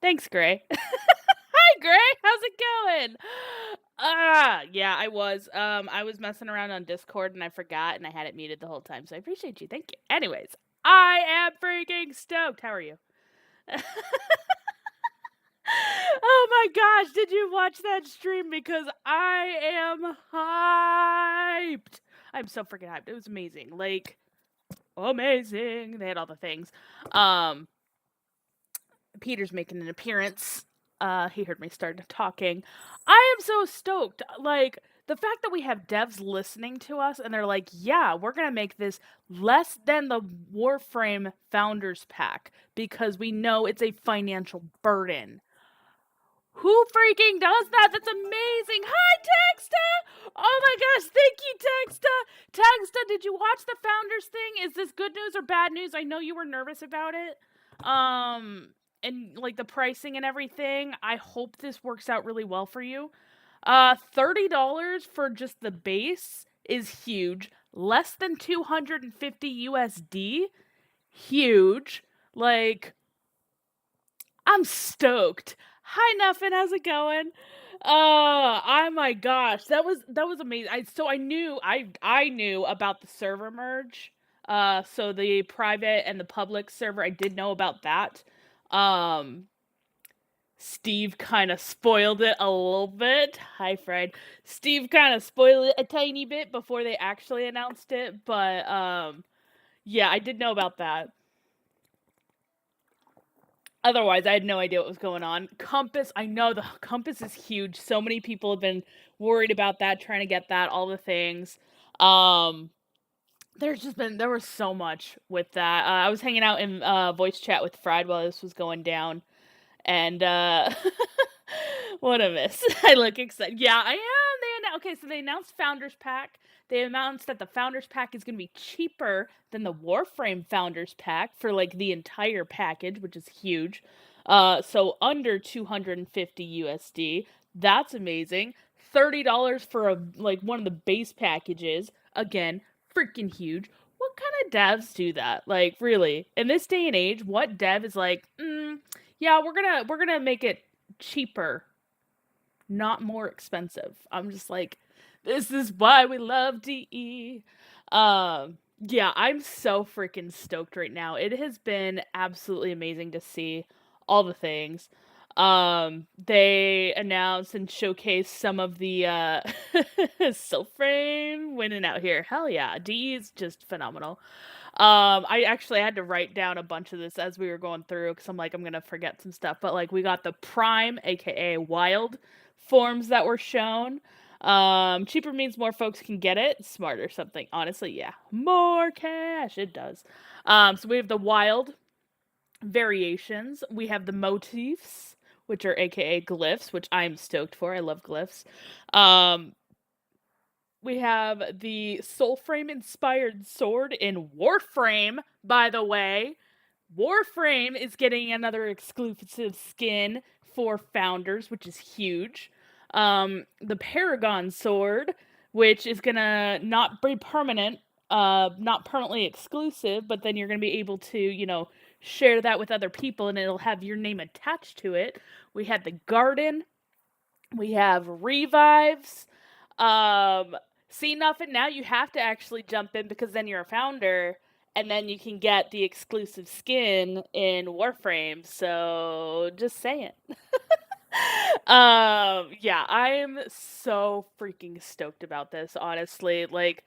Thanks, Gray. Hi, Gray. How's it going? Yeah, I was messing around on Discord and I forgot and I had it muted the whole time. So I appreciate you. Thank you. Anyways, I am freaking stoked. How are you? Oh my gosh, did you watch that stream? Because I am hyped. I'm so freaking hyped. It was amazing. Like, amazing. They had all the things. Um, Peter's making an appearance. He heard me start talking. I am so stoked. Like, the fact that we have devs listening to us and they're like, yeah, we're going to make this less than the Warframe Founders Pack because we know it's a financial burden. Who freaking does that? That's amazing. Hi, Texta! Oh my gosh, thank you, Texta! Texta, did you watch the Founders thing? Is this good news or bad news? I know you were nervous about it. And like the pricing and everything. I hope this works out really well for you. $30 for just the base is huge. Less than 250 USD, huge. Like, I'm stoked. Hi, Nuffin. How's it going? Oh my gosh, that was amazing. I knew about the server merge. So the private and the public server, I did know about that. Um, Steve kind of spoiled it a little bit. Hi, Fred. Steve kind of spoiled it a tiny bit before they actually announced it, but yeah, I did know about that. Otherwise, I had no idea what was going on. Compass, I know the Compass is huge. So many people have been worried about that, trying to get that, all the things. Um, there was so much with that. I was hanging out in voice chat with Fried while this was going down, and what a miss. I look excited. Yeah, I am. Okay, so they announced Founders Pack. They announced that the Founders Pack is going to be cheaper than the Warframe Founders Pack for like the entire package, which is huge. So under 250 USD. That's amazing. $30 for like one of the base packages. Again, freaking huge. What kind of devs do that? Like, really? In this day and age, what dev is like, yeah, we're gonna make it cheaper, not more expensive. I'm just like, this is why we love DE. Yeah, I'm so freaking stoked right now. It has been absolutely amazing to see all the things. They announced and showcased some of the Soulframe winning out here. Hell yeah, DE is just phenomenal. I actually had to write down a bunch of this as we were going through because I'm like, I'm gonna forget some stuff. But like, we got the Prime, aka Wild, forms that were shown. Cheaper means more folks can get it. Smart or something. Honestly, yeah. More cash. It does. So we have the Wild variations. We have the motifs, which are aka glyphs, which I'm stoked for. I love glyphs. We have the Soulframe inspired sword in Warframe, by the way. Warframe is getting another exclusive skin for Founders, which is huge. The Paragon sword, which is gonna not be permanent, not permanently exclusive, but then you're gonna be able to, share that with other people and it'll have your name attached to it. We had the Garden. We have Revives. See nothing. Now you have to actually jump in because then you're a founder and then you can get the exclusive skin in Warframe. So just saying. Yeah, I'm so freaking stoked about this, honestly. Like,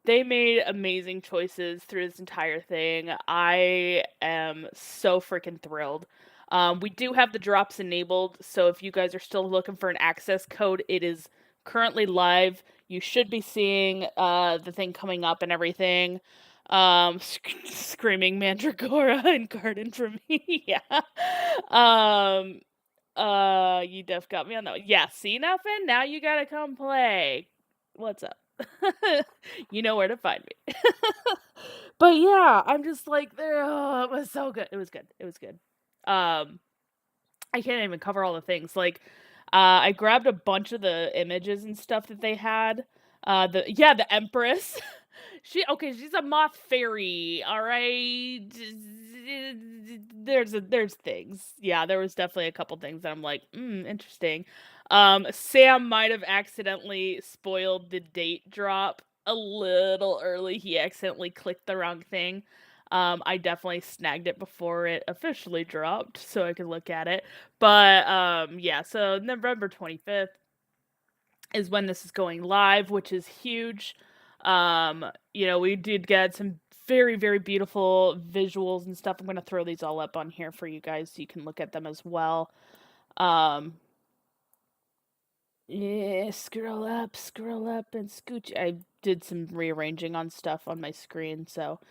they made amazing choices through this entire thing. I am so freaking thrilled. We do have the drops enabled, so if you guys are still looking for an access code, it is currently live. You should be seeing the thing coming up and everything. Screaming Mandragora and Garden for me. Yeah. Um, you def got me on that one. Yeah, see nothing? Now you gotta come play. What's up? You know where to find me. But yeah, I'm just like, oh, it was so good. It was good. It was good. I can't even cover all the things. Like, I grabbed a bunch of the images and stuff that they had. The Empress. She's a moth fairy, all right. there's things. Yeah, there was definitely a couple things that I'm like, interesting. Sam might have accidentally spoiled the date drop a little early. He accidentally clicked the wrong thing. I definitely snagged it before it officially dropped so I could look at it. But yeah, so November 25th is when this is going live, which is huge. We did get some very, very beautiful visuals and stuff. I'm going to throw these all up on here for you guys so you can look at them as well. Yeah, scroll up, and scooch. I did some rearranging on stuff on my screen, so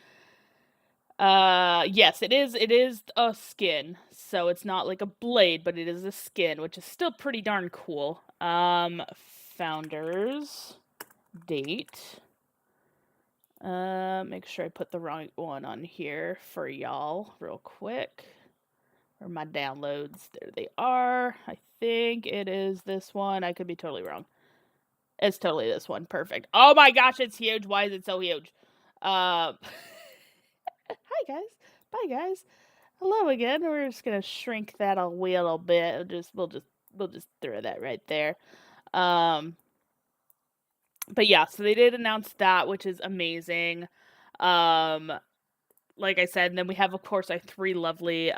yes, it is a skin. So it's not like a blade, but it is a skin, which is still pretty darn cool. Founders date. Make sure I put the right one on here for y'all real quick. Or my downloads. There they are. I think it is this one. I could be totally wrong. It's totally this one. Perfect. Oh my gosh, it's huge. Why is it so huge? Hi guys. Bye guys. Hello again. We're just gonna shrink that a little bit. We'll just throw that right there. But yeah, so they did announce that, which is amazing. Like I said, and then we have, of course, our three lovely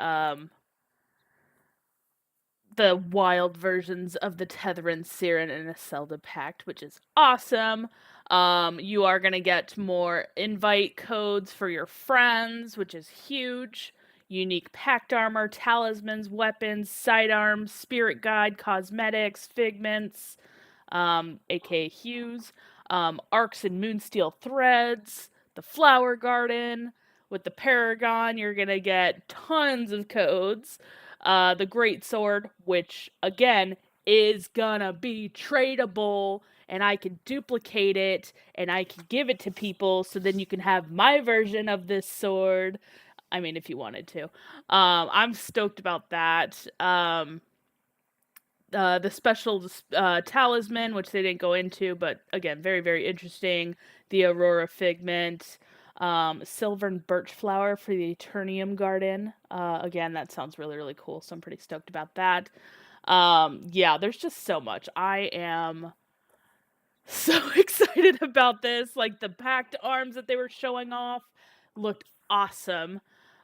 the wild versions of the Tetherin, Siren, and Iselda Pact, which is awesome. You are gonna get more invite codes for your friends, which is huge. Unique pact armor, talismans, weapons, sidearms, spirit guide, cosmetics, figments, aka hues, arcs and moonsteel threads, the flower garden. With the Paragon, you're gonna get tons of codes. The Great Sword, which again is gonna be tradable, and I can duplicate it and I can give it to people, so then you can have my version of this sword. I mean, if you wanted to. I'm stoked about that. The special talisman, which they didn't go into, but again, very, very interesting. The Aurora Figment, silver and birch flower for the Eternium Garden. Again, that sounds really, really cool, so I'm pretty stoked about that. Yeah, there's just so much. I am so excited about this. Like, the packed arms that they were showing off looked awesome.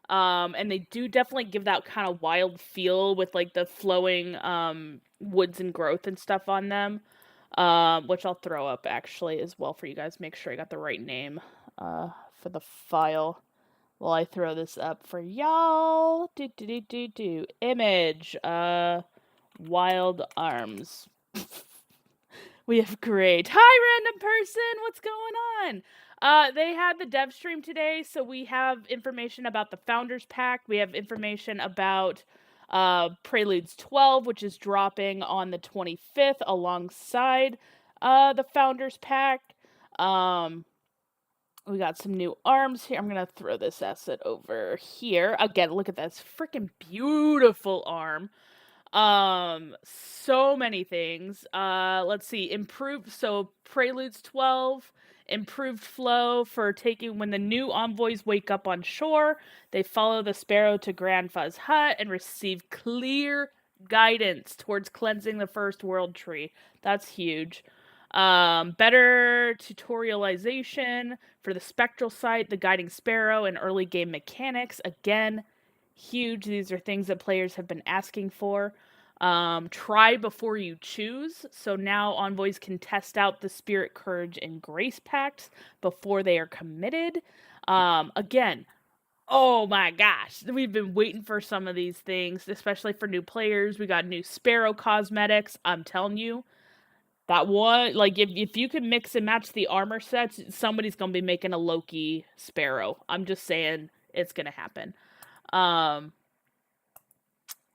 And they do definitely give that kind of wild feel with like the flowing woods and growth and stuff on them. Which I'll throw up actually as well for you guys. Make sure I got the right name for the file while I throw this up for y'all. Image. Wild arms. We have great. Hi, random person. What's going on? They had the dev stream today, so we have information about the Founders Pack. We have information about Preludes 12, which is dropping on the 25th alongside the Founders Pack. We got some new arms here. I'm going to throw this asset over here. Again, look at this freaking beautiful arm. So many things. Let's see. Preludes 12, improved flow for taking when the new envoys wake up on shore. They follow the sparrow to Grandfa's hut and receive clear guidance towards cleansing the first world tree. That's huge. Better tutorialization for the spectral sight, the guiding sparrow, and early game mechanics. Again, huge. These are things that players have been asking for. Try before you choose. So now envoys can test out the spirit, courage, and grace pacts before they are committed. Again, oh my gosh, we've been waiting for some of these things, especially for new players. We got new sparrow cosmetics. I'm telling you, that one, like, if you can mix and match the armor sets, somebody's gonna be making a Loki sparrow. I'm just saying, it's gonna happen.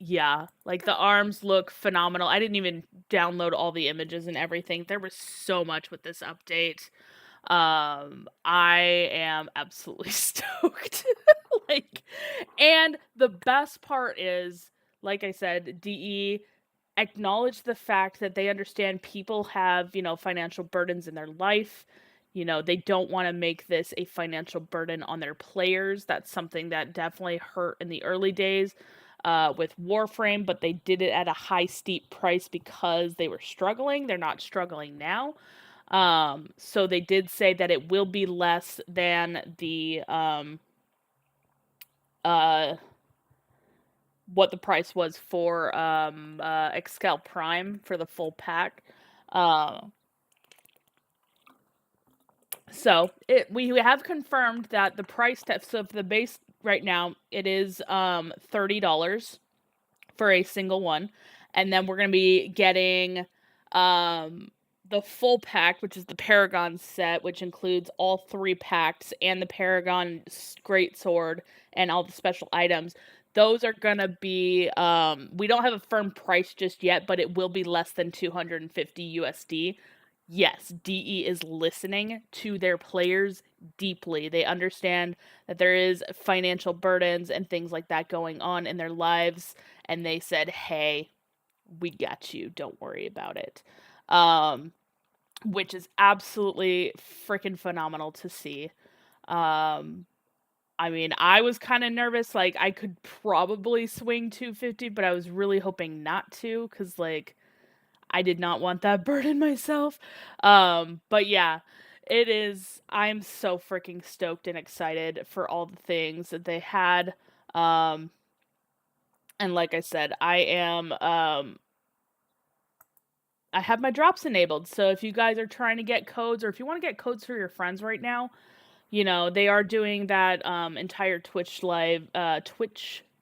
Yeah, like the arms look phenomenal. I didn't even download all the images and everything. There was so much with this update. I am absolutely stoked. Like, and the best part is, like I said, DE acknowledge the fact that they understand people have, financial burdens in their life. You know, they don't want to make this a financial burden on their players. That's something that definitely hurt in the early days with Warframe, but they did it at a high, steep price because they were struggling. They're not struggling now. So they did say that it will be less than the what the price was for Excel Prime for the full pack. Uh, So we have confirmed that the price so for the base right now it is $30 for a single one, and then we're gonna be getting the full pack, which is the Paragon set, which includes all 3 packs and the Paragon Great Sword and all the special items. Those are gonna be we don't have a firm price just yet, but it will be less than 250 USD. Yes, DE is listening to their players deeply. They understand that there is financial burdens and things like that going on in their lives, and they said, "Hey, we got you. Don't worry about it." Which is absolutely freaking phenomenal to see. Um, I mean, I was kind of nervous. Like, I could probably swing 250, but I was really hoping not to, because, like, I did not want that burden myself. But yeah, it is. I'm so freaking stoked and excited for all the things that they had. Um, and like I said, I have my drops enabled. So if you guys are trying to get codes, or if you want to get codes for your friends right now, you know, they are doing that entire Twitch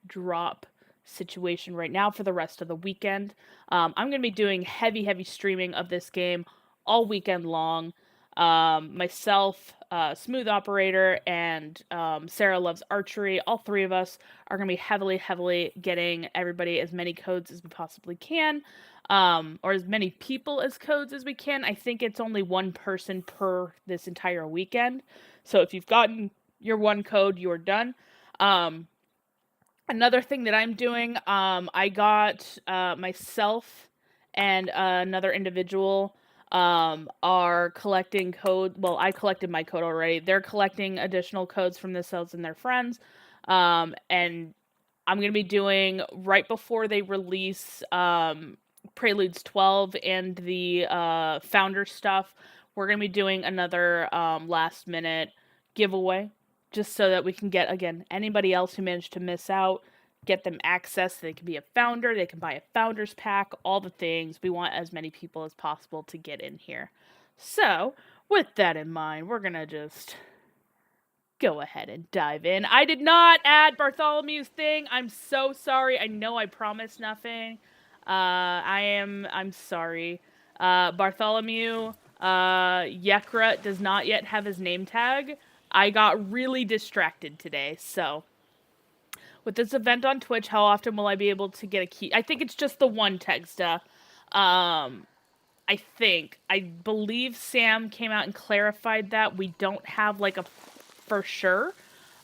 drop situation right now for the rest of the weekend. I'm going to be doing heavy streaming of this game all weekend long. Myself, Smooth Operator, and Sarah Loves Archery, all 3 of us are going to be heavily getting everybody as many codes as we possibly can. Or as many people as codes as we can. I think it's only 1 person per this entire weekend. So if you've gotten your 1 code, you're done. Another thing that I'm doing, I got myself and another individual are collecting code. Well, I collected my code already. They're collecting additional codes from themselves and their friends. And I'm going to be doing right before they release Preludes 12 and the founder stuff. We're going to be doing another last minute giveaway just so that we can get, again, anybody else who managed to miss out, get them access. They can be a founder, they can buy a founder's pack, all the things. We want as many people as possible to get in here. So, with that in mind, we're going to just go ahead and dive in. I did not add Bartholomew's thing. I'm so sorry. I know I promised nothing. I'm sorry. Bartholomew, Yekra does not yet have his name tag. I got really distracted today, so. With this event on Twitch, how often will I be able to get a key? I think it's just the one Tegsta. I believe Sam came out and clarified that. We don't have, like, a for sure.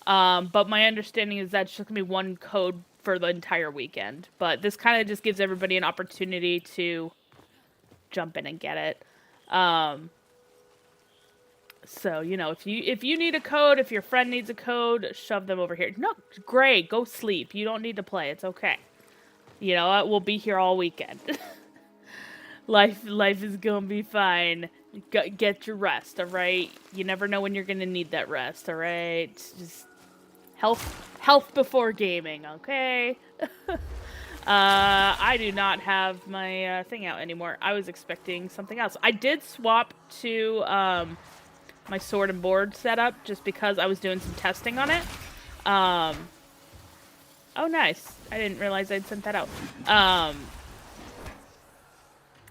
But my understanding is that's just going to be 1 code for the entire weekend. But this kind of just gives everybody an opportunity to jump in and get it. So, you know, if you need a code, if your friend needs a code, shove them over here. No, Gray, go sleep. You don't need to play. It's okay. You know what? We'll be here all weekend. Life is gonna be fine. Get your rest, all right? You never know when you're gonna need that rest, all right? Just health before gaming, okay? I do not have my thing out anymore. I was expecting something else. I did swap to my sword and board setup just because I was doing some testing on it. Oh, nice. I didn't realize I'd sent that out.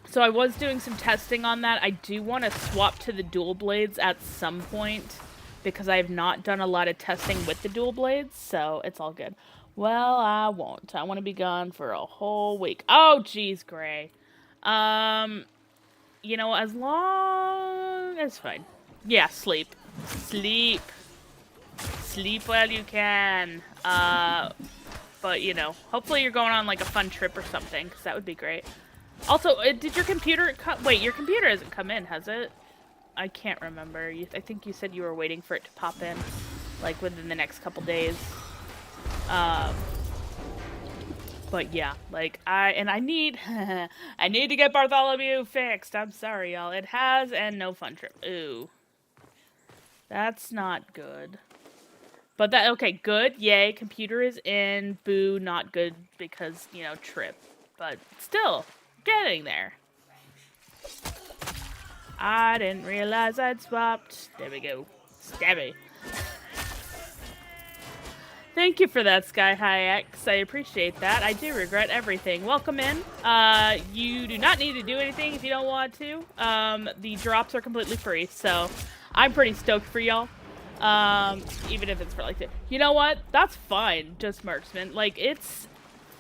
So I was doing some testing on that. I do want to swap to the dual blades at some point because I have not done a lot of testing with the dual blades, so it's all good. Well, I won't. I want to be gone for a whole week. Oh, geez, Gray. You know, as long as fine. Yeah, sleep. Sleep. Sleep while you can. But, you know, hopefully you're going on, like, a fun trip or something, because that would be great. Also, did your computer wait, your computer hasn't come in, has it? I can't remember. I think you said you were waiting for it to pop in, like, within the next couple days. But yeah, like, I need, I need to get Bartholomew fixed. I'm sorry, y'all. It has, and no fun trip. Ooh. That's not good. But that, okay, good, yay, computer is in, boo, not good because, you know, trip. But still, getting there. I didn't realize I'd swapped. There we go. Stabby. Thank you for that, Sky High X. I appreciate that. I do regret everything. Welcome in. You do not need to do anything if you don't want to. The drops are completely free, so I'm pretty stoked for y'all. Even if it's for like, you know what? That's fine. Just marksman. Like, it's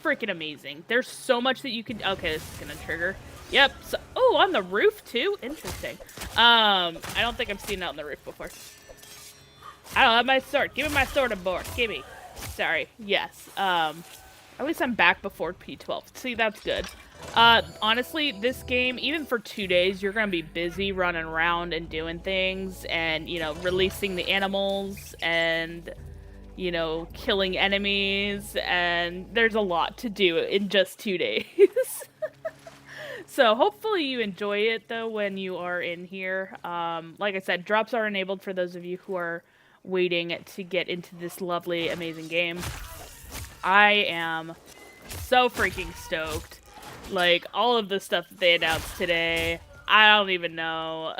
freaking amazing. There's so much that you can. Okay, this is gonna trigger. Yep. So, oh, on the roof too. Interesting. I don't think I've seen it on the roof before. I don't have my sword. Give me my sword and board. Give me. Sorry. Yes. At least I'm back before P12. See, that's good. Honestly, this game, even for 2 days, you're gonna be busy running around and doing things and, you know, releasing the animals and, you know, killing enemies, and there's a lot to do in just 2 days. So hopefully you enjoy it, though, when you are in here. Like I said, drops are enabled for those of you who are waiting to get into this lovely, amazing game. I am so freaking stoked. Like, all of the stuff that they announced today, I don't even know.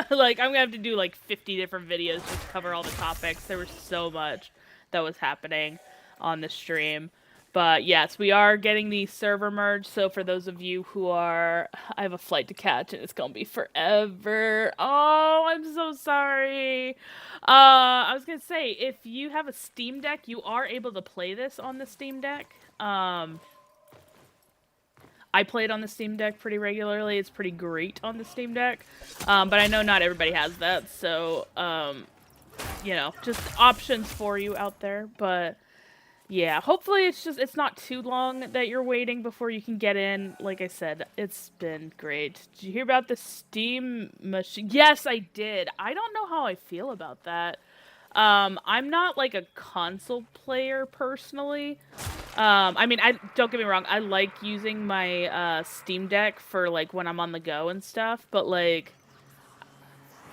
Like, I'm gonna have to do, like, 50 different videos just to cover all the topics. There was so much that was happening on the stream. But, yes, we are getting the server merge, so for those of you who are... I have a flight to catch, and it's gonna be forever. Oh, I'm so sorry. I was gonna say, if you have a Steam Deck, you are able to play this on the Steam Deck. I play it on the Steam Deck pretty regularly. It's pretty great on the Steam Deck. But I know not everybody has that, so, you know, just options for you out there. But, yeah, hopefully it's not too long that you're waiting before you can get in. Like I said, it's been great. Did you hear about the Steam machine? Yes, I did. I don't know how I feel about that. I'm not, like, a console player, personally. I mean, don't get me wrong, I like using my, Steam Deck for, like, when I'm on the go and stuff, but, like,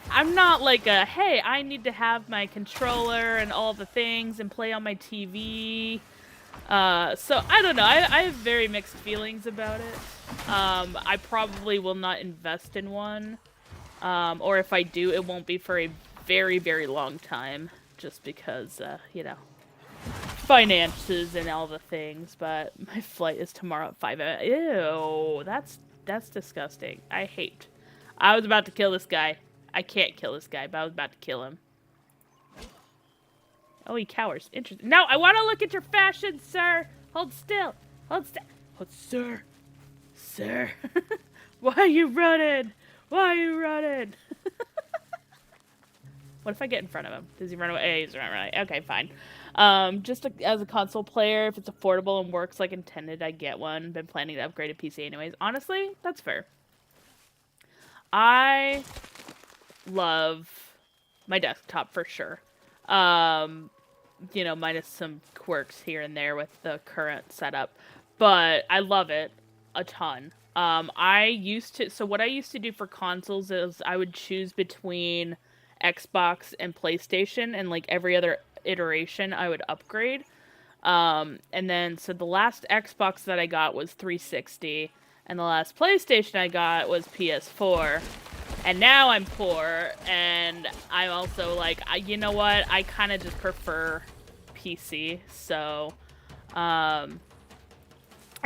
I'm not, like, hey, I need to have my controller and all the things and play on my TV. So, I don't know, I have very mixed feelings about it. I probably will not invest in one, or if I do, it won't be for a very, very long time, just because, you know, finances and all the things. But my flight is tomorrow at 5 a.m. Ew, that's disgusting. I was about to kill this guy. I can't kill this guy, but I was about to kill him. Oh, he cowers. Interesting. No, I want to look at your fashion, sir. Hold still. Hold still. Hold, sir. Sir. Why are you running? Why are you running? What if I get in front of him? Does he run away? Hey, he's not running. Okay, fine. Just as a console player, if it's affordable and works like intended, I get one. Been planning to upgrade a PC anyways. Honestly, that's fair. I love my desktop for sure. You know, minus some quirks here and there with the current setup. But I love it a ton. So what I used to do for consoles is I would choose between Xbox and PlayStation, and like every other iteration I would upgrade. And then, so the last Xbox that I got was 360, and the last PlayStation I got was PS4. And now I'm poor, and I'm also like, you know what, I kind of just prefer PC, so, I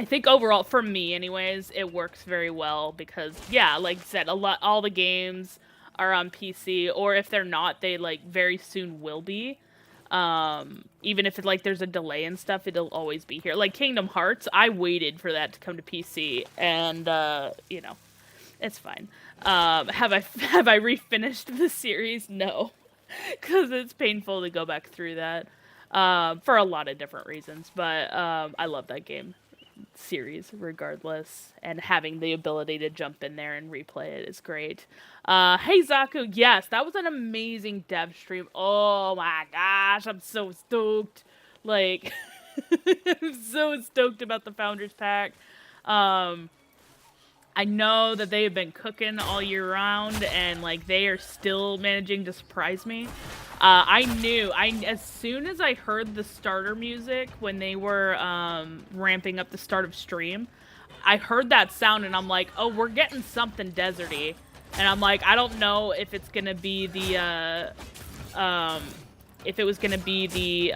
think overall, for me anyways, it works very well, because, yeah, like I said, all the games are on PC, or if they're not, they, like, very soon will be. Even if, like, there's a delay and stuff, it'll always be here. Like, Kingdom Hearts, I waited for that to come to PC, and, you know, it's fine. Have I refinished the series? No. Because it's painful to go back through that, for a lot of different reasons, but, I love that game. series regardless, and having the ability to jump in there and replay it is great. Hey Zaku, yes, that was an amazing dev stream. Oh my gosh, I'm so stoked. Like, I'm so stoked about the Founders Pack. I know that they have been cooking all year round, and like they are still managing to surprise me. As soon as I heard the starter music when they were ramping up the start of stream, I heard that sound and I'm like, oh, we're getting something deserty. And I'm like, I don't know if it's gonna be the if it was gonna be the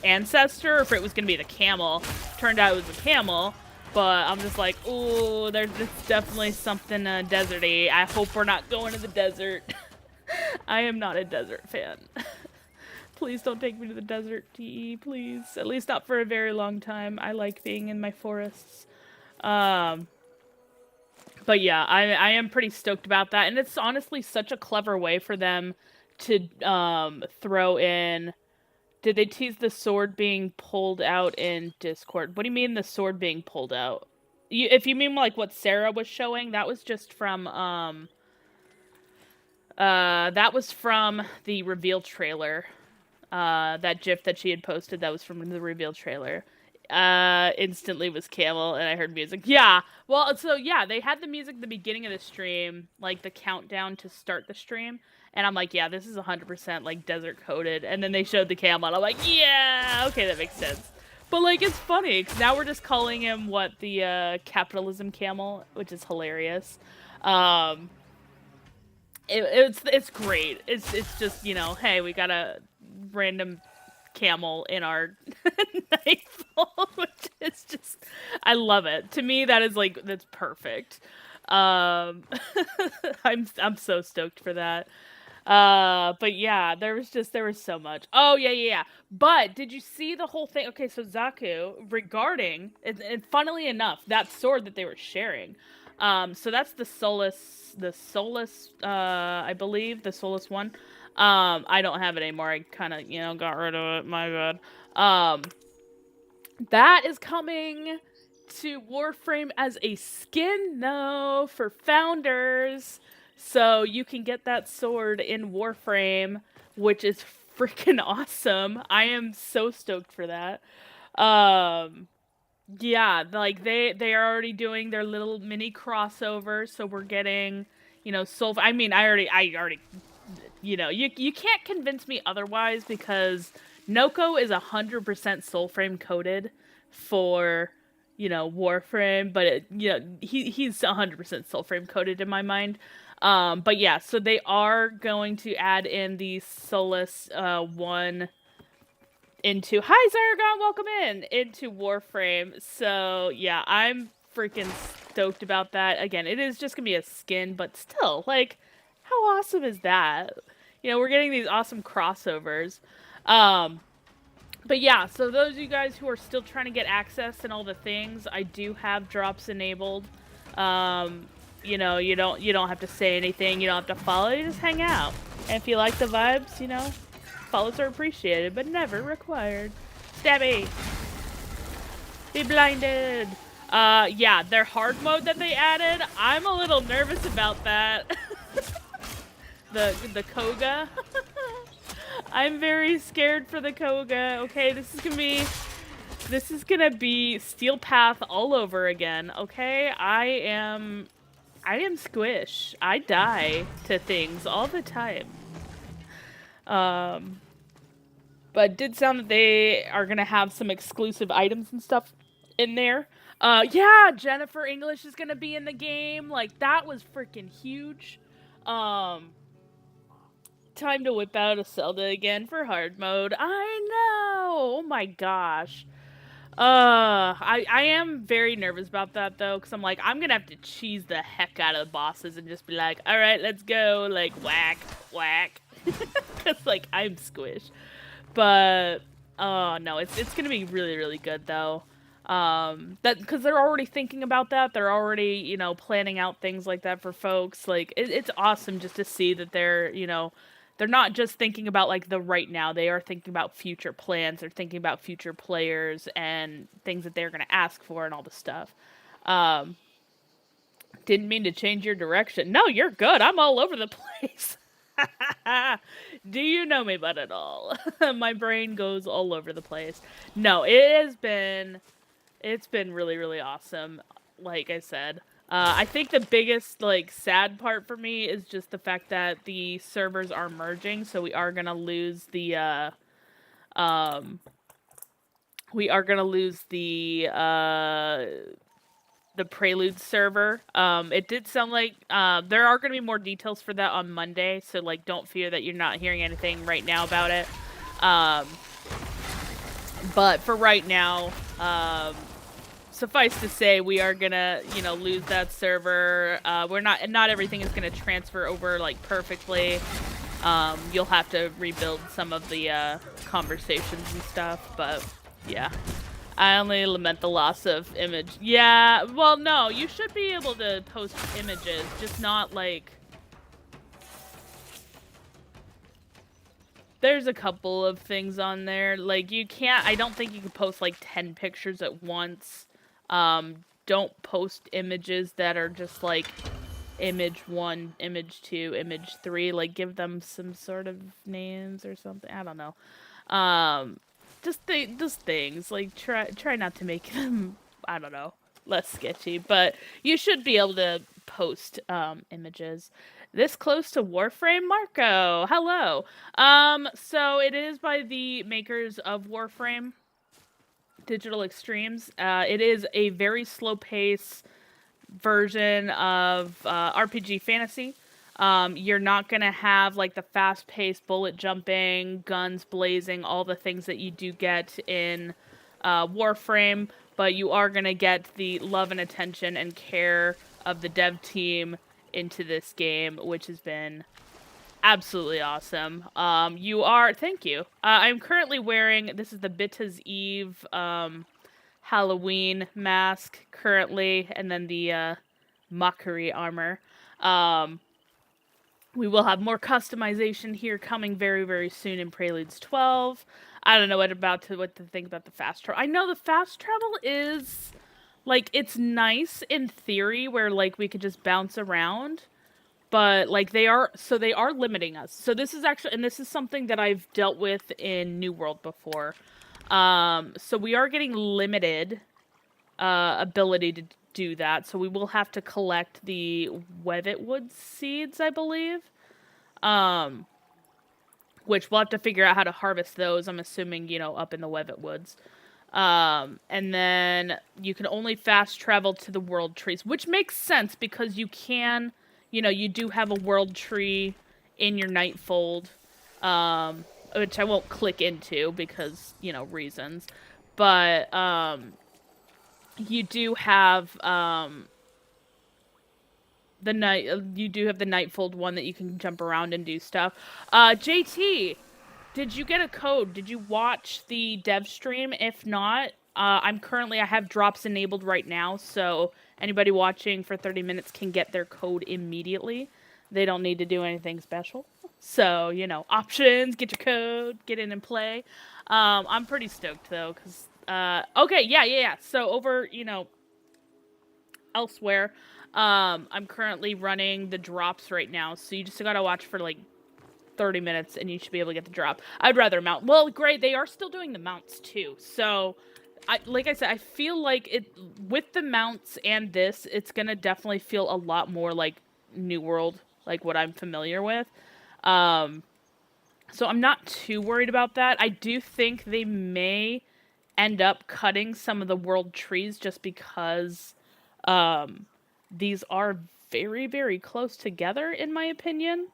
ancestor or if it was gonna be the camel. Turned out it was a camel. But I'm just like, ooh, there's definitely something deserty. I hope we're not going to the desert. I am not a desert fan. Please don't take me to the desert, TE, please. At least not for a very long time. I like being in my forests. But yeah, I am pretty stoked about that. And it's honestly such a clever way for them to throw in... Did they tease the sword being pulled out in Discord? What do you mean the sword being pulled out? If you mean like what Sarah was showing, that was just from that was from the reveal trailer. That GIF that she had posted, that was from the reveal trailer. Instantly was camel, and I heard music. Yeah, well, so yeah, they had the music at the beginning of the stream, like the countdown to start the stream. And I'm like, yeah, this is 100% like desert coded. And then they showed the camel, and I'm like, yeah, okay, that makes sense. But like, it's funny because now we're just calling him what, the capitalism camel, which is hilarious. It's great. It's just, you know, hey, we got a random camel in our nightfall, which is just, I love it. To me, that is like, that's perfect. I'm so stoked for that. But yeah, there was so much. Oh, yeah. But did you see the whole thing? Okay, so Zaku, regarding, and funnily enough, that sword that they were sharing, so that's the Solus, I believe, the Solus one. I don't have it anymore. I kind of, got rid of it. My bad. That is coming to Warframe as a skin, though, for Founders. So you can get that sword in Warframe, which is freaking awesome. I am so stoked for that. Yeah, like they are already doing their little mini crossover, so we're getting, Soul. I mean, I already, you can't convince me otherwise because Noko is 100% Soulframe coded for, Warframe, but he's 100% Soulframe coded in my mind. But yeah, so they are going to add in the Solus one into, hi Zaragon, welcome into Warframe. So yeah, I'm freaking stoked about that. Again, it is just gonna be a skin, but still, like, how awesome is that? We're getting these awesome crossovers. But yeah, so those of you guys who are still trying to get access and all the things, I do have drops enabled. You don't have to say anything, you don't have to follow, you just hang out. And if you like the vibes, follows are appreciated, but never required. Stabby! Be blinded! Yeah, their hard mode that they added, I'm a little nervous about that. the Koga. I'm very scared for the Koga. Okay, this is gonna be Steel Path all over again, okay? I am squish. I die to things all the time. But it did sound that they are gonna have some exclusive items and stuff in there. Yeah, Jennifer English is gonna be in the game. Like, that was freaking huge. Time to whip out a Zelda again for hard mode. I know! Oh my gosh. I am very nervous about that, though, because I'm like, I'm gonna have to cheese the heck out of the bosses and just be like, alright, let's go, like, whack, whack. Because, like, I'm squish. But, oh, no, it's gonna be really, really good, though. Because they're already thinking about that. They're already, planning out things like that for folks. Like, it's awesome just to see that they're, they're not just thinking about like the right now. They are thinking about future plans. They're thinking about future players and things that they're going to ask for and all the stuff. Um, didn't mean to change your direction. No, you're good. I'm all over the place. Do you know me but at all? My brain goes all over the place. No, it's been really, really awesome. Like I said, I think the biggest like sad part for me is just the fact that the servers are merging, so um, we are gonna lose the Prelude server. It did sound like there are gonna be more details for that on Monday, so like don't fear that you're not hearing anything right now about it. Um, but for right now, suffice to say, we are gonna, lose that server. We're not everything is gonna transfer over like perfectly. You'll have to rebuild some of the conversations and stuff, but yeah. I only lament the loss of image. Yeah, well, no, you should be able to post images, just not like. There's a couple of things on there. Like, I don't think you can post like 10 pictures at once. Don't post images that are just like image 1, image 2, image 3. Like, give them some sort of names or something. I don't know. Just things. Like, try not to make them, I don't know, less sketchy. But you should be able to post images. This close to Warframe, Marco. Hello. So it is by the makers of Warframe, Digital Extremes. It is a very slow pace version of RPG fantasy. You're not gonna have like the fast paced bullet jumping, guns blazing, all the things that you do get in Warframe, but you are gonna get the love and attention and care of the dev team into this game, which has been absolutely awesome. Thank you. I'm currently wearing, this is the Bitta's Eve Halloween mask currently, and then the mockery armor. We will have more customization here coming very, very soon in Preludes 12. I don't know what to think about the fast travel. I know the fast travel is like, it's nice in theory where like we could just bounce around, but like they are limiting us. So this is something that I've dealt with in New World before. So we are getting limited ability to do that. So we will have to collect the Wevetwood seeds, I believe. Which we'll have to figure out how to harvest those. I'm assuming, up in the Wevetwoods. And then you can only fast travel to the world trees, which makes sense because you do have a world tree in your Nightfold, which I won't click into because, reasons. But, you do have, the Nightfold one that you can jump around and do stuff. JT, did you get a code? Did you watch the dev stream? If not, I have drops enabled right now, so anybody watching for 30 minutes can get their code immediately. They don't need to do anything special. So, options, get your code, get in and play. I'm pretty stoked, though, because, okay, yeah. So, over, elsewhere, I'm currently running the drops right now, so you just gotta watch for, like, 30 minutes, and you should be able to get the drop. I'd rather mount. Well, great, they are still doing the mounts, too, so, like I said, I feel like with the mounts and this, it's gonna definitely feel a lot more like New World, like what I'm familiar with. So I'm not too worried about that. I do think they may end up cutting some of the world trees just because these are very, very close together, in my opinion,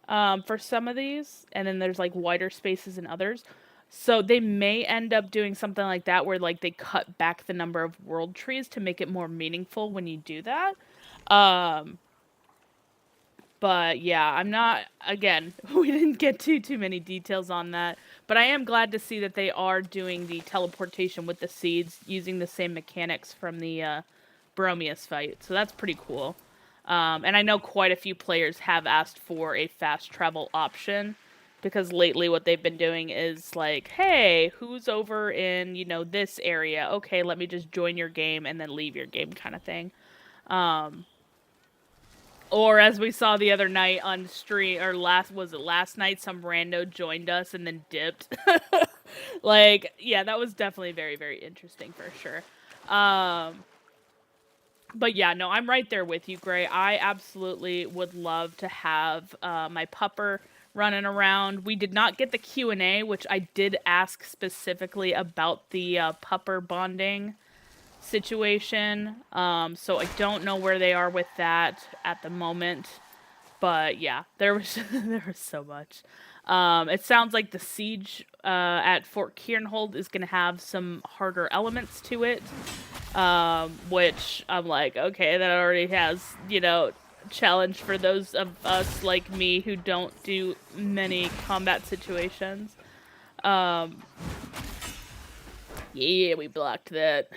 for some of these. And then there's, like, wider spaces in others. So they may end up doing something like that where, like, they cut back the number of world trees to make it more meaningful when you do that. But yeah, I'm not, again, we didn't get too many details on that. But I am glad to see that they are doing the teleportation with the seeds using the same mechanics from the Bromius fight. So that's pretty cool. And I know quite a few players have asked for a fast travel option. Because lately what they've been doing is like, hey, who's over in, you know, this area? Okay, let me just join your game and then leave your game kind of thing. Or as we saw the other night on stream, or last night, some rando joined us and then dipped. Like, yeah, that was definitely very, very interesting for sure. But yeah, no, I'm right there with you, Gray. I absolutely would love to have my pupper running around. We did not get the Q&A, which I did ask specifically about the pupper bonding situation. So I don't know where they are with that at the moment. But yeah, there was there was so much. It sounds like the siege at Fort Kieranhold is going to have some harder elements to it. Which I'm like, okay, that already has, you know, challenge for those of us like me who don't do many combat situations. Yeah, we blocked that.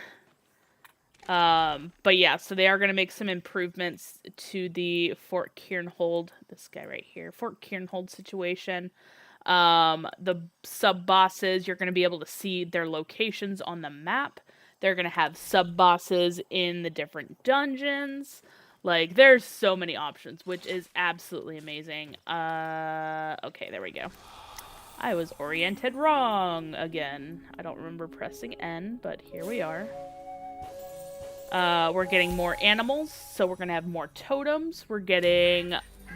But yeah, so they are going to make some improvements to the Fort Kieranhold, this guy right here, Fort Kieranhold situation. The sub-bosses, you're going to be able to see their locations on the map. They're going to have sub-bosses in the different dungeons. Like, there's so many options, which is absolutely amazing. Okay, there we go. I was oriented wrong again. I don't remember pressing N, but here we are. We're getting more animals, so we're going to have more totems. We're getting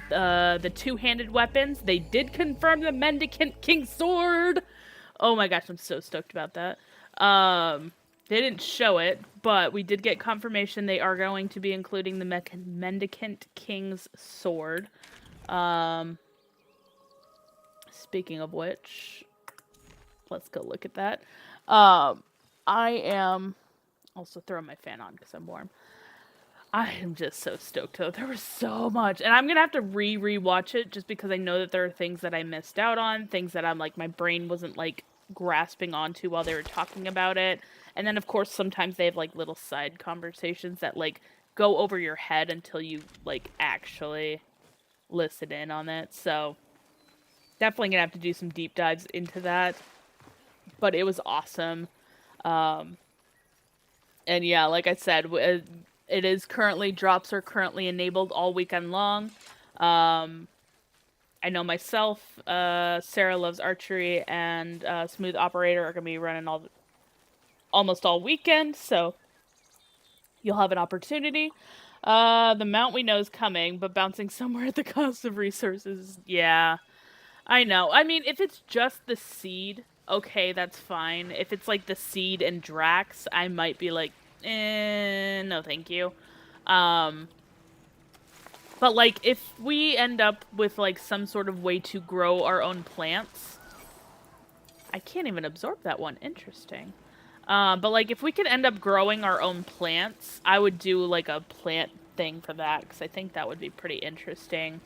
the two-handed weapons. They did confirm the Mendicant King Sword. Oh my gosh, I'm so stoked about that. They didn't show it, but we did get confirmation they are going to be including the Mendicant King's Sword. Speaking of which, let's go look at that. I am also throwing my fan on because I'm warm. I am just so stoked though. There was so much. And I'm going to have to re-watch it just because I know that there are things that I missed out on. Things that I'm like, my brain wasn't like grasping onto while they were talking about it. And then of course, sometimes they have like little side conversations that like go over your head until you like actually listen in on it. So definitely going to have to do some deep dives into that. But it was awesome. And yeah, like I said, it is currently, drops are currently enabled all weekend long. I know myself, Sarah Loves Archery, and Smooth Operator are going to be running almost all weekend, so you'll have an opportunity. The mount we know is coming, but bouncing somewhere at the cost of resources, yeah. I know. I mean, if it's just the seed, okay, that's fine. If it's like the seed and Drax, I might be like, no thank you. But like if we end up with like some sort of way to grow our own plants, I can't even absorb that one. Interesting. But like if we could end up growing our own plants, I would do like a plant thing for that because I think that would be pretty interesting.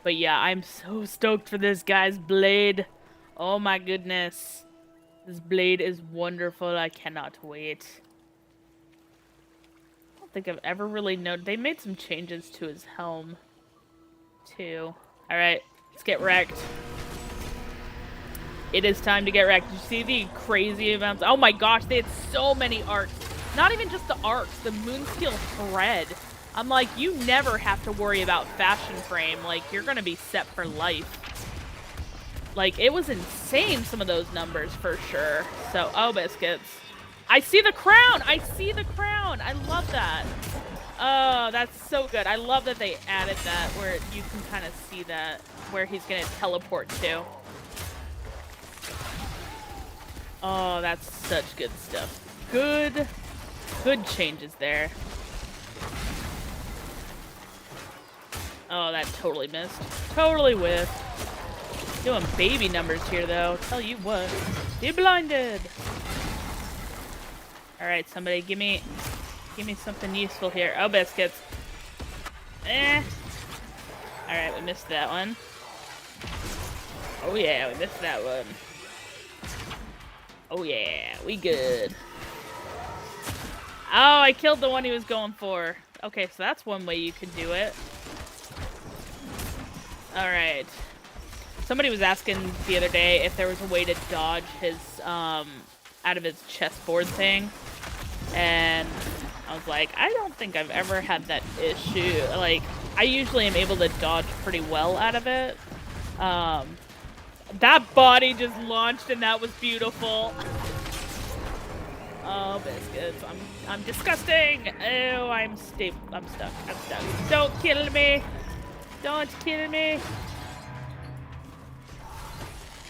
But yeah, I'm so stoked for this guy's blade. Oh my goodness. This blade is wonderful. I cannot wait. I don't think I've ever really noticed. They made some changes to his helm, too. Alright, let's get wrecked. It is time to get wrecked. You see the crazy amounts? Oh my gosh, they had so many arcs. Not even just the arcs, the Moonsteel thread. I'm like, you never have to worry about fashion frame. Like, you're gonna be set for life. Like, it was insane, some of those numbers, for sure. So, oh, biscuits. I see the crown! I see the crown! I love that. Oh, that's so good. I love that they added that, where you can kind of see that, where he's gonna teleport to. Oh, that's such good stuff. Good changes there. Oh, that totally missed. Totally whiffed. Doing baby numbers here, though. Tell you what. Be blinded. Alright, somebody give me something useful here. Oh, biscuits. Alright, we missed that one. Oh yeah, we missed that one. Oh yeah, we good. Oh, I killed the one he was going for. Okay, so that's one way you can do it. Alright. Somebody was asking the other day if there was a way to dodge his, out of his chessboard thing. And I was like, I don't think I've ever had that issue. Like, I usually am able to dodge pretty well out of it. That body just launched and that was beautiful. Oh, biscuits. I'm disgusting. Oh, I'm stuck. I'm stuck. Don't kill me. Don't kill me.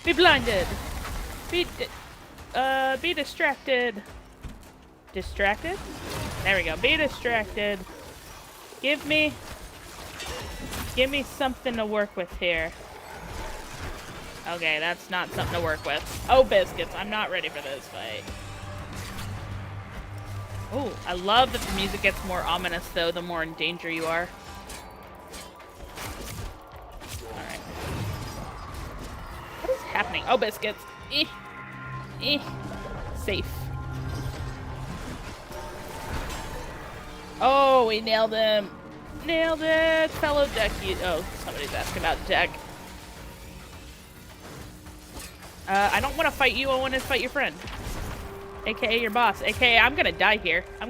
Be blinded. Be distracted. Distracted? There we go. Be distracted. Give me something to work with here. Okay, that's not something to work with. Oh, biscuits. I'm not ready for this fight. Oh, I love that the music gets more ominous, though, the more in danger you are. Alright. What is happening? Oh, biscuits. Safe. Oh, we nailed him. Nailed it. Fellow deck. Oh, somebody's asking about deck. I don't want to fight you. I want to fight your friend. AKA your boss. AKA I'm going to die here. I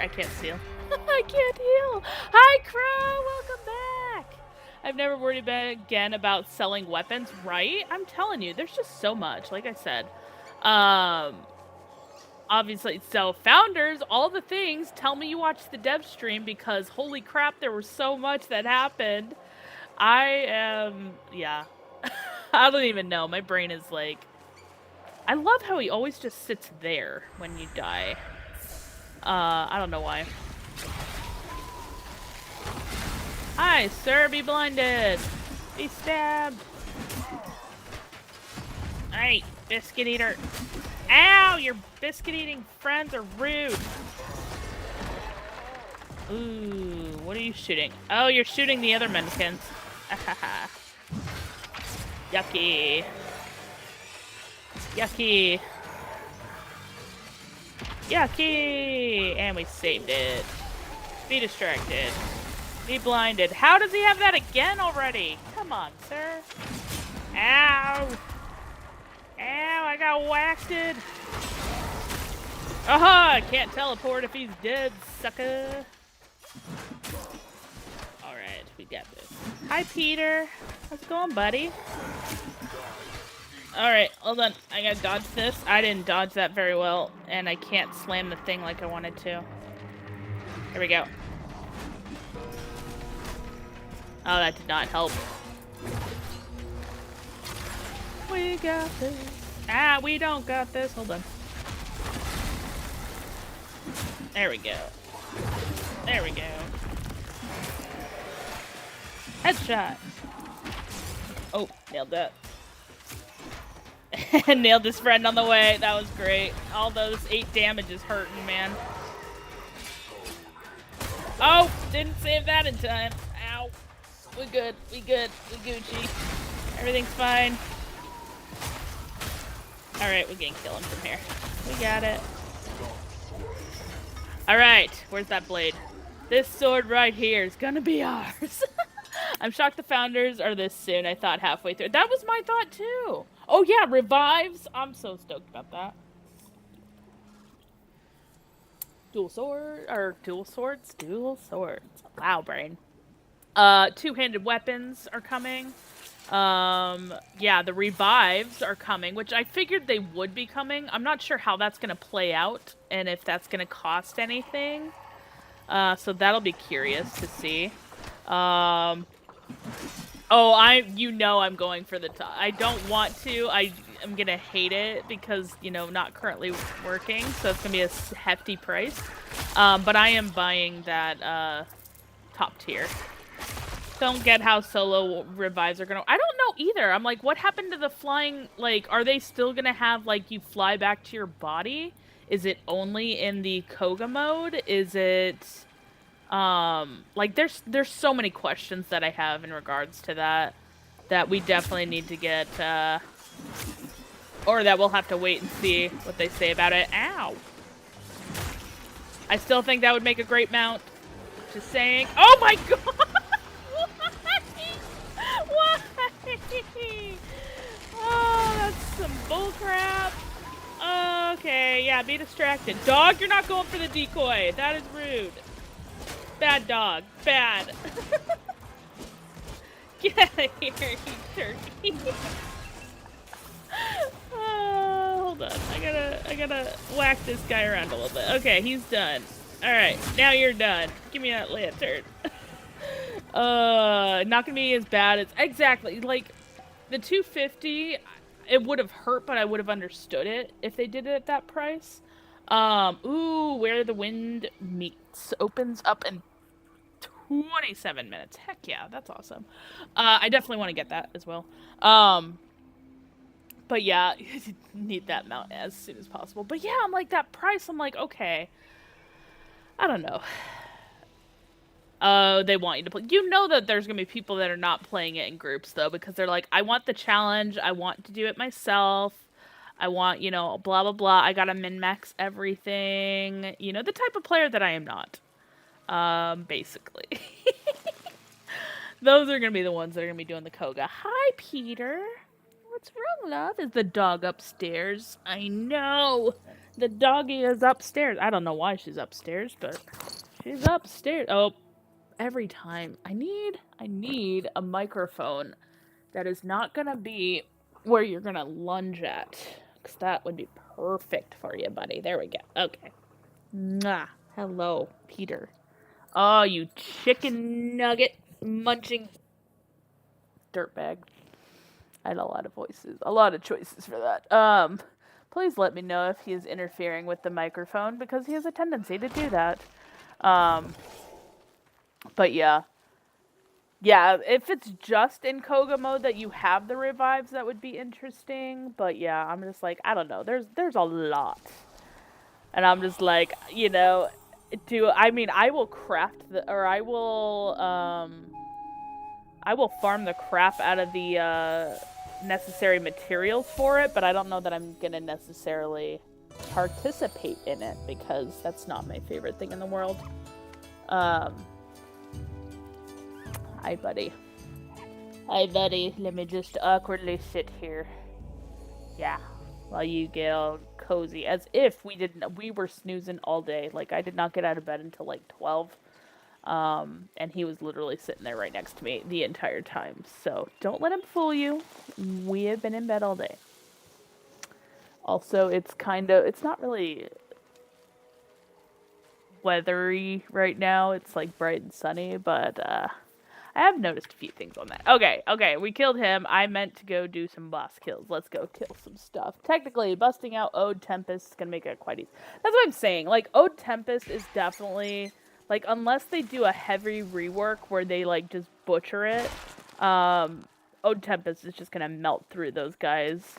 can't steal. I can't heal. Hi, Crow. Welcome back. I've never worried again about selling weapons, right? I'm telling you, there's just so much. Like I said. Obviously, so founders, all the things, tell me you watched the dev stream because holy crap, there was so much that happened. Yeah. I don't even know. My brain is like, I love how he always just sits there when you die. I don't know why. Hi, sir, be blinded. Be stabbed. Hey, biscuit eater. Ow, your biscuit-eating friends are rude. Ooh, what are you shooting? Oh, you're shooting the other Menskins. Yucky. Yucky. Yucky! And we saved it. Be distracted. Be blinded. How does he have that again already? Come on, sir. Ow! Ow, I got whacked. Aha! I can't teleport if he's dead, sucker. Alright, we got this. Hi, Peter. How's it going, buddy? Alright, hold on. I gotta dodge this. I didn't dodge that very well, and I can't slam the thing like I wanted to. Here we go. Oh, that did not help. We got this. Ah, we don't got this. Hold on. There we go. There we go. Headshot. Oh, nailed that. Nailed his friend on the way. That was great. All those 8 damage is hurting, man. Oh, didn't save that in time. Ow. We good. We good. We Gucci. Everything's fine. Alright, we can kill him from here. We got it. Alright, where's that blade? This sword right here is gonna be ours. I'm shocked the founders are this soon. I thought halfway through. That was my thought too. Oh yeah, revives. I'm so stoked about that. Dual sword, or dual swords? Dual swords. Wow, brain. Two-handed weapons are coming. Yeah, the revives are coming, which I figured they would be coming. I'm not sure how that's going to play out and if that's going to cost anything. So that'll be curious to see. Oh, I'm going for the top. I don't want to. I'm going to hate it because, not currently working. So it's going to be a hefty price. But I am buying that, top tier. Don't get how solo revives are gonna... I don't know either. I'm like, what happened to the flying... Like, are they still gonna have, like, you fly back to your body? Is it only in the Koga mode? Is it... Like, there's so many questions that I have in regards to that we definitely need to get, or that we'll have to wait and see what they say about it. Ow! I still think that would make a great mount. Just saying. Oh my god! What? Yeah, be distracted. Dog, you're not going for the decoy. That is rude. Bad dog. Bad. Get out of here, you turkey. Hold on. I gotta whack this guy around a little bit. Okay, he's done. Alright, now you're done. Give me that lantern. Not gonna be as bad as... Exactly, like, the 250, it would have hurt, but I would have understood it if they did it at that price. Ooh, Where the Wind Meets opens up in 27 minutes. Heck yeah, that's awesome. I definitely want to get that as well. But yeah, you need that mount as soon as possible. But yeah, I'm like, that price, I'm like, okay. I don't know. They want you to play. You know that there's gonna be people that are not playing it in groups, though, because they're like, I want the challenge. I want to do it myself. I want, blah, blah, blah. I gotta min-max everything. You know, the type of player that I am not. Basically. Those are gonna be the ones that are gonna be doing the Koga. Hi, Peter. What's wrong, love? Is the dog upstairs? I know. The doggy is upstairs. I don't know why she's upstairs, but she's upstairs. Oh, every time. I need a microphone that is not gonna be where you're gonna lunge at. Because that would be perfect for you, buddy. There we go. Okay. Mwah. Hello, Peter. Oh, you chicken nugget munching dirtbag. I had a lot of voices, a lot of choices for that. Please let me know if he is interfering with the microphone, because he has a tendency to do that. But yeah. Yeah, if it's just in Koga mode that you have the revives, that would be interesting. But yeah, I'm just like, I don't know. There's a lot. And I'm just like, I will craft I will farm the crap out of the necessary materials for it, but I don't know that I'm gonna necessarily participate in it, because that's not my favorite thing in the world. Hi, buddy. Hi, buddy. Let me just awkwardly sit here. Yeah, while you get all cozy, as if we were snoozing all day. Like, I did not get out of bed until like 12. And he was literally sitting there right next to me the entire time. So don't let him fool you. We have been in bed all day. Also, it's not really weathery right now. It's like bright and sunny, but I have noticed a few things on that. Okay, we killed him. I meant to go do some boss kills. Let's go kill some stuff. Technically, busting out Ode Tempest is gonna make it quite easy. That's what I'm saying. Like, Ode Tempest is definitely... Like, unless they do a heavy rework where they, like, just butcher it, Ode Tempest is just gonna melt through those guys.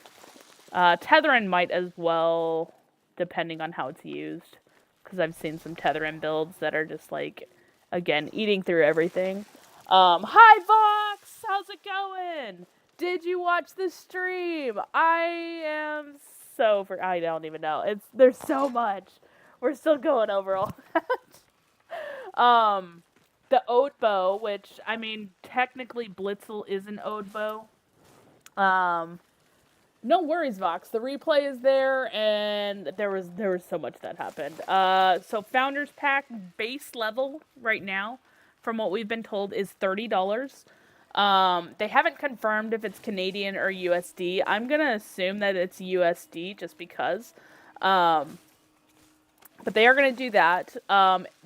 Tetherin might as well, depending on how it's used. Because I've seen some Tetherin builds that are just, like, again, eating through everything. Hi, Vox! How's it going? Did you watch the stream? I am so... I don't even know. There's so much. We're still going over all that. The Ode Bow, which, I mean, technically Blitzel is an Ode Bow. No worries, Vox. The replay is there, and there was so much that happened. So Founders Pack base level right now, from what we've been told, is $30. They haven't confirmed if it's Canadian or USD. I'm gonna assume that it's USD just because. But they are going to do that.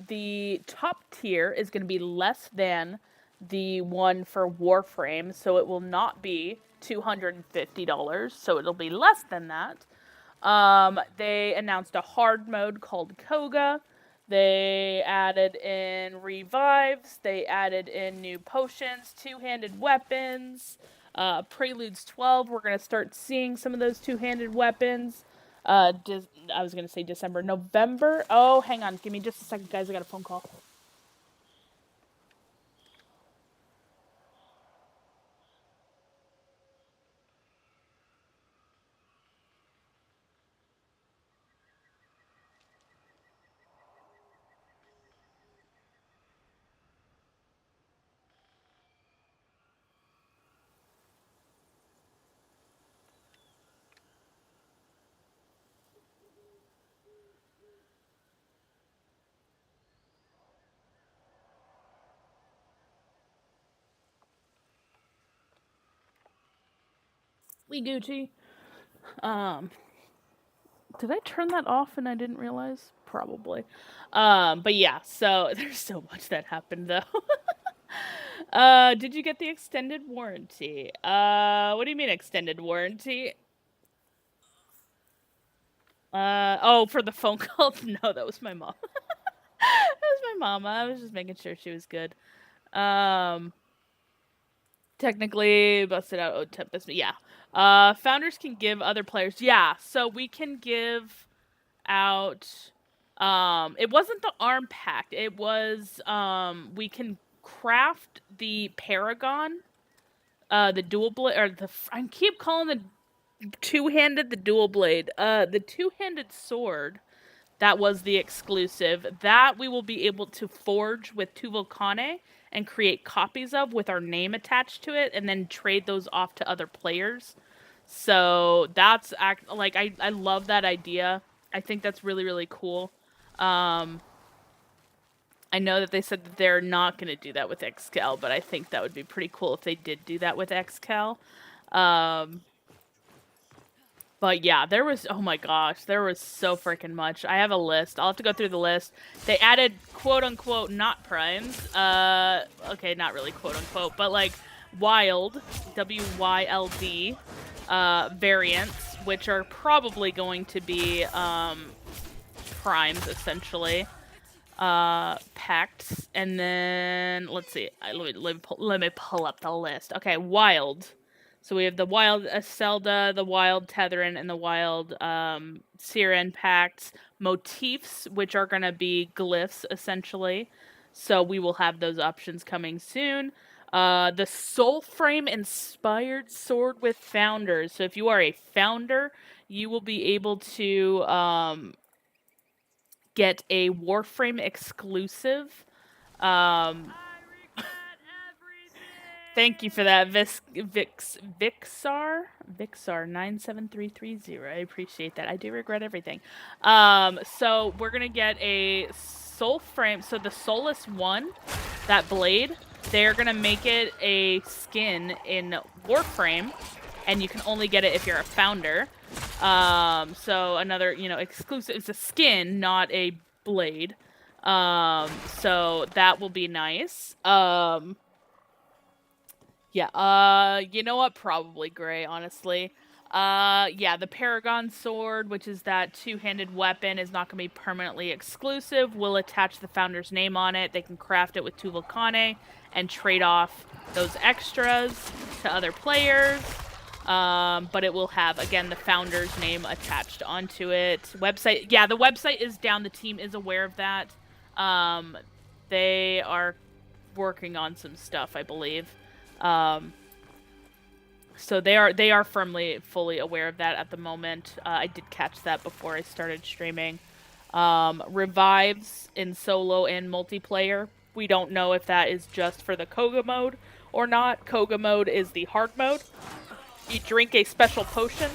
The top tier is going to be less than the one for Warframe, so it will not be $250, so it'll be less than that. They announced a hard mode called Koga. They added in revives. They added in new potions, two-handed weapons. Preludes 12, we're going to start seeing some of those two-handed weapons. I was going to say December. November? Oh, hang on. Give me just a second, guys. I got a phone call. We Gucci. Did I turn that off and I didn't realize? Probably. But yeah, so there's so much that happened though. Did you get the extended warranty? What do you mean extended warranty? Oh, for the phone call? No, that was my mom. That was my mama. I was just making sure she was good. Technically busted out oh, Tempest. Yeah. Founders can give other players. Yeah, so we can give out it wasn't the arm pact. It was we can craft the Paragon, the dual blade or I keep calling the two-handed the dual blade. The two-handed sword that was the exclusive. That we will be able to forge with Tuvolcane and create copies of with our name attached to it and then trade those off to other players. So that's like I love that idea. I think that's really, really cool. I know that they said that they're not going to do that with XCal, but I think that would be pretty cool if they did do that with XCal. But yeah, there was, oh my gosh, there was so freaking much. I have a list. I'll have to go through the list. They added quote-unquote not primes. Okay, not really quote-unquote, but like wild, W-Y-L-D, variants, which are probably going to be primes, essentially. Pacts, and then, let's see, let me pull up the list. Okay, wild. So we have the wild Zelda, the wild Tetherin, and the wild Siren pacts. Motifs, which are going to be glyphs, essentially. So we will have those options coming soon. The Soulframe inspired sword with founders. So if you are a founder, you will be able to get a Warframe exclusive. Thank you for that, Vixar97330. I appreciate that. I do regret everything. So we're gonna get a Soulframe. So the Soulless one, that blade, they're gonna make it a skin in Warframe, and you can only get it if you're a founder. So another, exclusive. It's a skin, not a blade. So that will be nice. Yeah, you know what? Probably gray, honestly. Yeah, the Paragon Sword, which is that two-handed weapon, is not going to be permanently exclusive. We'll attach the founder's name on it. They can craft it with Tuvolcane and trade off those extras to other players. But it will have, again, the founder's name attached onto it. Website, yeah, the website is down. The team is aware of that. They are working on some stuff, I believe. So they are fully aware of that at the moment. I did catch that before I started streaming. Revives in solo and multiplayer. We don't know if that is just for the Koga mode or not. Koga mode is the hard mode. You drink a special potion,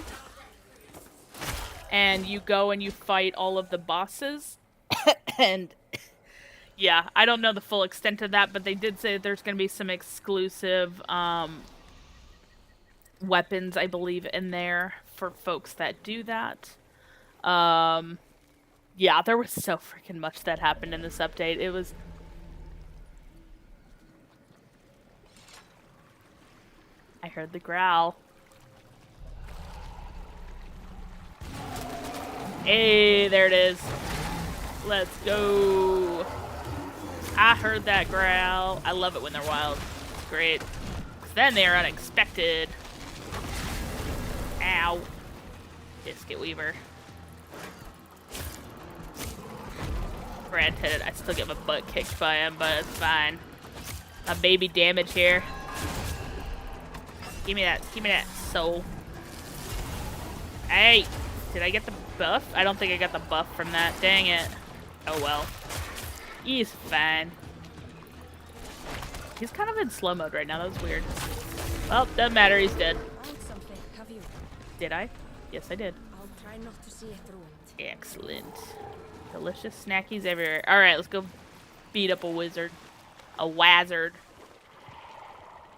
and you go and you fight all of the bosses. And yeah, I don't know the full extent of that, but they did say that there's going to be some exclusive weapons, I believe, in there for folks that do that. Yeah, there was so freaking much that happened in this update. It was... I heard the growl. Hey, there it is. Let's go. I heard that growl. I love it when they're wild. It's great. 'Cause then they are unexpected. Ow. Biscuit Weaver. Granted, I still get my butt kicked by him, but it's fine. My baby damage here. Give me that soul. Hey! Did I get the buff? I don't think I got the buff from that. Dang it. Oh well. He's fine. He's kind of in slow mode right now. That was weird. Well, doesn't matter. He's dead. Did I? Yes, I did. I'll try not to see it ruined. Excellent. Delicious snackies everywhere. Alright, let's go beat up a wizard. A wazard.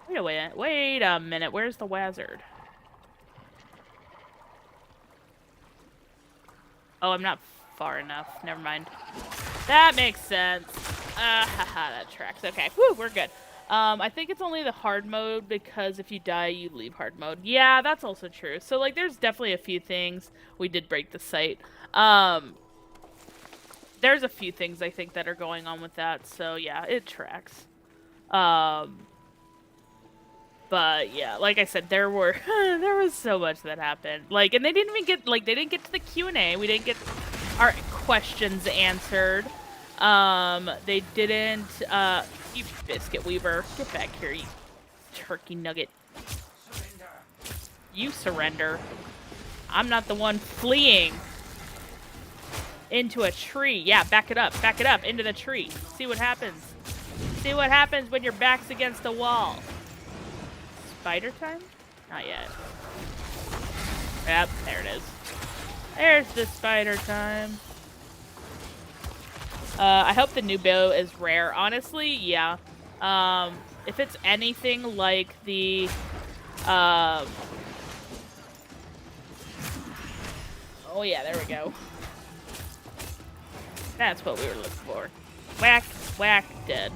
Wait a minute. Wait a minute. Where's the wazard? Oh, I'm not far enough. Never mind. That makes sense. Haha, that tracks. Okay, whew, we're good. I think it's only the hard mode because if you die, you leave hard mode. Yeah, that's also true. So, like, there's definitely a few things. We did break the site. There's a few things I think that are going on with that. So, yeah, it tracks. But yeah, like I said, there was so much that happened. Like, and they didn't even get they didn't get to the Q&A. We didn't get our questions answered. They didn't. You biscuit weaver, get back here, you turkey nugget. You surrender. I'm not the one fleeing into a tree. Yeah, back it up into the tree. See what happens. See what happens when your back's against a wall. Spider time? Not yet. Yep, there it is. There's the spider time. I hope the new bow is rare. Honestly, yeah. If it's anything like the, oh yeah, there we go. That's what we were looking for. Whack, whack, dead.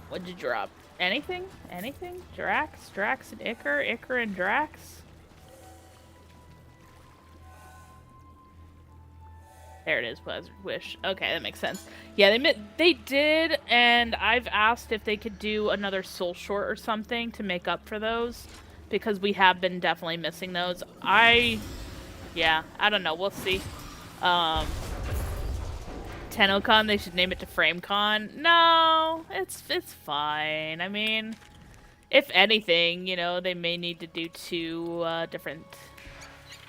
What'd you drop? Anything? Anything? Drax? Drax and Icar? Icar and Drax? There it is, Blizzard Wish. Okay, that makes sense. Yeah, they did, and I've asked if they could do another Soul Short or something to make up for those, because we have been definitely missing those. Yeah, I don't know. We'll see. TennoCon, they should name it to FrameCon. No, it's fine. I mean, if anything, you know, they may need to do two different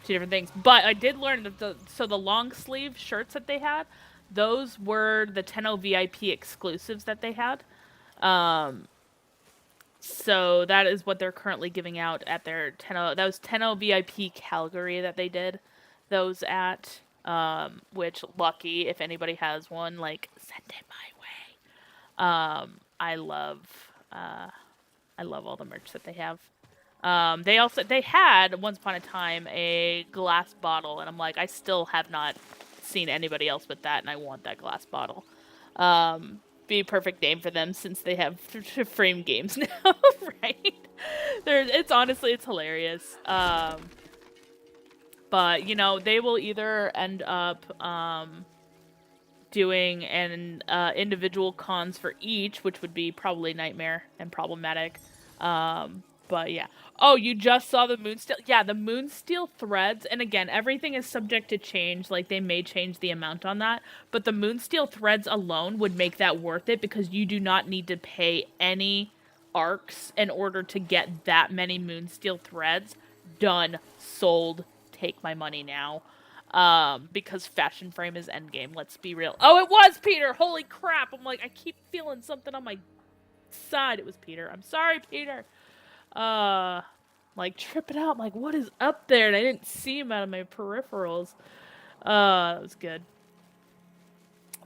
things. But I did learn that the long sleeve shirts that they had, those were the Tenno VIP exclusives that they had. So that is what they're currently giving out at their Tenno. That was Tenno VIP Calgary that they did those at. Which, lucky if anybody has one, like, send it my way. I love all the merch that they have. They had once upon a time a glass bottle, and I'm like, I still have not seen anybody else with that, and I want that glass bottle. Be a perfect name for them since they have frame games now, right? It's hilarious. But, you know, they will either end up doing an individual cons for each, which would be probably Nightmare and Problematic. But yeah. Oh, you just saw the Moonsteel? Yeah, the Moonsteel threads, and again, everything is subject to change. Like, they may change the amount on that. But the Moonsteel threads alone would make that worth it because you do not need to pay any arcs in order to get that many Moonsteel threads. Done. Sold. Take my money now. Because Fashion Frame is endgame, let's be real. Oh, it was Peter! Holy crap! I'm like, I keep feeling something on my side. It was Peter. I'm sorry, Peter. Like, tripping out. I'm like, what is up there? And I didn't see him out of my peripherals. That was good.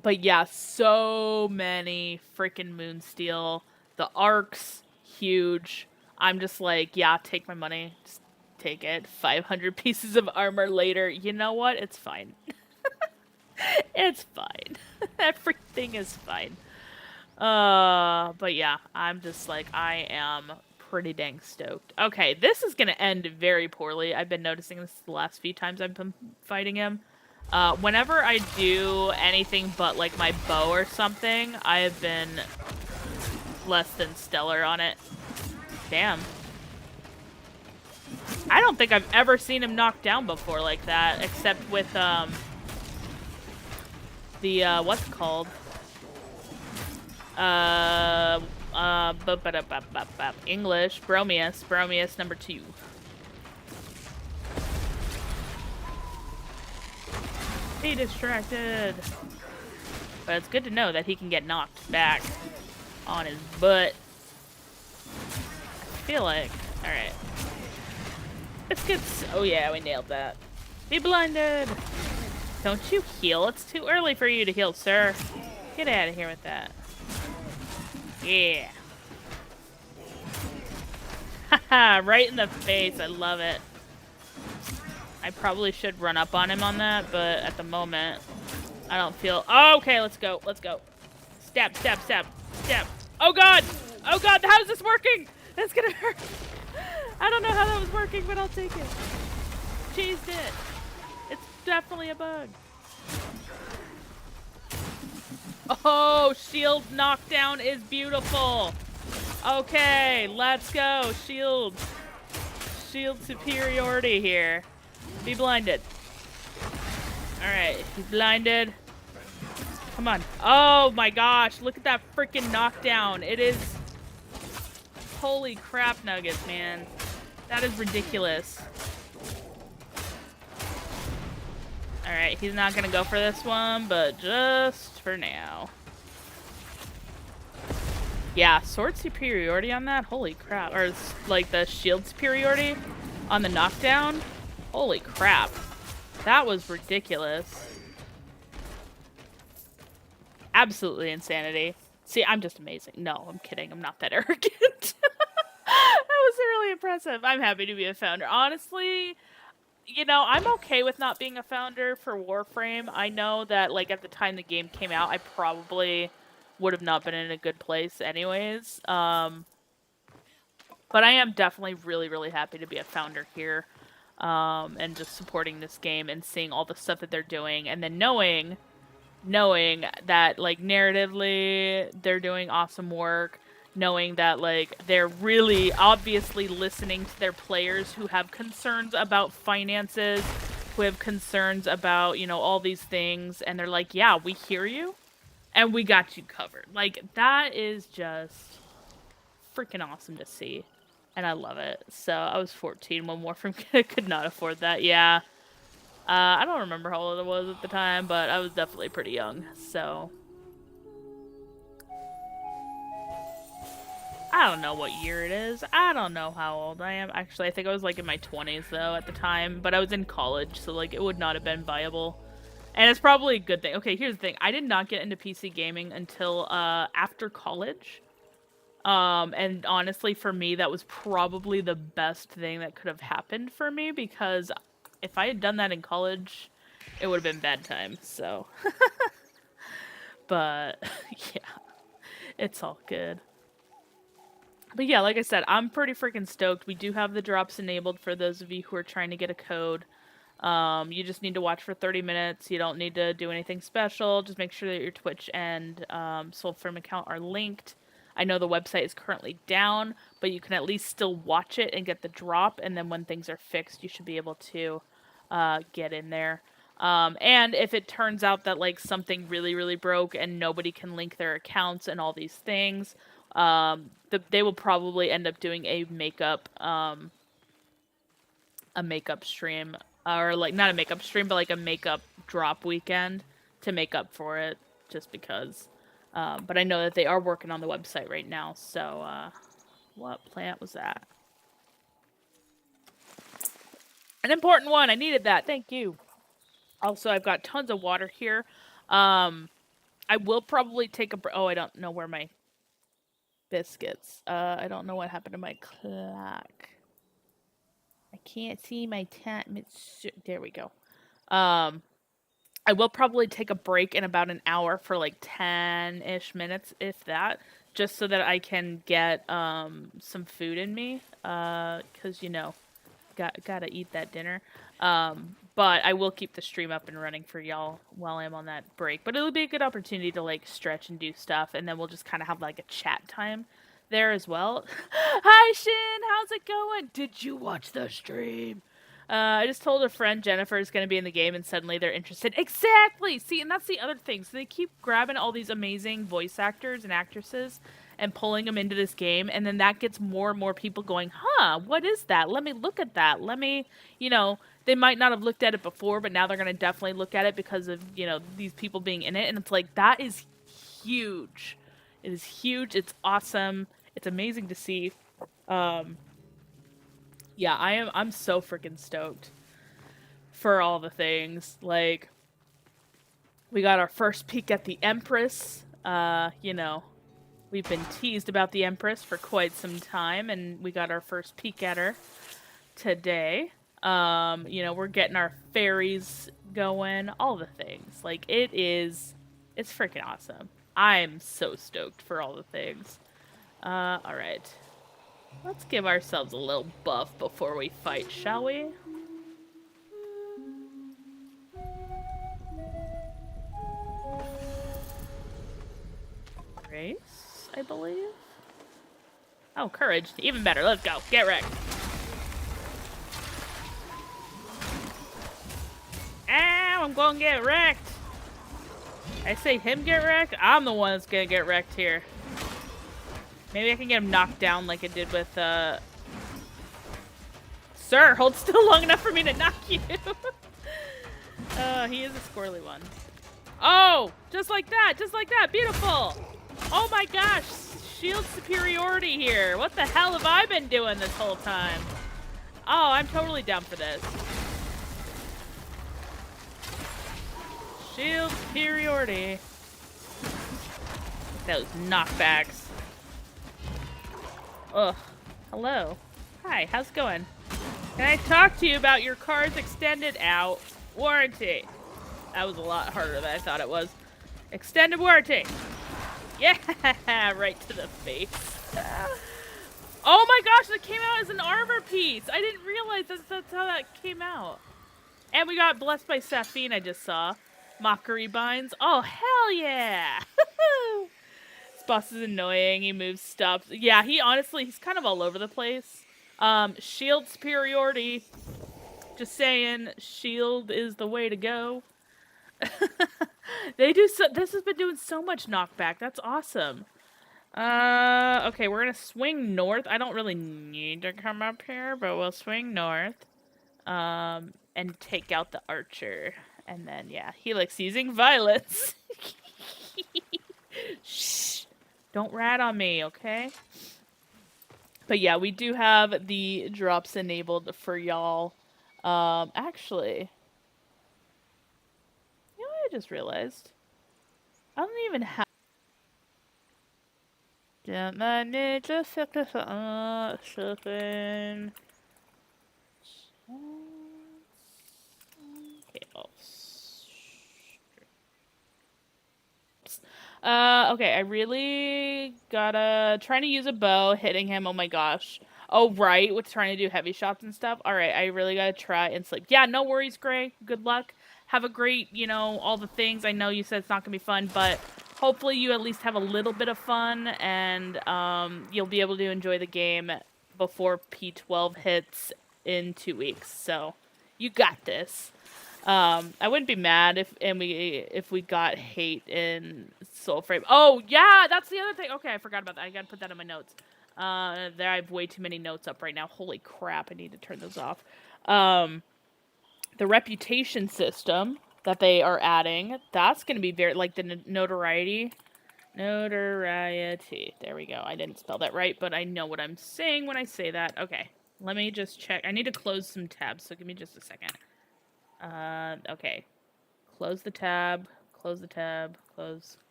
But yeah, so many freaking Moonsteel. The arcs, huge. I'm just like, yeah, take my money. Just take it. 500 pieces of armor later. You know what? It's fine. It's fine. Everything is fine. But yeah, I'm just like, I am pretty dang stoked. Okay, this is gonna end very poorly. I've been noticing this the last few times I've been fighting him. Whenever I do anything but, like, my bow or something, I have been less than stellar on it. Damn. I don't think I've ever seen him knocked down before like that, except with, what's it called? English. Bromius. Bromius number 2. Be distracted. But it's good to know that he can get knocked back on his butt. I feel like... Alright. Let's get... Oh yeah, we nailed that. Be blinded! Don't you heal. It's too early for you to heal, sir. Get out of here with that. Yeah. Haha, right in the face. I love it. I probably should run up on him on that, but at the moment, I don't feel... Oh, okay, let's go. Let's go. Stab, stab, stab, stab. Oh, God! Oh, God, how is this working? That's gonna hurt. I don't know how that was working, but I'll take it. Cheesed it. It's definitely a bug. Oh, shield knockdown is beautiful. Okay, let's go. Shield superiority here. Be blinded. Alright, he's blinded. Come on. Oh my gosh, look at that freaking knockdown. It is... Holy crap nuggets, man. That is ridiculous. Alright, he's not gonna go for this one, but just for now. Yeah, sword superiority on that? Holy crap. Or, like, the shield superiority on the knockdown? Holy crap. That was ridiculous. Absolutely insanity. See, I'm just amazing. No, I'm kidding. I'm not that arrogant. That was really impressive. I'm happy to be a founder. Honestly, you know, I'm okay with not being a founder for Warframe. I know that, like, at the time the game came out, I probably would have not been in a good place anyways. But I am definitely really, really happy to be a founder here. And just supporting this game and seeing all the stuff that they're doing. And then knowing that, like, narratively, they're doing awesome work. Knowing that, like, they're really obviously listening to their players who have concerns about finances, who have concerns about, you know, all these things. And they're like, yeah, we hear you. And we got you covered. Like, that is just freaking awesome to see. And I love it. So, I was 14 when Warframe could not afford that. Yeah. I don't remember how old I was at the time, but I was definitely pretty young. So, I don't know what year it is. I don't know how old I am. Actually, I think I was, like, in my 20s, though, at the time. But I was in college, so, like, it would not have been viable. And it's probably a good thing. Okay, here's the thing. I did not get into PC gaming until after college. And honestly, for me, that was probably the best thing that could have happened for me, because if I had done that in college, it would have been bad time, so. But, yeah, it's all good. But yeah, like I said, I'm pretty freaking stoked. We do have the drops enabled for those of you who are trying to get a code. You just need to watch for 30 minutes. You don't need to do anything special. Just make sure that your Twitch and Soulframe account are linked. I know the website is currently down, but you can at least still watch it and get the drop. And then when things are fixed, you should be able to get in there. And if it turns out that, like, something really, really broke and nobody can link their accounts and all these things, they will probably end up doing a makeup stream. Or, like, not a makeup stream, but, like, a makeup drop weekend to make up for it, just because. But I know that they are working on the website right now, so, what plant was that? An important one! I needed that, thank you! Also, I've got tons of water here. I will probably take a oh, I don't know where my biscuits. I don't know what happened to my clock. I can't see my time. There we go. I will probably take a break in about an hour for like 10-ish minutes, if that, just so that I can get some food in me, because, you know, gotta eat that dinner. But I will keep the stream up and running for y'all while I'm on that break. But it'll be a good opportunity to, like, stretch and do stuff, and then we'll just kind of have, like, a chat time there as well. Hi, Shin! How's it going? Did you watch the stream? I just told a friend Jennifer is going to be in the game, and suddenly they're interested. Exactly! See, and that's the other thing. So they keep grabbing all these amazing voice actors and actresses and pulling them into this game, and then that gets more and more people going, huh, what is that? Let me look at that. Let me, you know, they might not have looked at it before, but now they're going to definitely look at it because of, you know, these people being in it, and it's like, that is huge. It is huge. It's awesome. It's amazing to see. Yeah, I'm so freaking stoked for all the things. Like, we got our first peek at the Empress. You know, we've been teased about the Empress for quite some time, and we got our first peek at her today. You know, we're getting our fairies going, all the things. Like, it's freaking awesome. I'm so stoked for all the things. Alright. Let's give ourselves a little buff before we fight, shall we? Grace, I believe? Oh, courage. Even better. Let's go. Get wrecked. Ow, I'm gonna get wrecked. I say him get wrecked? I'm the one that's gonna get wrecked here. Maybe I can get him knocked down like it did with, Sir, hold still long enough for me to knock you. He is a squirrely one. Oh, just like that, beautiful. Oh my gosh, shield superiority here. What the hell have I been doing this whole time? Oh, I'm totally down for this. Shield superiority. Those knockbacks. Ugh. Hello. Hi, how's it going? Can I talk to you about your car's extended out warranty? That was a lot harder than I thought it was. Extended warranty. Yeah, right to the face. Oh my gosh, that came out as an armor piece. I didn't realize that's how that came out. And we got Blessed by Sapphine, I just saw. Mockery binds. Oh, hell yeah. This boss is annoying. He moves, stops. Yeah, he's kind of all over the place. Shield superiority. Just saying, shield is the way to go. This has been doing so much knockback. That's awesome. Okay, we're gonna swing north. I don't really need to come up here, but we'll swing north. And take out the archer. And then, yeah, Helix using violence. Shh. Don't rat on me, okay? But yeah, we do have the drops enabled for y'all. Actually, you know what I just realized? I don't even have... Okay, I really gotta... Trying to use a bow, hitting him, oh my gosh. Oh, right, with trying to do heavy shots and stuff. Alright, I really gotta try and sleep. Yeah, no worries, Gray. Good luck. Have a great, you know, all the things. I know you said it's not gonna be fun, but hopefully you at least have a little bit of fun, and you'll be able to enjoy the game before P12 hits in 2 weeks. So, you got this. I wouldn't be mad if we got hate in Soulframe. Oh yeah, that's the other thing. Okay, I forgot about that. I gotta put that in my notes. There I have way too many notes up right now. Holy crap! I need to turn those off. The reputation system that they are adding, that's gonna be very like the notoriety. Notoriety. There we go. I didn't spell that right, but I know what I'm saying when I say that. Okay, let me just check. I need to close some tabs, so give me just a second. Okay. Close the tab, close,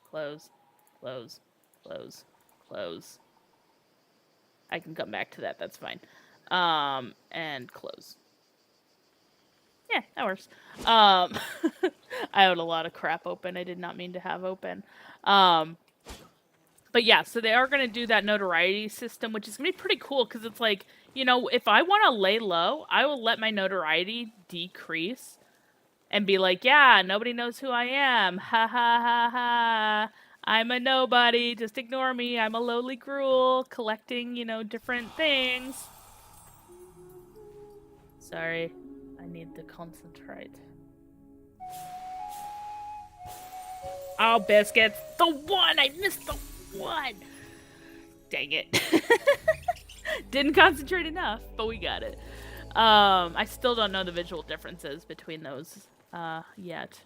close, close. I can come back to that, that's fine. And close. Yeah, that works. I had a lot of crap open I did not mean to have open. But yeah, so they are going to do that notoriety system, which is going to be pretty cool, because it's like, you know, if I want to lay low, I will let my notoriety decrease and be like, yeah, nobody knows who I am. Ha ha ha ha. I'm a nobody. Just ignore me. I'm a lowly gruel collecting, you know, different things. Sorry. I need to concentrate. Oh, biscuits. The one! I missed the one! Dang it. Didn't concentrate enough, but we got it. I still don't know the visual differences between those yet.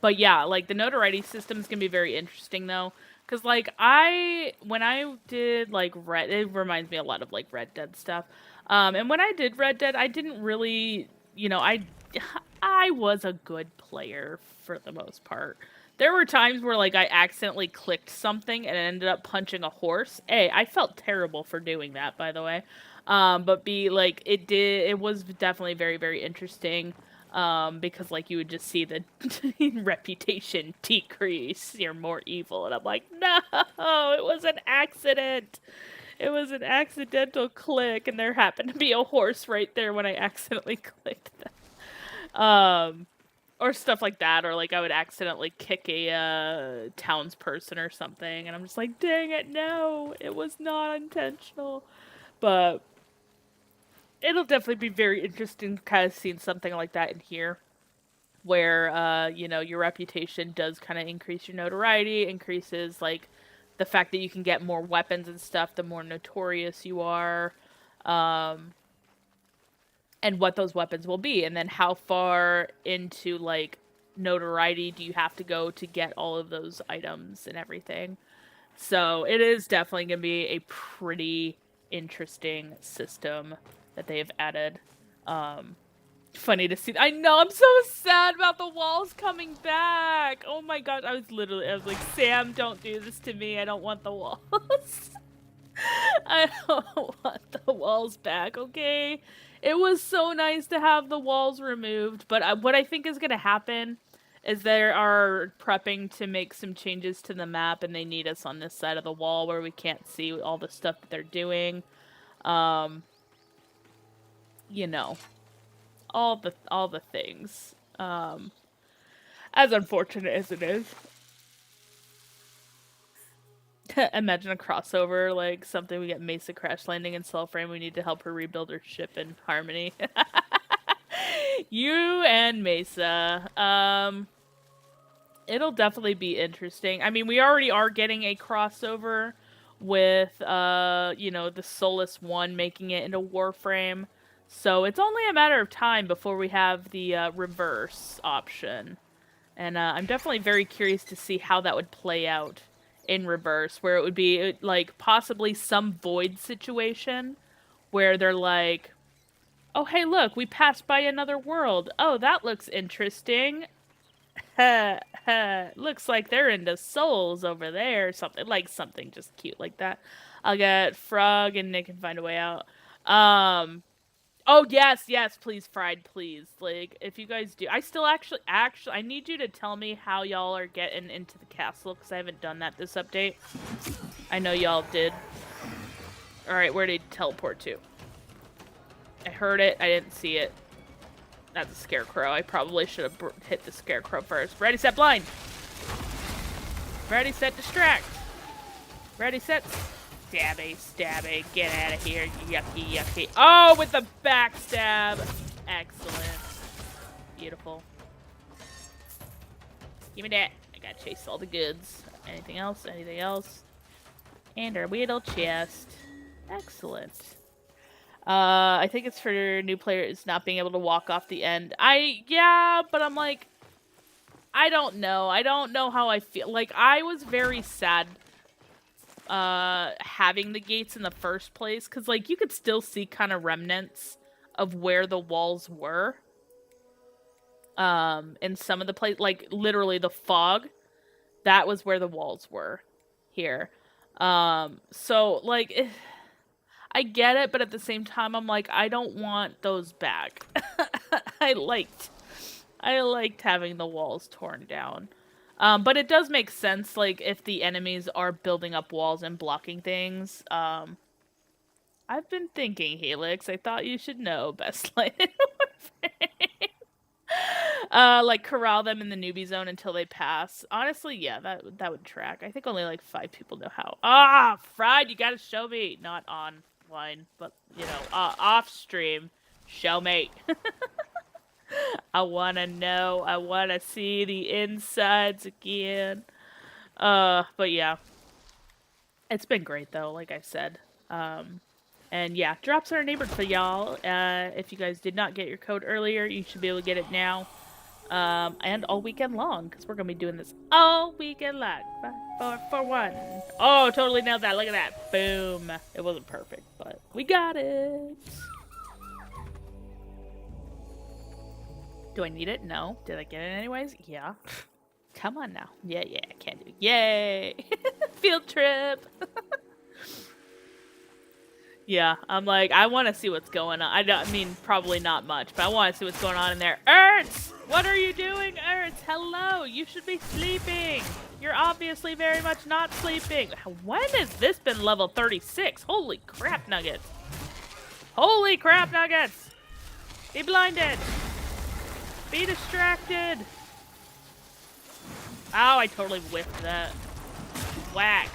But yeah, like, the notoriety system is going to be very interesting, though. Because, like, when I did, like, it reminds me a lot of, like, Red Dead stuff. And when I did Red Dead, I didn't really, you know, I was a good player for the most part. There were times where, like, I accidentally clicked something and it ended up punching a horse. Hey, I felt terrible for doing that, by the way. But B, like, it was definitely very, very interesting. Because like you would just see the reputation decrease, you're more evil, and I'm like, no, it was an accident. It was an accidental click, and there happened to be a horse right there when I accidentally clicked that. Or stuff like that, or like I would accidentally kick a townsperson or something, and I'm just like, dang it, no, it was not intentional. But it'll definitely be very interesting kind of seeing something like that in here, where you know, your reputation does kind of increase, your notoriety increases, like the fact that you can get more weapons and stuff the more notorious you are, and what those weapons will be, and then how far into like notoriety do you have to go to get all of those items and everything. So it is definitely going to be a pretty interesting system that they have added. Funny to see. I know, I'm so sad about the walls coming back. Oh my god, I was like, Sam, don't do this to me. I don't want the walls. I don't want the walls back, okay? It was so nice to have the walls removed, but what I think is going to happen is they are prepping to make some changes to the map, and they need us on this side of the wall where we can't see all the stuff that they're doing. You know, all the things. As unfortunate as it is. Imagine a crossover, like something we get Mesa crash landing in Soulframe. We need to help her rebuild her ship in Harmony. You and Mesa. It'll definitely be interesting. I mean, we already are getting a crossover with, you know, the Solus 1 making it into Warframe. So it's only a matter of time before we have the reverse option. And I'm definitely very curious to see how that would play out in reverse, where it would be like possibly some void situation where they're like, oh, hey, look, we passed by another world. Oh, that looks interesting. Looks like they're into souls over there. Something just cute like that. I'll get Frog and Nick can find a way out. Oh, yes, please, Fried, please. Like, if you guys do... I still actually, I need you to tell me how y'all are getting into the castle, because I haven't done that this update. I know y'all did. Alright, where did he teleport to? I heard it, I didn't see it. That's a scarecrow. I probably should have hit the scarecrow first. Ready, set, blind! Ready, set, distract! Ready, set... Stabby, get out of here, yucky. Oh, with the backstab! Excellent. Beautiful. Give me that. I gotta chase all the goods. Anything else? And our weird old chest. Excellent. I think it's for new players not being able to walk off the end. Yeah, but I'm like, I don't know. I don't know how I feel. Like, I was very sad having the gates in the first place, because like you could still see kind of remnants of where the walls were in some of the place, like literally the fog, that was where the walls were here. So like I get it, but at the same time I'm like, I don't want those back. I liked having the walls torn down. But it does make sense, like, if the enemies are building up walls and blocking things. I've been thinking, Helix. I thought you should know best light in Warframe. Like, corral them in the newbie zone until they pass. Honestly, yeah, that would track. I think only, like, 5 people know how. Ah, Fried, you gotta show me. Not online, but, you know, off stream. Show me. I want to know. I want to see the insides again. But yeah. It's been great, though, like I said. And yeah, drops are enabled for y'all. If you guys did not get your code earlier, you should be able to get it now. And all weekend long, because we're going to be doing this all weekend long. 4-for-1. Oh, totally nailed that. Look at that. Boom. It wasn't perfect, but we got it. Do I need it? No. Did I get it anyways? Yeah. Come on now. Yeah, I can't do it. Yay! Field trip! Yeah, I'm like, I want to see what's going on. I mean, probably not much, but I want to see what's going on in there. Ertz! What are you doing, Ertz? Hello, you should be sleeping. You're obviously very much not sleeping. When has this been level 36? Holy crap nuggets. Holy crap nuggets! Be blinded! Be distracted! Oh, I totally whiffed that. Whack.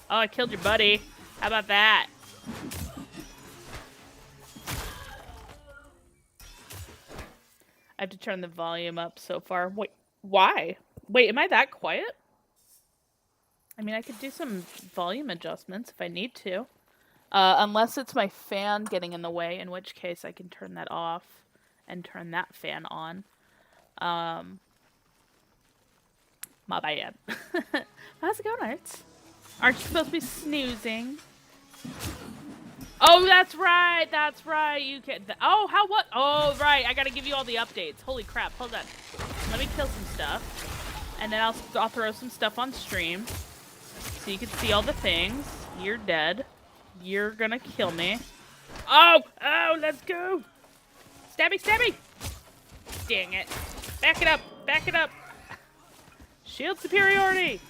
Oh, I killed your buddy. How about that? I have to turn the volume up so far. Wait, why? Wait, am I that quiet? I mean, I could do some volume adjustments if I need to. Unless it's my fan getting in the way, in which case I can turn that off and turn that fan on. My bad. How's it going, Arts? Aren't you supposed to be snoozing? Oh, that's right. That's right. You can. Oh, how what? Oh, right. I gotta give you all the updates. Holy crap. Hold on. Let me kill some stuff, and then I'll throw some stuff on stream, so you can see all the things. You're dead. You're gonna kill me. Oh, oh, let's go. Stabby, stabby. Dang it. Back it up. Back it up. Shield superiority.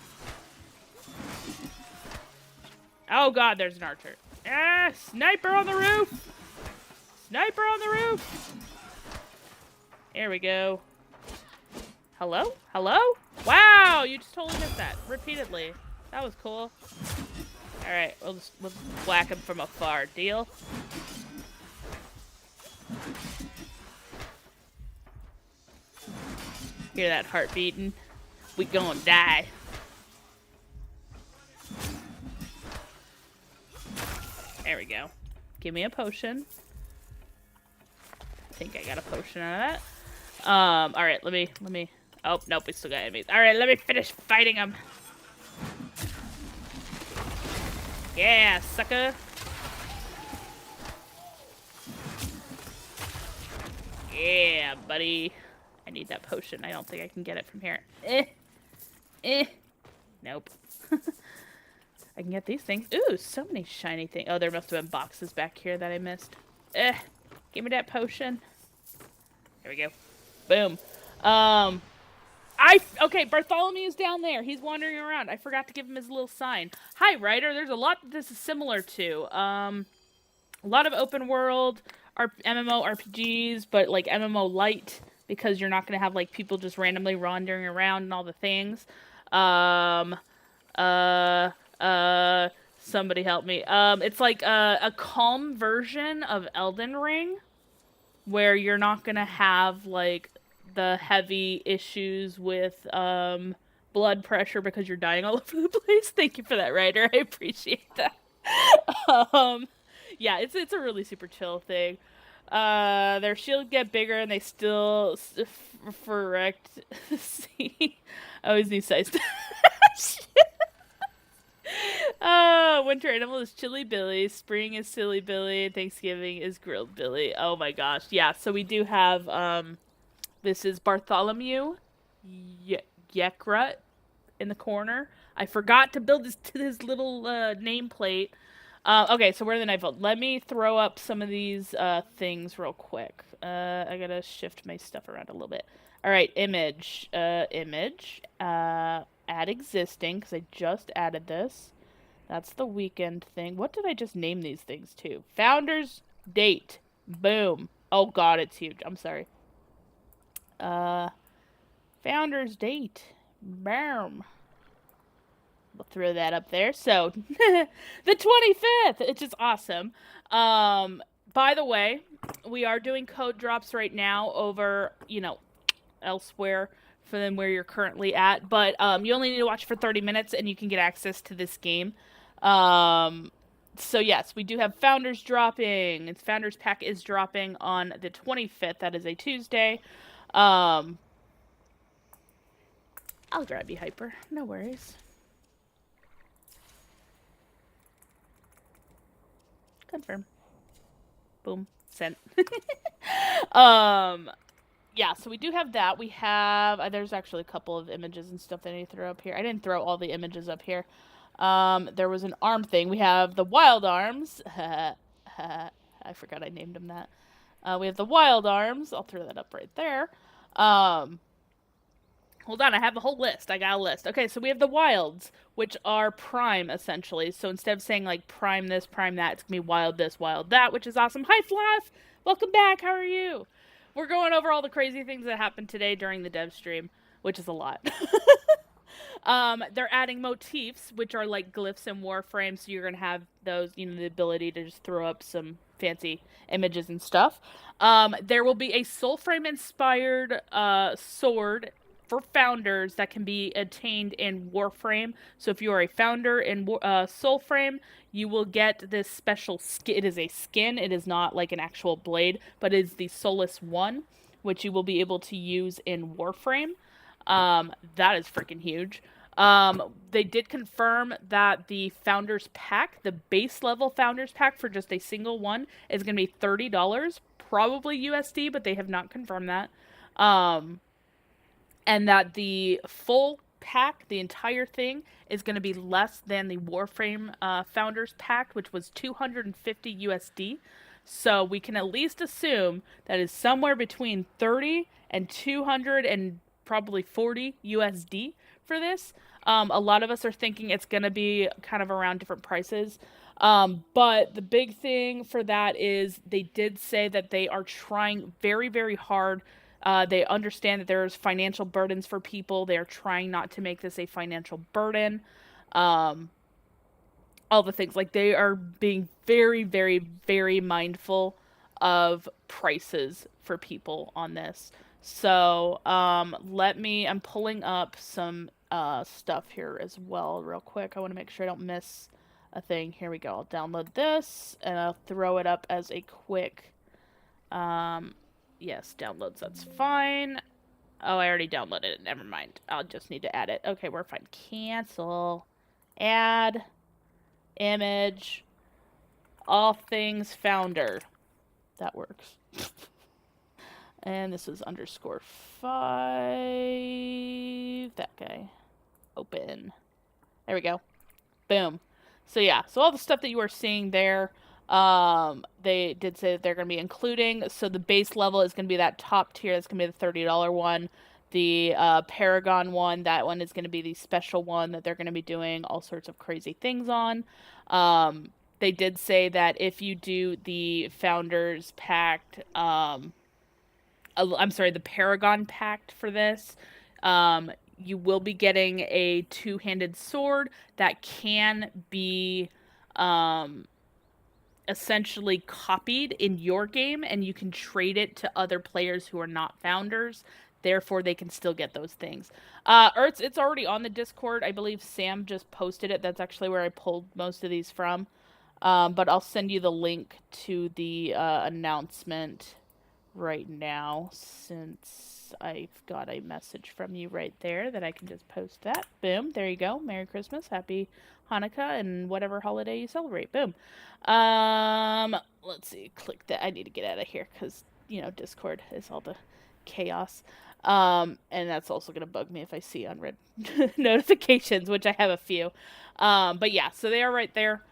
Oh god, there's an archer. Ah, sniper on the roof! Sniper on the roof! There we go. Hello? Hello? Wow, you just totally missed that. Repeatedly. That was cool. Alright, we'll whack him from afar. Deal? Hear that heart beating? We gonna die. There we go. Give me a potion. I think I got a potion out of that. Alright, let me... Oh, nope, we still got enemies. Alright, let me finish fighting them. Yeah, sucker. Yeah, buddy. I need that potion. I don't think I can get it from here. Nope. I can get these things. Ooh, so many shiny things. Oh, there must have been boxes back here that I missed. Give me that potion. There we go. Boom. Okay, Bartholomew's down there. He's wandering around. I forgot to give him his little sign. Hi, writer. There's a lot that this is similar to. A lot of open world MMO RPGs, but like MMO light, because you're not going to have like people just randomly wandering around and all the things. Somebody help me. It's like a calm version of Elden Ring, where you're not gonna have like the heavy issues with blood pressure because you're dying all over the place. Thank you for that, writer. I appreciate that. Yeah, it's a really super chill thing. Their shields get bigger and they still correct. See, I always need size. Winter animal is Chili Billy, spring is Silly Billy, Thanksgiving is Grilled Billy. Oh my gosh. Yeah, so we do have, this is Bartholomew Yekrut in the corner. I forgot to build his little, nameplate. Okay, so we're in the Night Vault. Let me throw up some of these, things real quick. I gotta shift my stuff around a little bit. Alright, image, add existing, because I just added this. That's the weekend thing. What did I just name these things to? Founder's date. Boom. Oh god, it's huge. I'm sorry. Founder's date. Boom. We'll throw that up there. So, the 25th, which is awesome. By the way, we are doing code drops right now over, elsewhere than where you're currently at. But you only need to watch for 30 minutes and you can get access to this game. So yes, we do have Founders dropping. Its Founders pack is dropping on the 25th. That is a Tuesday. I'll grab you, Hyper. No worries. Confirm. Boom. Sent. Yeah, so we do have that. We have... there's actually a couple of images and stuff that I need to throw up here. I didn't throw all the images up here. There was an arm thing. We have the wild arms. I forgot I named him that. We have the wild arms. I'll throw that up right there. Hold on, I have a whole list. I got a list. Okay, so we have the wilds, which are prime, essentially. So instead of saying, like, prime this, prime that, it's going to be wild this, wild that, which is awesome. Hi, Fluff! Welcome back. How are you? We're going over all the crazy things that happened today during the dev stream, which is a lot. They're adding motifs, which are like glyphs and warframes, so you're going to have those, the ability to just throw up some fancy images and stuff. There will be a Soulframe inspired sword for founders that can be attained in Warframe. So if you are a founder in Soulframe, you will get this special skin. It is a skin. It is not like an actual blade, but it is the Soulless One, which you will be able to use in Warframe. That is freaking huge. They did confirm that the Founders Pack, the base level Founders Pack for just a single one, is going to be $30, probably USD, but they have not confirmed that. And that the full pack, the entire thing, is going to be less than the Warframe Founders Pack, which was 250 USD. So we can at least assume that is somewhere between 30 and 200 and probably 40 USD for this. A lot of us are thinking it's going to be kind of around different prices. But the big thing for that is they did say that they are trying very, very hard. They understand that there's financial burdens for people. They're trying not to make this a financial burden. All the things, like, they are being very, very, very mindful of prices for people on this. So, I'm pulling up some stuff here as well real quick. I want to make sure I don't miss a thing. Here we go. I'll download this and I'll throw it up as a quick, yes, downloads, that's fine. Oh, I already downloaded it. Never mind. I'll just need to add it. Okay, we're fine. Cancel. Add. Image. All things founder. That works. And this is _5. That guy. Open. There we go. Boom. So yeah, so all the stuff that you are seeing there, they did say that they're going to be including. So the base level is going to be that top tier. That's going to be the $30 one. The Paragon one, that one is going to be the special one that they're going to be doing all sorts of crazy things on. They did say that if you do the Founders Pact, the Paragon Pact for this, you will be getting a two-handed sword that can be essentially copied in your game, and you can trade it to other players who are not founders. Therefore, they can still get those things. It's already on the Discord. I believe Sam just posted it. That's actually where I pulled most of these from. But I'll send you the link to the announcement right now, since I've got a message from you right there that I can just post that. Boom. There you go. Merry Christmas. Happy Hanukkah and whatever holiday you celebrate. Boom. Let's see. Click that. I need to get out of here because, Discord is all the chaos. And that's also going to bug me if I see unread notifications, which I have a few. But yeah, so they are right there.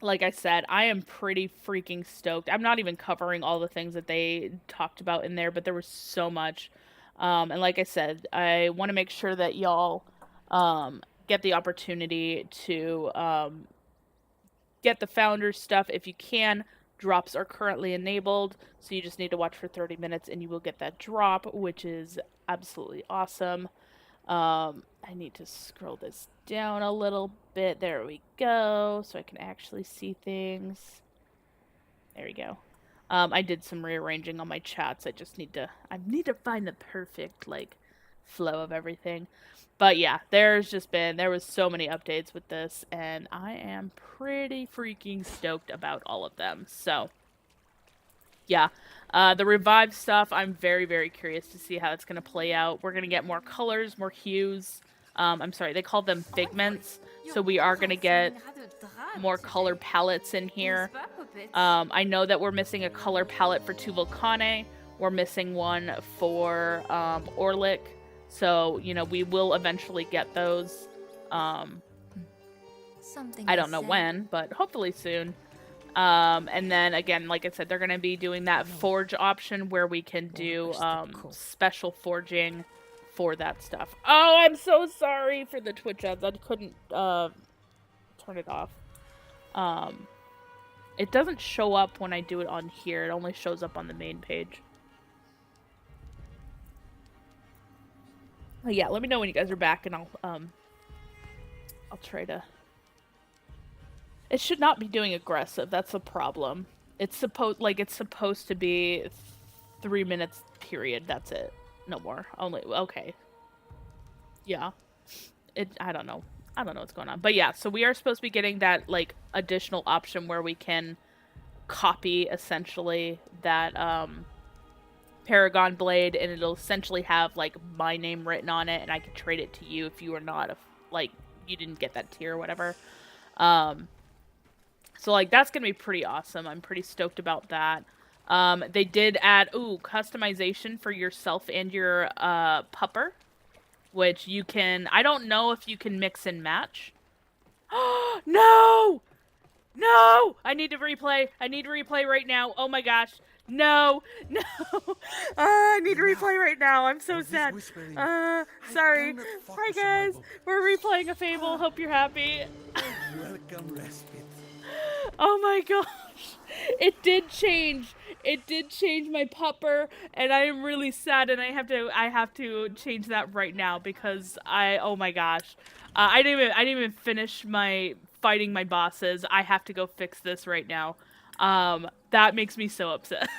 Like I said, I am pretty freaking stoked. I'm not even covering all the things that they talked about in there, but there was so much. And like I said, I want to make sure that y'all get the opportunity to get the Founders stuff if you can. Drops are currently enabled, so you just need to watch for 30 minutes and you will get that drop, which is absolutely awesome. I need to scroll this down a little bit. There we go, so I can actually see things. There we go. I did some rearranging on my chats. I need to find the perfect, flow of everything. But yeah, there was so many updates with this, and I am pretty freaking stoked about all of them. So, yeah. The revived stuff, I'm very, very curious to see how it's going to play out. We're going to get more colors, more hues. I'm sorry, they call them figments. So we are going to get more color palettes in here. I know that we're missing a color palette for Tuvalcane. We're missing one for Orlick. So, we will eventually get those. I don't know when, but hopefully soon. And then again, like I said, they're going to be doing that forge option where we can do special forging for that stuff. Oh, I'm so sorry for the Twitch ads. I couldn't turn it off. It doesn't show up when I do it on here. It only shows up on the main page. Oh, yeah, let me know when you guys are back, and I'll try to. It should not be doing aggressive. That's the problem. It's supposed to be 3 minutes period. That's it. No more. Only okay. Yeah. I don't know. I don't know what's going on. But yeah, so we are supposed to be getting that like additional option where we can copy essentially that Paragon blade, and it'll essentially have like my name written on it, and I can trade it to you if you are not like you didn't get that tier or whatever. So like that's gonna be pretty awesome. I'm pretty stoked about that. They did add customization for yourself and your pupper, which you can. I don't know if you can mix and match. No! No! I need to replay. I need to replay right now. Oh my gosh. No! No! I need to replay right now. I'm so sad. Sorry. Hi guys. We're replaying a Fable. Hope you're happy. Welcome, respite. Oh my gosh. It did change. It did change my pupper, and I am really sad, and I have to change that right now because oh my gosh. I didn't even finish fighting my bosses. I have to go fix this right now. That makes me so upset.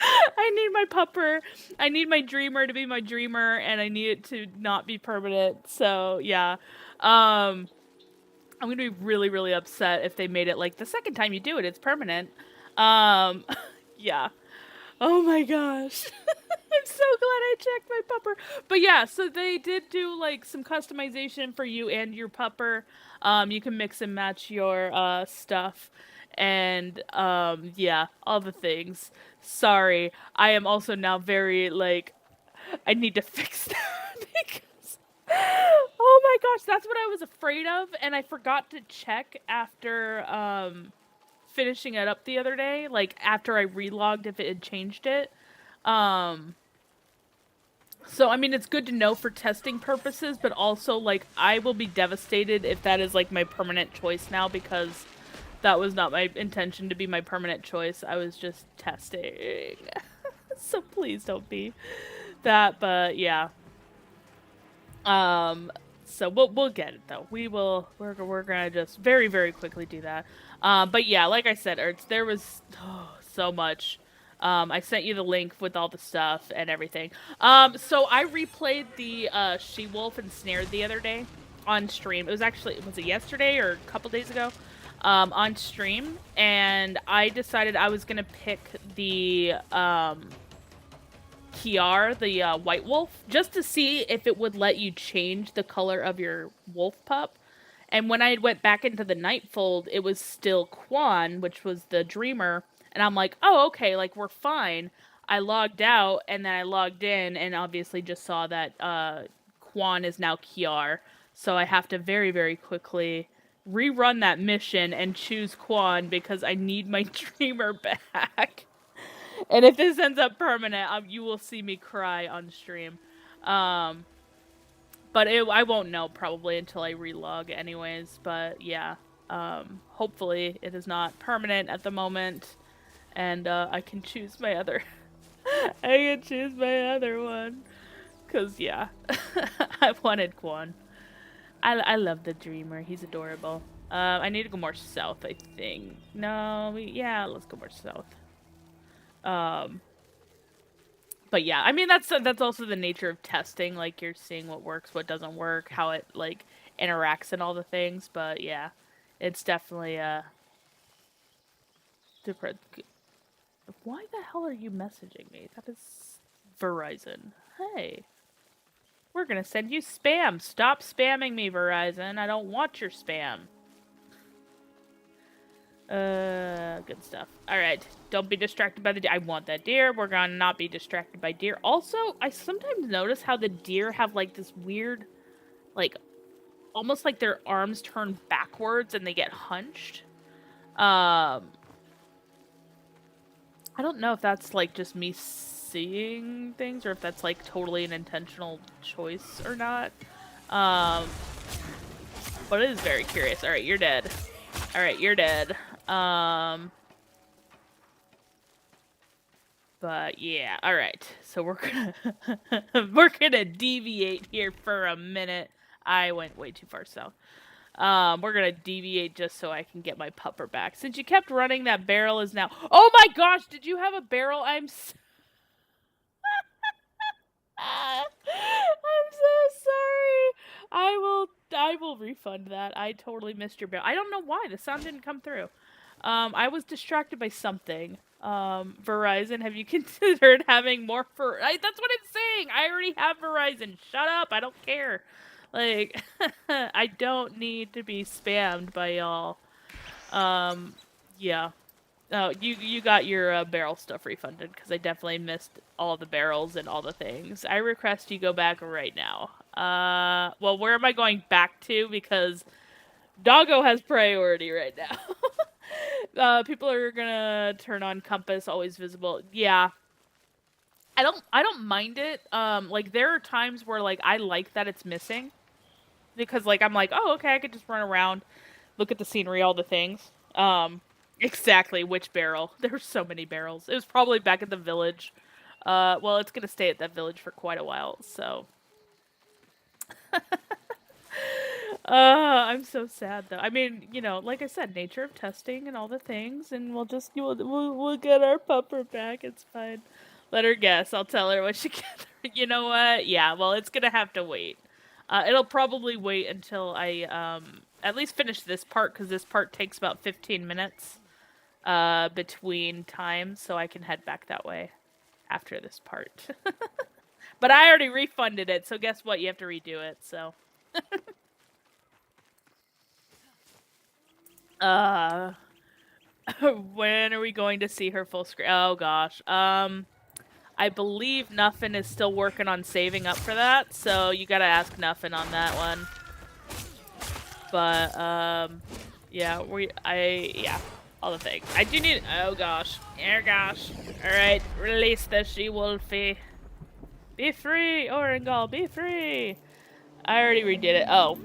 I need my pupper. I need my dreamer to be my dreamer, and I need it to not be permanent. So, yeah. I'm going to be really, really upset if they made it like the second time you do it, it's permanent. Yeah. Oh my gosh. I'm so glad I checked my pupper. But yeah, so they did do like some customization for you and your pupper. You can mix and match your stuff. And yeah, all the things. Sorry. I am also now very like I need to fix that because oh my gosh, that's what I was afraid of, and I forgot to check after finishing it up the other day, like after I relogged if it had changed it. So I mean it's good to know for testing purposes, but also like I will be devastated if that is like my permanent choice now, because that was not my intention to be my permanent choice. I was just testing. So please don't be that, but yeah. So we'll get it though. We're gonna just very, very quickly do that. But yeah, like I said, Ertz, there was so much. I sent you the link with all the stuff and everything. So I replayed the She-Wolf and Snared the other day on stream. Was it yesterday or a couple days ago? On stream, and I decided I was gonna pick the Kiar, the white wolf, just to see if it would let you change the color of your wolf pup. And when I went back into the Nightfold, it was still Quan, which was the dreamer. And I'm like, oh, okay, like, we're fine. I logged out, and then I logged in, and obviously just saw that Quan is now Kiar. So I have to very, very quickly rerun that mission and choose Quan because I need my dreamer back. And if this ends up permanent, you will see me cry on stream. But I won't know probably until I relog anyways. But yeah, hopefully it is not permanent at the moment. And I can choose my other... I can choose my other one. Because yeah, I wanted Quan. I love the dreamer. He's adorable. I need to go more south, I think. No, yeah, let's go more south. But yeah, I mean that's also the nature of testing. Like you're seeing what works, what doesn't work, how it like interacts and all the things. But yeah, it's definitely different. Why the hell are you messaging me? That is Verizon. Hey. We're gonna send you spam. Stop spamming me, Verizon. I don't want your spam. Good stuff. Alright. Don't be distracted by the deer. I want that deer. We're gonna not be distracted by deer. Also, I sometimes notice how the deer have, like, this weird, like, almost like their arms turn backwards and they get hunched. I don't know if that's like just me seeing things or if that's like totally an intentional choice or not. But it is very curious. All right, you're dead. All right, you're dead. But yeah, all right. So we're gonna we're gonna deviate here for a minute. I went way too far south. We're gonna deviate just so I can get my pupper back. Since you kept running, that barrel is now. Oh my gosh! Did you have a barrel? I'm so sorry. I will refund that. I totally missed your barrel. I don't know why the sound didn't come through. I was distracted by something. Verizon, have you considered having more for? That's what I'm saying. I already have Verizon. Shut up. I don't care. Like, I don't need to be spammed by y'all. Yeah. Oh, you got your barrel stuff refunded because I definitely missed all the barrels and all the things. I request you go back right now. Well, where am I going back to? Because Doggo has priority right now. People are gonna turn on compass, always visible. Yeah. I don't mind it. Like there are times where like I like that it's missing. Because like I'm like, oh okay, I could just run around, look at the scenery, all the things. Exactly which barrel. There's so many barrels. It was probably back at the village. Well, it's gonna stay at that village for quite a while, so. I'm so sad though. I mean, you know, like I said, nature of testing and all the things, and we'll get our pupper back. It's fine. Let her guess. I'll tell her when she gets. You know what? Yeah. Well, it's gonna have to wait. It'll probably wait until I at least finish this part because this part takes about 15 minutes between times, so I can head back that way after this part. But I already refunded it, so guess what? You have to redo it. So. When are we going to see her full screen? Oh gosh. I believe Nuffin is still working on saving up for that, so you gotta ask Nuffin on that one. But yeah, all the things. I do need. Oh gosh. Oh gosh. All right, release the she-wolfie. Be free, Orengal. Be free. I already redid it. Oh,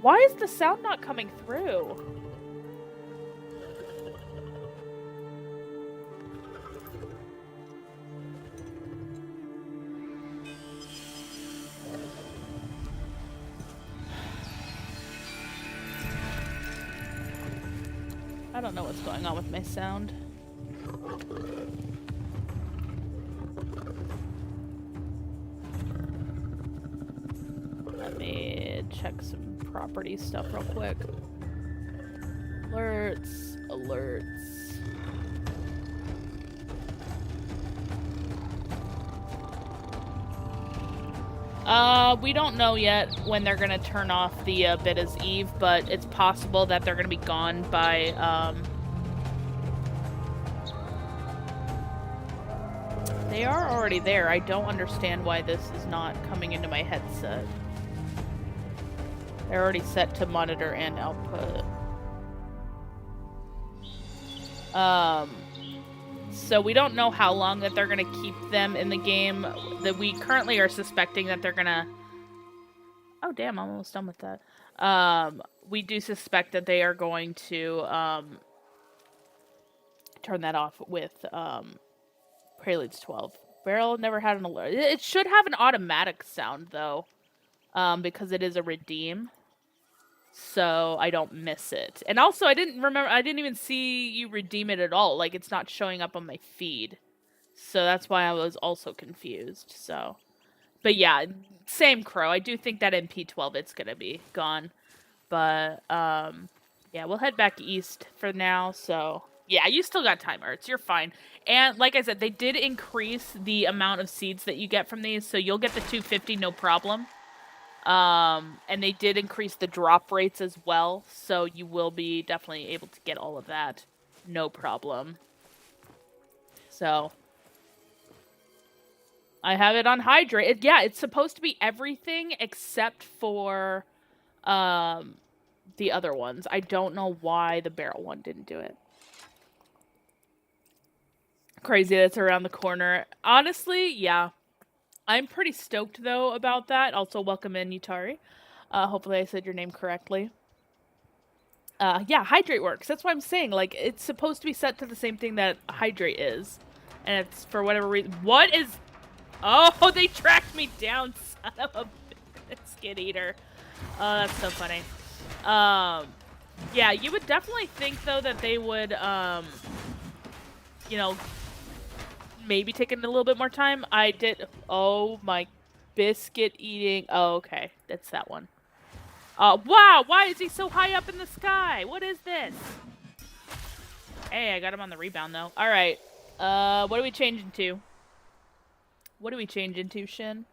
why is the sound not coming through? I don't know what's going on with my sound. Let me check some property stuff real quick. Alerts, alerts. We don't know yet when they're gonna turn off the Bit as Eve, but it's possible that they're gonna be gone by, They are already there. I don't understand why this is not coming into my headset. They're already set to monitor and output. So we don't know how long that they're gonna keep them in the game. That we currently are suspecting that they're gonna... Oh damn, I'm almost done with that. We do suspect that they are going to turn that off with Preludes 12. Barrel never had an alert. It should have an automatic sound though, because it is a redeem. So I don't miss it. And also I didn't even see you redeem it at all. Like it's not showing up on my feed. So that's why I was also confused. So, but yeah, same crow. I do think that MP12 it's gonna be gone. But yeah, we'll head back east for now. So yeah, you still got time, Ertz. You're fine. And like I said, they did increase the amount of seeds that you get from these, so you'll get the 250 no problem. And they did increase the drop rates as well, so you will be definitely able to get all of that no problem. So I have it on hydrate. Yeah, it's supposed to be everything except for the other ones. I don't know why the barrel one didn't do it. Crazy that's around the corner. Honestly, yeah. I'm pretty stoked, though, about that. Also, welcome in, Yutari. Hopefully I said your name correctly. Yeah, hydrate works. That's what I'm saying. Like, it's supposed to be set to the same thing that hydrate is. And it's, for whatever reason... What is... Oh, they tracked me down, son of a biscuit eater. Oh, that's so funny. Yeah, you would definitely think, though, that they would, you know, maybe taking a little bit more time. I did... Oh, my biscuit eating... Oh, okay. That's that one. Wow! Why is he so high up in the sky? What is this? Hey, I got him on the rebound, though. Alright. What do we change into? What do we change into, Shin?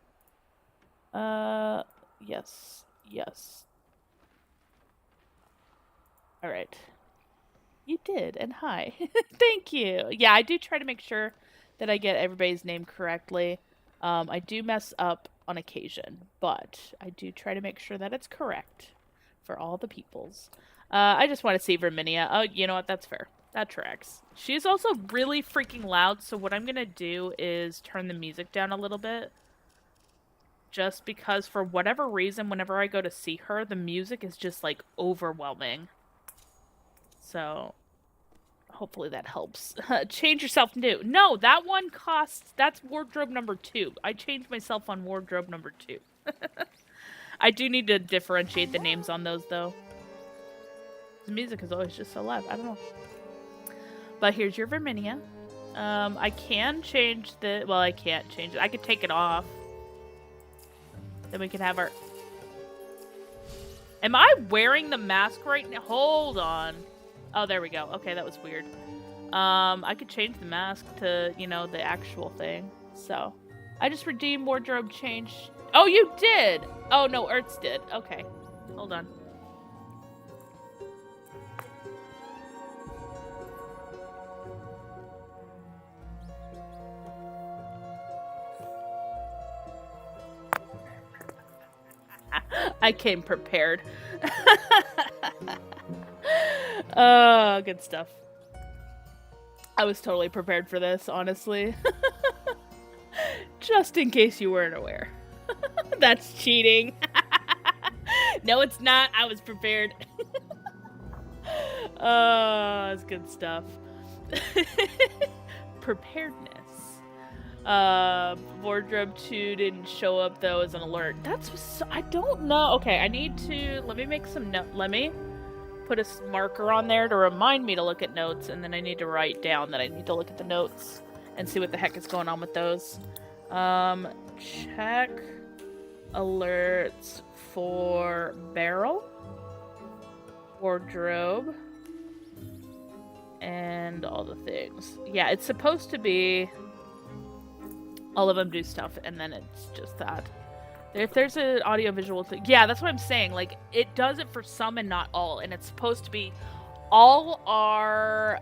Yes. Yes. Alright. You did, and hi. Thank you. Yeah, I do try to make sure that I get everybody's name correctly. I do mess up on occasion, but I do try to make sure that it's correct for all the peoples. I just want to see Verminia. Oh, you know what? That's fair. That tracks. She's also really freaking loud, so what I'm going to do is turn the music down a little bit. Just because, for whatever reason, whenever I go to see her, the music is just, like, overwhelming. So, hopefully that helps. Change yourself new. No, that one costs... That's wardrobe number 2. I changed myself on wardrobe number 2. I do need to differentiate the names on those, though. The music is always just so loud. I don't know. But here's your Verminia. I can change the... Well, I can't change it. I could take it off. Then we can have our... Am I wearing the mask right now? Hold on. Oh, there we go. Okay, that was weird. I could change the mask to, you know, the actual thing. So, I just redeemed wardrobe change. Oh, you did! Oh, no, Ertz did. Okay. Hold on. I came prepared. Oh, good stuff. I was totally prepared for this, honestly. Just in case you weren't aware. That's cheating. No, it's not. I was prepared. Oh, that's good stuff. Preparedness. Wardrobe 2 didn't show up though as an alert. That's so, I don't know. Okay, I need to, let me make some note. Let me put a marker on there to remind me to look at notes, and then I need to write down that I need to look at the notes and see what the heck is going on with those. Check alerts for barrel, wardrobe, and all the things. Yeah, it's supposed to be all of them do stuff, and then it's just that. If there's an audio-visual thing... Yeah, that's what I'm saying. Like, it does it for some and not all, and it's supposed to be... All are,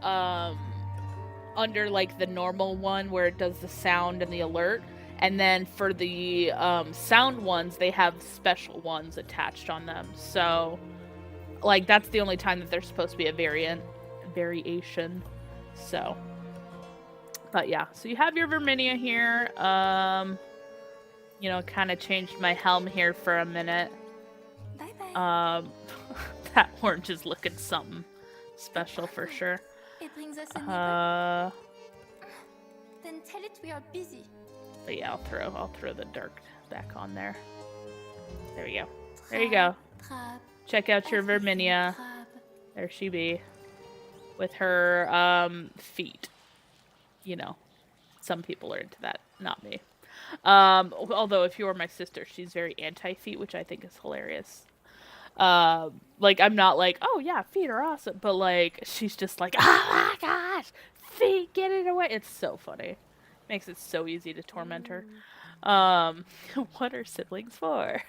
under, like, the normal one where it does the sound and the alert, and then for the, sound ones, they have special ones attached on them. So, like, that's the only time that there's supposed to be a variation. So... But yeah, so you have your Verminia here. You know, kind of changed my helm here for a minute. Bye-bye. That orange is looking something special for sure. It brings us a neighbor. Then tell it we are busy. But yeah, I'll throw the dark back on there. There we go. There you go. Check out your Verminia. There she be. With her feet. You know, some people are into that, not me. Although if you were my sister, she's very anti-feet, which I think is hilarious. Like, I'm not like, oh yeah, feet are awesome, but like, she's just like, oh my gosh, feet, get it away. It's so funny. Makes it so easy to torment her. What are siblings for?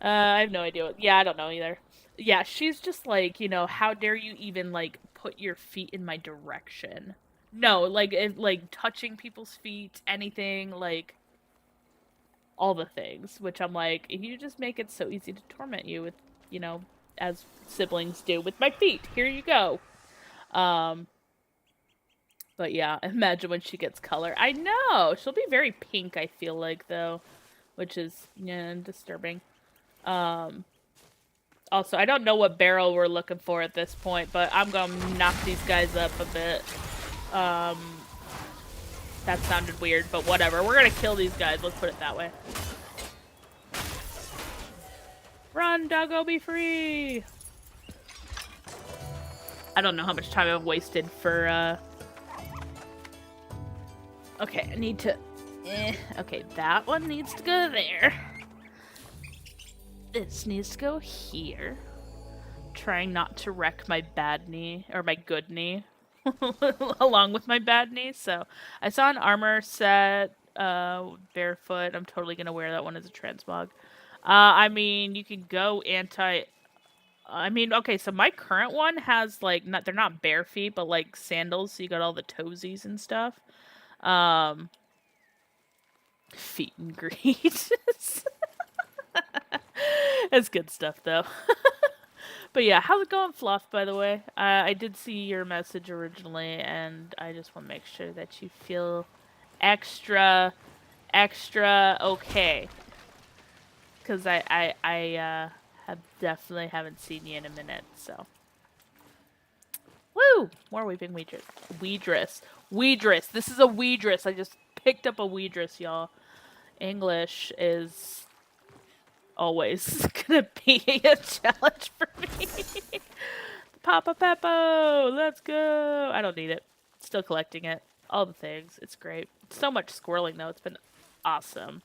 I have no idea. Yeah, I don't know either. Yeah, she's just like, you know, how dare you even like put your feet in my direction? No, like, like, touching people's feet, anything, like, all the things, which I'm like, you just make it so easy to torment you with, you know, as siblings do with my feet. Here you go. But yeah, imagine when she gets color. I know! She'll be very pink, I feel like, though. Which is, yeah, disturbing. Also, I don't know what barrel we're looking for at this point, but I'm gonna knock these guys up a bit. That sounded weird, but whatever. We're gonna kill these guys, let's put it that way. Run, doggo, be free! I don't know how much time I've wasted for, Okay, I need to... Okay, that one needs to go there. This needs to go here. Trying not to wreck my bad knee, or my good knee, along with my bad knee. So, I saw an armor set, barefoot. I'm totally gonna wear that one as a transmog. I mean, you can go anti... I mean, okay, so my current one has, like, they're not bare feet, but, like, sandals, so you got all the toesies and stuff. Feet and greed. That's good stuff, though. But yeah, how's it going, Fluff, by the way? I did see your message originally, and I just want to make sure that you feel extra okay. Because I have definitely haven't seen you in a minute, so. Woo! More Weeping Weedress. Weedress. This is a Weedress. I just picked up a Weedress, y'all. English is always gonna be a challenge for me. Papa Peppo! Let's go! I don't need it. Still collecting it. All the things. It's great. So much squirreling, though. It's been awesome.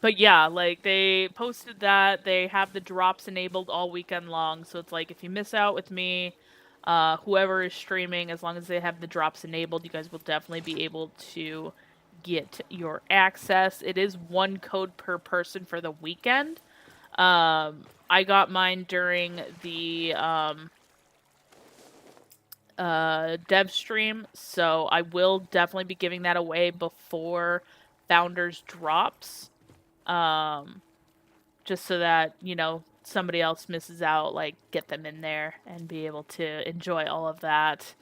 But yeah, like, they posted that. They have the drops enabled all weekend long. So it's like, if you miss out with me, whoever is streaming, as long as they have the drops enabled, you guys will definitely be able to get your access. It is one code per person for the weekend. I got mine during the dev stream, so I will definitely be giving that away before Founders drops. Just so that, you know, somebody else misses out, like, get them in there and be able to enjoy all of that.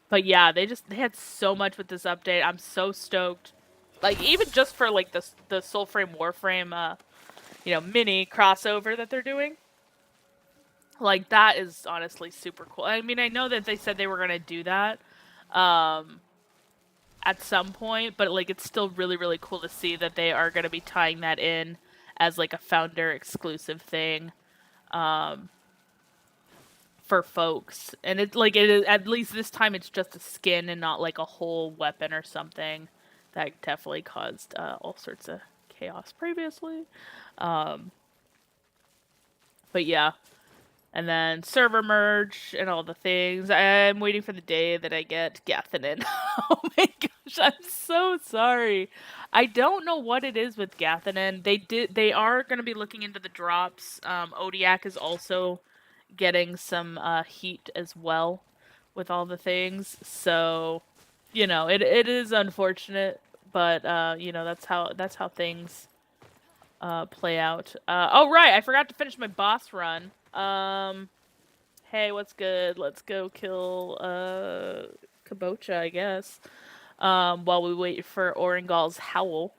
But yeah, they had so much with this update. I'm so stoked. Like, even just for, like, the Soulframe Warframe, you know, mini crossover that they're doing. Like, that is honestly super cool. I mean, I know that they said they were going to do that at some point, but, like, it's still really, really cool to see that they are going to be tying that in as, like, a Founder exclusive thing for folks. And it's, like, it is, at least this time it's just a skin and not, like, a whole weapon or something. That definitely caused all sorts of chaos previously. But yeah. And then server merge and all the things. I'm waiting for the day that I get Gathanin. Oh my gosh, I'm so sorry. I don't know what it is with Gathanin. They are going to be looking into the drops. Odiak is also getting some heat as well with all the things. So, you know, it is unfortunate, but you know, that's how things play out. Oh right, I forgot to finish my boss run. Hey, what's good? Let's go kill Kabocha, I guess. While we wait for Oringal's howl.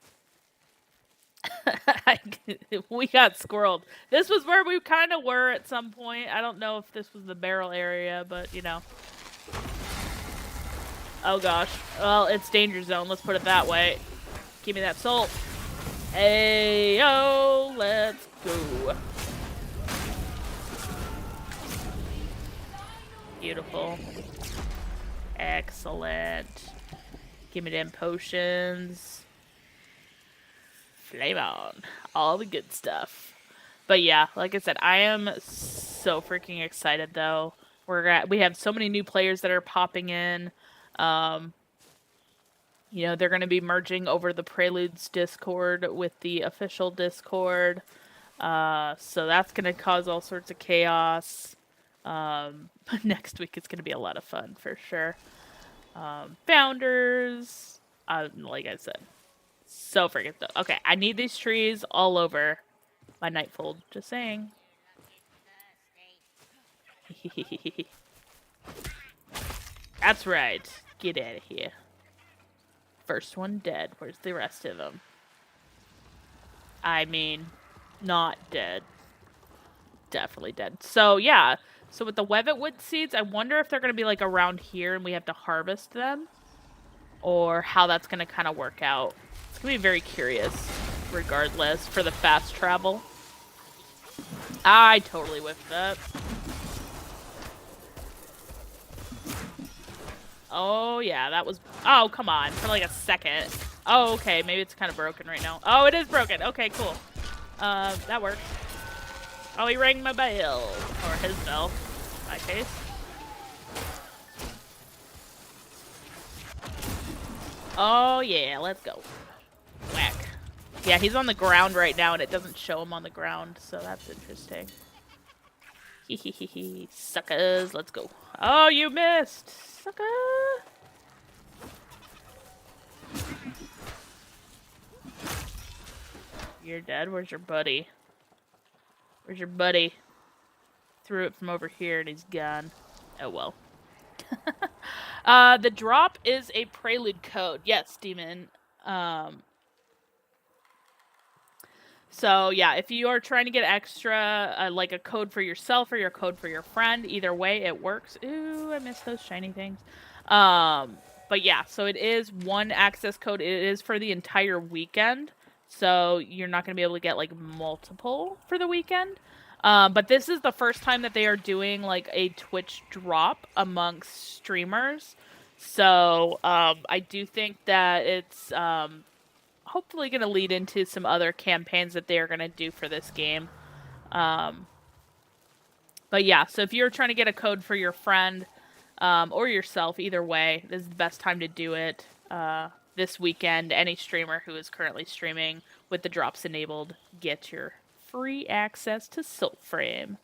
We got squirreled. This was where we kind of were at some point. I don't know if this was the barrel area, but you know. Oh gosh. Well, it's danger zone. Let's put it that way. Give me that soul. Hey, yo, let's go. Beautiful. Excellent. Give me them potions. Flame on. All the good stuff. But yeah, like I said, I am so freaking excited though. We have so many new players that are popping in. You know, they're going to be merging over the Preludes Discord with the official Discord. So that's going to cause all sorts of chaos. But next week it's going to be a lot of fun for sure. Founders, like I said, so freaking stuff. Okay, I need these trees all over my Nightfold. Just saying. That's right. Get out of here. First one dead. Where's the rest of them? I mean, not dead. Definitely dead. So, yeah. So with the Wevetwood seeds, I wonder if they're going to be, like, around here and we have to harvest them. Or how that's going to kind of work out. It's going to be very curious, regardless, for the fast travel. I totally whiffed that. Oh, yeah, that was... Oh, come on. For, like, a second. Oh, okay. Maybe it's kind of broken right now. Oh, it is broken. Okay, cool. That works. Oh, he rang my bell. Or his bell, in my case. Oh, yeah, let's go. Whack. Yeah, he's on the ground right now, and it doesn't show him on the ground, so that's interesting. Hehehehe. Suckers, let's go. Oh, you missed! Sucker! You're dead? Where's your buddy? Where's your buddy? Threw it from over here, and he's gone. Oh, well. The drop is a prelude code. Yes, Demon. So, yeah, if you are trying to get extra, like a code for yourself or your code for your friend, either way, it works. Ooh, I missed those shiny things. But yeah, so it is one access code. It is for the entire weekend. So you're not going to be able to get, like, multiple for the weekend. But this is the first time that they are doing, like, a Twitch drop amongst streamers. So, I do think that it's, hopefully going to lead into some other campaigns that they are going to do for this game. But yeah, so if you're trying to get a code for your friend or yourself, either way, this is the best time to do it this weekend. Any streamer who is currently streaming with the drops enabled, get your free access to Soulframe.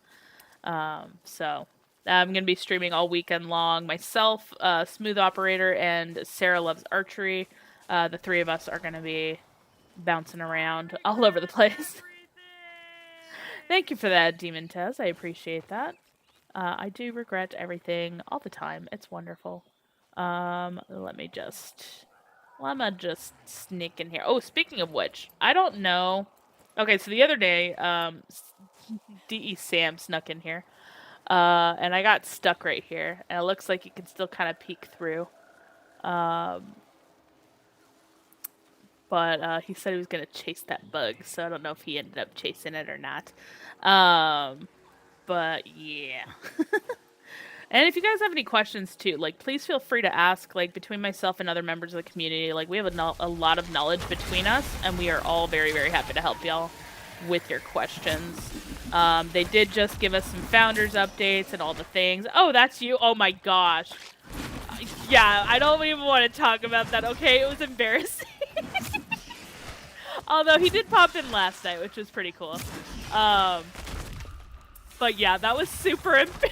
So I'm going to be streaming all weekend long. Myself, Smooth Operator, and Sarah Loves Archery. The three of us are going to be bouncing around all over the place. Thank you for that, Demon Tez. I appreciate that. I do regret everything all the time. It's wonderful. Let me just sneak in here. Oh, speaking of which, I don't know. Okay, so the other day, DE Sam snuck in here. And I got stuck right here. And it looks like you can still kind of peek through. But he said he was going to chase that bug, so I don't know if he ended up chasing it or not. But yeah. And if you guys have any questions too, like, please feel free to ask. Like, between myself and other members of the community, like, we have a lot of knowledge between us, and we are all very, very happy to help y'all with your questions. They did just give us some founders updates and all the things. Oh, that's you? Oh my gosh. Yeah, I don't even want to talk about that, okay? It was embarrassing. Although he did pop in last night, which was pretty cool. But yeah, that was super embarrassing.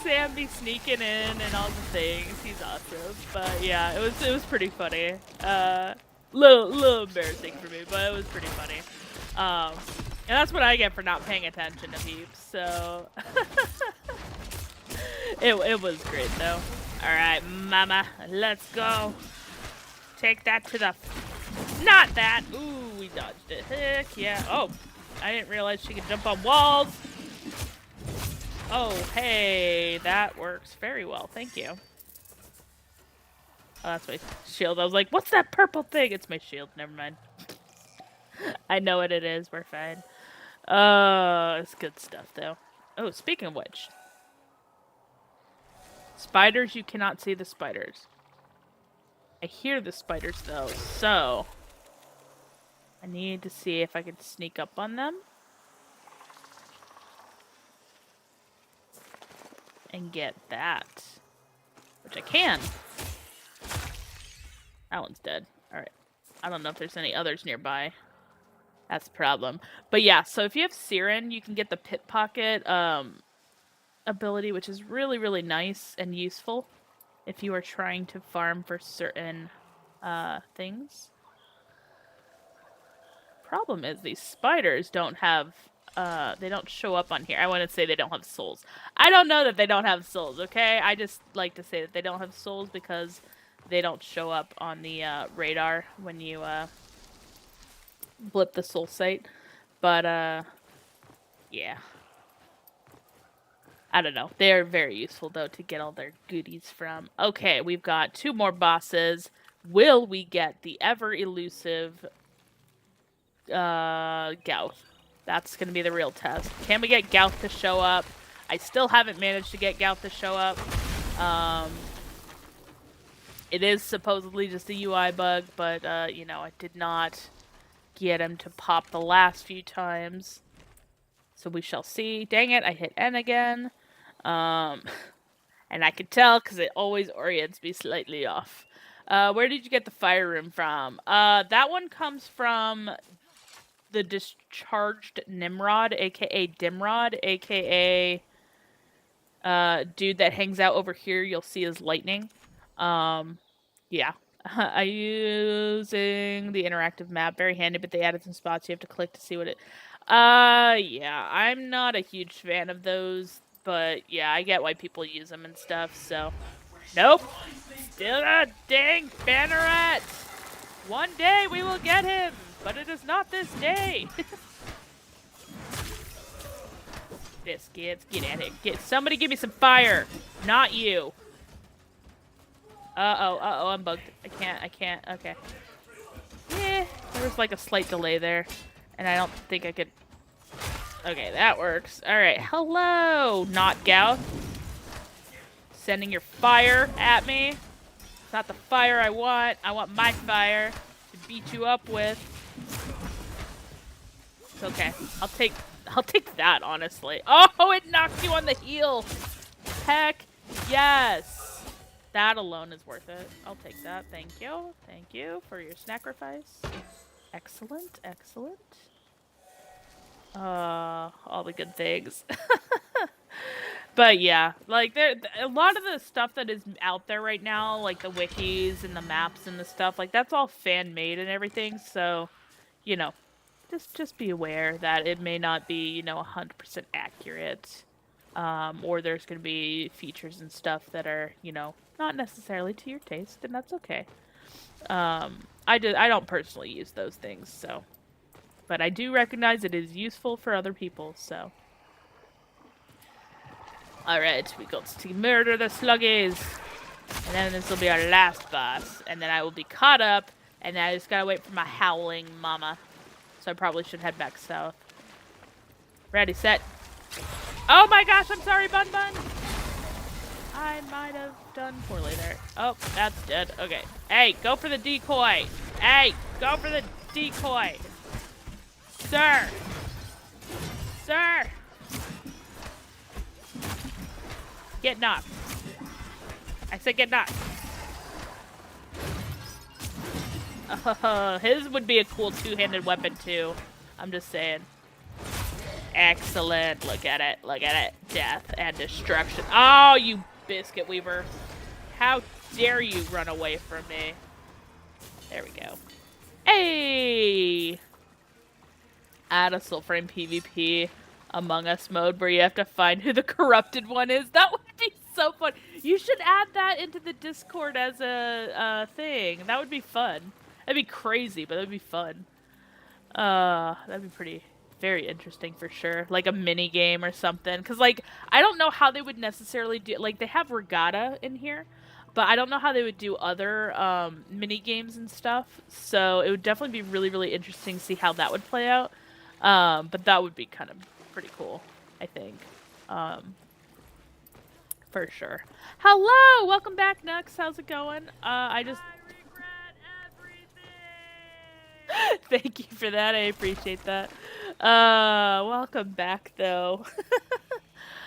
Sam be sneaking in and all the things. He's awesome. But yeah, it was pretty funny. Little embarrassing for me, but it was pretty funny. And that's what I get for not paying attention to peeps. So it was great though. All right, mama, let's go. Take that to the... Not that! Ooh, we dodged it. Heck yeah. Oh, I didn't realize she could jump on walls. Oh, hey, that works very well. Thank you. Oh, that's my shield. I was like, what's that purple thing? It's my shield. Never mind. I know what it is. We're fine. It's good stuff, though. Oh, speaking of which. Spiders, you cannot see the spiders. I hear the spiders, though, so I need to see if I can sneak up on them and get that, which I can. That one's dead. All right. I don't know if there's any others nearby. That's the problem. But yeah, so if you have Siren, you can get the Pickpocket ability, which is really, really nice and useful if you are trying to farm for certain things. Problem is these spiders don't have show up on here. I want to say they don't have souls. I don't know that they don't have souls, okay? I just like to say that they don't have souls because they don't show up on the radar when you blip the soul site. But yeah. I don't know. They're very useful though to get all their goodies from. Okay, we've got 2 more bosses. Will we get the ever elusive Gouth? That's gonna be the real test. Can we get Gouth to show up? I still haven't managed to get Gouth to show up. It is supposedly just a UI bug, but you know, I did not get him to pop the last few times. So we shall see. Dang it, I hit N again. And I can tell because it always orients me slightly off. Where did you get the fire room from? That one comes from the discharged Nimrod, aka Dimrod, aka dude that hangs out over here. You'll see his lightning. Yeah. I'm using the interactive map. Very handy, but they added some spots you have to click to see what it... yeah. I'm not a huge fan of those, but yeah, I get why people use them and stuff, so... Nope! Still a dang banneret! One day we will get him, but it is not this day! Biscuits, get at it. Somebody give me some fire! Not you! Uh-oh, I'm bugged. I can't, okay. Yeah, there was like a slight delay there, and I don't think I could... Okay, that works. Alright, hello, not Gouth. Sending your fire at me. It's not the fire I want my fire to beat you up with. It's okay. I'll take that, honestly. Oh, it knocked you on the heel! Heck yes! That alone is worth it. I'll take that. Thank you. Thank you for your sacrifice. Excellent. Excellent. All the good things. But yeah, like a lot of the stuff that is out there right now, like the wikis and the maps and the stuff, like that's all fan-made and everything. So, you know, just be aware that it may not be, you know, 100% accurate. Or there's going to be features and stuff that are, you know, not necessarily to your taste, and that's okay. I don't personally use those things, so. But I do recognize it is useful for other people, so. Alright, we got to murder the sluggies. And then this will be our last boss. And then I will be caught up, and then I just gotta wait for my howling mama. So I probably should head back south. Ready, set. Oh my gosh, I'm sorry, Bun Bun! I might have done poorly there. Oh, that's dead. Okay. Hey, go for the decoy! Hey, go for the decoy! Sir! Sir! Get knocked. I said get knocked. His would be a cool two-handed weapon, too. I'm just saying. Excellent. Look at it. Look at it. Death and destruction. Oh, you biscuit weaver. How dare you run away from me? There we go. Hey! Add a Soulframe PvP Among Us mode where you have to find who the corrupted one is. That would be so fun. You should add that into the Discord as a thing. That would be fun. That'd be crazy, but that'd be fun. That'd be very interesting for sure. Like a mini game or something. Because, like, I don't know how they would necessarily do... Like, they have Regatta in here. But I don't know how they would do other mini games and stuff. So it would definitely be really, really interesting to see how that would play out. But that would be kind of pretty cool, I think. For sure. Hello! Welcome back, Nux. How's it going? I regret everything! Thank you for that. I appreciate that. Welcome back, though.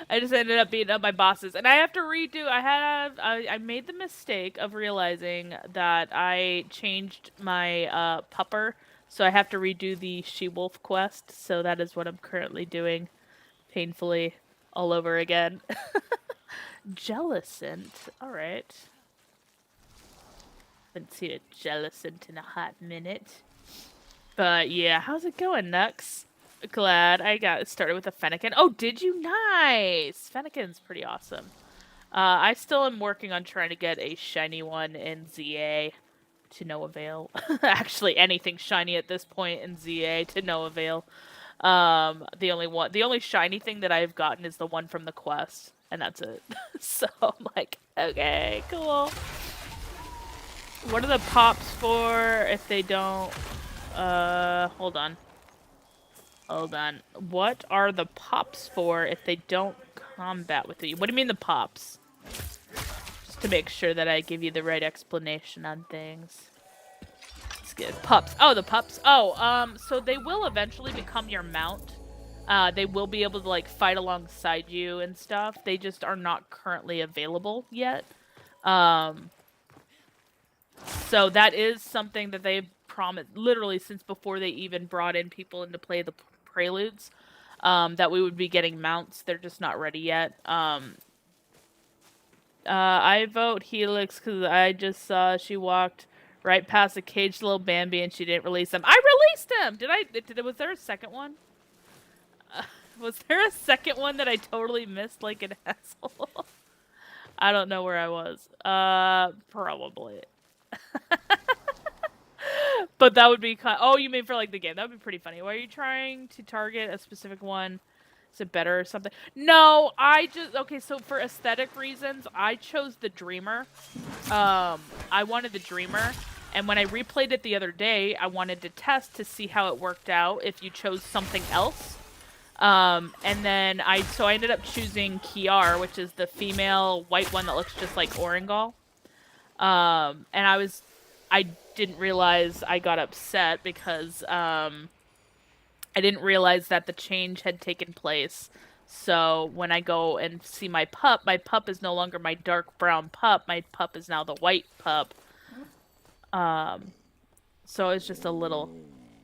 I just ended up beating up my bosses. And I have to redo... I made the mistake of realizing that I changed my pupper. So I have to redo the she-wolf quest. So that is what I'm currently doing. Painfully. All over again. Jellicent. Alright. Haven't seen a Jellicent in a hot minute. But yeah, how's it going, Nux? glad I got started with a Fennekin. Oh, did you? Nice! Fennekin's pretty awesome. I still am working on trying to get a shiny one in ZA to no avail. Actually, anything shiny at this point in ZA to no avail. The only shiny thing that I've gotten is the one from the quest, and that's it. So I'm like, okay, cool. What are the pops for if they don't? Hold on. Hold on. What are the pops for if they don't combat with you? What do you mean the pops? Just to make sure that I give you the right explanation on things. Let's get pups. Oh, the pups. Oh, so they will eventually become your mount. They will be able to, like, fight alongside you and stuff. They just are not currently available yet. So that is something that they've promised, literally since before they even brought in people in to play the Preludes, that we would be getting mounts. They're just not ready yet. I vote Helix because I just saw she walked right past a caged little Bambi and she didn't release him. I released him! Was there a second one? Was there a second one that I totally missed like an asshole? I don't know where I was. Probably. But that would be oh, you mean for like the game? That would be pretty funny. Why are you trying to target a specific one? Is it better or something? No, okay, so for aesthetic reasons, I chose the Dreamer. I wanted the Dreamer, and when I replayed it the other day, I wanted to test to see how it worked out if you chose something else. And then I ended up choosing Kiar, which is the female white one that looks just like Oringal. And I didn't realize I got upset because, I didn't realize that the change had taken place. So when I go and see my pup is no longer my dark brown pup. My pup is now the white pup. So it's just a little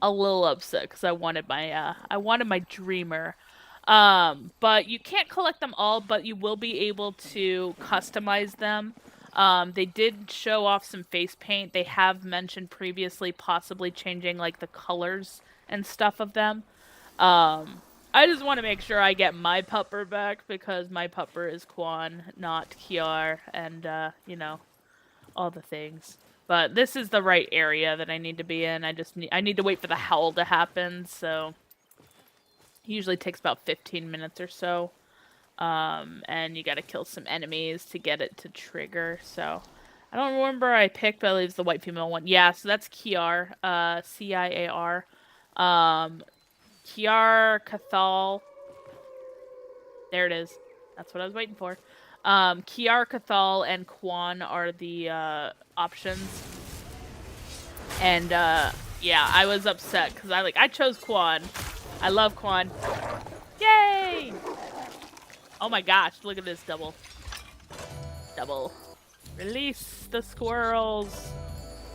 upset because I wanted my Dreamer. But you can't collect them all, but you will be able to customize them. They did show off some face paint. They have mentioned previously possibly changing like the colors and stuff of them. I just want to make sure I get my pupper back because my pupper is Quan, not Kiar, and you know, all the things. But this is the right area that I need to be in. I need to wait for the howl to happen, so it usually takes about 15 minutes or so. And you gotta kill some enemies to get it to trigger, so I don't remember I picked, but I believe it's the white female one. Yeah, so that's Kiar, C-I-A-R. Kiar, Cathal. There it is. That's what I was waiting for. Kiar, Cathal, and Quan are the options. And yeah, I was upset because I chose Quan. I love Quan. Yay! Oh my gosh, look at this double. Release the squirrels.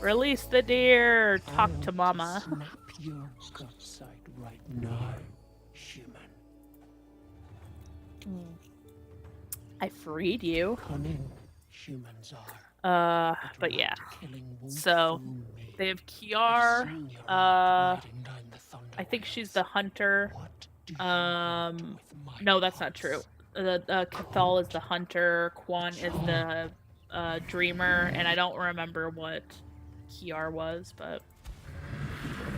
Release the deer. Talk to mama. Snap your guts out right now, human. I freed you. Cunning humans are. But yeah. Killing won't So fool me. they have I've Kiar. seen your riding down the thunder I think she's ways. the hunter. What do you want with my No, that's not pups? true. Cathal is the hunter. Quan is the dreamer, and I don't remember what Kiar was, but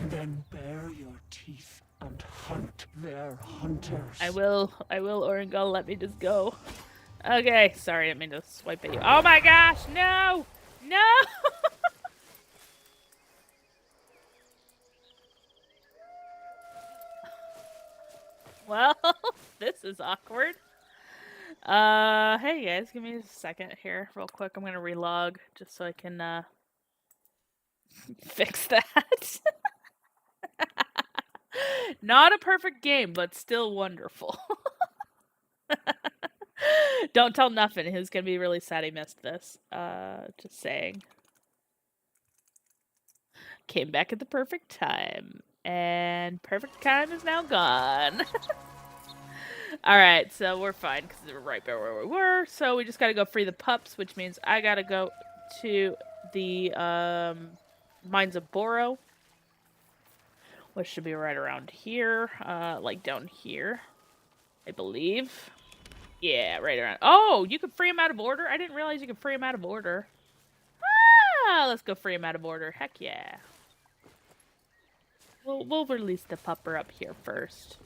Then bare your teeth and hunt their hunters. I will, Oringal, let me just go. Okay, sorry, I didn't mean to swipe at you. Oh my gosh, no! No! Well, this is awkward. Hey guys, give me a second here, real quick. I'm gonna relog just so I can, fix that. Not a perfect game, but still wonderful. Don't tell nothing. He's gonna be really sad he missed this. Just saying. Came back at the perfect time. And perfect time is now gone. Alright, so we're fine, because we're right back where we were. So we just gotta go free the pups, which means I gotta go to the, Mines of Boro. which should be right around here, like down here, I believe. Yeah, right around. Oh, you could free him out of order? I didn't realize you could free him out of order. Ah, let's go free him out of order. Heck yeah. We'll release the pupper up here first.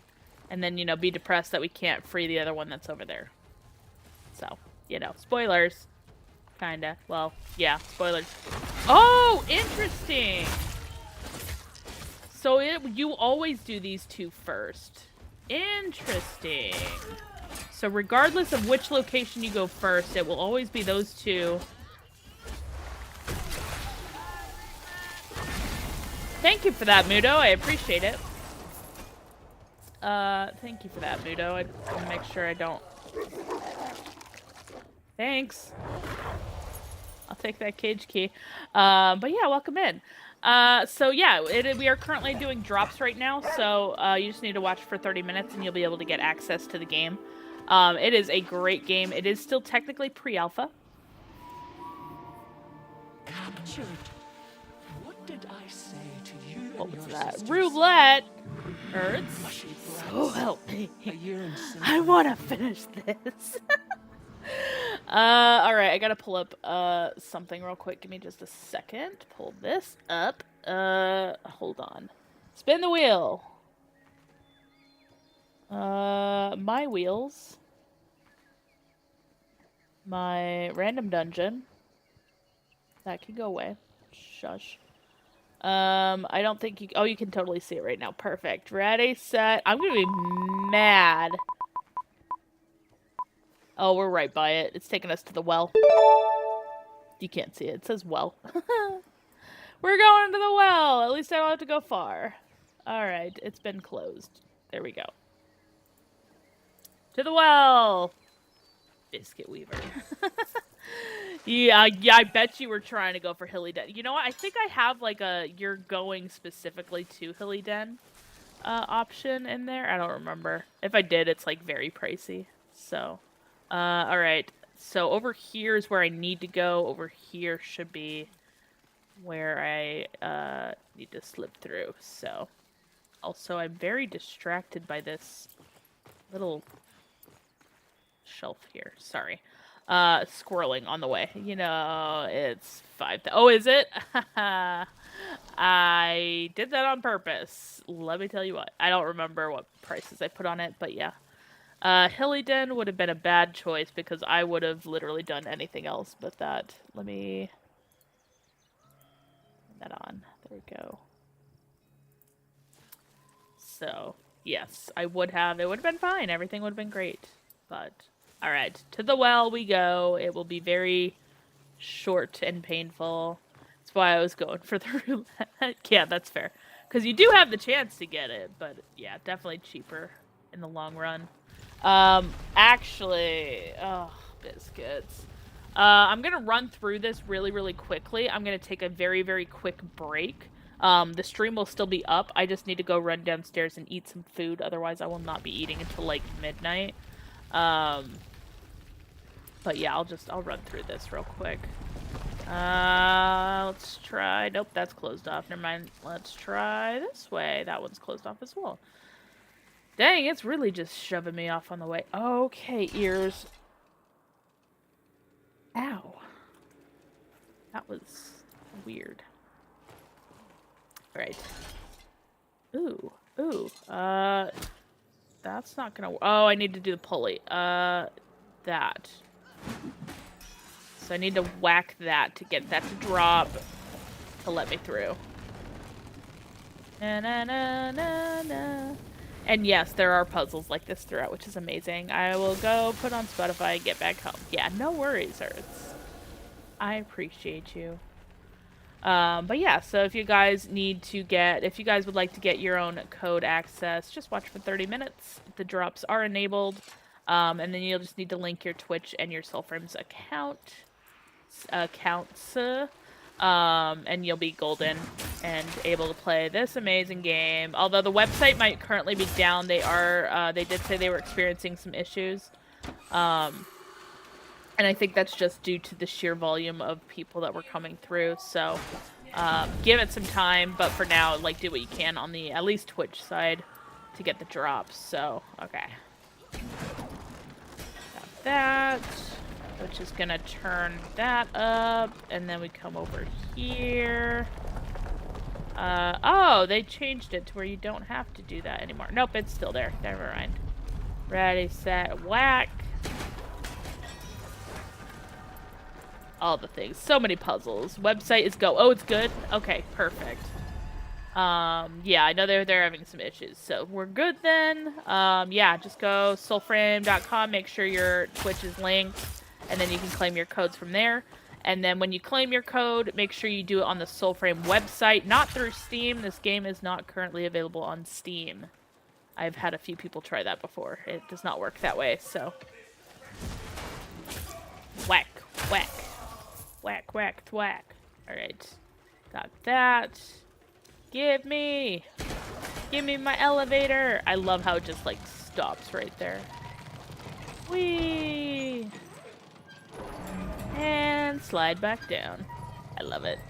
And then, you know, be depressed that we can't free the other one that's over there. So, you know, spoilers. Kinda. Well, yeah, spoilers. Oh, interesting! So you always do these two first. Interesting. So regardless of which location you go first, it will always be those two. Thank you for that, Mudo. I appreciate it. Thank you for that, Mudo. I'll make sure I don't... Thanks. I'll take that cage key. But yeah, welcome in. So yeah, we are currently doing drops right now, so you just need to watch for 30 minutes and you'll be able to get access to the game. It is a great game. It is still technically pre-alpha. Captured. What did I say to you? What and was your that? sisters? Roulette! Hurts. Mushy Oh, breasts, help me. a year in I want to finish this. Alright, I gotta pull up, something real quick. Give me just a second. Pull this up. Hold on. Spin the wheel. My wheels. My random dungeon. That can go away. Shush. I don't think you... Oh, you can totally see it right now. Perfect. Ready, set... I'm gonna be mad. Oh, we're right by it. It's taking us to the well. You can't see it. It says well. We're going to the well. At least I don't have to go far. Alright, it's been closed. There we go. To the well! Biscuit Weaver. Yeah, I bet you were trying to go for Hilly Den. You know what? I think I have like a you're going specifically to Hilly Den option in there. I don't remember. If I did, it's like very pricey. So, alright. So over here is where I need to go. Over here should be where I need to slip through. So, also I'm very distracted by this little shelf here. Sorry. Squirreling on the way. You know, it's 5. Oh, is it? I did that on purpose. Let me tell you what. I don't remember what prices I put on it, but yeah. Hilly Den would have been a bad choice because I would have literally done anything else but that. Let me... Turn that on. There we go. So, yes, I would have. It would have been fine. Everything would have been great. But... Alright, to the well we go. It will be very short and painful. That's why I was going for the roulette. Yeah, that's fair. Because you do have the chance to get it, but yeah, definitely cheaper in the long run. Actually, oh, biscuits. I'm going to run through this really, really quickly. I'm going to take a very, very quick break. The stream will still be up. I just need to go run downstairs and eat some food. Otherwise, I will not be eating until like midnight. But yeah, I'll run through this real quick. Let's try, nope, that's closed off, never mind. Let's try this way. That one's closed off as well. Dang, it's really just shoving me off on the way. Okay, ears. Ow. That was weird. Alright. Ooh, that's not gonna... Oh, I need to do the pulley. That. So I need to whack that to get that to drop to let me through. Na na na na na. And yes, there are puzzles like this throughout, which is amazing. I will go put on Spotify and get back home. Yeah, no worries, Earths. I appreciate you. But yeah, so if you guys if you guys would like to get your own code access, just watch for 30 minutes. The drops are enabled. And then you'll just need to link your Twitch and your Soulframe's accounts, and you'll be golden and able to play this amazing game. Although the website might currently be down, they did say they were experiencing some issues. And I think that's just due to the sheer volume of people that were coming through. So, Give it some time, but for now, like, do what you can on the, at least Twitch side to get the drops, so, okay. Got that, which is gonna turn that up, and then we come over here. Oh, they changed it to where you don't have to do that anymore. Nope, it's still there. Never mind. Ready, set, whack. All the things. So many puzzles. Website is go. Oh, it's good? Okay, perfect. Yeah, I know they're having some issues, so we're good then. Yeah, just go soulframe.com, make sure your Twitch is linked, and then you can claim your codes from there. And then when you claim your code, make sure you do it on the Soulframe website, not through Steam. This game is not currently available on Steam. I've had a few people try that before. It does not work that way, so. Whack, whack. Whack, whack, thwack. Alright. Got that. Give me my elevator. I love how it just, like, stops right there. Whee! And slide back down. I love it.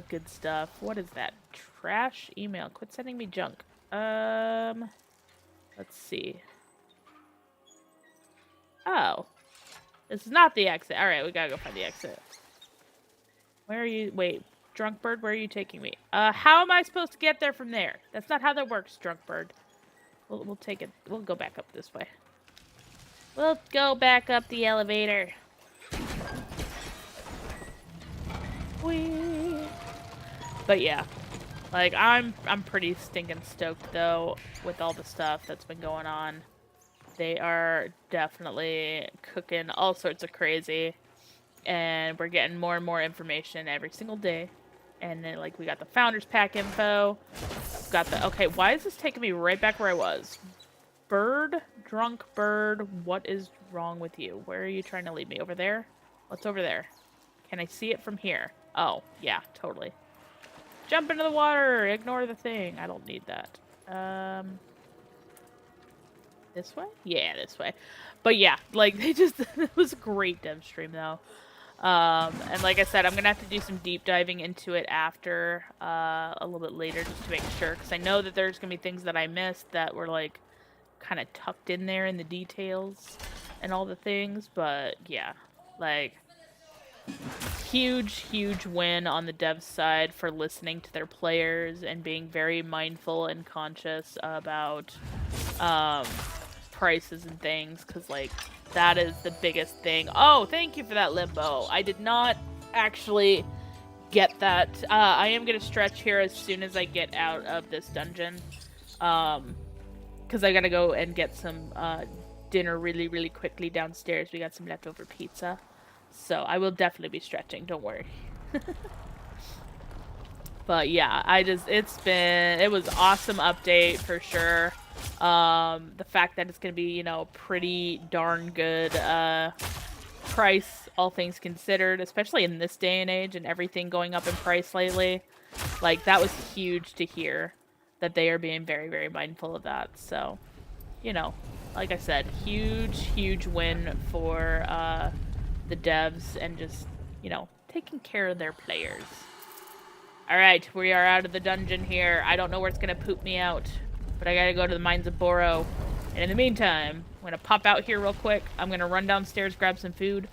Good stuff. What is that? Trash email. Quit sending me junk. Let's see. Oh. This is not the exit. Alright, we gotta go find the exit. Where are you? Wait. Drunk Bird, where are you taking me? How am I supposed to get there from there? That's not how that works, Drunk Bird. We'll take it. We'll go back up this way. We'll go back up the elevator. Whee! But yeah, like I'm pretty stinking stoked though with all the stuff that's been going on. They are definitely cooking all sorts of crazy, and we're getting more and more information every single day. And then, like, we got the Founders Pack info. Got the... Okay, why is this taking me right back where I was? Bird? Drunk Bird, what is wrong with you? Where are you trying to lead me? Over there? What's over there? Can I see it from here? Oh, yeah, totally. Jump into the water! Ignore the thing. I don't need that. This way? Yeah, this way. But yeah, like, they just... It was a great dev stream, though. And like I said, I'm gonna have to do some deep diving into it after, a little bit later, just to make sure, because I know that there's gonna be things that I missed that were, like, kind of tucked in there in the details and all the things, but yeah, like, huge win on the dev side for listening to their players and being very mindful and conscious about, prices and things, because, like, that is the biggest thing. Oh, thank you for that, Limbo. I did not actually get that. I am going to stretch here as soon as I get out of this dungeon. Because I got to go and get some dinner really quickly downstairs. We got some leftover pizza. So I will definitely be stretching. Don't worry. But yeah, it was awesome update for sure. The fact that it's gonna be, you know, pretty darn good price, all things considered, especially in this day and age and everything going up in price lately. Like, that was huge to hear that they are being very mindful of that. So, you know, like I said, huge win for the devs and just, you know, taking care of their players. Alright, we are out of the dungeon here. I don't know where it's gonna poop me out, but I gotta go to the Mines of Boro. And in the meantime, I'm gonna pop out here real quick. I'm gonna run downstairs, grab some food,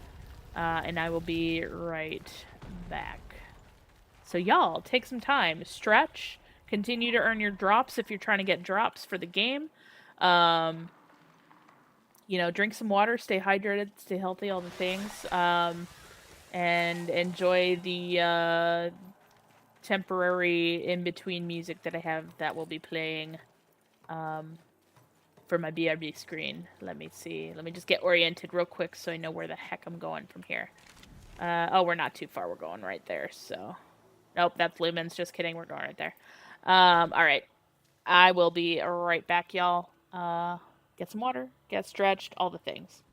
and I will be right back. So y'all, take some time, stretch, continue to earn your drops if you're trying to get drops for the game. You know, drink some water, stay hydrated, stay healthy, all the things. And enjoy the temporary in-between music that I have that will be playing for my BRB screen. Let me see. Let me just get oriented real quick so I know where the heck I'm going from here. Oh, we're not too far. We're going right there, so... Nope, that's Lumens. Just kidding. We're going right there. Alright. I will be right back, y'all. Get some water, get stretched, all the things.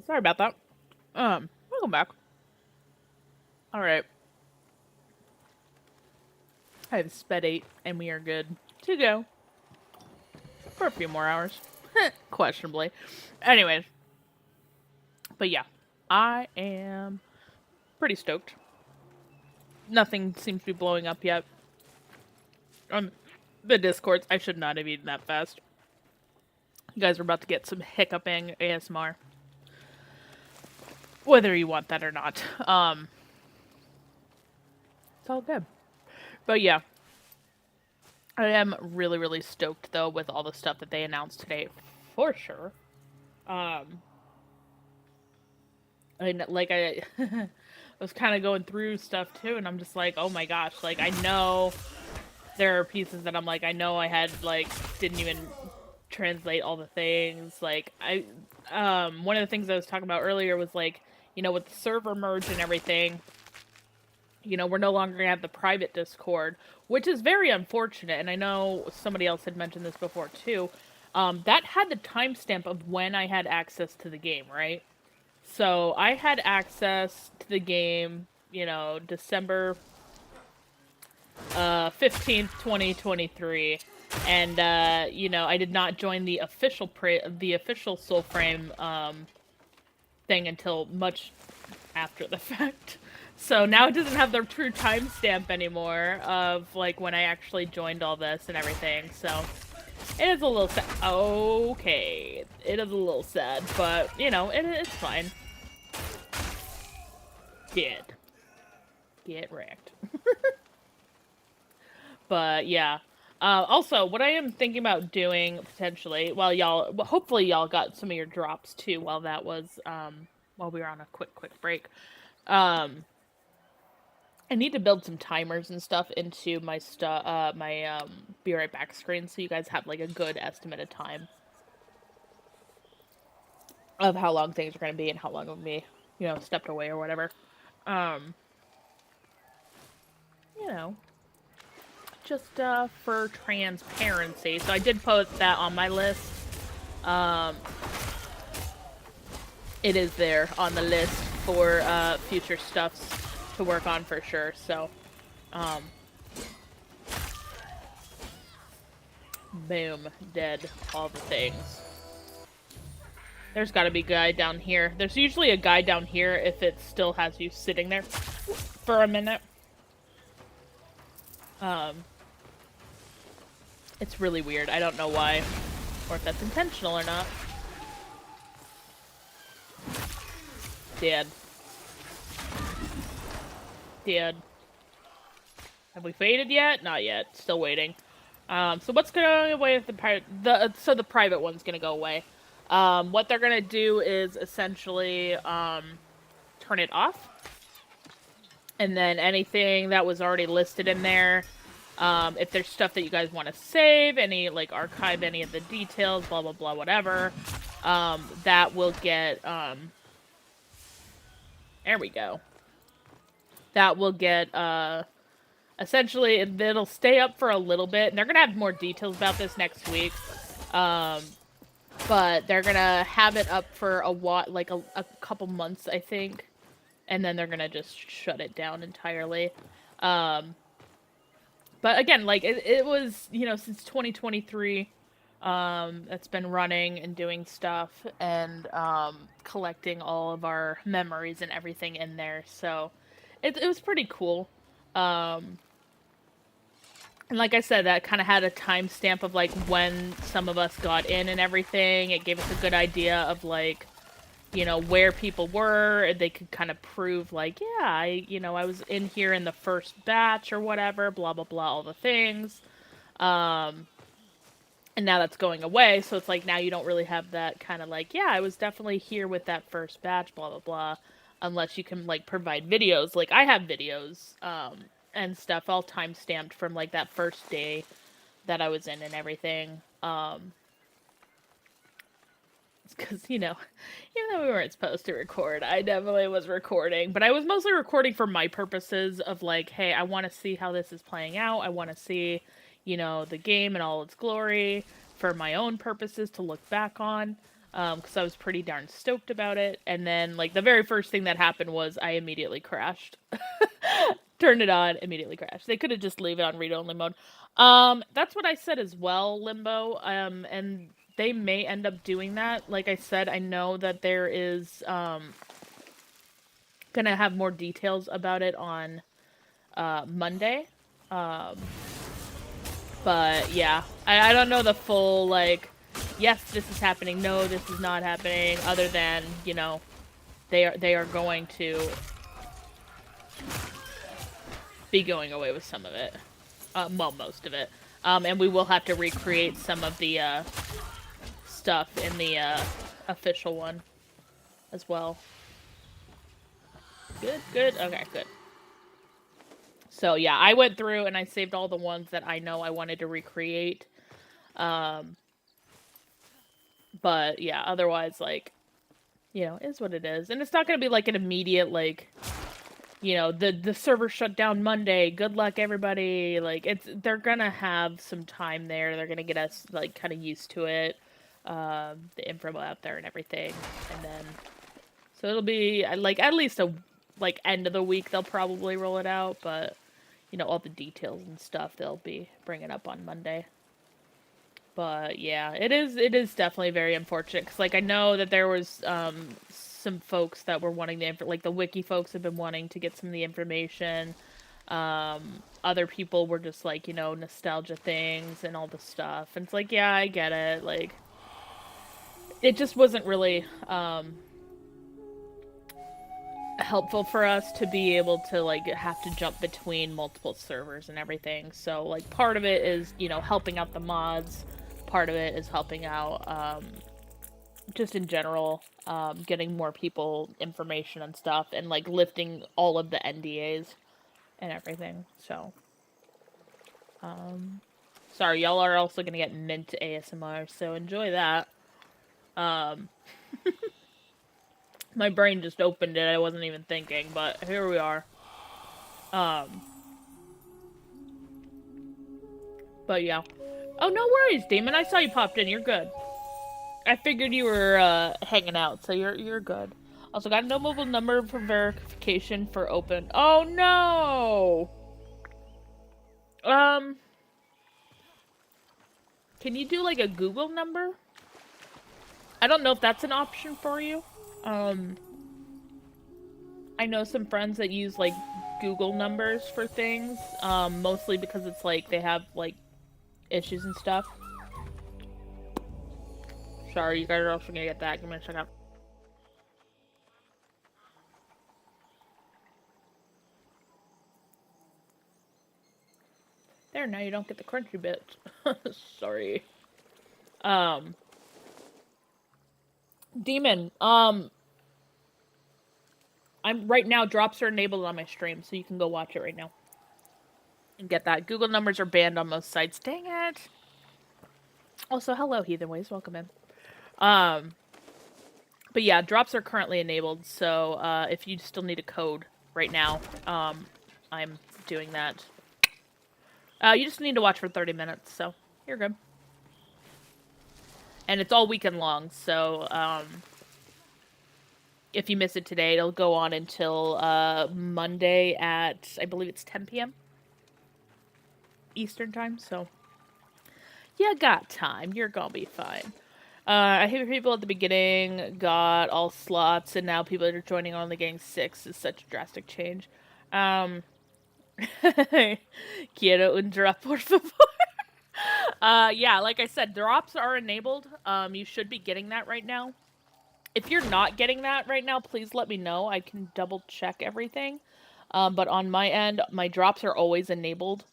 Sorry about that. Welcome back. All right. I have sped 8, and we are good to go for a few more hours, questionably. Anyways, but yeah, I am pretty stoked. Nothing seems to be blowing up yet. The Discords, I should not have eaten that fast. You guys are about to get some hiccuping ASMR. Whether you want that or not. It's all good. But yeah. I am really, really stoked, though, with all the stuff that they announced today. For sure. I was kind of going through stuff, too, and I'm just like, oh my gosh. Like, I know there are pieces that I'm like, I know I had, like, didn't even translate all the things. Like, one of the things I was talking about earlier was, like, you know, with the server merge and everything, you know, we're no longer going to have the private Discord, which is very unfortunate, and I know somebody else had mentioned this before, too. That had the timestamp of when I had access to the game, right? So, I had access to the game, you know, December 15th, 2023, and, you know, I did not join the official Soulframe, thing until much after the fact. So now it doesn't have the true timestamp anymore of, like, when I actually joined all this and everything, so it is a little sad. Okay, it is a little sad, but, you know, it's fine. Dead. Get wrecked. But, yeah. Also, what I am thinking about doing, potentially, hopefully y'all got some of your drops, too, while that was, while we were on a quick break. I need to build some timers and stuff into my be right back screen, so you guys have, like, a good estimate of time of how long things are going to be and how long it will be, you know, stepped away or whatever. You know, just, for transparency. So I did post that on my list. It is there on the list for, future stuffs to work on for sure, so, boom, dead, all the things. There's gotta be a guy down here. There's usually a guy down here if it still has you sitting there for a minute. It's really weird. I don't know why, or if that's intentional or not. Dead. Dead. Have we faded yet? Not yet. Still waiting. So what's gonna go away with so the private one's gonna go away. What they're gonna do is essentially, turn it off. And then anything that was already listed in there, if there's stuff that you guys want to save, archive any of the details, blah, blah, blah, whatever, that will get, there we go. That will get, essentially, it'll stay up for a little bit, and they're gonna have more details about this next week, but they're gonna have it up for a couple months, I think, and then they're gonna just shut it down entirely. But again, like, it was, you know, since 2023, that's been running and doing stuff, and, collecting all of our memories and everything in there, so it was pretty cool. And like I said, that kind of had a timestamp of, like, when some of us got in and everything. It gave us a good idea of, like, you know, where people were, and they could kind of prove, like, yeah, I was in here in the first batch or whatever, blah, blah, blah, all the things. And now that's going away, so it's like, now you don't really have that kind of, like, yeah, I was definitely here with that first batch, blah, blah, blah, unless you can, like, provide videos. Like, I have videos, and stuff all time-stamped from, like, that first day that I was in and everything. Because, you know, even though we weren't supposed to record, I definitely was recording. But I was mostly recording for my purposes of, like, hey, I want to see how this is playing out. I want to see, you know, the game in all its glory for my own purposes to look back on. because I was pretty darn stoked about it. And then, like, the very first thing that happened was I immediately crashed. Turned it on, immediately crashed. They could have just leave it on read-only mode. That's what I said as well, Limbo. And they may end up doing that. Like I said, I know that there is gonna have more details about it on Monday. Um, but yeah, I don't know the full, like, yes, this is happening, no, this is not happening, other than, you know, they are going to be going away with some of it. Well, most of it. And we will have to recreate some of the stuff in the official one as well. Good, good. Okay, good. So yeah, I went through and I saved all the ones that I know I wanted to recreate. But yeah, otherwise, like, you know, is what it is. And it's not going to be like an immediate, like, you know, the server shut down Monday, good luck everybody. Like, they're going to have some time there. They're going to get us, like, kind of used to it. The info out there and everything. And then, so it'll be, like, at least like, end of the week they'll probably roll it out. But, you know, all the details and stuff they'll be bringing up on Monday. But yeah, it is definitely very unfortunate because, like, I know that there was some folks that were wanting like the wiki folks have been wanting to get some of the information. Other people were just like, you know, nostalgia things and all the stuff, and it's like, yeah, I get it. Like, it just wasn't really helpful for us to be able to, like, have to jump between multiple servers and everything. So, like, part of it is, you know, helping out the mods. Part of it is helping out, just in general, getting more people information and stuff, and, like, lifting all of the NDAs and everything. So, sorry, y'all are also gonna get mint ASMR, so enjoy that. My brain just opened it, I wasn't even thinking, but here we are. But yeah. Oh, no worries, Demon, I saw you popped in, you're good. I figured you were hanging out, so you're good. Also got no mobile number for verification for open. Oh no. Can you do like a Google number? I don't know if that's an option for you. I know some friends that use like Google numbers for things, mostly because it's like they have like issues and stuff. Sorry, you guys are also gonna get that. Give me a second. There, now you don't get the crunchy bit. Sorry. Demon, I'm right now, drops are enabled on my stream, so you can go watch it right now. And get that. Google numbers are banned on most sites. Dang it. Also, hello, Heathen Ways. Welcome in. But yeah, drops are currently enabled, so if you still need a code right now, I'm doing that. You just need to watch for 30 minutes, so you're good. And it's all weekend long, so if you miss it today, it'll go on until Monday at, I believe it's 10 p.m. Eastern time, so you got time. You're gonna be fine. I hear people at the beginning got all slots, and now people that are joining only getting 6 is such a drastic change. Quiero un drop, por favor. Yeah, like I said, drops are enabled. You should be getting that right now. If you're not getting that right now, please let me know. I can double check everything. But on my end, my drops are always enabled.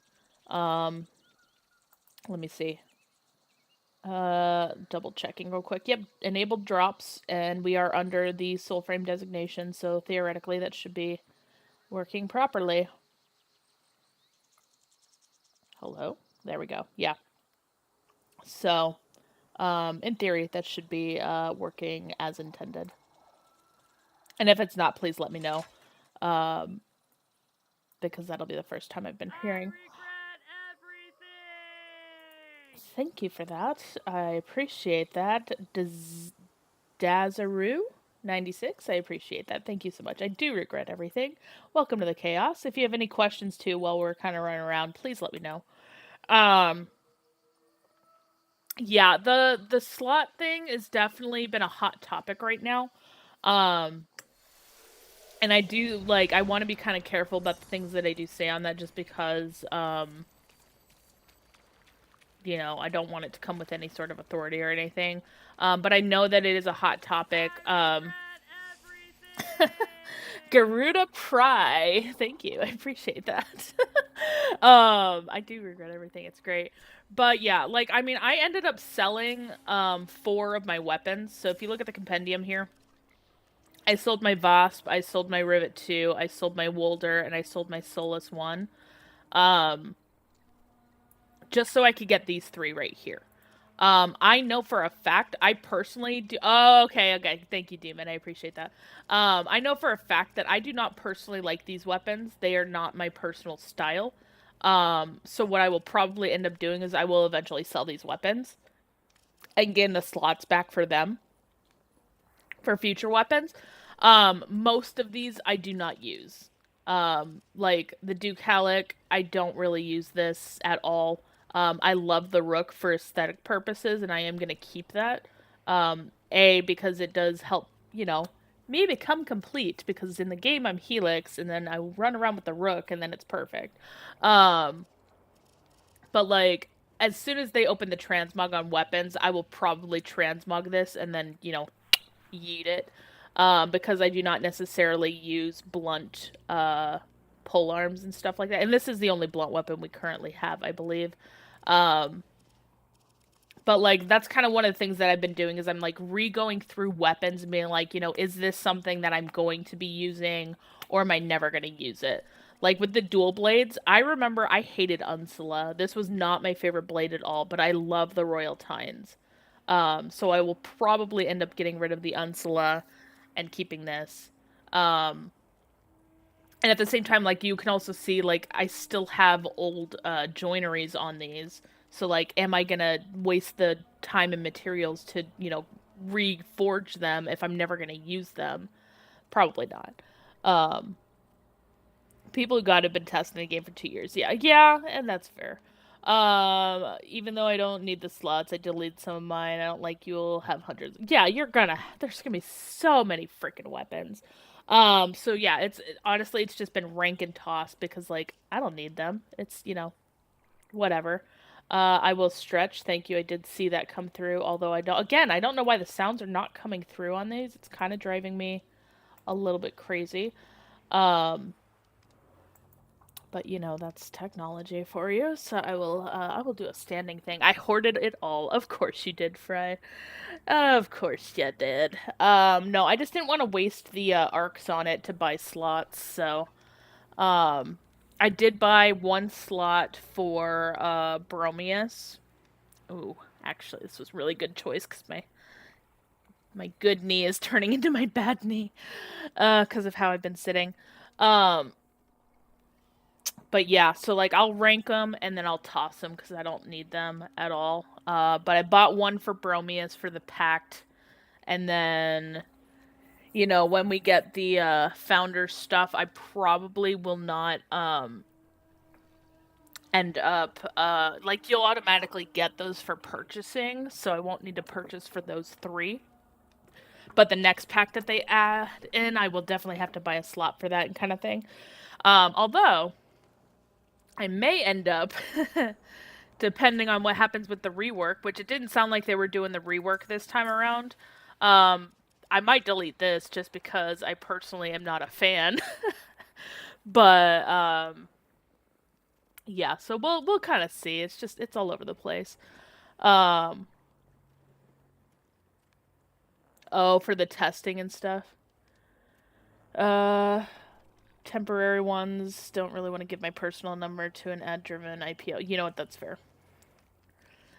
Let me see. Double checking real quick. Yep, enabled drops, and we are under the Soulframe designation, so theoretically that should be working properly. Hello? There we go. Yeah. So, in theory, that should be working as intended. And if it's not, please let me know. Because that'll be the first time I've been hearing. Thank you for that. I appreciate that. Dazaru96. I appreciate that. Thank you so much. I do regret everything. Welcome to the chaos. If you have any questions too while we're kind of running around, please let me know. Yeah, the slot thing has definitely been a hot topic right now. And I do I want to be kind of careful about the things that I do say on that, just because you know, I don't want it to come with any sort of authority or anything. But I know that it is a hot topic. Garuda Pry, thank you, I appreciate that. I do regret everything. It's great. But yeah, I mean, I ended up selling 4 of my weapons. So if you look at the compendium here, I sold my Vasp, I sold my Rivet 2, I sold my Wolder, and I sold my Solus 1. Just so I could get these 3 right here. I know for a fact, I personally do. Oh, okay. Thank you, Demon. I appreciate that. I know for a fact that I do not personally like these weapons. They are not my personal style. So what I will probably end up doing is I will eventually sell these weapons and gain the slots back for them for future weapons. Most of these I do not use. Like the Duke Halleck, I don't really use this at all. I love the Rook for aesthetic purposes, and I am going to keep that. Because it does help, you know, me become complete, because in the game I'm Helix, and then I run around with the Rook, and then it's perfect. But, as soon as they open the transmog on weapons, I will probably transmog this, and then, you know, yeet it. Because I do not necessarily use blunt, pole arms and stuff like that. And this is the only blunt weapon we currently have, I believe. But that's kind of one of the things that I've been doing, is I'm re-going through weapons and being you know, is this something that I'm going to be using, or am I never going to use it? With the dual blades, I remember I hated Ursula. This was not my favorite blade at all, but I love the Royal Tines. So I will probably end up getting rid of the Ursula and keeping this. And at the same time, you can also see, I still have old joineries on these. So, am I gonna waste the time and materials to, you know, reforge them if I'm never gonna use them? Probably not. People who got have been testing the game for 2 years. Yeah, and that's fair. Even though I don't need the slots, I deleted some of mine. I don't like you'll have hundreds. Yeah, there's gonna be so many freaking weapons. So yeah, honestly, it's just been rank and toss, because I don't need them. It's, you know, whatever. I will stretch. Thank you. I did see that come through, although I don't know why the sounds are not coming through on these. It's kind of driving me a little bit crazy. But you know, that's technology for you. So I will do a standing thing. I hoarded it all. Of course you did, Fry. Of course you did. No, I just didn't want to waste the arcs on it to buy slots. So, I did buy 1 slot for Bromius. Ooh, actually, this was really good choice, because my good knee is turning into my bad knee, because of how I've been sitting. But yeah, so I'll rank them and then I'll toss them, because I don't need them at all. But I bought 1 for Bromius for the Pact, and then, you know, when we get the founder stuff, I probably will not end up you'll automatically get those for purchasing, so I won't need to purchase for those 3. But the next pack that they add in, I will definitely have to buy a slot for that, and kind of thing. Although I may end up, depending on what happens with the rework, which it didn't sound like they were doing the rework this time around. I might delete this, just because I personally am not a fan. But yeah, so we'll kind of see. It's all over the place. Oh, for the testing and stuff. Temporary ones, don't really want to give my personal number to an ad-driven IPO. You know what, that's fair.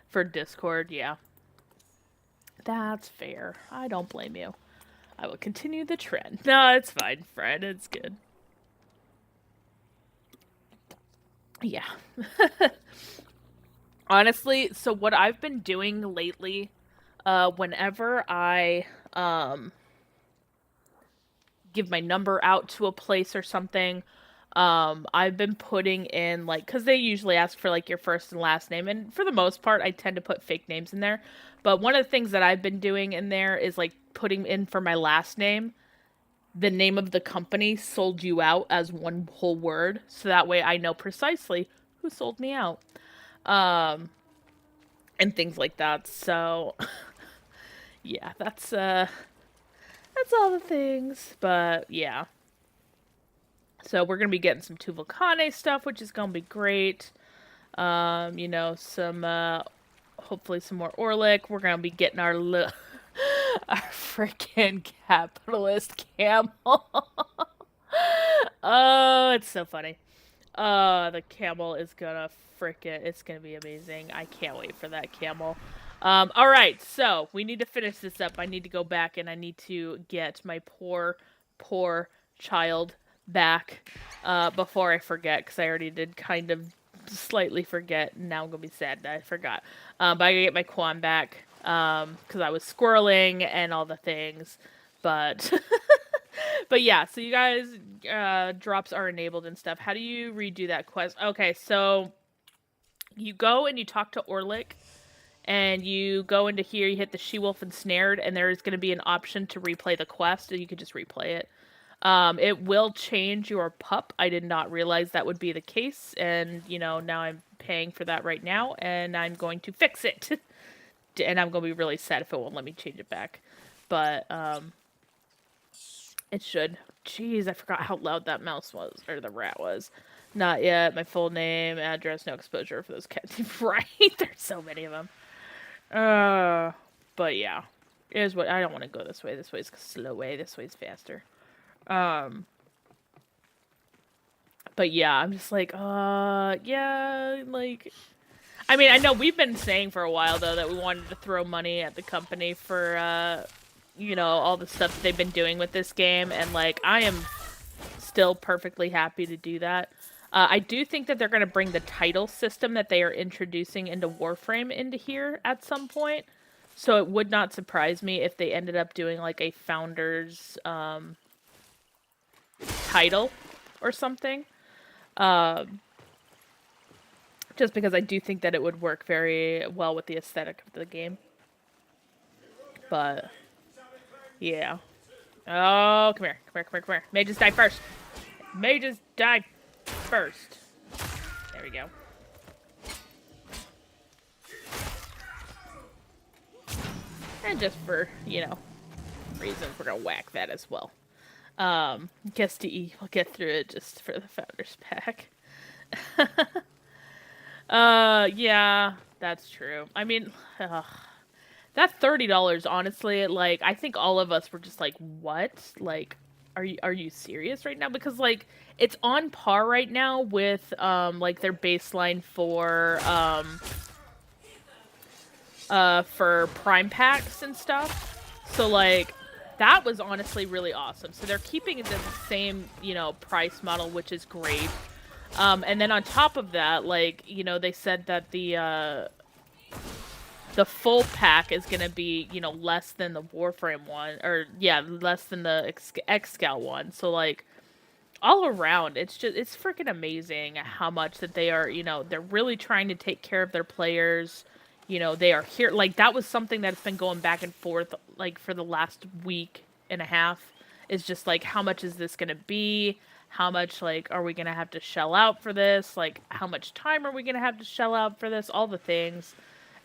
For Discord, yeah. That's fair. I don't blame you. I will continue the trend. No, it's fine, Fred. It's good. Yeah. Honestly, so what I've been doing lately, whenever I give my number out to a place or something. I've been putting in like, because they usually ask for like your first and last name, and for the most part, I tend to put fake names in there. But one of the things that I've been doing in there is like putting in for my last name the name of the company sold you out as one whole word, so that way I know precisely who sold me out, and things like that. So yeah, that's all the things. But yeah. So we're gonna be getting some Tuvokane stuff, which is gonna be great. Some hopefully some more Orlick. We're gonna be getting our our freaking capitalist camel. Oh, it's so funny. The camel is gonna it's gonna be amazing. I can't wait for that camel. All right, so we need to finish this up. I need to go back and I need to get my poor child back before I forget, because I already did kind of slightly forget. Now I'm gonna be sad that I forgot. But I gotta get my Quan back because I was squirreling and all the things. But but yeah, so you guys, drops are enabled and stuff. How do you redo that quest? Okay, so you go and you talk to Orlick, and you go into here, you hit the She-Wolf Ensnared, and there's going to be an option to replay the quest, and you can just replay it. It will change your pup. I did not realize that would be the case, and, now I'm paying for that right now, and I'm going to fix it. And I'm going to be really sad if it won't let me change it back. But, it should. Jeez, I forgot how loud that mouse was, or the rat was. Not yet. My full name, address, no exposure for those cats. Right? There's so many of them. But yeah. Here's what, I don't want to go this way. This way's a slow way. This way's faster. But yeah, I'm just like, yeah, like... I mean, I know we've been saying for a while, though, that we wanted to throw money at the company for, all the stuff that they've been doing with this game, and, like, I am still perfectly happy to do that. I do think that they're going to bring the title system that they are introducing into Warframe into here at some point, so it would not surprise me if they ended up doing, like, a Founder's, title or something. Just because I do think that it would work very well with the aesthetic of the game. But, yeah. Oh, come here. Come here, come here, come here. Mages die first. Mages die first. There we go. And just for, reasons, we're gonna whack that as well. Guess we'll get through it just for the Founders Pack. Yeah, that's true. I mean, that $30, honestly, like, I think all of us were just like, what? Like, are you serious right now? Because, like, it's on par right now with, like, their baseline for Prime Packs and stuff. So, like, that was honestly really awesome. So they're keeping it the same, price model, which is great. And then on top of that, like, they said that the full pack is going to be, less than the Warframe one, or, yeah, less than the X-Scout one. So, like, all around, it's freaking amazing how much that they are, they're really trying to take care of their players. They are here, like, that was something that's been going back and forth, like, for the last week and a half, is just, like, how much is this going to be? How much, like, are we going to have to shell out for this? Like, how much time are we going to have to shell out for this? All the things.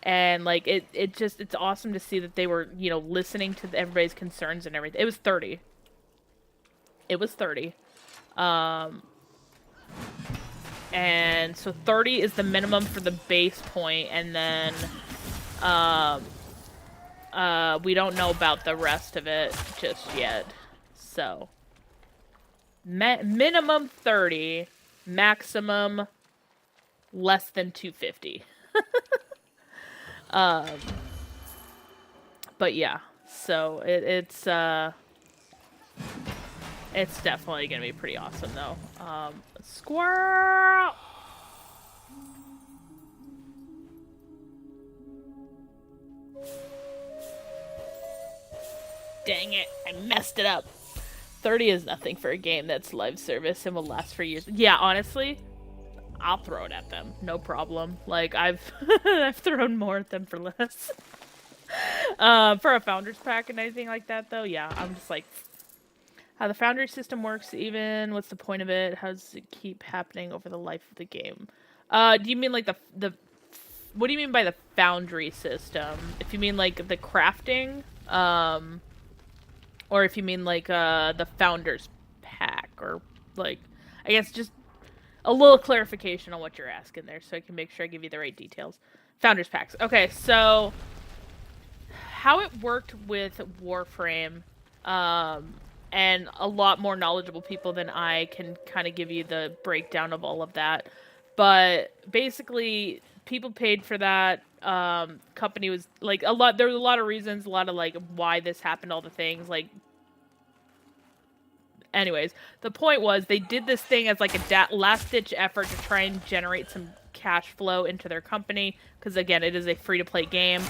And, like, it's awesome to see that they were, listening to everybody's concerns and everything. It was 30. It was 30. And so 30 is the minimum for the base point, and then, we don't know about the rest of it just yet. So... minimum 30, maximum less than 250. But yeah, so it's definitely gonna be pretty awesome though. Squirrel! Dang it, I messed it up. 30 is nothing for a game that's live service and will last for years. Yeah, honestly, I'll throw it at them. No problem. Like, I've I've thrown more at them for less. For a Founders Pack and anything like that, though, yeah, I'm just like, how the Foundry system works even, what's the point of it, how does it keep happening over the life of the game? Do you mean like the what do you mean by the Foundry system? If you mean like the crafting, or if you mean like the Founders Pack, or like, I guess just a little clarification on what you're asking there so I can make sure I give you the right details. Founders Packs. Okay, so how it worked with Warframe, and a lot more knowledgeable people than I can kind of give you the breakdown of all of that. But basically, people paid for that. Company was like there was a lot of reasons, a lot of like why this happened, all the things. Like, anyways, the point was they did this thing as like a last-ditch effort to try and generate some cash flow into their company, because again, it is a free-to-play game.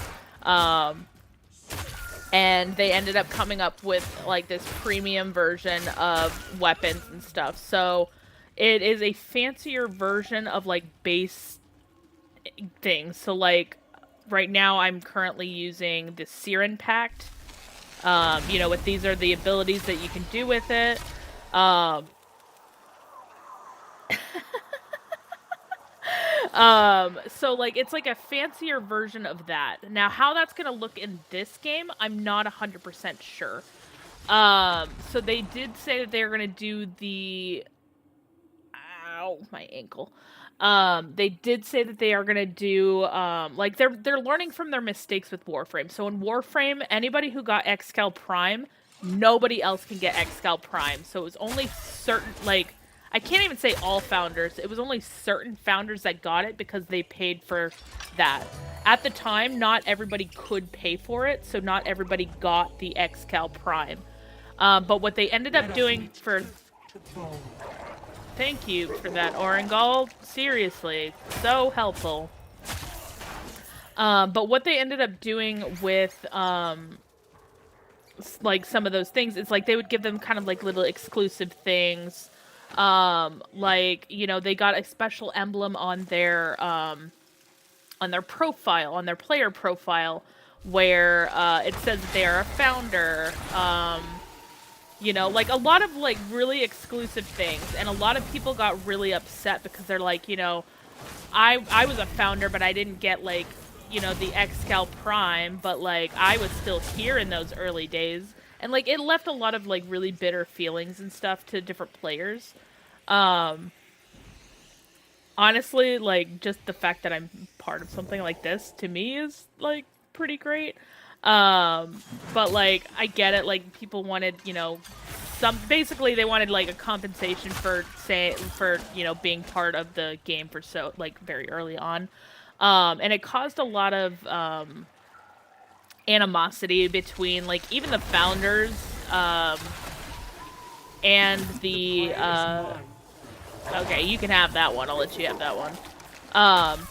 And they ended up coming up with like this premium version of weapons and stuff. So it is a fancier version of like base things. So like right now I'm currently using the Siren Pact. You know, with these are the abilities that you can do with it. So like it's like a fancier version of that. Now how that's gonna look in this game, I'm not 100% sure. So they did say that they're gonna do the ow, my ankle. They did say that they are gonna do like they're learning from their mistakes with Warframe. So in Warframe, anybody who got Excal Prime, nobody else can get Excal Prime. So it was only certain, like, I can't even say all founders. It was only certain founders that got it because they paid for that. At the time, not everybody could pay for it, so not everybody got the Excal Prime. But what they ended up doing for... Thank you for that, Orengal. Seriously, so helpful. But what they ended up doing with, like, some of those things, is, like, they would give them kind of, like, little exclusive things. Like, you know, they got a special emblem on their profile, on their player profile, where, it says that they are a founder. You know, like, a lot of, like, really exclusive things, and a lot of people got really upset because they're like, you know, I was a founder, but I didn't get, like, you know, the Excal Prime, but, like, I was still here in those early days, and, like, it left a lot of, like, really bitter feelings and stuff to different players. Honestly, like, just the fact that I'm part of something like this, to me, is, like, pretty great. But like, I get it, like, people wanted, you know, basically they wanted, like, a compensation for, you know, being part of the game for so, like, very early on. And it caused a lot of, animosity between, like, even the founders, and the, okay, you can have that one, I'll let you have that one.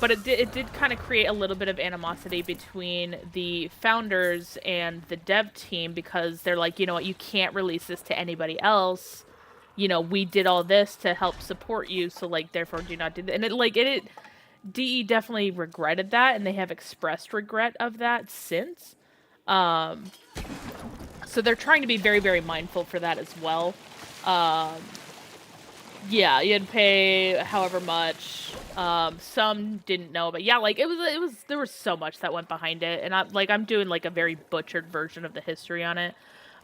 But it did kind of create a little bit of animosity between the founders and the dev team, because they're like, you know what, you can't release this to anybody else. You know, we did all this to help support you, so, like, therefore do not do that. And DE definitely regretted that, and they have expressed regret of that since. So they're trying to be very, very mindful for that as well. Yeah, you had to pay however much. Some didn't know, but yeah, like, there was so much that went behind it, and I'm doing, like, a very butchered version of the history on it.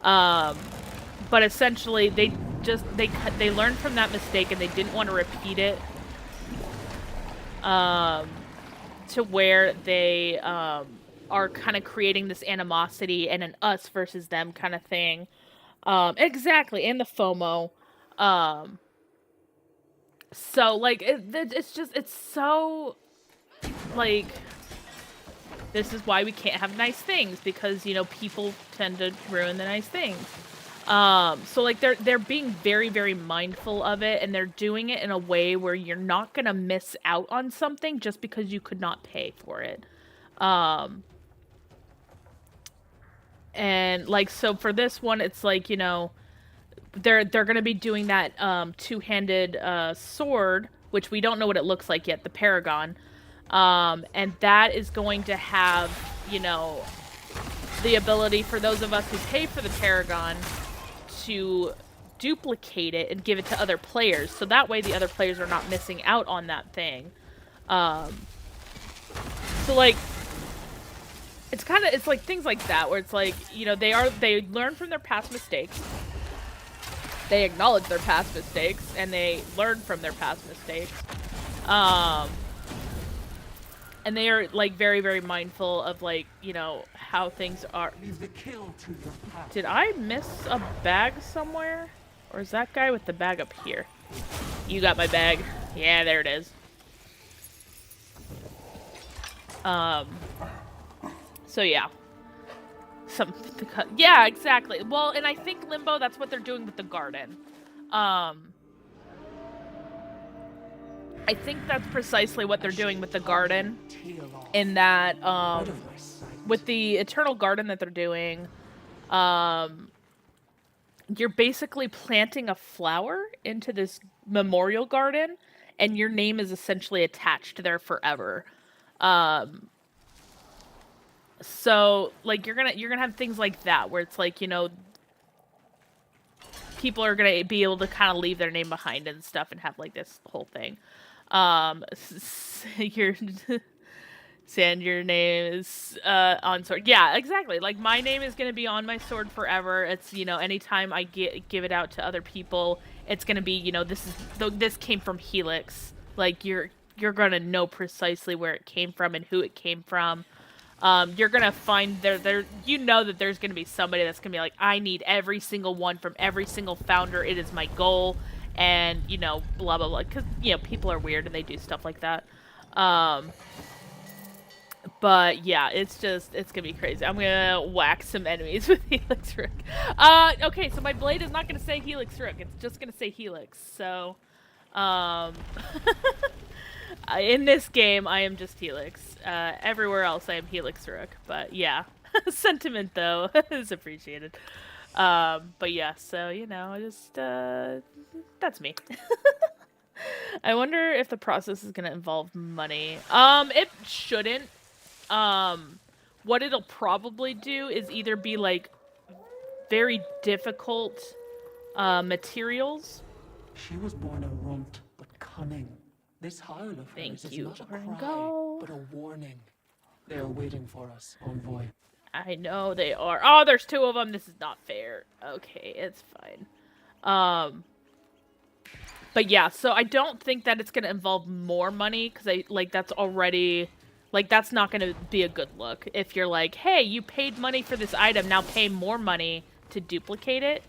But essentially, they learned from that mistake, and they didn't want to repeat it. To where they, are kind of creating this animosity and an us versus them kind of thing. Exactly, and the FOMO. So, like, it's so, like, this is why we can't have nice things, because, you know, people tend to ruin the nice things. So, like, they're being very, very mindful of it, and they're doing it in a way where you're not gonna miss out on something just because you could not pay for it. And like, so for this one, it's like, you know, they're gonna be doing that two-handed sword, which we don't know what it looks like yet, the Paragon. And that is going to have, you know, the ability for those of us who pay for the Paragon to duplicate it and give it to other players, so that way the other players are not missing out on that thing. So like, it's like things like that where it's like, you know, they learn from their past mistakes, they acknowledge their past mistakes, and they learn from their past mistakes. And they are like very, very mindful of, like, you know, how things are. Did I miss a bag somewhere? Or is that guy with the bag up here? You got my bag. Yeah, there it is. So yeah. Yeah, exactly. Well, and I think Limbo, that's what they're doing with the garden. I think that's precisely what they're doing with the garden. In that, with the Eternal Garden that they're doing, you're basically planting a flower into this memorial garden, and your name is essentially attached there forever. So like you're gonna have things like that where it's like, you know, people are gonna be able to kind of leave their name behind and stuff and have like this whole thing. Your Sand, your name is on sword. Yeah, exactly. Like my name is gonna be on my sword forever. It's, you know, anytime I give it out to other people, it's gonna be, you know, this came from Helix. Like you're gonna know precisely where it came from and who it came from. You're gonna find you know that there's gonna be somebody that's gonna be like, I need every single one from every single founder. It is my goal, and, you know, blah blah blah. Because, you know, people are weird and they do stuff like that. But yeah, it's gonna be crazy. I'm gonna whack some enemies with Helix Rook. Okay, so my blade is not gonna say Helix Rook. It's just gonna say Helix. So, in this game, I am just Helix. Everywhere else, I am Helix Rook. But yeah, sentiment though is appreciated. But yeah, so, you know, just that's me. I wonder if the process is gonna involve money. It shouldn't. What it'll probably do is either be like very difficult materials. She was born a runt, but cunning. This howl of hers is you, not a Orengal. cry, but a warning. They are waiting for us, envoy. I know they are. Oh, there's two of them. This is not fair. Okay, it's fine. But yeah, so I don't think that it's gonna involve more money, because that's already, like, that's not gonna be a good look. If you're like, hey, you paid money for this item, now pay more money to duplicate it.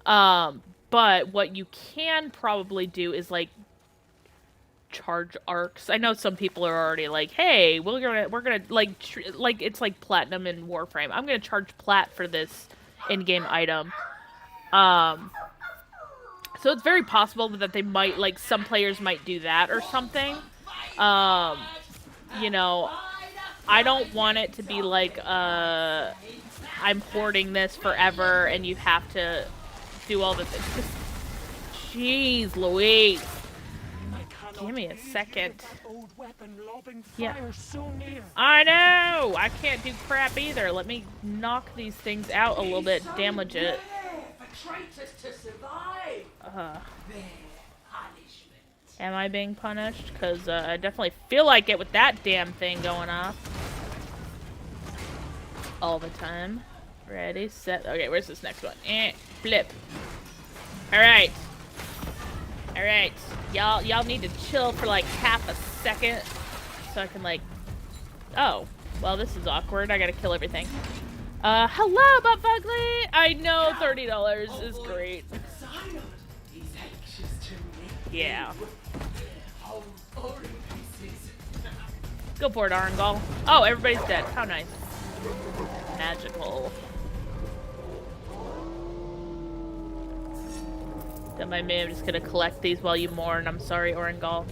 But what you can probably do is, like, charge arcs. I know some people are already like, hey, we're gonna like it's like platinum in Warframe. I'm gonna charge plat for this in-game item. So it's very possible that they might, like, some players might do that or something. You know, I don't want it to be like, I'm hoarding this forever and you have to do all the things. Jeez Louise. Give me a second. Yeah. I know! I can't do crap either. Let me knock these things out a little bit, damage it. Am I being punished? Because I definitely feel like it with that damn thing going off. All the time. Ready, set. Okay, where's this next one? Flip. Alright. Alright. Y'all need to chill for like half a second. So I can, like... Oh. Well, this is awkward. I gotta kill everything. Hello, Butt Fugly! I know $30 is great. Yeah. Go for it, Arngal. Oh, everybody's dead. How nice. Magical. Then my man, I'm just gonna collect these while you mourn. I'm sorry, Orengal.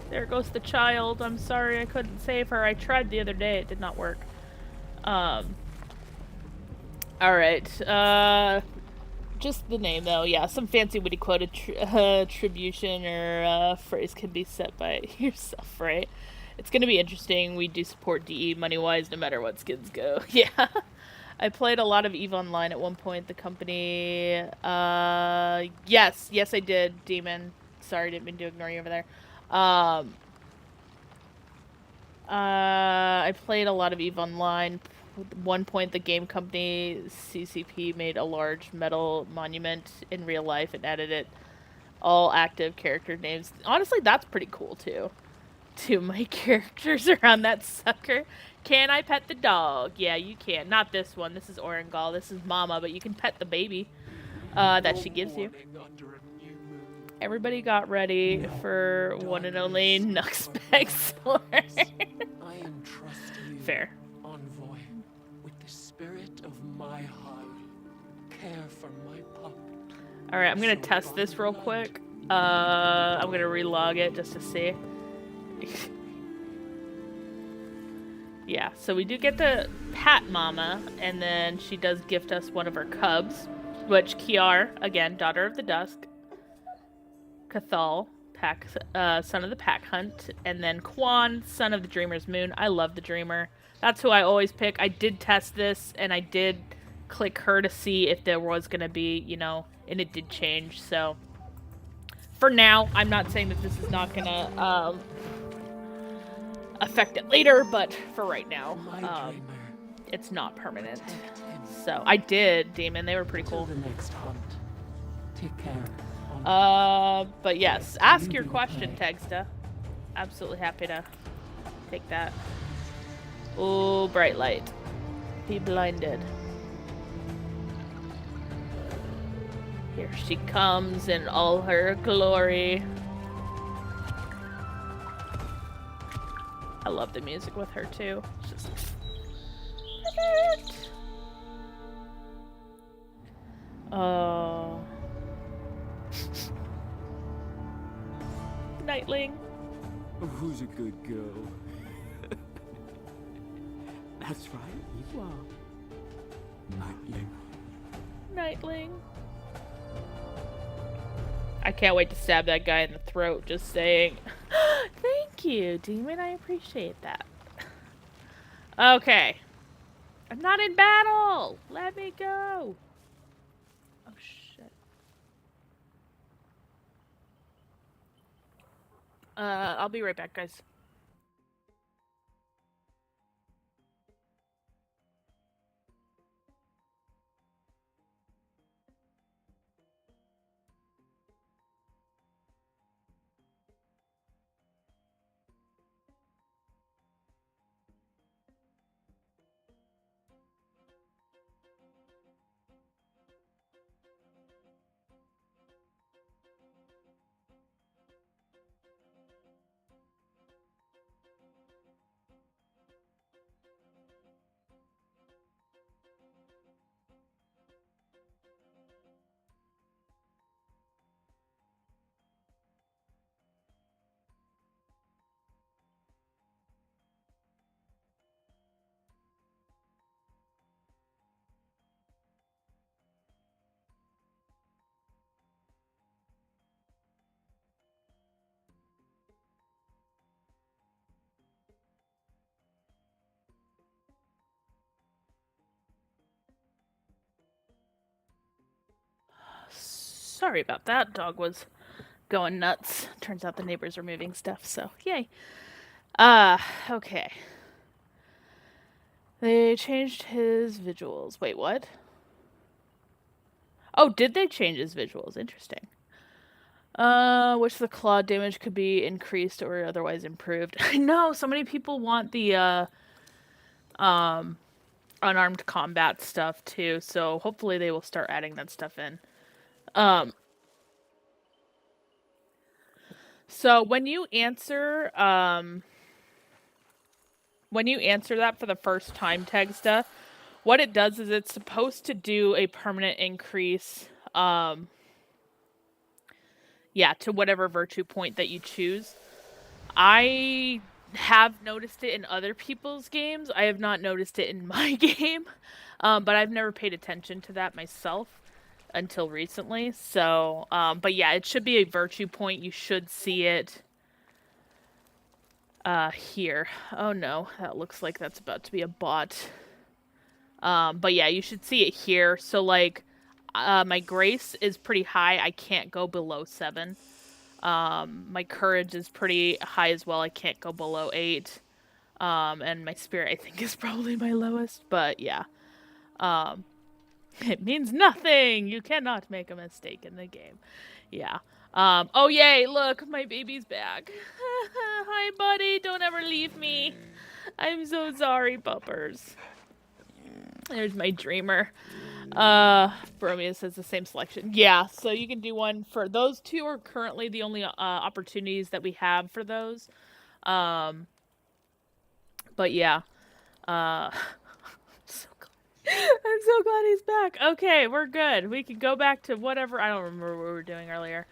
There goes the child. I'm sorry I couldn't save her. I tried the other day. It did not work. Alright, just the name, though. Yeah, some fancy witty quote attribution or phrase can be set by yourself, right? It's gonna be interesting. We do support DE money-wise no matter what skins go. Yeah. I played a lot of EVE Online at one point. The company... Yes, I did, Demon. Sorry, didn't mean to ignore you over there. I played a lot of EVE Online. At one point, the game company CCP made a large metal monument in real life and added it all active character names. Honestly, that's pretty cool too. To my characters around that sucker. Can I pet the dog? Yeah, you can. Not this one. This is Orengal. This is Mama, but you can pet the baby that she gives you. Everybody got ready for one and only Nuxbag Sword. I entrust you, Fair. envoy, with the spirit of my heart. Care for my pup. Alright, I'm gonna test this real quick. I'm gonna relog it just to see. Yeah, so we do get to pat Mama, and then she does gift us one of her cubs, which Kiar, again, Daughter of the Dusk, Cathal, son of the Pack Hunt, and then Quan, son of the Dreamer's Moon. I love the Dreamer. That's who I always pick. I did test this, and I did click her to see if there was going to be, you know, and it did change, so... For now, I'm not saying that this is not going to affect it later, but for right now, it's not permanent. So, I did, Demon. They were pretty cool. The next hunt. Take care. But yes, ask your question, Tegsta. Absolutely happy to take that. Oh, bright light. Be blinded. Here she comes in all her glory. I love the music with her too. It's just perfect. Oh. Nightling. Who's a good girl? That's right, you are. Nightling. Nightling. I can't wait to stab that guy in the throat, just saying. Thank you, Demon. I appreciate that. Okay. I'm not in battle! Let me go! Oh, shit. I'll be right back, guys. Sorry about that. Dog was going nuts. Turns out the neighbors are moving stuff, so yay. Okay. They changed his visuals. Wait, what? Oh, did they change his visuals? Interesting. Which the claw damage could be increased or otherwise improved. I know, so many people want the, unarmed combat stuff too, so hopefully they will start adding that stuff in. So when you answer that for the first time, Tegsta, what it does is it's supposed to do a permanent increase, to whatever virtue point that you choose. I have noticed it in other people's games. I have not noticed it in my game, but I've never paid attention to that myself until recently. So, but yeah, it should be a virtue point. You should see it here. Oh no, that looks like that's about to be a bot. But yeah, you should see it here. So like, my grace is pretty high. I can't go below 7. My courage is pretty high as well. I can't go below 8. And my spirit, I think, is probably my lowest. But yeah, it means nothing. You cannot make a mistake in the game. Yeah. Oh yay! Look, my baby's back. Hi, buddy. Don't ever leave me. I'm so sorry, puppers. There's my dreamer. Bromia says the same selection. Yeah, so you can do one for those two are currently the only opportunities that we have for those. But yeah. I'm so glad he's back. Okay, we're good. We can go back to whatever. I don't remember what we were doing earlier.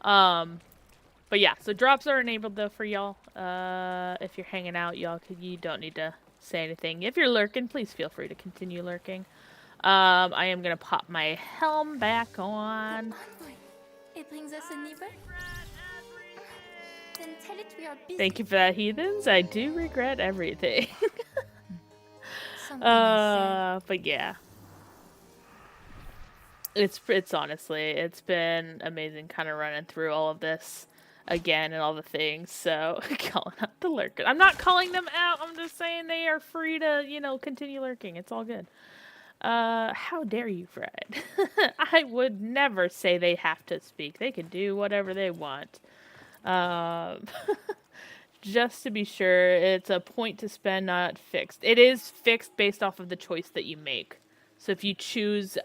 But yeah, so drops are enabled though for y'all. If you're hanging out, you don't need to say anything. If you're lurking, please feel free to continue lurking. I am gonna pop my helm back on. Envoy. It brings us a neighbor. Then tell it we are busy. Thank you for that, heathens. I do regret everything. Something I said. But yeah. It's honestly, it's been amazing kind of running through all of this again and all the things. So, calling out the lurkers. I'm not calling them out. I'm just saying they are free to, continue lurking. It's all good. How dare you, Fred? I would never say they have to speak. They can do whatever they want. Just to be sure, it's a point to spend, not fixed. It is fixed based off of the choice that you make. So if you choose,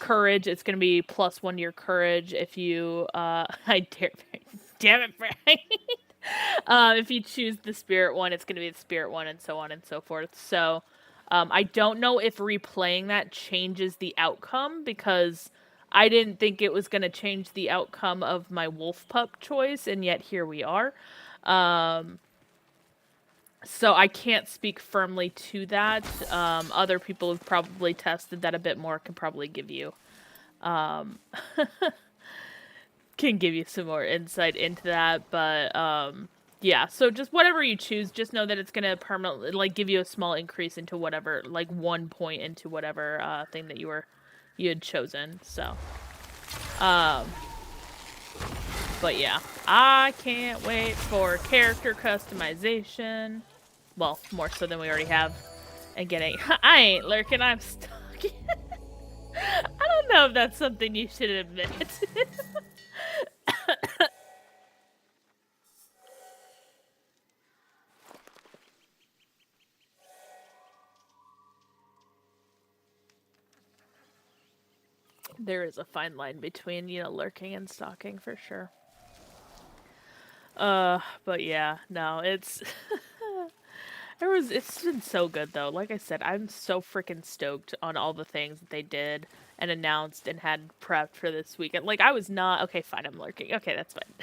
courage, it's going to be +1 to your courage. If you, damn it, Frank. If you choose the spirit one, it's going to be the spirit one, and so on and so forth. So, I don't know if replaying that changes the outcome, because I didn't think it was going to change the outcome of my wolf pup choice, and yet here we are. So I can't speak firmly to that. Other people who've probably tested that a bit more can probably give you, can give you some more insight into that. But yeah, so just whatever you choose, just know that it's gonna permanently give you a small increase into whatever, 1 point into whatever thing that you had chosen. So, but yeah, I can't wait for character customization. Well, more so than we already have. And getting... I ain't lurking, I'm stuck. I don't know if that's something you should admit. There is a fine line between, lurking and stalking for sure. But yeah, no, it's... It's been so good though. Like I said, I'm so freaking stoked on all the things that they did and announced and had prepped for this weekend. I was not... Okay, fine, I'm lurking. Okay, that's fine.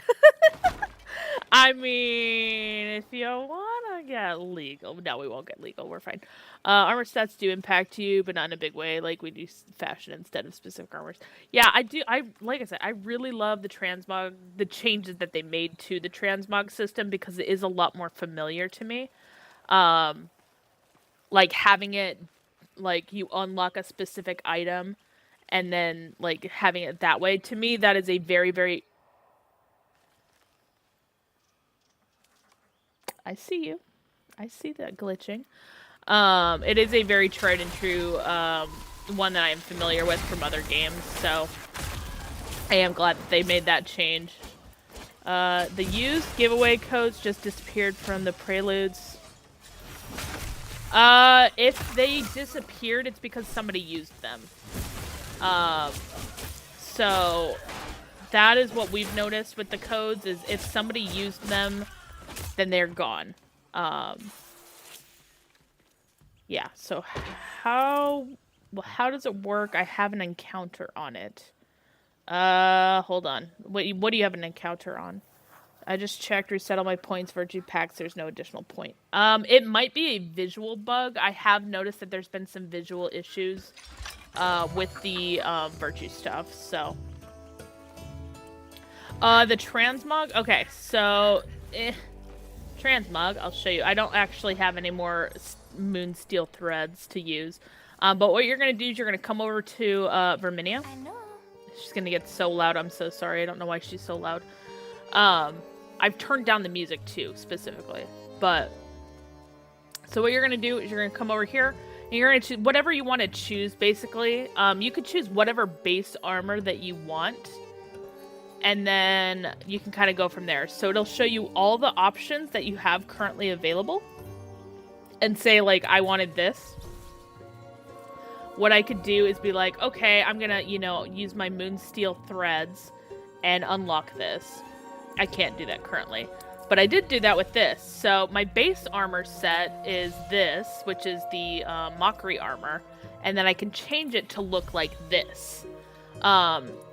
I mean, if you wanna get legal... No, we won't get legal. We're fine. Armor stats do impact you, but not in a big way. We do fashion instead of specific armors. Yeah, I do. Like I said, I really love the transmog... The changes that they made to the transmog system, because it is a lot more familiar to me. Having it, you unlock a specific item, and then, having it that way, to me, that is a very, very... I see you. I see that glitching. It is a very tried and true, one that I am familiar with from other games, so I am glad that they made that change. The used giveaway codes just disappeared from the preludes. If they disappeared, it's because somebody used them. So that is what we've noticed with the codes, is if somebody used them, then they're gone. Yeah, so how does it work? I have an encounter on it. Hold on. What do you have an encounter on? I just checked, reset all my points, virtue packs, there's no additional point. It might be a visual bug. I have noticed that there's been some visual issues with the virtue stuff, so. The transmog? Okay, so transmog, I'll show you. I don't actually have any more moonsteel threads to use. But what you're going to do is you're going to come over to Verminia. I know. She's going to get so loud. I'm so sorry. I don't know why she's so loud. I've turned down the music too, specifically. But, so what you're going to do is you're going to come over here. And you're going to choose whatever you want to choose, basically. You could choose whatever base armor that you want. And then you can kind of go from there. So it'll show you all the options that you have currently available. And say, like, I wanted this. What I could do is be like, okay, I'm gonna, you know, use my moonsteel threads and unlock this. I can't do that currently. But I did do that with this. So my base armor set is this, which is the mockery armor. And then I can change it to look like this.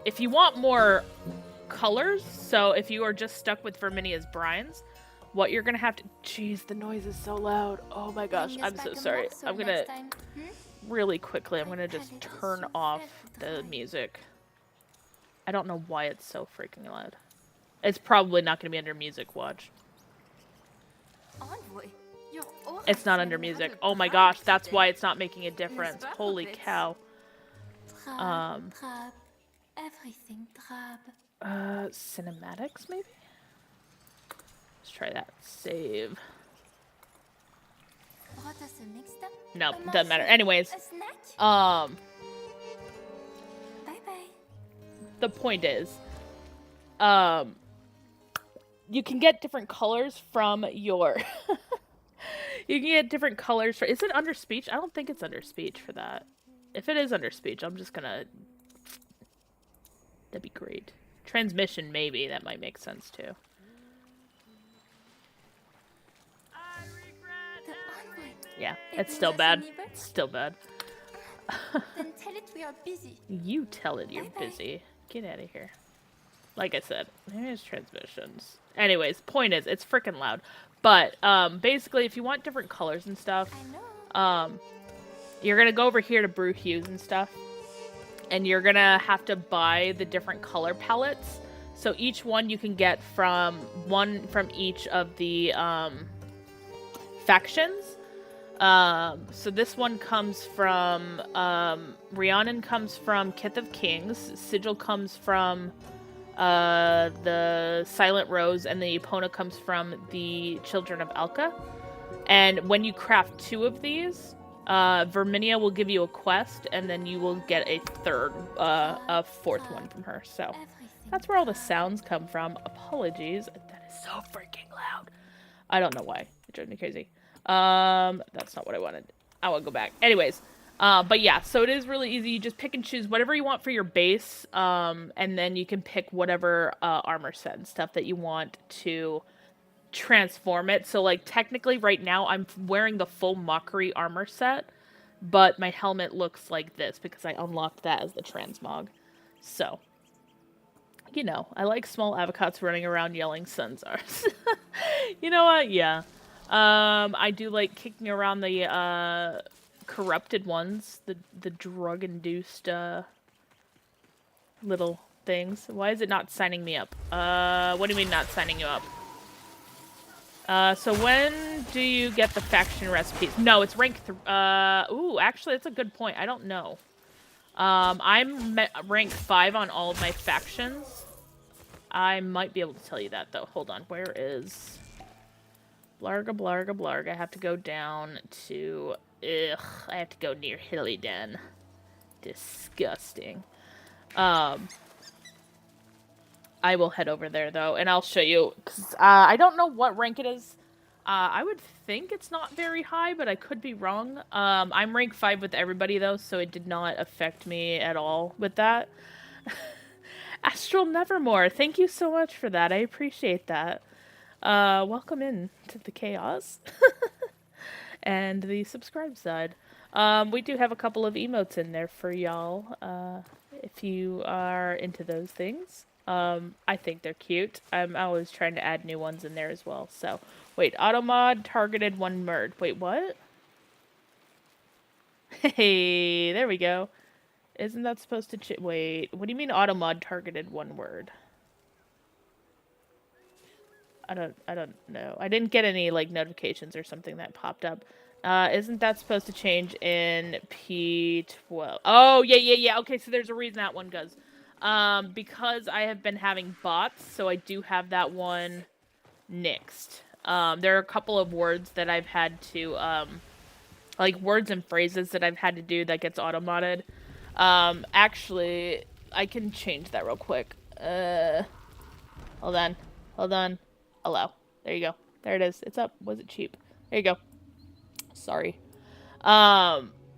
If you want more colors, so if you are just stuck with Verminia's brines, what you're gonna have to... Jeez, the noise is so loud. Oh my gosh, I'm so sorry. I'm gonna... Really quickly, I'm gonna just turn off the music. I don't know why it's so freaking loud. It's probably not gonna be under music, watch. It's not under music. Oh my gosh, that's why it's not making a difference. Holy cow. Everything drab. Cinematics, maybe? Let's try that. Save. No, doesn't matter. Anyways, Bye bye. the point is, you can get different colors from your... You can get different colors for... Is it under speech? I don't think it's under speech for that. If it is under speech, I'm just gonna... That'd be great. Transmission, maybe. That might make sense, too. Yeah, it's still bad. It's still bad. Then tell it we are busy. You tell it you're Bye-bye. busy. Get out of here. Like I said, there's transmissions. Anyways, point is, it's freaking loud. But, basically, if you want different colors and stuff, I know. you're gonna go over here to brew hues and stuff. And you're gonna have to buy the different color palettes. So each one you can get from each of the, factions. So this one comes from, Rhiannon comes from Kith of Kings, Sigil comes from, the Silent Rose, and the Epona comes from the Children of Alka. And when you craft 2 of these, Verminia will give you a quest, and then you will get a fourth one from her. So that's where all the sounds come from. Apologies. That is so freaking loud. I don't know why. It drove me crazy. That's not what I wanted. I will go back. Anyways, but yeah, so it is really easy. You just pick and choose whatever you want for your base, and then you can pick whatever armor set and stuff that you want to transform it. So, like, technically right now I'm wearing the full mockery armor set, but my helmet looks like this because I unlocked that as the transmog. So, you know, I like small avocados running around yelling Sunzars. You know what? Yeah. I do like kicking around the, corrupted ones. The drug-induced, little things. Why is it not signing me up? What do you mean not signing you up? So when do you get the faction recipes? No, it's rank 3. Ooh, actually, that's a good point. I don't know. I'm rank 5 on all of my factions. I might be able to tell you that, though. Hold on. Where is... Blarga, blarga, blarga. I have to go down to... Ugh. I have to go near Hillyden. Disgusting. I will head over there, though, and I'll show you. 'Cause, I don't know what rank it is. I would think it's not very high, but I could be wrong. I'm rank 5 with everybody, though, so it did not affect me at all with that. Astral Nevermore, thank you so much for that. I appreciate that. Welcome in to the chaos. And the subscribe side. We do have a couple of emotes in there for y'all, if you are into those things. I think they're cute. I'm always trying to add new ones in there as well. So, wait, automod targeted one murd. Wait, what? Hey, there we go. Isn't that supposed to wait, what do you mean automod targeted one word? I don't know. I didn't get any, like, notifications or something that popped up. Isn't that supposed to change in P12? Oh, yeah. Okay, so there's a reason that one goes. Because I have been having bots, so I do have that one nixed. There are a couple of words that I've had to, like, words and phrases that I've had to do that gets auto-modded. Actually, I can change that real quick. Hold on. Allow. There you go. There it is. It's up. Was it cheap? There you go. Sorry.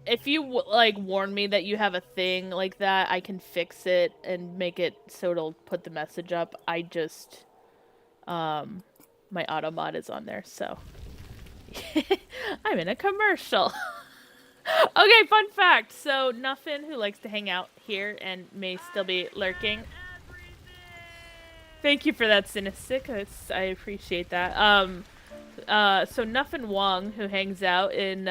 If you, like, warn me that you have a thing like that, I can fix it and make it so it'll put the message up. I just, my auto mod is on there, so. I'm in a commercial. Okay, fun fact. So, Nuffin, who likes to hang out here and may still be lurking. Thank you for that, Cynistic. I appreciate that. So Nuffin Wong, who hangs out in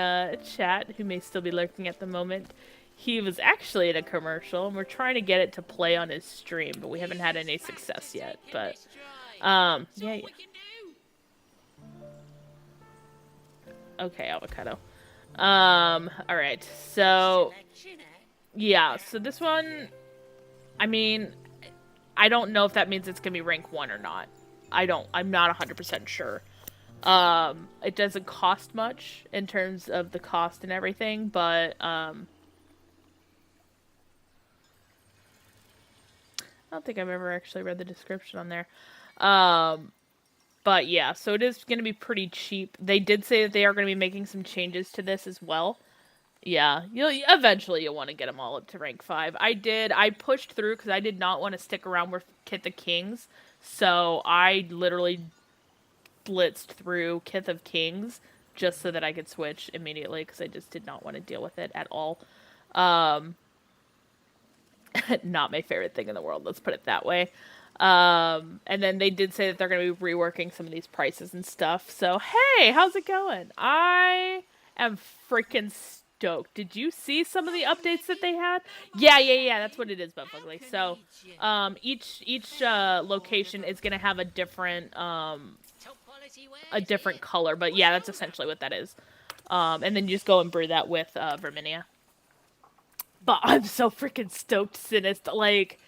chat, who may still be lurking at the moment, he was actually in a commercial, and we're trying to get it to play on his stream, but we haven't had any success yet. But yeah. Okay, avocado. All right. So yeah. So this one, I mean, I don't know if that means it's gonna be rank 1 or not. I'm not 100% sure. It doesn't cost much in terms of the cost and everything, but, I don't think I've ever actually read the description on there. But yeah, so it is gonna be pretty cheap. They did say that they are gonna be making some changes to this as well. Yeah, eventually you'll want to get them all up to rank 5. I pushed through because I did not want to stick around with Kith of Kings, so I literally blitzed through Kith of Kings just so that I could switch immediately because I just did not want to deal with it at all. Not my favorite thing in the world, let's put it that way. And then they did say that they're going to be reworking some of these prices and stuff, so hey, how's it going? I am freaking stoked. Did you see some of the updates that they had? Yeah, that's what it is, Buffugly. So, each location is gonna have a different color, but yeah, that's essentially what that is. And then you just go and brew that with Verminia. But I'm so freaking stoked, Sinist. Like,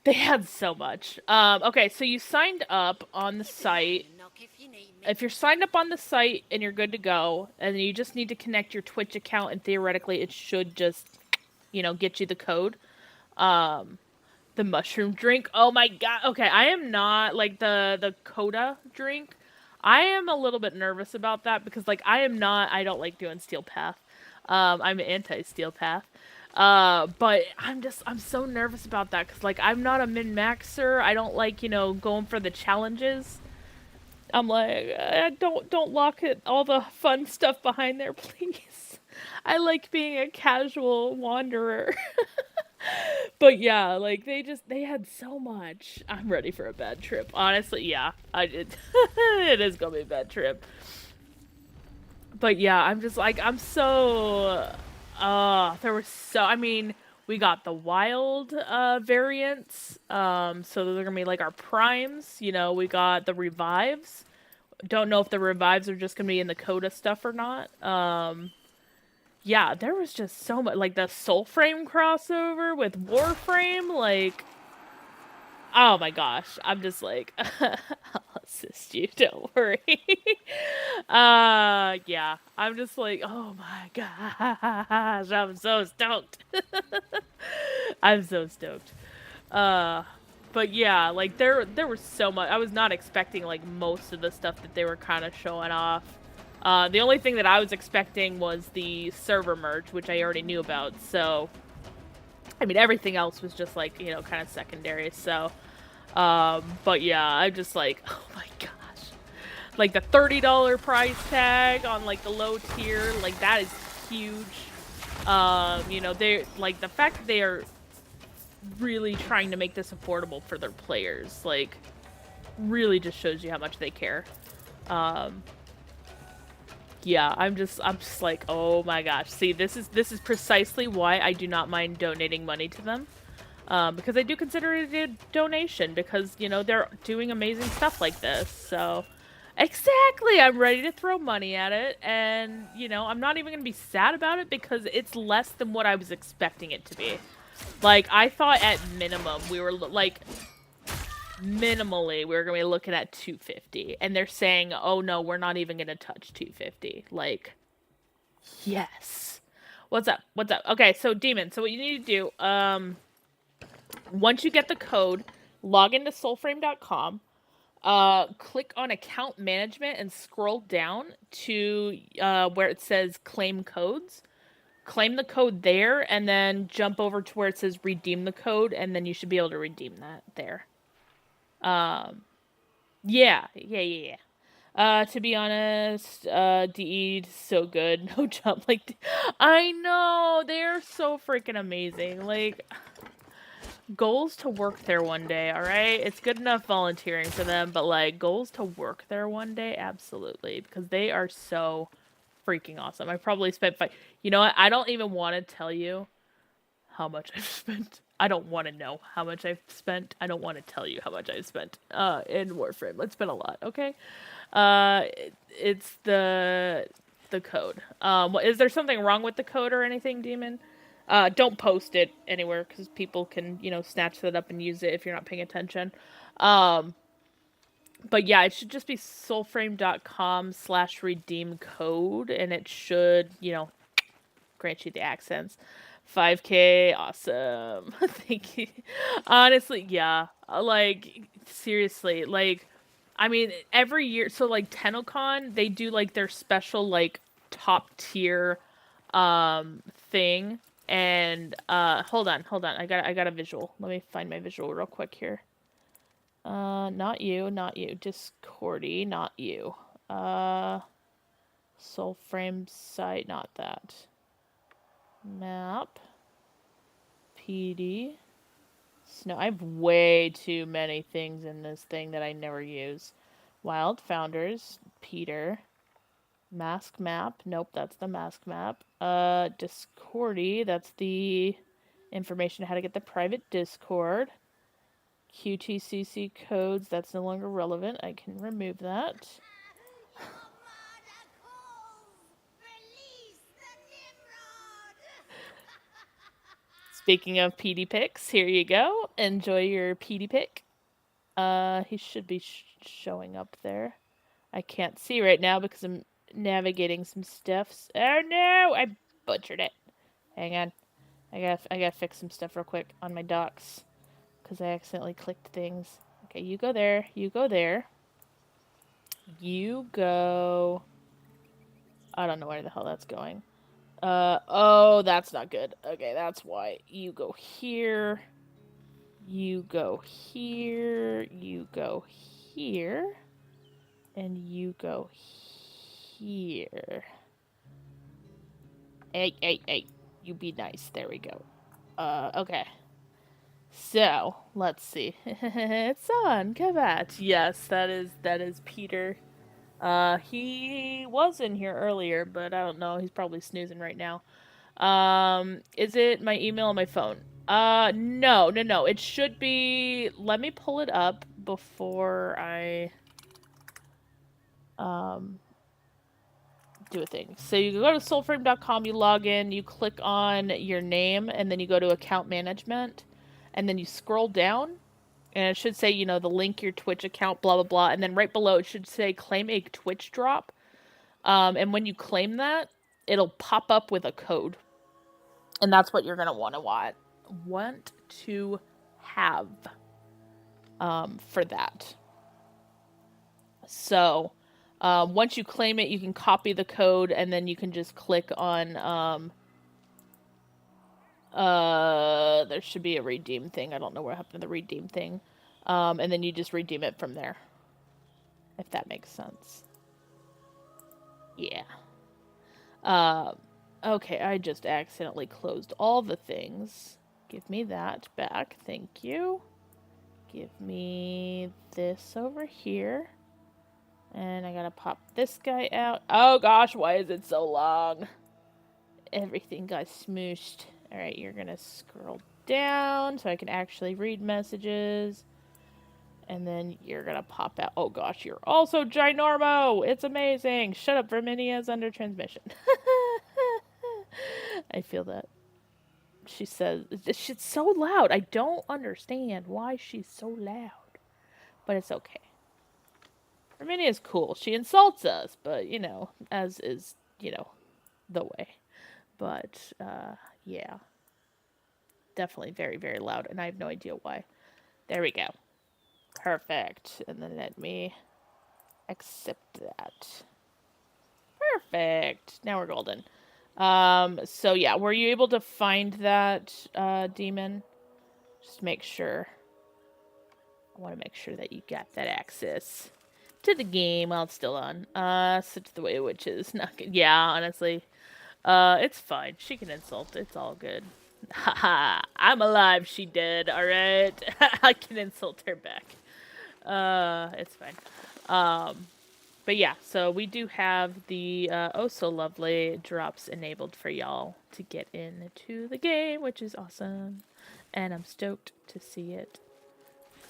they had so much. Okay, so you signed up on the site. If you're signed up on the site and you're good to go, and you just need to connect your Twitch account, and theoretically it should just, get you the code. The mushroom drink. Oh my god. Okay, I am not, like, the Coda drink. I am a little bit nervous about that because, like, I don't like doing Steel Path. I'm anti-Steel Path. But I'm so nervous about that because, like, I'm not a min-maxer. I don't like, going for the challenges. I'm like, don't lock all the fun stuff behind there, please. I like being a casual wanderer. But yeah, like, they had so much. I'm ready for a bad trip. Honestly, yeah, it is gonna be a bad trip. But yeah, I'm just like, there were I mean, we got the wild variants, so those are gonna be like our primes, we got the revives. Don't know if the revives are just gonna be in the Coda stuff or not. Yeah, there was just so much, like the Soulframe crossover with Warframe, like, oh my gosh, I'm just like, I'll assist you, don't worry. Yeah, I'm just like, oh my gosh, I'm so stoked. I'm so stoked. But yeah, like, there was so much. I was not expecting, like, most of the stuff that they were kind of showing off. The only thing that I was expecting was the server merge, which I already knew about, so, I mean, everything else was just, like, kind of secondary, so, but yeah, I'm just like, oh my gosh. Like, the $30 price tag on, like, the low tier, like, that is huge. They, like, the fact that they are really trying to make this affordable for their players. Like, really just shows you how much they care. Yeah, I'm just like, oh my gosh. See, this is precisely why I do not mind donating money to them. Because I do consider it a donation because, you know, they're doing amazing stuff like this. So, exactly, I'm ready to throw money at it. And, you know, I'm not even going to be sad about it because it's less than what I was expecting it to be. Like, I thought at minimum we were, like, minimally we were going to be looking at 250. And they're saying, oh no, we're not even going to touch 250. Like, yes. What's up? What's up? Okay, so Demon, so what you need to do, once you get the code, log into soulframe.com, click on account management and scroll down to where it says claim codes. Claim the code there and then jump over to where it says redeem the code and then you should be able to redeem that there. Yeah. To be honest, DE so good. No jump like I know, they're so freaking amazing. Like, goals to work there one day, alright? It's good enough volunteering for them, but, like, goals to work there one day? Absolutely. Because they are so freaking awesome. I probably spent You know what? I don't even want to tell you how much I've spent. I don't want to know how much I've spent. I don't want to tell you how much I've spent, in Warframe. It's been a lot, okay? It's the code. Is there something wrong with the code or anything, Demon? Don't post it anywhere because people can, you know, snatch that up and use it if you're not paying attention. But yeah, it should just be soulframe.com/redeem code, and it should, you know, grant you the accents. 5K, awesome. Thank you. Honestly, yeah. Like, seriously, like, I mean, every year, so, like, TennoCon, they do, like, their special, like, top tier, thing, and, hold on, I got a visual. Let me find my visual real quick here. Not you, Discordy, not you. Soulframe site, not that. Map. PD. Snow. I have way too many things in this thing that I never use. Wild Founders. Peter. Mask map. Nope, that's the mask map. Discordy. That's the information how to get the private Discord. QTCC codes. That's no longer relevant. I can remove that. Speaking of PD pics, here you go. Enjoy your PD pic. He should be showing up there. I can't see right now because I'm navigating some stuffs. Oh no! I butchered it. Hang on. I gotta fix some stuff real quick on my docs. Because I accidentally clicked things. Okay, you go there. You go there. You go... I don't know where the hell that's going. Oh, that's not good. Okay, that's why. You go here. You go here. You go here. And you go here. Hey. You be nice. There we go. Okay. So, let's see. It's on, Kavat. Yes, that is Peter. He was in here earlier, but I don't know. He's probably snoozing right now. Is it my email on my phone? No. It should be... Let me pull it up before I, do a thing. So you go to soulframe.com, you log in, you click on your name, and then you go to account management, and then you scroll down, and it should say, you know, the link your Twitch account, blah, blah, blah, and then right below it should say claim a Twitch drop. And when you claim that, it'll pop up with a code. And that's what you're going to want to have for that. So, once you claim it, you can copy the code, and then you can just click on, there should be a redeem thing. I don't know what happened to the redeem thing. And then you just redeem it from there. If that makes sense. Yeah. Okay, I just accidentally closed all the things. Give me that back. Thank you. Give me this over here. And I gotta pop this guy out. Oh gosh, why is it so long? Everything got smooshed. Alright, you're gonna scroll down so I can actually read messages. And then you're gonna pop out. Oh gosh, you're also ginormo! It's amazing! Shut up, Verminia's under transmission. I feel that. She says, she's so loud. I don't understand why she's so loud. But it's okay. Herminia's cool. She insults us, but, you know, as is, you know, the way. But, yeah. Definitely very, very loud, and I have no idea why. There we go. Perfect. And then let me accept that. Perfect. Now we're golden. So yeah, were you able to find that, demon? Just make sure. I want to make sure that you got that access to the game while it's still on. Such the way which is not good. Yeah, honestly. It's fine. She can insult. It's all good. Haha, I'm alive, she did, alright? I can insult her back. It's fine. But yeah, so we do have the oh so lovely drops enabled for y'all to get into the game, which is awesome. And I'm stoked to see it.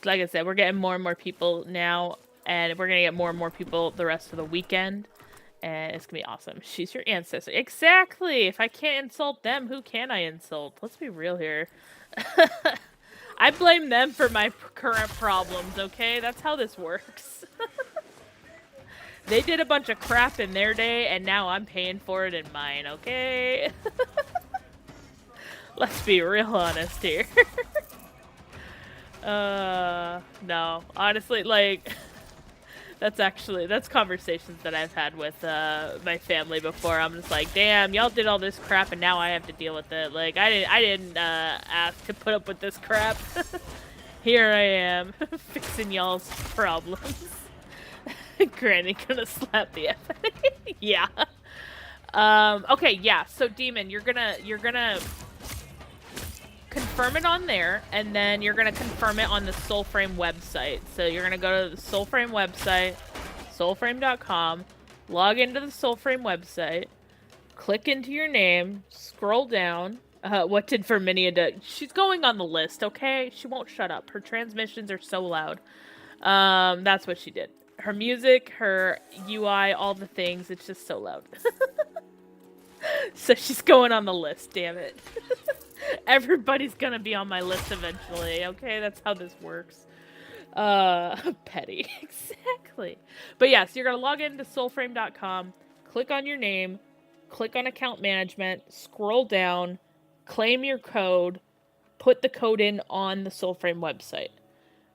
Like I said, we're getting more and more people now, and we're gonna get more and more people the rest of the weekend. And it's gonna be awesome. She's your ancestor. Exactly! If I can't insult them, who can I insult? Let's be real here. I blame them for my current problems, okay? That's how this works. They did a bunch of crap in their day, and now I'm paying for it in mine, okay? Let's be real honest here. No. Honestly, like... That's conversations that I've had with my family before. I'm just like, damn, y'all did all this crap and now I have to deal with it. Like, I didn't ask to put up with this crap. Here I am, fixing y'all's problems. Granny gonna slap the F out of me. Yeah. Okay, yeah, so Demon, you're gonna confirm it on there, and then you're gonna confirm it on the Soulframe website. So you're gonna go to the Soulframe website, soulframe.com, log into the Soulframe website, click into your name, scroll down. What did Verminia do? She's going on the list, okay? She won't shut up. Her transmissions are so loud. That's what she did. Her music, her UI, all the things, it's just so loud. So she's going on the list, damn it. Everybody's gonna be on my list eventually, okay? That's how this works. Petty. Exactly. But yeah, so you're gonna log into soulframe.com, click on your name, click on account management, scroll down, claim your code, put the code in on the Soulframe website.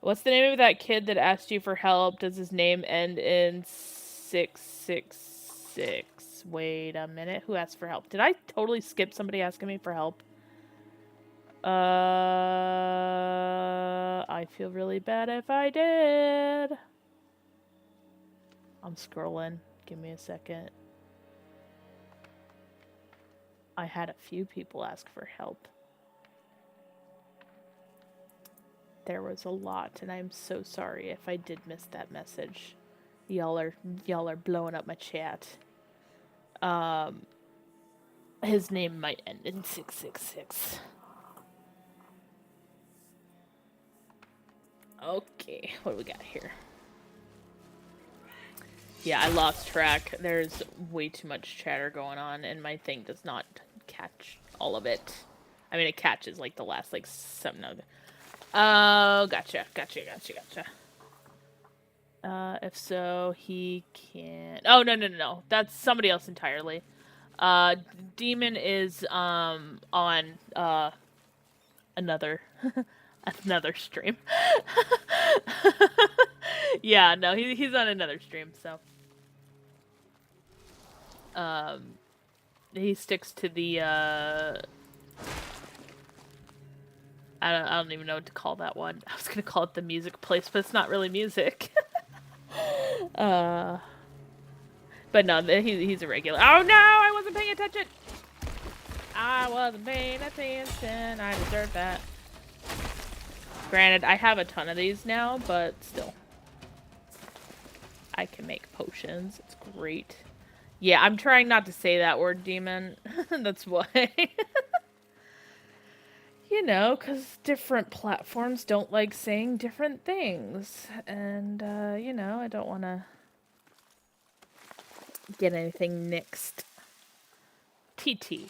What's the name of that kid that asked you for help? Does his name end in 666? Wait a minute. Who asked for help? Did I totally skip somebody asking me for help? I feel really bad if I did. I'm scrolling. Give me a second. I had a few people ask for help. There was a lot, and I'm so sorry if I did miss that message. Y'all are blowing up my chat. His name might end in 666. Okay, what do we got here? Yeah, I lost track. There's way too much chatter going on, and my thing does not catch all of it. I mean, it catches, like, the last, like, something. Oh, gotcha. If so, he can't... Oh, no. That's somebody else entirely. Demon is, on, another... another stream. Yeah, no, he's on another stream, so. He sticks to the, I don't even know what to call that one. I was gonna call it the music place, but it's not really music. But no, he's a regular. Oh no, I wasn't paying attention! I wasn't paying attention. I deserve that. Granted, I have a ton of these now, but still. I can make potions. It's great. Yeah, I'm trying not to say that word, demon. That's why. You know, because different platforms don't like saying different things. And, you know, I don't want to get anything nixed. TT.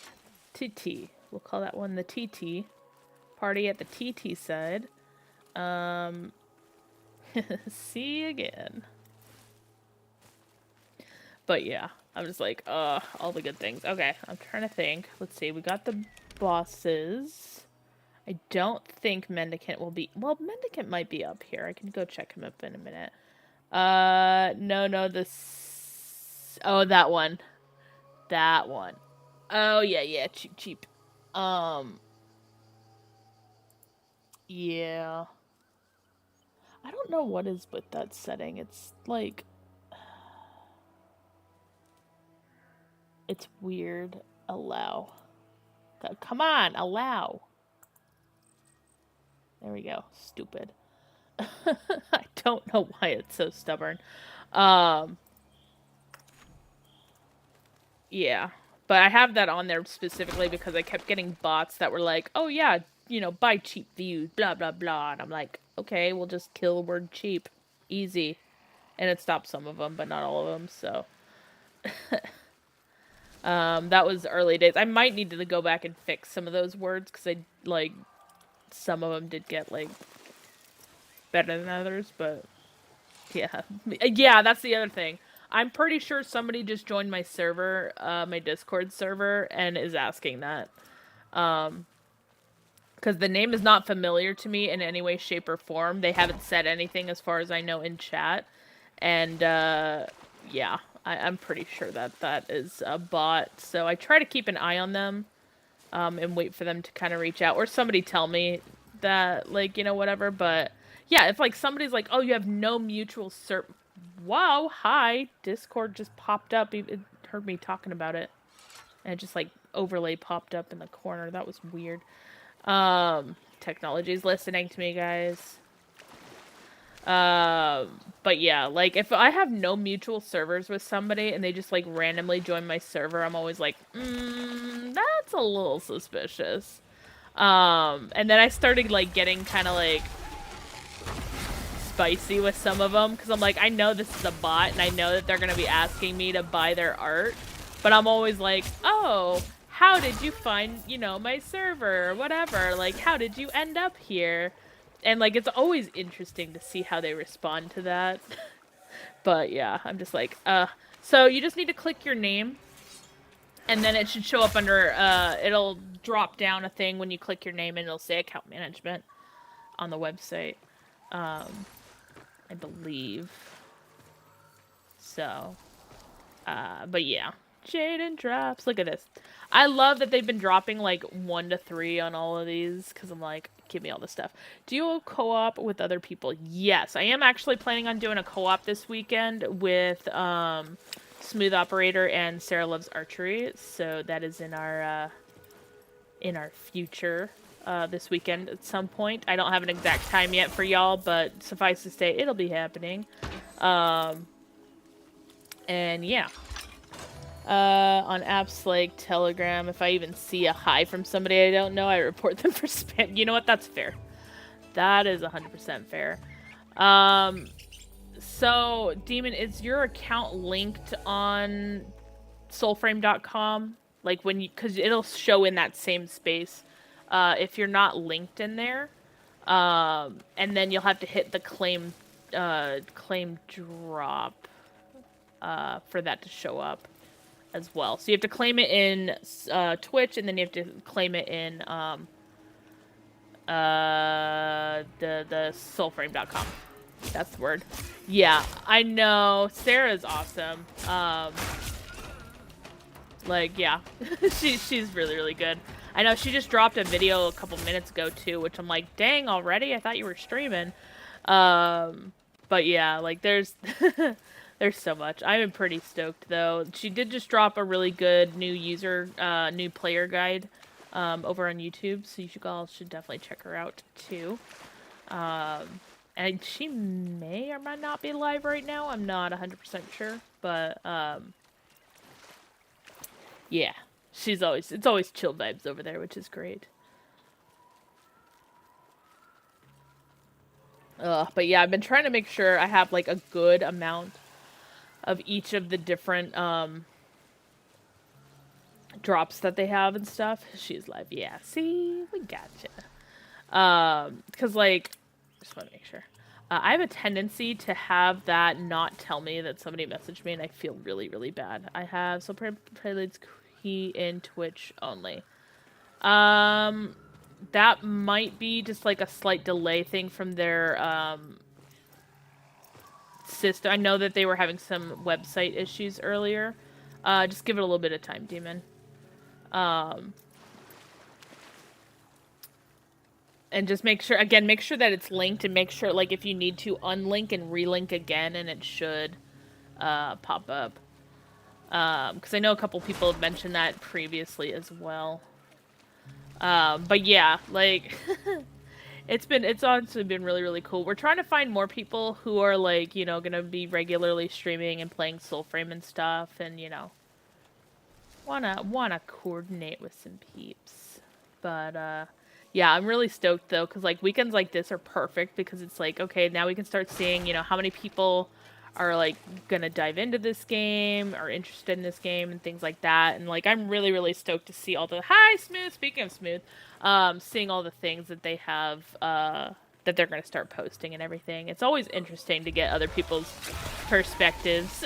TT. We'll call that one the TT. Party at the TT side. See you again. But yeah, I'm just like, all the good things. Okay, I'm trying to think. Let's see, we got the bosses. I don't think Mendicant will be... Well, Mendicant might be up here. I can go check him up in a minute. No, this... Oh, that one. That one. Oh, yeah, cheap. Yeah. I don't know what is with that setting. It's like... It's weird. Allow. Come on, allow. There we go. Stupid. I don't know why it's so stubborn. Yeah. But I have that on there specifically because I kept getting bots that were like, oh yeah, you know, buy cheap views, blah, blah, blah. And I'm like, okay, we'll just kill the word cheap. Easy. And it stopped some of them, but not all of them, so... that was early days. I might need to go back and fix some of those words, because I, like, some of them did get, like, better than others, but, yeah. Yeah, that's the other thing. I'm pretty sure somebody just joined my server, my Discord server, and is asking that. Because the name is not familiar to me in any way, shape, or form. They haven't said anything, as far as I know, in chat. And, yeah. I'm pretty sure that that is a bot, so I try to keep an eye on them, and wait for them to kind of reach out, or somebody tell me that, like, you know, whatever, but, yeah, if, like, somebody's like, oh, you have no mutual wow, hi, Discord just popped up, it heard me talking about it, and it just, like, overlay popped up in the corner, that was weird. Technology's listening to me, guys. But yeah, like, if I have no mutual servers with somebody and they just, like, randomly join my server, I'm always like, that's a little suspicious. And then I started, like, getting kind of, like, spicy with some of them, because I'm like, I know this is a bot, and I know that they're gonna be asking me to buy their art, but I'm always like, oh, how did you find, you know, my server, or whatever, like, how did you end up here? And, like, it's always interesting to see how they respond to that. But, yeah, I'm just like, so you just need to click your name, and then it should show up under, it'll drop down a thing when you click your name, and it'll say account management on the website. I believe. So, but yeah. Jaden drops. Look at this. I love that they've been dropping, like, 1 to 3 on all of these, because I'm like, give me all this stuff. Do you co-op with other people? Yes, I am actually planning on doing a co-op this weekend with, Smooth Operator and Sarah Loves Archery, so that is in our future, this weekend at some point. I don't have an exact time yet for y'all, but suffice to say, it'll be happening. And yeah. On apps like Telegram, if I even see a hi from somebody I don't know, I report them for spam. You know what? That's fair. That is 100% fair. So, Demon, is your account linked on Soulframe.com? Like, when you... Because it'll show in that same space. If you're not linked in there. And then you'll have to hit the claim drop for that to show up as well. So you have to claim it in Twitch, and then you have to claim it in the Soulframe.com. That's the word. Yeah, I know. Sarah's awesome. Like, yeah. she's really, really good. I know she just dropped a video a couple minutes ago, too, which I'm like, dang, already? I thought you were streaming. But yeah, like, there's There's so much. I'm pretty stoked though. She did just drop a really good new new player guide over on YouTube, so you all should definitely check her out too. And she may or might not be live right now. I'm not 100% sure, but yeah, it's always chill vibes over there, which is great. But yeah, I've been trying to make sure I have like a good amount of each of the different drops that they have and stuff. She's live. Yeah, see, we gotcha. Because like, just want to make sure. I have a tendency to have that not tell me that somebody messaged me, and I feel really, really bad. I have Prelude's key in Twitch only. That might be just like a slight delay thing from their system. I know that they were having some website issues earlier. Just give it a little bit of time, Demon. And just make sure that it's linked, and make sure, like, if you need to unlink and relink again, and it should pop up. Because I know a couple people have mentioned that previously as well. But yeah, like, it's honestly been really, really cool. We're trying to find more people who are, like, you know, gonna be regularly streaming and playing Soulframe and stuff, and, you know, wanna coordinate with some peeps. But, yeah, I'm really stoked, though, because, like, weekends like this are perfect, because it's like, okay, now we can start seeing, you know, how many people are, like, gonna dive into this game, or interested in this game, and things like that, and, like, I'm really, really stoked to see all the, hi, Smooth, speaking of Smooth, seeing all the things that they have, that they're gonna start posting and everything. It's always interesting to get other people's perspectives.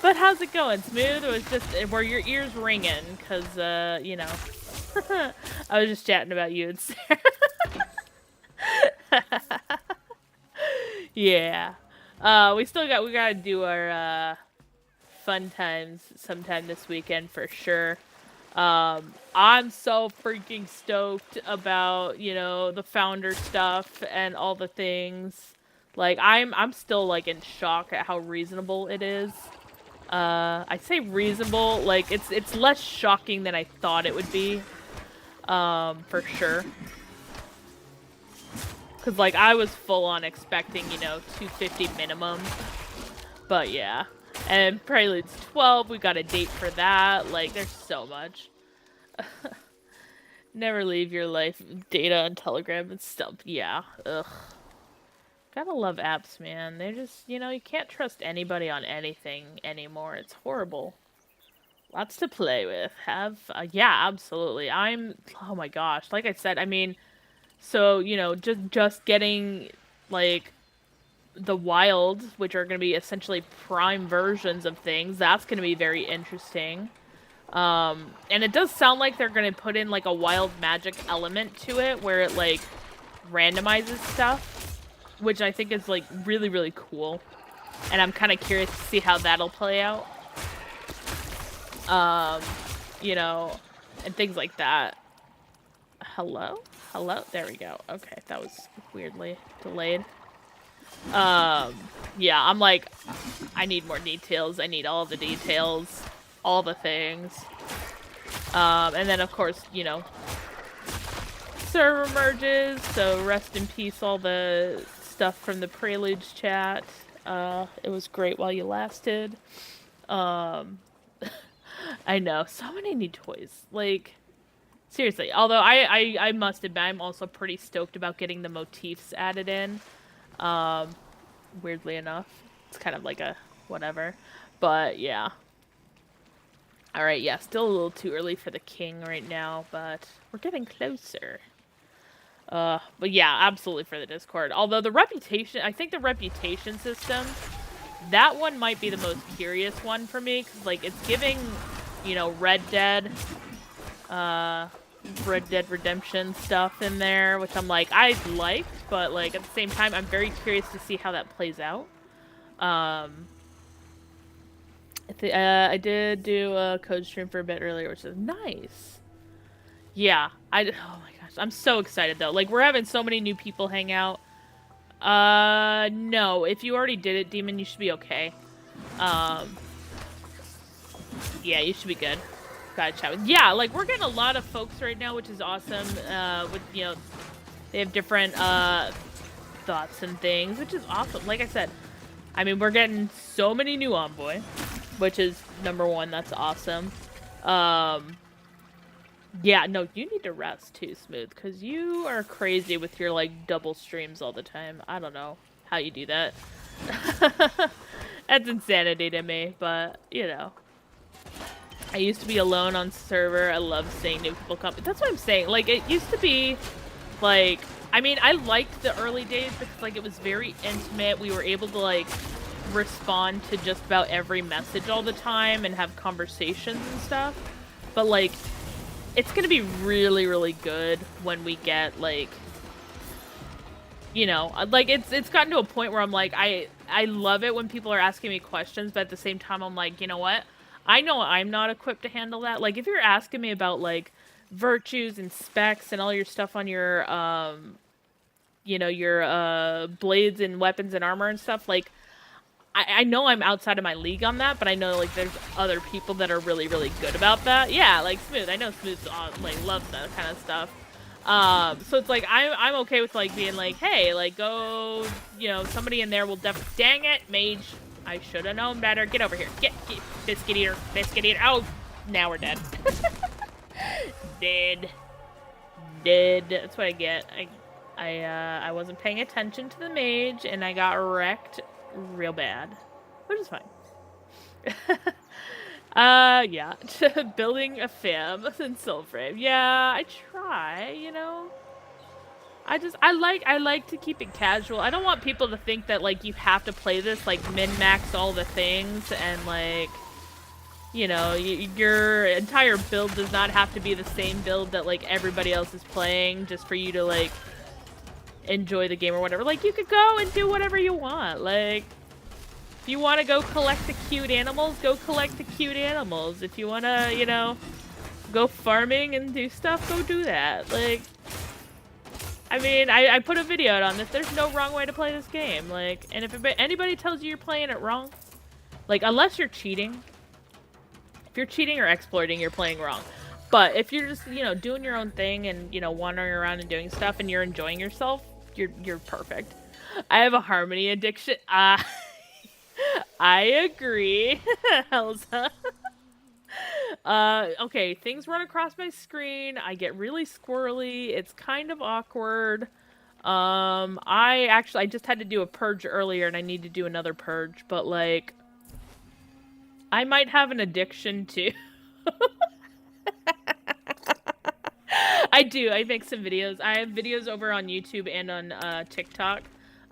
But how's it going, Smooth? It was just, were your ears ringing? Because, you know, I was just chatting about you and Sarah. Yeah. We gotta do our, fun times sometime this weekend for sure. I'm so freaking stoked about, you know, the founder stuff and all the things. Like, I'm still, like, in shock at how reasonable it is. I say reasonable, like, it's less shocking than I thought it would be. For sure. Cause, like, I was full on expecting, you know, 250 minimum. But yeah. And Prelude's 12, we got a date for that. Like, there's so much. Never leave your life data on Telegram and stuff. Yeah. Ugh. Gotta love apps, man. They're just, you know, you can't trust anybody on anything anymore. It's horrible. Lots to play with. Yeah, absolutely. Oh my gosh. Like I said, I mean, so, you know, just getting, like, the wilds, which are going to be essentially prime versions of things, that's going to be very interesting. And it does sound like they're going to put in, like, a wild magic element to it, where it, like, randomizes stuff, which I think is, like, really, really cool. And I'm kind of curious to see how that'll play out. You know, and things like that. Hello? Hello? There we go. Okay, that was weirdly delayed. Yeah, I'm like, I need more details. I need all the details. All the things. And then, of course, you know, server merges, so rest in peace all the stuff from the Preludes chat. It was great while you lasted. I know, so many new toys. Like, seriously. Although I must admit, I'm also pretty stoked about getting the motifs added in. Weirdly enough. It's kind of like a whatever. But, yeah. Alright, yeah, still a little too early for the king right now, but we're getting closer. But yeah, absolutely for the Discord. Although I think the reputation system, that one might be the most curious one for me, because, like, it's giving, you know, Red Dead Redemption stuff in there, which I'm like, I liked, but, like, at the same time, I'm very curious to see how that plays out. I did do a code stream for a bit earlier, which is nice. Yeah, oh my gosh, I'm so excited though. Like, we're having so many new people hang out. No, if you already did it, Demon, you should be okay. Yeah, you should be good. Gotta chat with. Yeah, like we're getting a lot of folks right now, which is awesome. With they have different thoughts and things, which is awesome. Like I said, I mean we're getting so many new Envoy, which is #1. That's awesome. Yeah, no, you need to rest too, Smooth, because you are crazy with your like double streams all the time. I don't know how you do that. That's insanity to me, but you know. I used to be alone on server. I love seeing new people come. That's what I'm saying. Like, it used to be, like, I mean, I liked the early days because, like, it was very intimate. We were able to, like, respond to just about every message all the time and have conversations and stuff. But, like, it's gonna be really, really good when we get, like, you know, like, it's gotten to a point where I'm like, I love it when people are asking me questions, but at the same time, I'm like, you know what? I know I'm not equipped to handle that. Like, if you're asking me about, like, virtues and specs and all your stuff on your, you know, your, blades and weapons and armor and stuff, like, I know I'm outside of my league on that, but I know, like, there's other people that are really, really good about that. Yeah, like, Smooth. I know Smooth, like, loves that kind of stuff. So it's like, I'm okay with, like, being like, hey, like, go, you know, somebody in there will definitely, dang it, mage. I should have known better. Get over here. Get biscuit eater. Biscuit eater. Oh, now we're dead. Dead. That's what I get. I wasn't paying attention to the mage, and I got wrecked real bad. Which is fine. Yeah. Building a fam in Soulframe. Yeah, I try, you know. I like to keep it casual. I don't want people to think that, like, you have to play this, like, min-max all the things, and, like, you know, your entire build does not have to be the same build that, like, everybody else is playing just for you to, like, enjoy the game or whatever. Like, you could go and do whatever you want. Like, if you want to go collect the cute animals, go collect the cute animals. If you want to, you know, go farming and do stuff, go do that. Like, I mean, I put a video out on this. There's no wrong way to play this game. Like, and if anybody tells you you're playing it wrong, like, unless you're cheating. If you're cheating or exploiting, you're playing wrong. But if you're just, you know, doing your own thing and, you know, wandering around and doing stuff and you're enjoying yourself, you're perfect. I have a harmony addiction. I agree, Elsa. Okay, things run across my screen. I get really squirrely. It's kind of awkward. I just had to do a purge earlier and I need to do another purge, but, like, I might have an addiction too. I do. I make some videos. I have videos over on YouTube and on TikTok.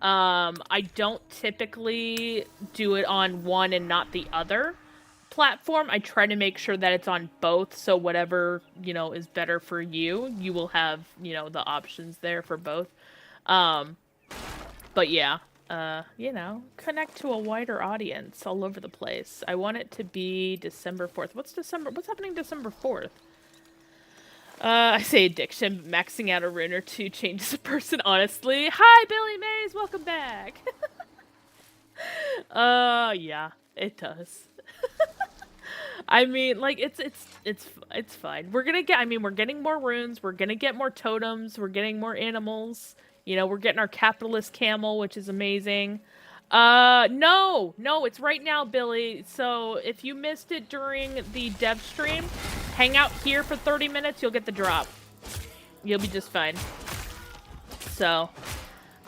I don't typically do it on one and not the other platform. I try to make sure that it's on both, so whatever, you know, is better for you, you will have, you know, the options there for both. But yeah, you know, connect to a wider audience all over the place. I want it to be December 4th. What's happening December 4th? I say addiction, maxing out a rune or two changes a person, honestly. Hi, Billy Mays, welcome back. Yeah, it does. I mean, like, it's fine. We're getting more runes, we're gonna get more totems, we're getting more animals. You know, we're getting our capitalist camel, which is amazing. No, it's right now, Billy. So if you missed it during the dev stream, hang out here for 30 minutes, you'll get the drop. You'll be just fine. So,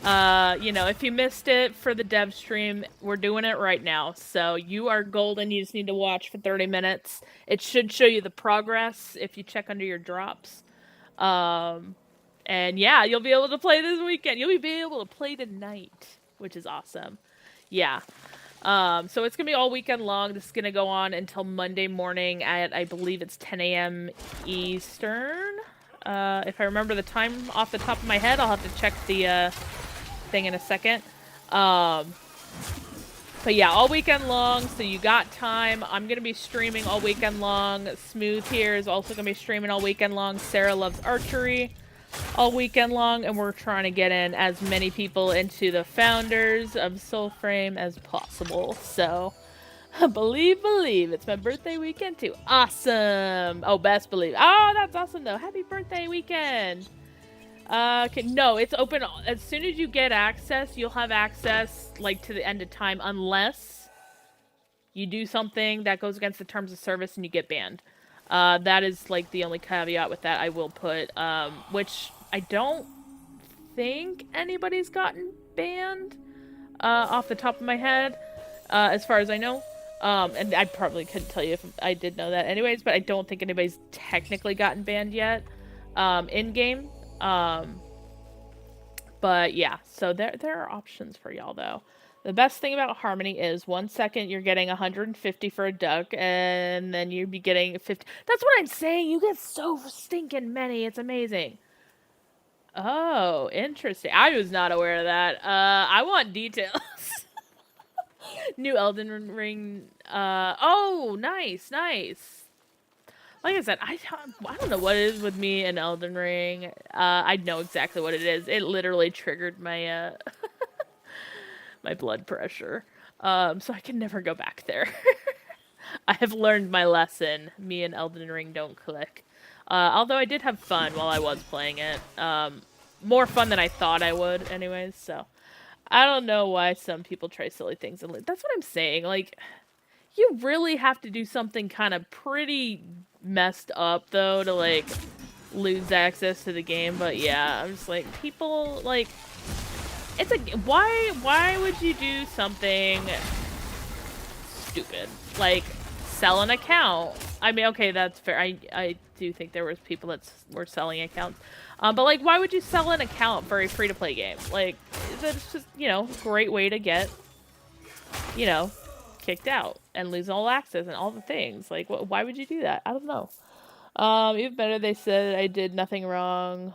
you know, if you missed it for the dev stream, we're doing it right now. So you are golden. You just need to watch for 30 minutes. It should show you the progress if you check under your drops. And yeah, you'll be able to play this weekend. You'll be able to play tonight, which is awesome. Yeah. So it's going to be all weekend long. This is going to go on until Monday morning at, I believe it's 10 a.m. Eastern. If I remember the time off the top of my head, I'll have to check the thing in a second. But yeah, all weekend long, so you got time. I'm going to be streaming all weekend long. Smooth here is also going to be streaming all weekend long. Sarah loves archery all weekend long, and we're trying to get in as many people into the founders of Soulframe as possible. So, Believe. It's my birthday weekend too. Awesome. Oh, best believe. Oh, that's awesome though. Happy birthday weekend. Okay, no, it's open as soon as you get access. You'll have access like to the end of time, unless you do something that goes against the terms of service and you get banned. That is like the only caveat with that I will put. Which I don't think anybody's gotten banned off the top of my head, as far as I know. And I probably couldn't tell you if I did know that anyways, but I don't think anybody's technically gotten banned yet in-game. But yeah, so there are options for y'all, though. The best thing about Harmony is 1 second you're getting 150 for a duck, and then you'd be getting 50. That's what I'm saying. You get so stinking many. It's amazing. Oh, interesting. I was not aware of that. I want details. New Elden Ring. Oh, nice. Like I said, I don't know what it is with me and Elden Ring. I know exactly what it is. It literally triggered my my blood pressure. So I can never go back there. I have learned my lesson. Me and Elden Ring don't click. Although I did have fun while I was playing it. More fun than I thought I would, anyways. So I don't know why some people try silly things. And that's what I'm saying. Like, you really have to do something kind of pretty messed up, though, to, like, lose access to the game. But yeah, I'm just like, people, like, it's a, why would you do something stupid? Like, sell an account. I mean, okay, that's fair. I do think there was people that were selling accounts. But, like, why would you sell an account for a free-to-play game? Like, that's just, you know, great way to get, you know, kicked out and lose all access and all the things. Like, why would you do that? I don't know. Even better, they said I did nothing wrong.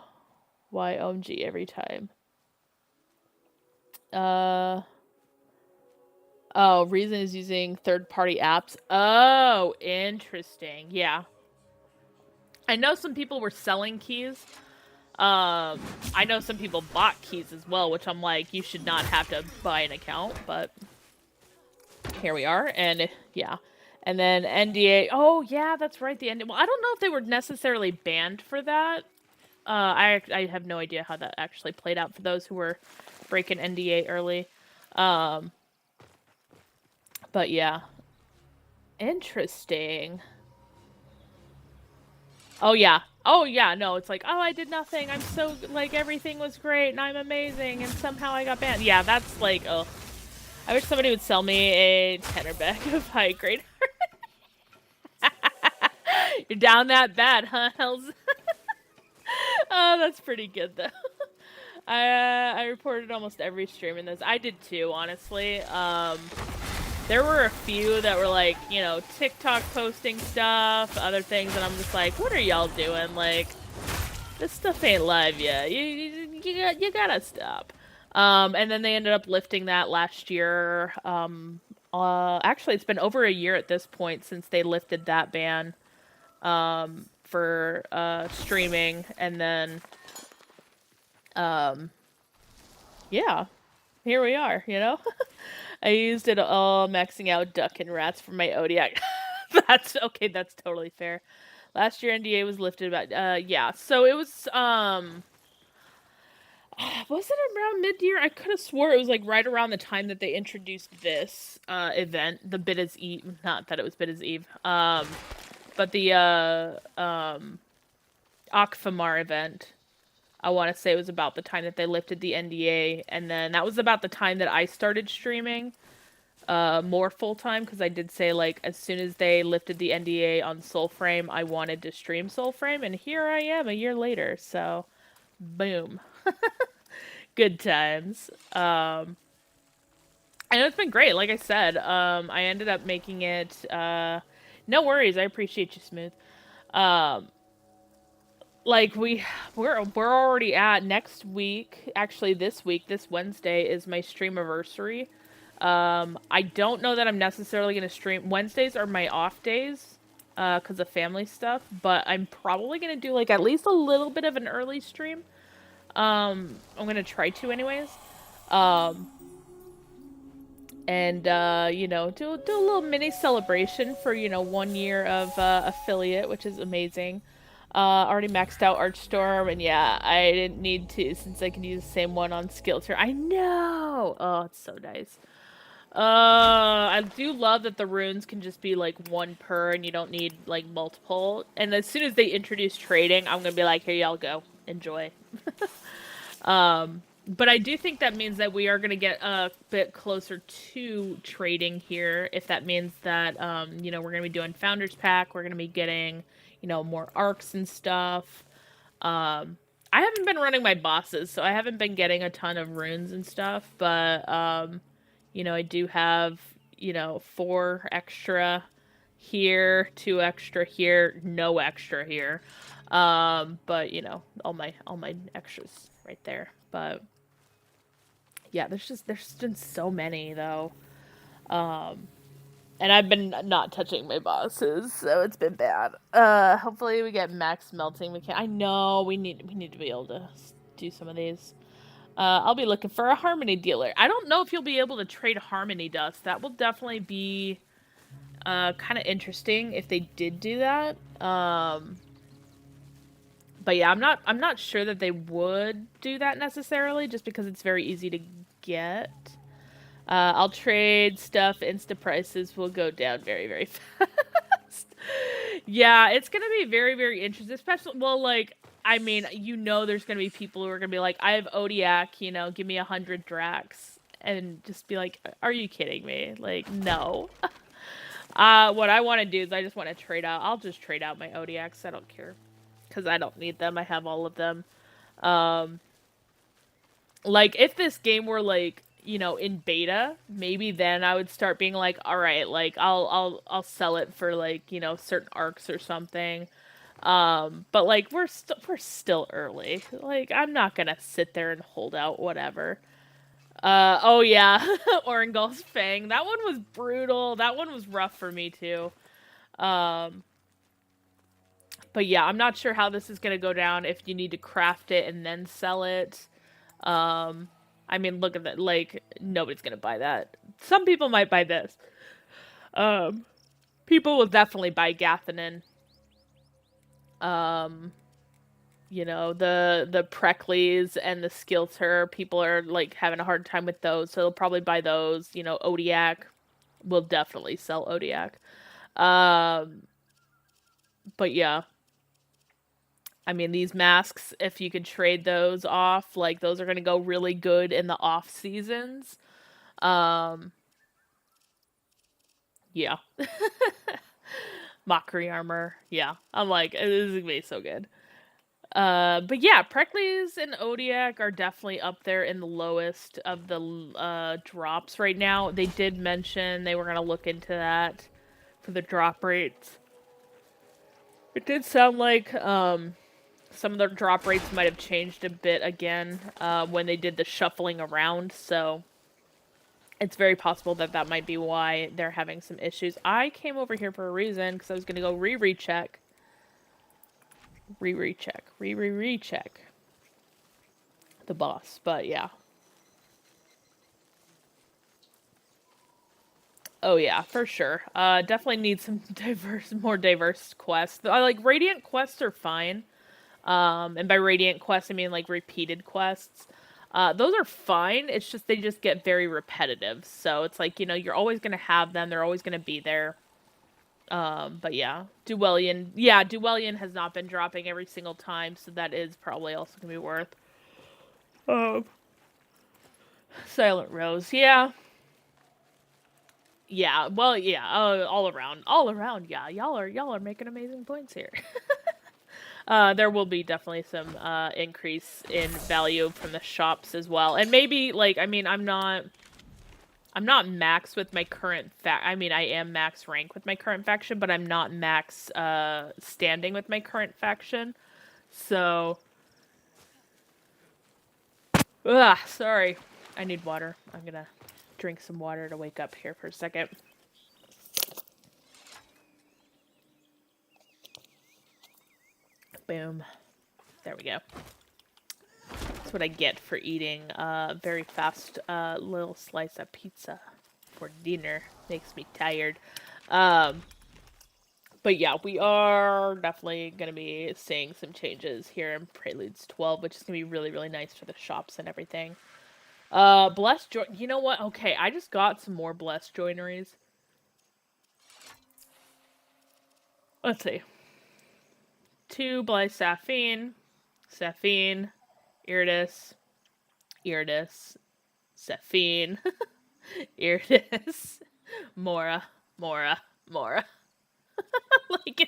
Why OMG every time? Oh, reason is using third-party apps. Oh, interesting. Yeah. I know some people were selling keys. I know some people bought keys as well, which I'm like, you should not have to buy an account, but here we are, and yeah. And then NDA. Oh, yeah, that's right, the NDA. Well, I don't know if they were necessarily banned for that. I have no idea how that actually played out for those who were breaking NDA early. But yeah. Interesting. Oh, yeah. Oh, yeah, no, it's like, oh, I did nothing. I'm so, like, everything was great, and I'm amazing, and somehow I got banned. Yeah, that's like, oh. I wish somebody would sell me a tenor bag of high grade. You're down that bad, huh, Hells? Oh, that's pretty good, though. I reported almost every stream in this. I did too, honestly. There were a few that were like, you know, TikTok posting stuff, other things, and I'm just like, what are y'all doing? Like, this stuff ain't live yet. You gotta stop. And then they ended up lifting that last year. Actually, it's been over a year at this point since they lifted that ban for streaming, and then yeah, here we are, you know. I used it all maxing out duck and rats for my Odiac. That's okay, that's totally fair. Last year NDA was lifted about yeah, so it was was it around mid-year? I could have swore it was like right around the time that they introduced this event, the Bit as Eve, not that it was Bit as Eve. But the Akfamar event. I want to say it was about the time that they lifted the NDA, and then that was about the time that I started streaming more full-time, because I did say, like, as soon as they lifted the NDA on Soulframe, I wanted to stream Soulframe, and here I am a year later, so boom. Good times. And it's been great, like I said. I ended up making it, no worries, I appreciate you, Smooth. Like, we're already at next week, actually this week, this Wednesday, is my streamiversary. I don't know that I'm necessarily going to stream. Wednesdays are my off days, because of family stuff, but I'm probably going to do, like, at least a little bit of an early stream. I'm going to try to anyways. and you know, do a little mini celebration for, you know, 1 year of affiliate, which is amazing. Already maxed out Archstorm, and yeah, I didn't need to since I can use the same one on Skillter. I know! Oh, it's so nice. I do love that the runes can just be like one per and you don't need like multiple. And as soon as they introduce trading, I'm gonna be like, here y'all go. Enjoy. But I do think that means that we are going to get a bit closer to trading here. If that means that, you know, we're going to be doing Founders Pack, we're going to be getting, you know, more arcs and stuff. I haven't been running my bosses, so I haven't been getting a ton of runes and stuff. But, you know, I do have, you know, 4 extra here, 2 extra here, no extra here. But you know, all my extras right there. But yeah, there's been so many though. And I've been not touching my bosses, so it's been bad. Hopefully we get max melting. I know we need to be able to do some of these. I'll be looking for a harmony dealer. I don't know if you'll be able to trade harmony dust. That will definitely be kind of interesting if they did do that. But yeah, I'm not sure that they would do that necessarily, just because it's very easy to get. I'll trade stuff. Insta prices will go down very, very fast. Yeah, it's gonna be very, very interesting. Especially, well, like, I mean, you know, there's gonna be people who are gonna be like, I have Odiak, you know, give me 100 Drax, and just be like, are you kidding me? Like, no. What I want to do is I just want to trade out. I'll just trade out my Odiaks. I don't care. Because I don't need them. I have all of them. Like, if this game were, like, you know, in beta, maybe then I would start being like, alright, like, I'll sell it for, like, you know, certain arcs or something. But, like, we're still early. Like, I'm not gonna sit there and hold out whatever. Oh yeah, Orangol's Fang. That one was brutal. That one was rough for me, too. But yeah, I'm not sure how this is going to go down if you need to craft it and then sell it. I mean, look at that. Like, nobody's going to buy that. Some people might buy this. People will definitely buy Gathanen. You know, the Precleys and the Skilter, people are, like, having a hard time with those, so they'll probably buy those. You know, Odiak will definitely sell Odiak. But yeah. I mean, these masks, if you could trade those off, like, those are going to go really good in the off seasons. Yeah. Mockery armor. Yeah. I'm like, this is going to be so good. But yeah, Precleys and Odiak are definitely up there in the lowest of the drops right now. They did mention they were going to look into that for the drop rates. It did sound like, some of the drop rates might have changed a bit again when they did the shuffling around, so it's very possible that that might be why they're having some issues. I came over here for a reason, because I was going to go re-recheck. Re-recheck. Re-recheck the boss, but yeah. Oh yeah, for sure. Definitely need some more diverse quests. Like, Radiant quests are fine. And by Radiant quests, I mean, like, repeated quests. Those are fine, it's just, they just get very repetitive. So, it's like, you know, you're always gonna have them, they're always gonna be there. But yeah. Duelian. Yeah, Duelian has not been dropping every single time, so that is probably also gonna be worth. Silent Rose, yeah. Yeah, well, yeah, all around, yeah. Y'all are making amazing points here. There will be definitely some increase in value from the shops as well, and maybe, like, I mean, I'm not max with my current I mean, I am max rank with my current faction, but I'm not max standing with my current faction. So, sorry, I need water. I'm gonna drink some water to wake up here for a second. Boom. There we go. That's what I get for eating a very fast little slice of pizza. for dinner. Makes me tired. But yeah, we are definitely going to be seeing some changes here in Preludes 12, which is going to be really, really nice for the shops and everything. Blessed you know what? Okay, I just got some more Blessed Joineries. Let's see. 2 Blessed Sapphine, Sapphine, Iridis, Iridis, Sapphine, Iridis, Mora, Mora, Mora. Like,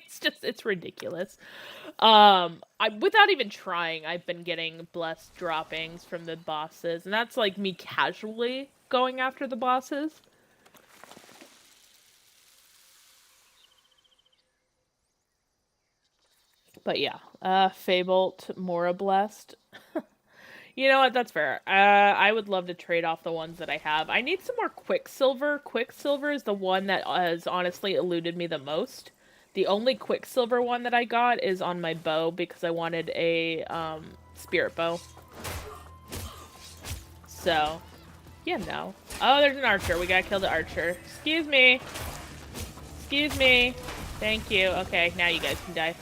it's ridiculous. Without even trying, I've been getting blessed droppings from the bosses, and that's like me casually going after the bosses. But yeah, Fabled, Mora blessed. You know what? That's fair. I would love to trade off the ones that I have. I need some more Quicksilver. Quicksilver is the one that has honestly eluded me the most. The only Quicksilver one that I got is on my bow because I wanted a spirit bow. So, yeah, no. Oh, there's an archer. We gotta kill the archer. Excuse me. Excuse me. Thank you. Okay, now you guys can die.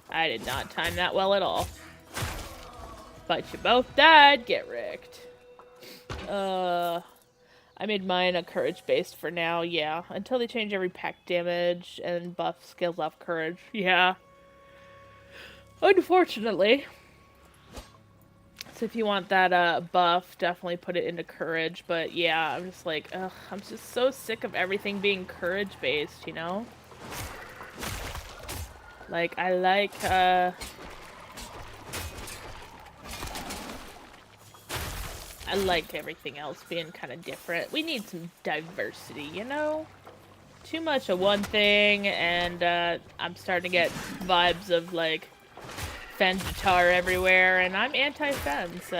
I did not time that well at all. But you both died. Get wrecked. I made mine a courage based for now, yeah. Until they change every pack damage and buff skills off courage. Yeah. Unfortunately. So if you want that buff, definitely put it into courage. But yeah, I'm just like, ugh, I'm just so sick of everything being courage based, you know? Like, I like everything else being kind of different. We need some diversity, you know? Too much of one thing, and I'm starting to get vibes of, like, Fen guitar everywhere, and I'm anti-Fen, so...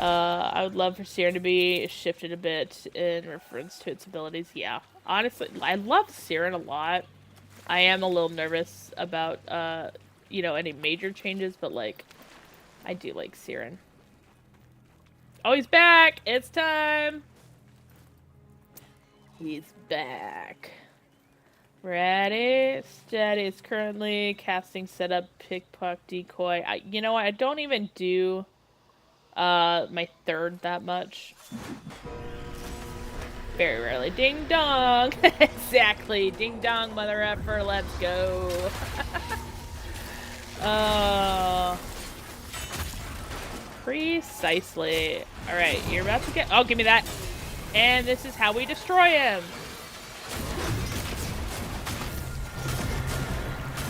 I would love for Siren to be shifted a bit in reference to its abilities. Yeah, honestly, I love Siren a lot. I am a little nervous about, you know, any major changes, but, like, I do like Siren. Oh, he's back! It's time! He's back. Ready, steady. It's currently casting setup, pickpocket, decoy. You know what? I don't even do my third that much. Very rarely. Ding dong! Exactly. Ding dong, mother effer. Let's go. Precisely. Alright, you're about to get... Oh, give me that. And this is how we destroy him.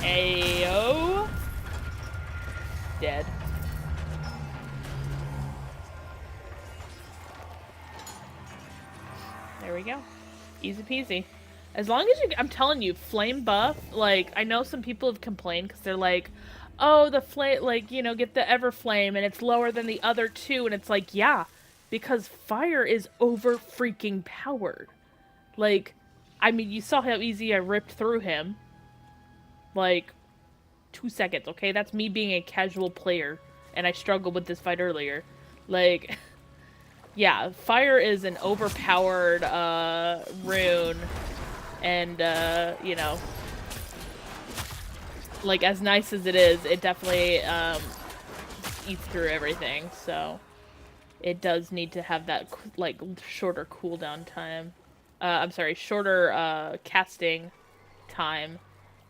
Ayo. Dead. There we go. Easy peasy. As long as you... I'm telling you, flame buff, like, I know some people have complained because they're like, oh, the flame, like, you know, get the Everflame and it's lower than the other two. And it's like, yeah, because fire is over freaking powered. Like, I mean, you saw how easy I ripped through him. Like, 2 seconds, okay? That's me being a casual player. And I struggled with this fight earlier. Like... Yeah, fire is an overpowered, rune, and, you know, like, as nice as it is, it definitely, eats through everything, so it does need to have that, like, shorter cooldown time. I'm sorry, shorter, casting time,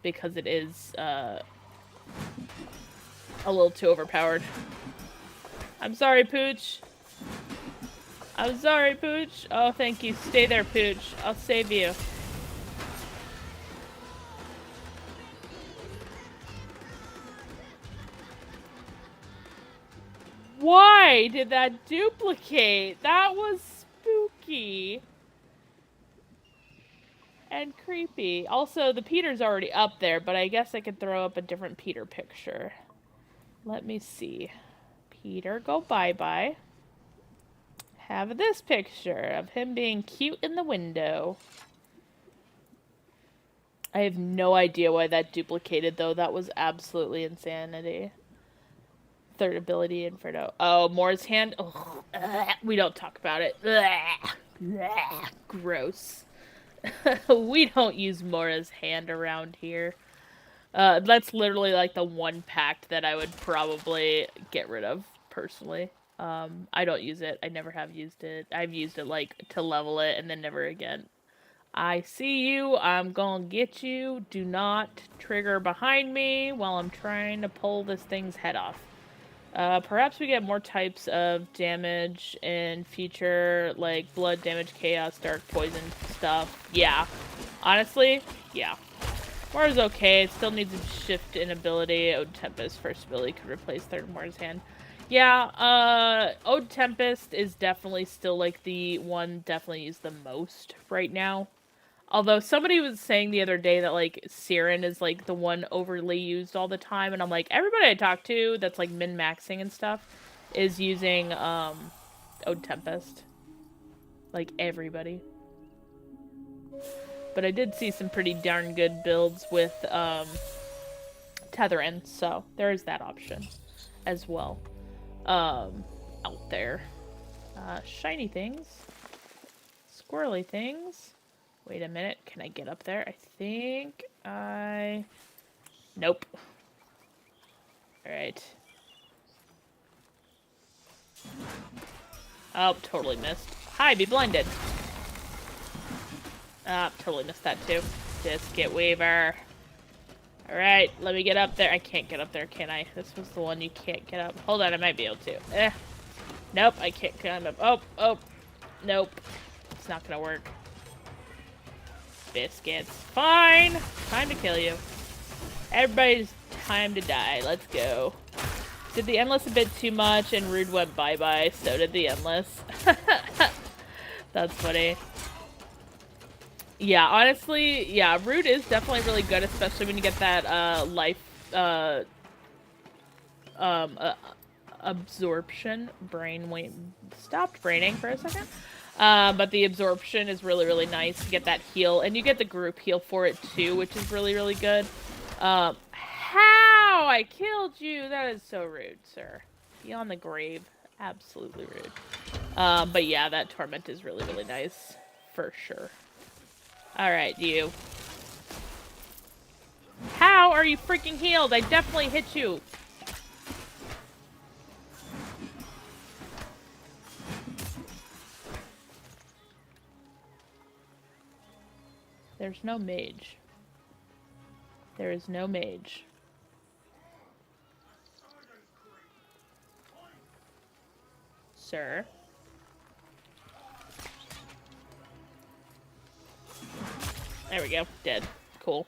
because it is, a little too overpowered. I'm sorry, Pooch. I'm sorry, Pooch. Oh, thank you. Stay there, Pooch. I'll save you. Why did that duplicate? That was spooky. And creepy. Also, the Peter's already up there, but I guess I could throw up a different Peter picture. Let me see. Peter, go bye-bye. Have this picture of him being cute in the window. I have no idea why that duplicated, though. That was absolutely insanity. third ability, Inferno. Oh, Moore's Hand. Oh, we don't talk about it. Gross. We don't use Mora's Hand around here. That's literally like the one pact that I would probably get rid of personally. I don't use it. I never have used it. I've used it like to level it and then never again. I see you. I'm gonna get you. Do not trigger behind me while I'm trying to pull this thing's head off. Perhaps we get more types of damage in future, like blood damage, chaos, dark, poison stuff. Yeah. Honestly, yeah. Mora's okay. It still needs a shift in ability. Ode Tempest first ability could replace third Mora's Hand. Yeah, Ode Tempest is definitely still like the one definitely used the most right now. Although somebody was saying the other day that, like, Siren is, like, the one overly used all the time, and I'm like, everybody I talk to that's, like, min-maxing and stuff is using, Ode Tempest. Like, everybody. But I did see some pretty darn good builds with, Tetherin, so there is that option as well. Out there. Shiny things. Squirrely things. Wait a minute, can I get up there? I think I... Nope. Alright. Oh, totally missed. Hi, be blinded. Ah, totally missed that too. Disket Weaver. Alright, let me get up there. I can't get up there, can I? This was the one you can't get up. Hold on, I might be able to. Nope, I can't climb up. Oh. Nope. It's not gonna work. Biscuits. Fine! Time to kill you. Everybody's time to die. Let's go. Did the Endless a bit too much and Rude went bye-bye. So did the Endless. That's funny. Yeah, honestly, yeah, Rude is definitely really good, especially when you get that, life, absorption. Stopped braining for a second. But the absorption is really, really nice to get that heal. And you get the group heal for it too, which is really, really good. How? I killed you! That is so rude, sir. Beyond the grave. Absolutely rude. But yeah, that torment is really, really nice. For sure. Alright, you. How are you freaking healed? I definitely hit you. There's no mage. There is no mage. Sir. There we go. Dead. Cool.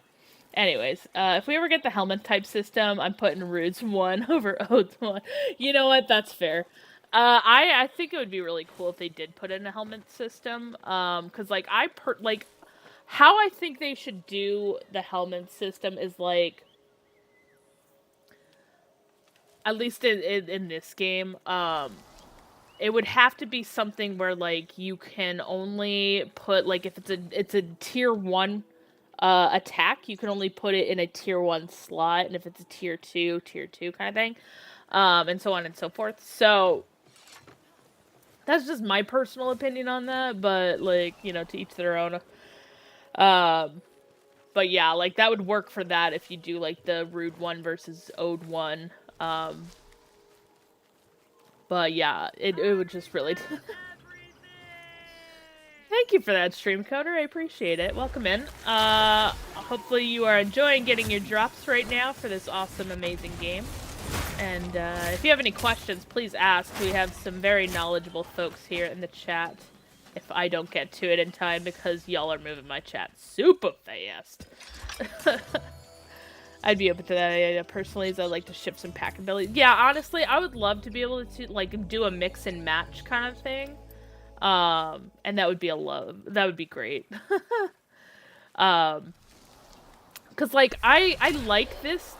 Anyways, if we ever get the helmet type system, I'm putting Rude's 1 over Ode's 1. You know what? That's fair. I think it would be really cool if they did put in a helmet system. Cause like how I think they should do the helmet system is like, at least in this game, it would have to be something where like you can only put like if it's a tier 1 attack, you can only put it in a tier 1 slot, and if it's a tier 2 kind of thing, and so on and so forth. So that's just my personal opinion on that, but like, you know, to each their own. But yeah, like that would work for that if you do like the Rude 1 versus Ode 1. But yeah, it would just really... Thank you for that, Stream Coder. I appreciate it. Welcome in. Hopefully you are enjoying getting your drops right now for this awesome, amazing game. And if you have any questions, please ask. We have some very knowledgeable folks here in the chat. If I don't get to it in time, because y'all are moving my chat super fast. I'd be open to that personally, as I like to ship some pack abilities. Yeah, honestly, I would love to be able to like do a mix and match kind of thing. And that would be that would be great. Cause like I like this.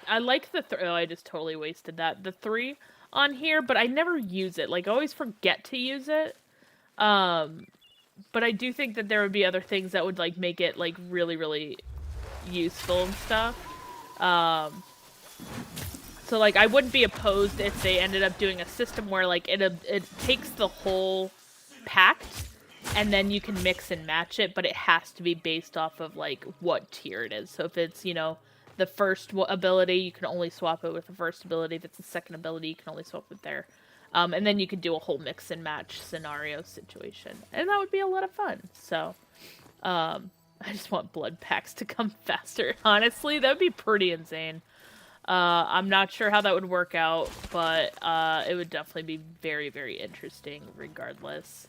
I like the oh, I just totally wasted that. The 3 on here, but I never use it. Like I always forget to use it. But I do think that there would be other things that would like make it like really, really useful and stuff. So, like, I wouldn't be opposed if they ended up doing a system where, like, it takes the whole pact, and then you can mix and match it, but it has to be based off of, like, what tier it is. So if it's, you know, the first ability, you can only swap it with the first ability. If it's the second ability, you can only swap it there. And then you could do a whole mix and match scenario situation. And that would be a lot of fun. So, I just want blood packs to come faster. Honestly, that would be pretty insane. I'm not sure how that would work out, but it would definitely be very, very interesting regardless.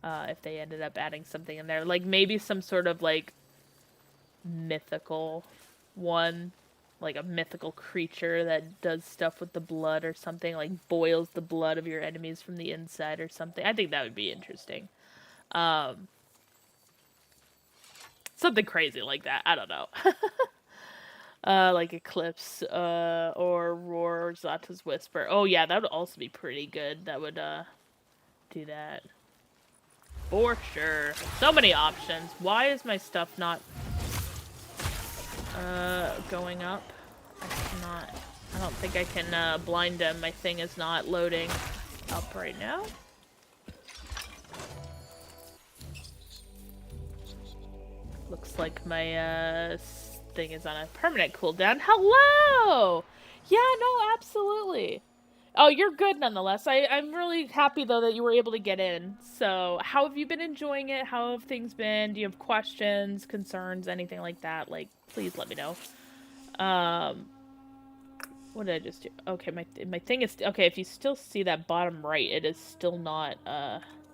If they ended up adding something in there. Like, maybe some sort of, like, mythical one. Like, a mythical creature that does stuff with the blood or something. Like, boils the blood of your enemies from the inside or something. I think that would be interesting. Something crazy like that. I don't know. Like Eclipse, or Roar, Zata's Whisper. Oh yeah, that would also be pretty good. That would, do that. For sure. So many options. Why is my stuff not, going up? I don't think I can, blind them. My thing is not loading up right now. Looks like my, thing is on a permanent cooldown. Hello! Yeah, no, absolutely. Oh, you're good nonetheless. I'm really happy, though, that you were able to get in. So, how have you been enjoying it? How have things been? Do you have questions, concerns, anything like that? Like, please let me know. What did I just do? Okay, my thing is... Okay, if you still see that bottom right, it is still not,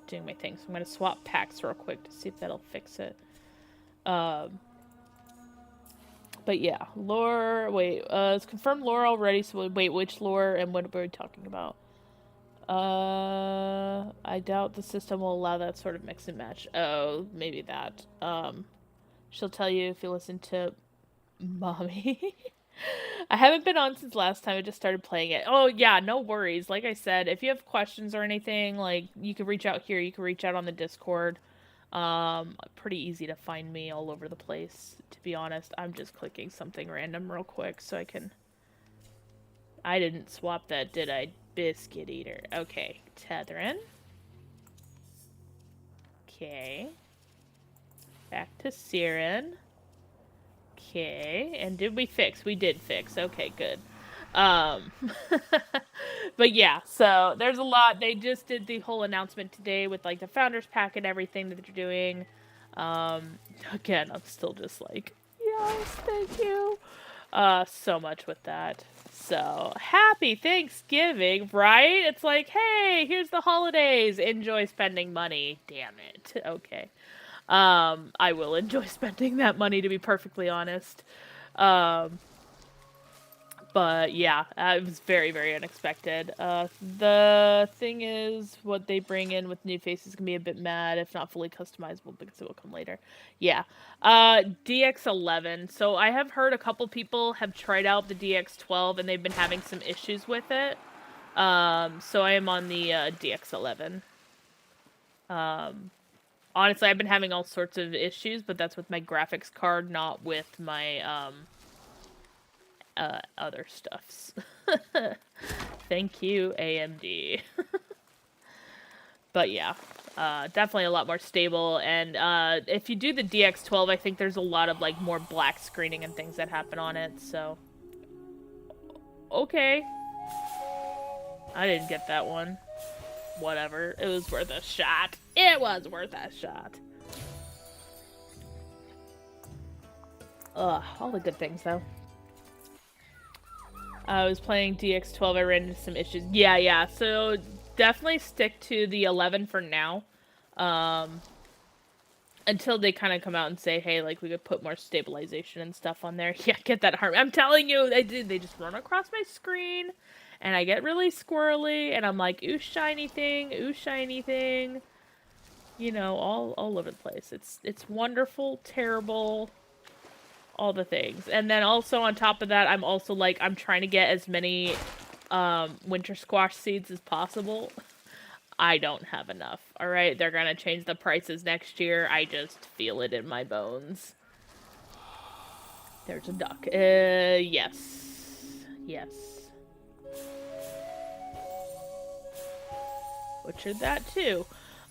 doing my thing. So I'm gonna swap packs real quick to see if that'll fix it. But yeah, lore, wait, it's confirmed lore already, so wait, which lore and what are we talking about? I doubt the system will allow that sort of mix and match. Oh, maybe that. She'll tell you if you listen to Mommy. I haven't been on since last time, I just started playing it. Oh yeah, no worries. Like I said, if you have questions or anything, like, you can reach out here, you can reach out on the Discord. Pretty easy to find me all over the place, to be honest. I'm just clicking something random real quick so I can... I didn't swap that, did I? Biscuit eater. Okay, Tethrin. Okay. Back to Siren. Okay, and did we fix? We did fix. Okay, good. But yeah, so there's a lot. They just did the whole announcement today with, like, the founders pack and everything that they're doing. Again, I'm still just like, yes, thank you. So much with that. So, happy Thanksgiving, right? It's like, hey, here's the holidays. Enjoy spending money. Damn it. Okay. I will enjoy spending that money, to be perfectly honest. But yeah, it was very, very unexpected. The thing is, what they bring in with new faces can be a bit mad, if not fully customizable, because it will come later. Yeah. DX11. So I have heard a couple people have tried out the DX12, and they've been having some issues with it. So I am on the DX11. Honestly, I've been having all sorts of issues, but that's with my graphics card, not with my, other stuffs. Thank you, AMD. But yeah, definitely a lot more stable, and if you do the DX12, I think there's a lot of, like, more black screening and things that happen on it, so... Okay. I didn't get that one. Whatever. It was worth a shot. It was worth a shot. Ugh, all the good things, though. I was playing DX12, I ran into some issues. Yeah, so definitely stick to the 11 for now. Until they kind of come out and say, hey, like, we could put more stabilization and stuff on there. Yeah, get that harm. I'm telling you, they just run across my screen, and I get really squirrely, and I'm like, ooh, shiny thing, you know, all over the place. It's wonderful, terrible, all the things. And then also on top of that, I'm also like, I'm trying to get as many winter squash seeds as possible. I don't have enough. Alright, they're gonna change the prices next year. I just feel it in my bones. There's a duck. Yes. Yes. butchered that too.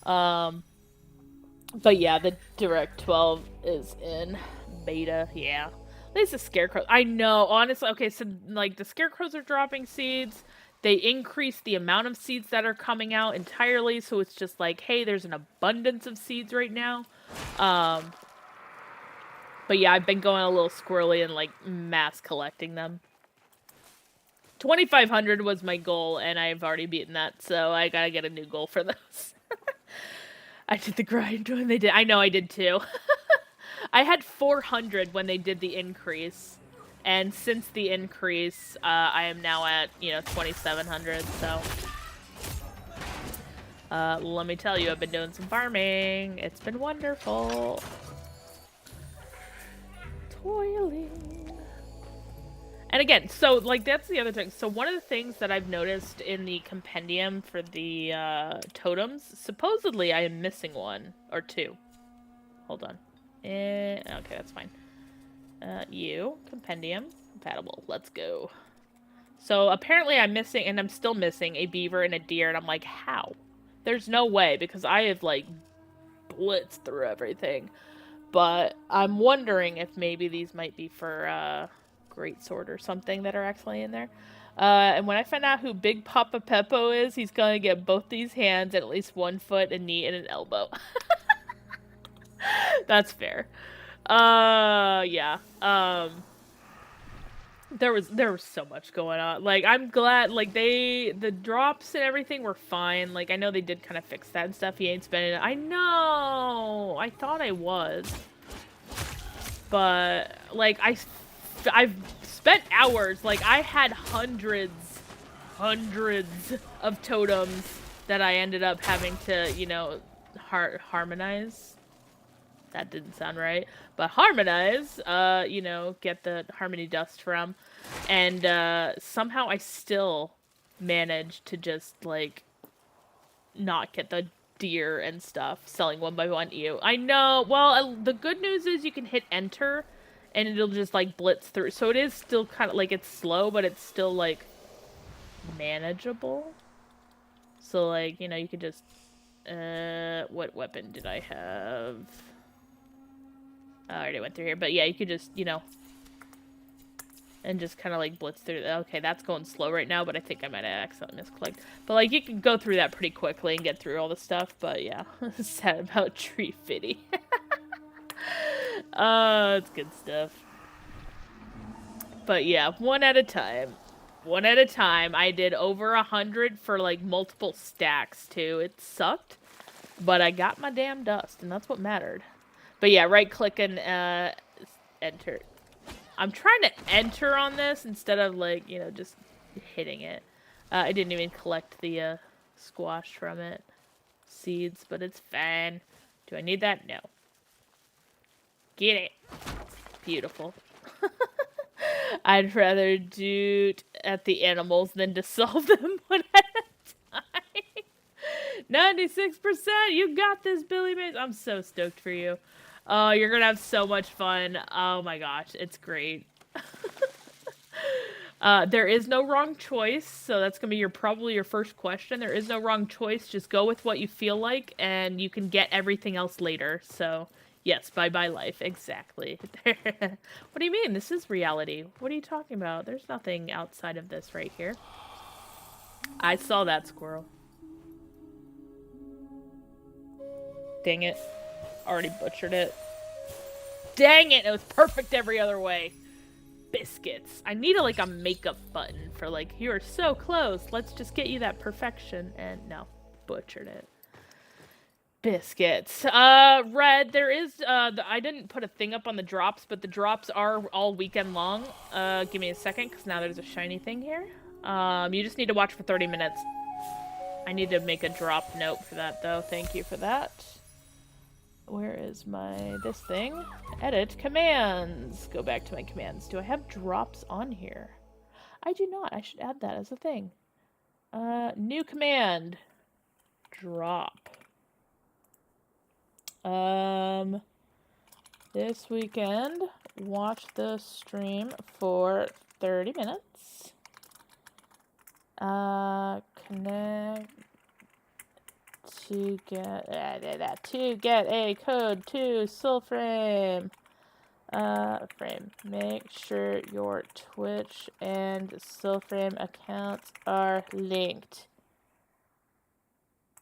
But yeah, the Direct 12 is in beta. Yeah, at least the Scarecrow. I know, honestly. Okay, so like the Scarecrows are dropping seeds. They increase the amount of seeds that are coming out entirely, so it's just like, hey, there's an abundance of seeds right now. But yeah, I've been going a little squirrely and like mass collecting them. 2,500 was my goal, and I've already beaten that, so I gotta get a new goal for those. I did the grind when they did. I know I did too. I had 400 when they did the increase, and since the increase, I am now at 2,700. So, let me tell you, I've been doing some farming. It's been wonderful. Toiling. And again, so like that's the other thing. So one of the things that I've noticed in the compendium for the totems, supposedly I am missing one or two. Hold on. Okay, that's fine. Compendium, compatible. Let's go. So apparently I'm missing, and I'm still missing, a beaver and a deer, and I'm like, how? There's no way, because I have, like, blitzed through everything. But I'm wondering if maybe these might be for, Greatsword or something that are actually in there. And when I find out who Big Papa Peppo is, he's gonna get both these hands and at least 1 foot, a knee, and an elbow. That's fair. Yeah. There was so much going on. Like, I'm glad, like, the drops and everything were fine. Like, I know they did kind of fix that and stuff. He ain't spending it. I know! I thought I was. But, like, I've spent hours. Like, I had hundreds of totems that I ended up having to, harmonize. That didn't sound right. But harmonize, get the harmony dust from. And somehow I still managed to just, like, not get the deer and stuff selling one by one EU. I know. Well, the good news is you can hit enter and it'll just, like, blitz through. So it is still kind of, like, it's slow, but it's still, like, manageable. So, like, you could just... what weapon did I have? I already went through here, but yeah, you could just, and just kind of like blitz through. Okay, that's going slow right now, but I think I might have accidentally misclicked. But like, you can go through that pretty quickly and get through all the stuff, but yeah, sad about Tree Fitty. It's good stuff. But yeah, one at a time. One at a time. I did over 100 for like multiple stacks too. It sucked, but I got my damn dust, and that's what mattered. But yeah, right click and enter. I'm trying to enter on this instead of like, just hitting it. I didn't even collect the squash from it. Seeds, but it's fine. Do I need that? No. Get it. Beautiful. I'd rather do at the animals than to solve them one at a time. 96%! You got this, Billy Mays! I'm so stoked for you. Oh, you're gonna have so much fun. Oh my gosh, it's great. There is no wrong choice, so that's gonna be probably your first question. There is no wrong choice, just go with what you feel like, and you can get everything else later. So, yes, bye-bye life, exactly. What do you mean? This is reality. What are you talking about? There's nothing outside of this right here. I saw that squirrel. Dang it. Already butchered it. Dang it! It was perfect every other way. Biscuits. I need a makeup button for like, you are so close. Let's just get you that perfection. And no, butchered it. Biscuits. Red, there is, I didn't put a thing up on the drops, but the drops are all weekend long. Give me a second, because now there's a shiny thing here. You just need to watch for 30 minutes. I need to make a drop note for that, though. Thank you for that. Where is this thing? Edit commands. Go back to my commands. Do I have drops on here? I do not. I should add that as a thing. New command. Drop. This weekend, watch the stream for 30 minutes. Connect to get a code to Soulframe. Frame. Make sure your Twitch and Soulframe accounts are linked.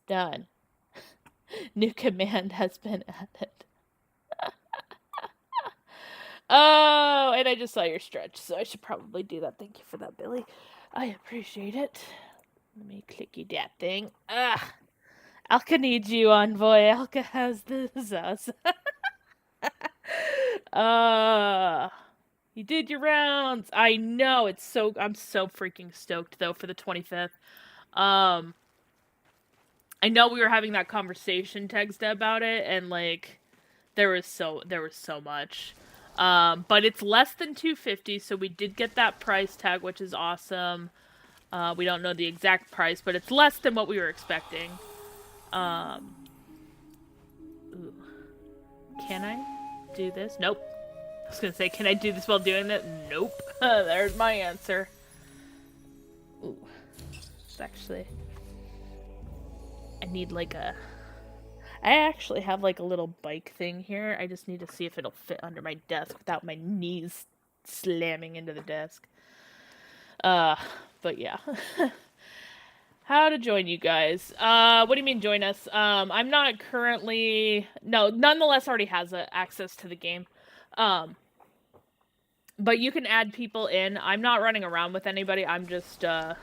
Done. New command has been added. Oh, and I just saw your stretch, so I should probably do that. Thank you for that, Billy. I appreciate it. Let me clicky that thing. Alka needs you, Envoy. Alka has the Zuz. You did your rounds. I know, I'm so freaking stoked though for the 25th. I know we were having that conversation, Tegsta, about it, and like there was so much. But it's less than 250, so we did get that price tag, which is awesome. We don't know the exact price, but it's less than what we were expecting. Ooh. Can I do this? Nope. I was gonna say, can I do this while doing that? Nope. There's my answer. Ooh. It's actually... I need like a... I actually have like a little bike thing here. I just need to see if it'll fit under my desk without my knees slamming into the desk. But yeah. How to join you guys. What do you mean join us? I'm not currently... No, nonetheless already has access to the game. But you can add people in. I'm not running around with anybody. I'm just, I'm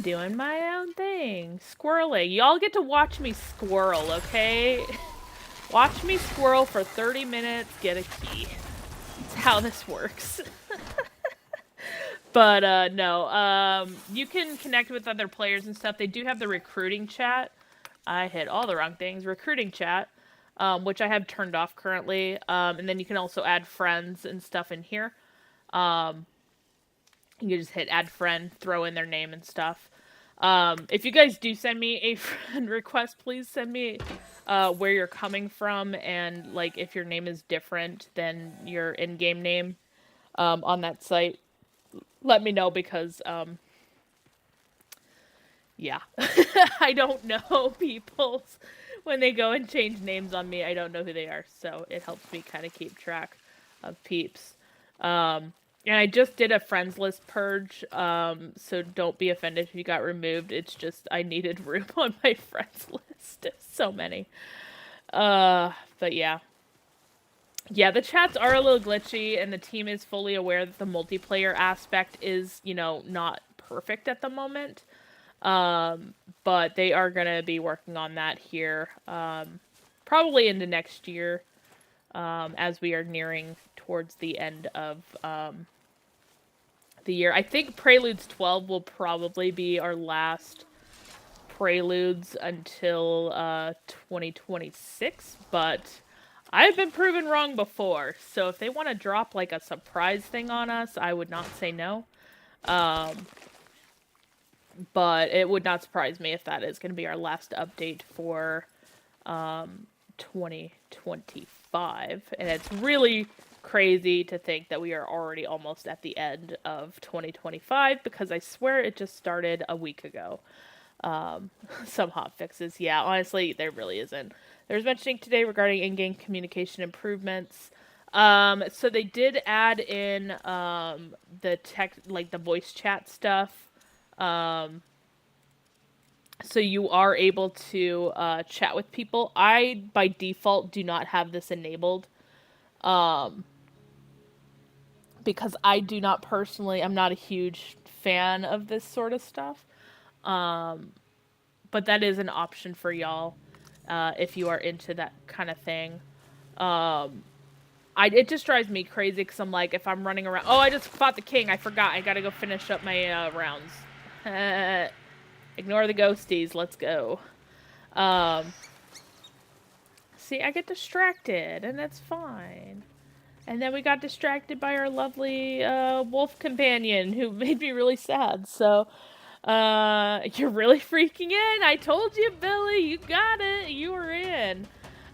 doing my own thing. Squirreling. Y'all get to watch me squirrel, okay? Watch me squirrel for 30 minutes, get a key. That's how this works. But, no. You can connect with other players and stuff. They do have the recruiting chat. I hit all the wrong things. Recruiting chat. Which I have turned off currently. And then you can also add friends and stuff in here. You can just hit add friend, throw in their name and stuff. If you guys do send me a friend request, please send me where you're coming from and like if your name is different than your in-game name on that site. Let me know because yeah. I don't know people's... When they go and change names on me, I don't know who they are, so it helps me kind of keep track of peeps. And I just did a friends list purge, so don't be offended if you got removed. It's just I needed room on my friends list. So many. But yeah. Yeah, the chats are a little glitchy, and the team is fully aware that the multiplayer aspect is, you know, not perfect at the moment. But they are gonna be working on that here, probably into next year, as we are nearing towards the end of, the year. I think Preludes 12 will probably be our last Preludes until, 2026, but I've been proven wrong before, so if they want to drop, like, a surprise thing on us, I would not say no. But it would not surprise me if that is going to be our last update for 2025. And it's really crazy to think that we are already almost at the end of 2025 because I swear it just started a week ago. Some hot fixes. Yeah, honestly, there really isn't. There's mentioning today regarding in-game communication improvements. So they did add in the the voice chat stuff. So you are able to chat with people. I, by default, do not have this enabled. Because I do not personally, I'm not a huge fan of this sort of stuff. But that is an option for y'all, if you are into that kind of thing. It just drives me crazy because I'm like, if I'm running around... Oh, I just fought the king. I forgot. I gotta go finish up my rounds. Ignore the ghosties. Let's go. See, I get distracted, and that's fine. And then we got distracted by our lovely wolf companion, who made me really sad. So, you're really freaking in. I told you, Billy. You got it. You were in.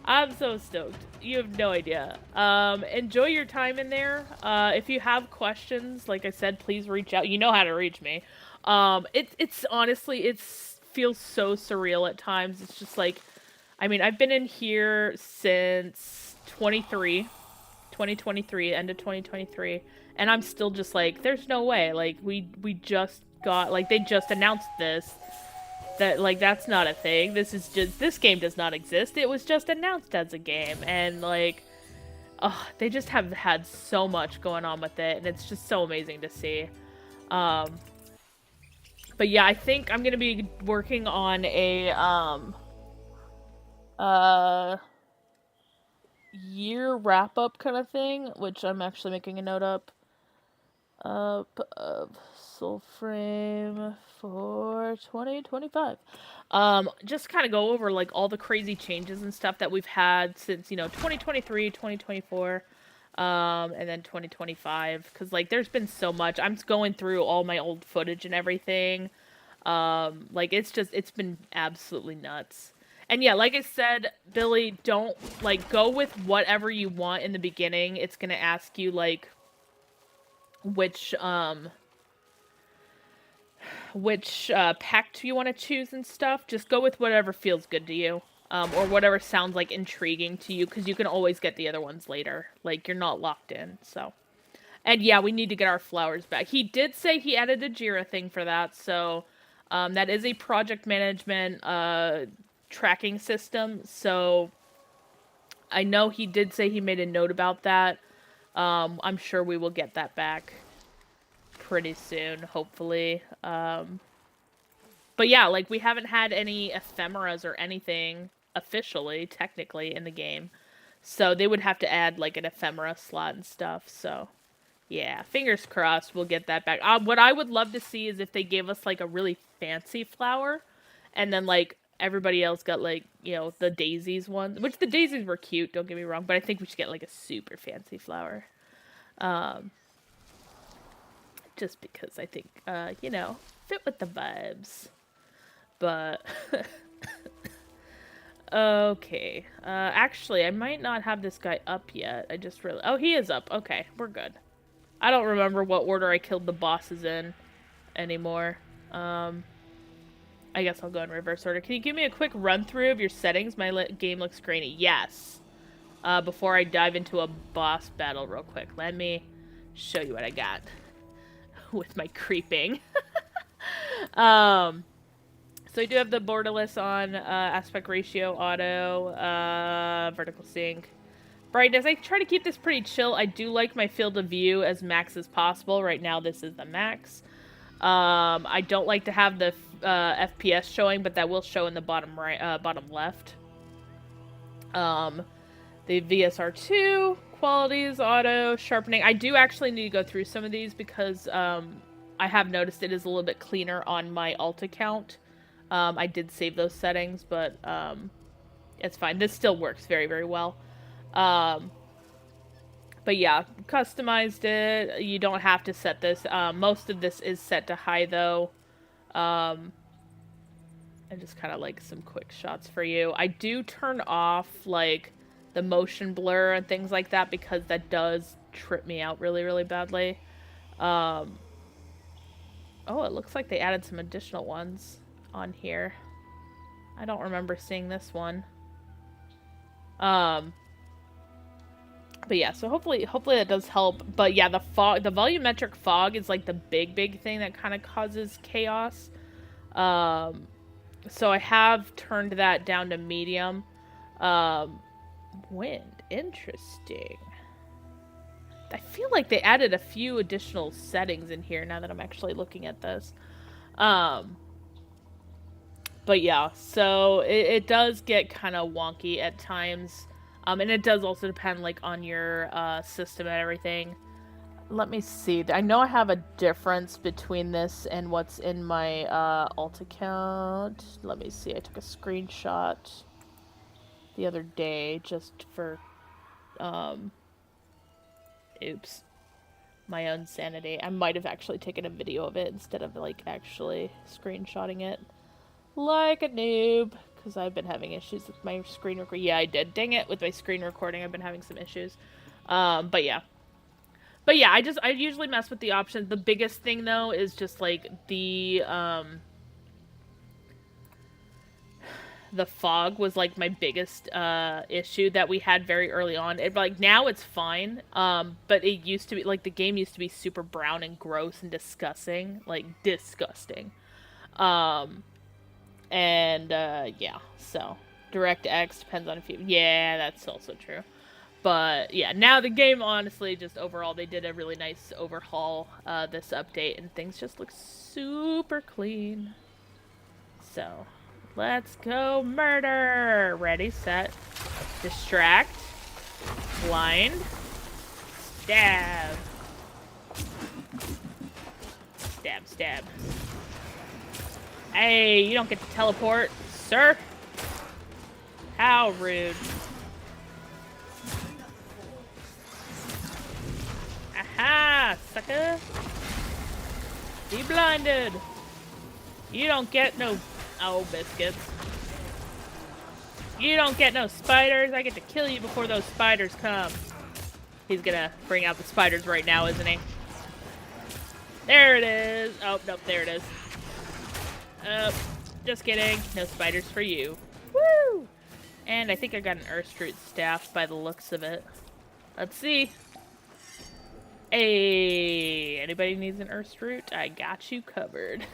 I'm so stoked. You have no idea. Enjoy your time in there. If you have questions, like I said, please reach out. You know how to reach me. It's honestly, it's feels so surreal at times. It's just like, I mean, I've been in here since 2023, end of 2023, and I'm still just like, there's no way. Like, we just got, like, they just announced this. That, like, that's not a thing. This game does not exist. It was just announced as a game, and, like, oh, they just have had so much going on with it, and it's just so amazing to see. But yeah, I think I'm gonna be working on a, year wrap-up kind of thing, which I'm actually making a note up of Soulframe for 2025. Just kind of go over, like, all the crazy changes and stuff that we've had since, 2023, 2024, and then 2025, because, like, there's been so much. I'm going through all my old footage and everything. Like, it's been absolutely nuts. And yeah, like I said, Billy, don't, like, go with whatever you want in the beginning. It's gonna ask you, like, which pact you want to choose and stuff. Just go with whatever feels good to you. Or whatever sounds, like, intriguing to you, because you can always get the other ones later. Like, you're not locked in, so. And yeah, we need to get our flowers back. He did say he added a Jira thing for that, so that is a project management tracking system, so I know he did say he made a note about that. I'm sure we will get that back pretty soon, hopefully. But yeah, like, we haven't had any ephemeras or anything officially, technically, in the game. So they would have to add, like, an ephemera slot and stuff, so yeah, fingers crossed we'll get that back. What I would love to see is if they gave us, like, a really fancy flower, and then, like, everybody else got, like, the daisies ones, which the daisies were cute, don't get me wrong, but I think we should get, like, a super fancy flower. Just because I think, fit with the vibes. But, okay. Actually, I might not have this guy up yet. Oh, he is up. Okay, we're good. I don't remember what order I killed the bosses in anymore. I guess I'll go in reverse order. Can you give me a quick run-through of your settings? My game looks grainy. Yes. Before I dive into a boss battle real quick, let me show you what I got with my creeping. So I do have the borderless on, aspect ratio, auto, vertical sync. Brightness, I try to keep this pretty chill. I do like my field of view as max as possible. Right now, this is the max. I don't like to have the FPS showing, but that will show in the bottom right, bottom left. The VSR2, qualities, auto, sharpening. I do actually need to go through some of these because I have noticed it is a little bit cleaner on my alt account. I did save those settings, but it's fine. This still works very, very well. But yeah, customized it. You don't have to set this. Most of this is set to high, though. And just kind of, like, some quick shots for you. I do turn off, like, the motion blur and things like that because that does trip me out really, really badly. Oh, it looks like they added some additional ones on here. I don't remember seeing this one. But yeah, so hopefully that does help. But yeah, the volumetric fog is, like, the big thing that kind of causes chaos. So I have turned that down to medium. Wind, interesting. I feel like they added a few additional settings in here now that I'm actually looking at this. But yeah, so it does get kind of wonky at times. And it does also depend, like, on your system and everything. Let me see. I know I have a difference between this and what's in my alt account. Let me see. I took a screenshot the other day just for, oops, my own sanity. I might have actually taken a video of it instead of, like, actually screenshotting it. Like a noob. Because I've been having issues with my screen recording. Yeah, I did. Dang it, with my screen recording, I've been having some issues. But yeah. But yeah, I usually mess with the options. The biggest thing, though, is just, like, the the fog was like my biggest issue that we had very early on. Like now it's fine, but it used to be like the game used to be super brown and gross and disgusting, like disgusting. And yeah, so DirectX depends on if you. Yeah, that's also true. But yeah, now the game, honestly, just overall, they did a really nice overhaul this update, and things just look super clean. So, let's go murder! Ready, set, distract, blind, stab. Stab, stab. Hey, you don't get to teleport, sir. How rude. Aha, sucker. Be blinded. You don't get no... Oh, biscuits. You don't get no spiders. I get to kill you before those spiders come. He's gonna bring out the spiders right now, isn't he? There it is. Oh, nope, there it is. Just kidding. No spiders for you. Woo! And I think I got an Earthroot staff by the looks of it. Let's see. Hey, anybody needs an Earthroot? I got you covered.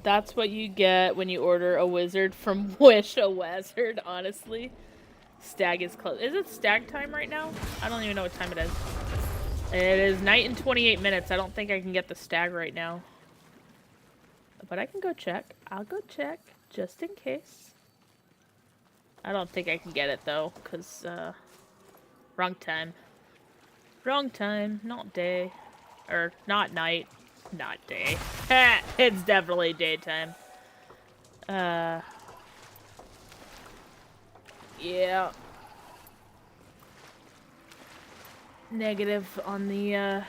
That's what you get when you order a wizard from Wish a Wizard, honestly. Stag is close. Is it stag time right now? I don't even know what time it is. It is night and 28 minutes. I don't think I can get the stag right now. But I can go check. I'll go check, just in case. I don't think I can get it, though, because, wrong time. Wrong time. Not day. Or, not night. Not day. It's definitely daytime. Yeah. Negative on the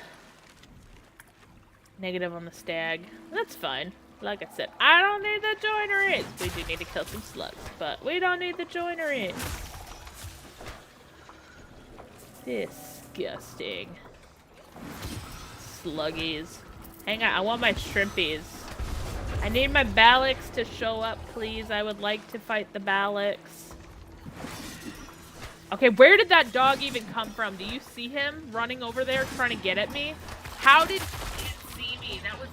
stag. That's fine. Like I said, I don't need the joineries. We do need to kill some slugs, but we don't need the joineries. Disgusting. Sluggies. Hang on, I want my shrimpies. I need my Balax to show up, please. I would like to fight the Balax. Okay, where did that dog even come from? Do you see him running over there trying to get at me? How did he see me? That was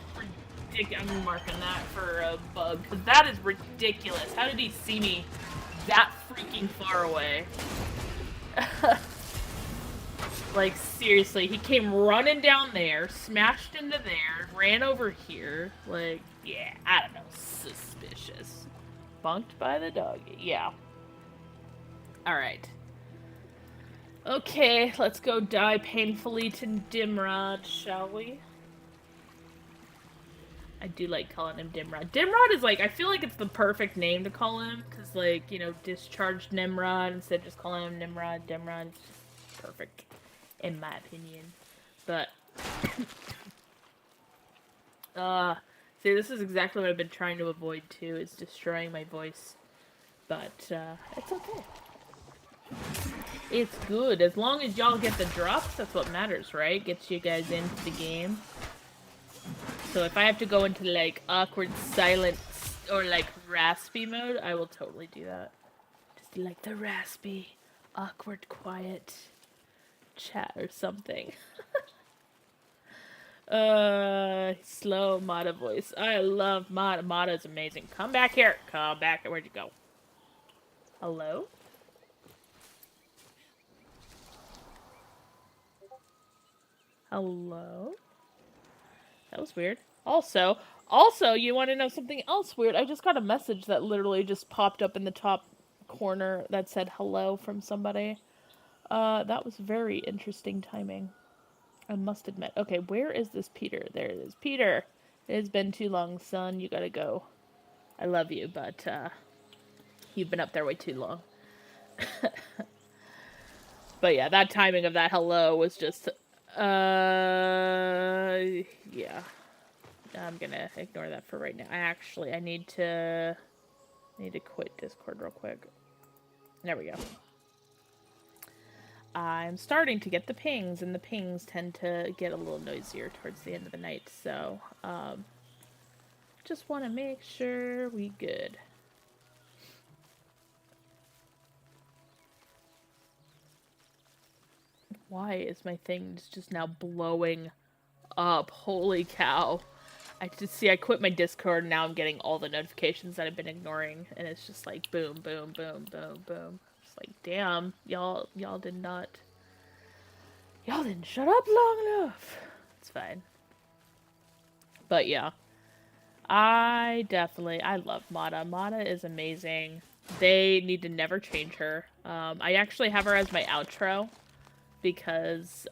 ridiculous. I'm marking that for a bug, because that is ridiculous. How did he see me that freaking far away? Like, seriously, he came running down there, smashed into there, ran over here. Like, yeah, I don't know. Suspicious. Bunked by the doggy. Yeah. Alright. Okay, let's go die painfully to Dimrod, shall we? I do like calling him Dimrod. Dimrod is like, I feel like it's the perfect name to call him, because, like, you know, discharged Nimrod instead of just calling him Nimrod. Dimrod is just perfect, in my opinion. But, see, this is exactly what I've been trying to avoid, too, is destroying my voice. But, it's okay. It's good. As long as y'all get the drops, that's what matters, right? Gets you guys into the game. So if I have to go into, like, awkward silence or, like, raspy mode, I will totally do that. Just like the raspy, awkward, quiet chat or something. Slow Mata voice. I love Mata. Mata's amazing. Come back here. Come back here. Where'd you go? Hello? Hello? That was weird. Also, you want to know something else weird? I just got a message that literally just popped up in the top corner that said hello from somebody. That was very interesting timing. I must admit. Okay, where is this Peter? There it is. Peter! It has been too long, son. You gotta go. I love you, but, you've been up there way too long. But yeah, that timing of that hello was just, yeah. I'm gonna ignore that for right now. I need to quit Discord real quick. There we go. I'm starting to get the pings, and the pings tend to get a little noisier towards the end of the night, so, Just want to make sure we good. Why is my thing just now blowing up? Holy cow. I quit my Discord and now I'm getting all the notifications that I've been ignoring. And it's just like boom, boom, boom, boom, boom. It's like, damn, y'all didn't shut up long enough. It's fine. But yeah. I love Mata. Mata is amazing. They need to never change her. I actually have her as my outro because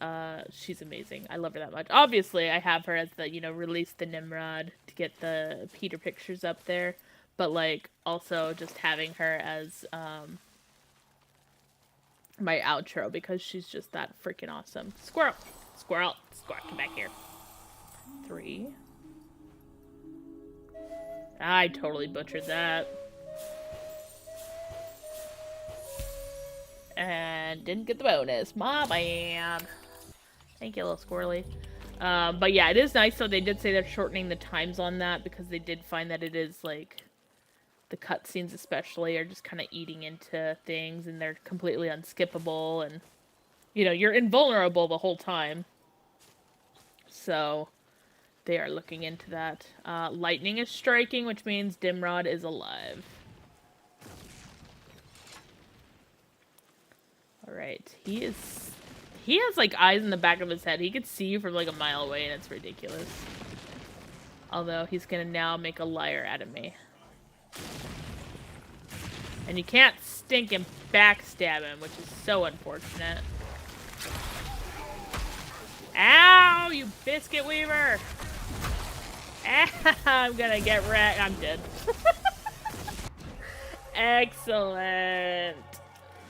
she's amazing. I love her that much. Obviously, I have her as the, release the Nimrod to get the Peter pictures up there. But, like, also just having her as my outro because she's just that freaking awesome. Squirrel! Squirrel! Squirrel, come back here. 3. I totally butchered that. And didn't get the bonus. My bad. Thank you, little squirrely. But yeah, it is nice. So they did say they're shortening the times on that because they did find that it is like the cutscenes especially are just kind of eating into things and they're completely unskippable and you're invulnerable the whole time. So they are looking into that. Lightning is striking, which means Dimrod is alive. Alright, he has like eyes in the back of his head. He could see you from like a mile away and it's ridiculous. Although he's gonna now make a liar out of me. And you can't stink and backstab him, which is so unfortunate. Ow, you biscuit weaver! I'm gonna get wrecked. I'm dead. Excellent.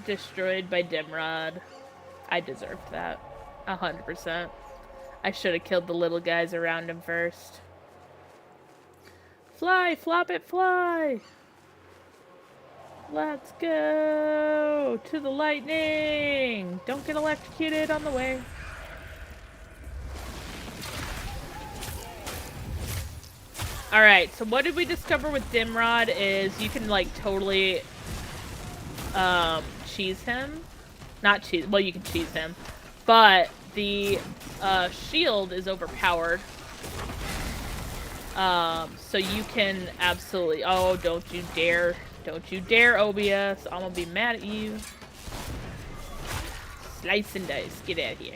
Destroyed by Dimrod. I deserved that. 100%. I should have killed the little guys around him first. Fly, flop it, fly! Let's go to the lightning! Don't get electrocuted on the way. Alright, so what did we discover with Dimrod is you can, like, totally, cheese him. Not cheese, well, you can cheese him. But the, shield is overpowered. So you can absolutely, oh, don't you dare, OBS. I'm gonna be mad at you. Slice and dice, get out of here.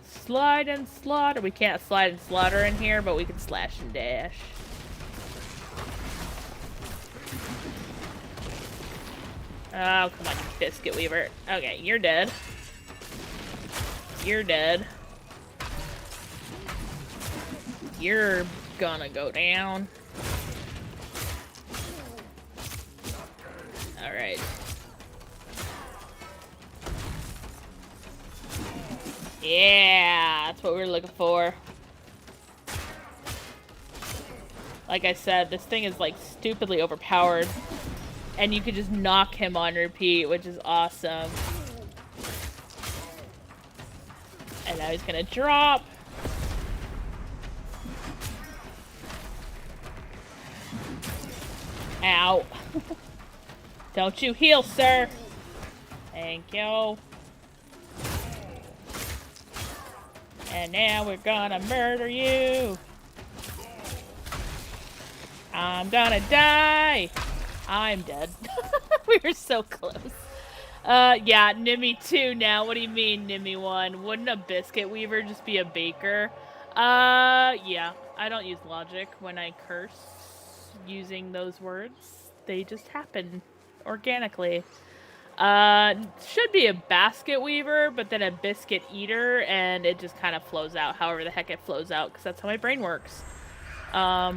Slide and slaughter. We can't slide and slaughter in here, but we can slash and dash. Oh, come on, you biscuit weaver. Okay, you're dead. You're dead. You're gonna go down. Alright. Yeah, that's what we were looking for. Like I said, this thing is like stupidly overpowered. And you could just knock him on repeat, which is awesome. And now he's gonna drop. Ow. Don't you heal, sir. Thank you. And now we're gonna murder you. I'm gonna die. I'm dead. We were so close. Yeah, Nimmy 2 now. What do you mean, Nimmy 1? Wouldn't a biscuit weaver just be a baker? Yeah. I don't use logic when I curse using those words. They just happen organically. Should be a basket weaver, but then a biscuit eater, and it just kind of flows out however the heck it flows out, because that's how my brain works. Yeah.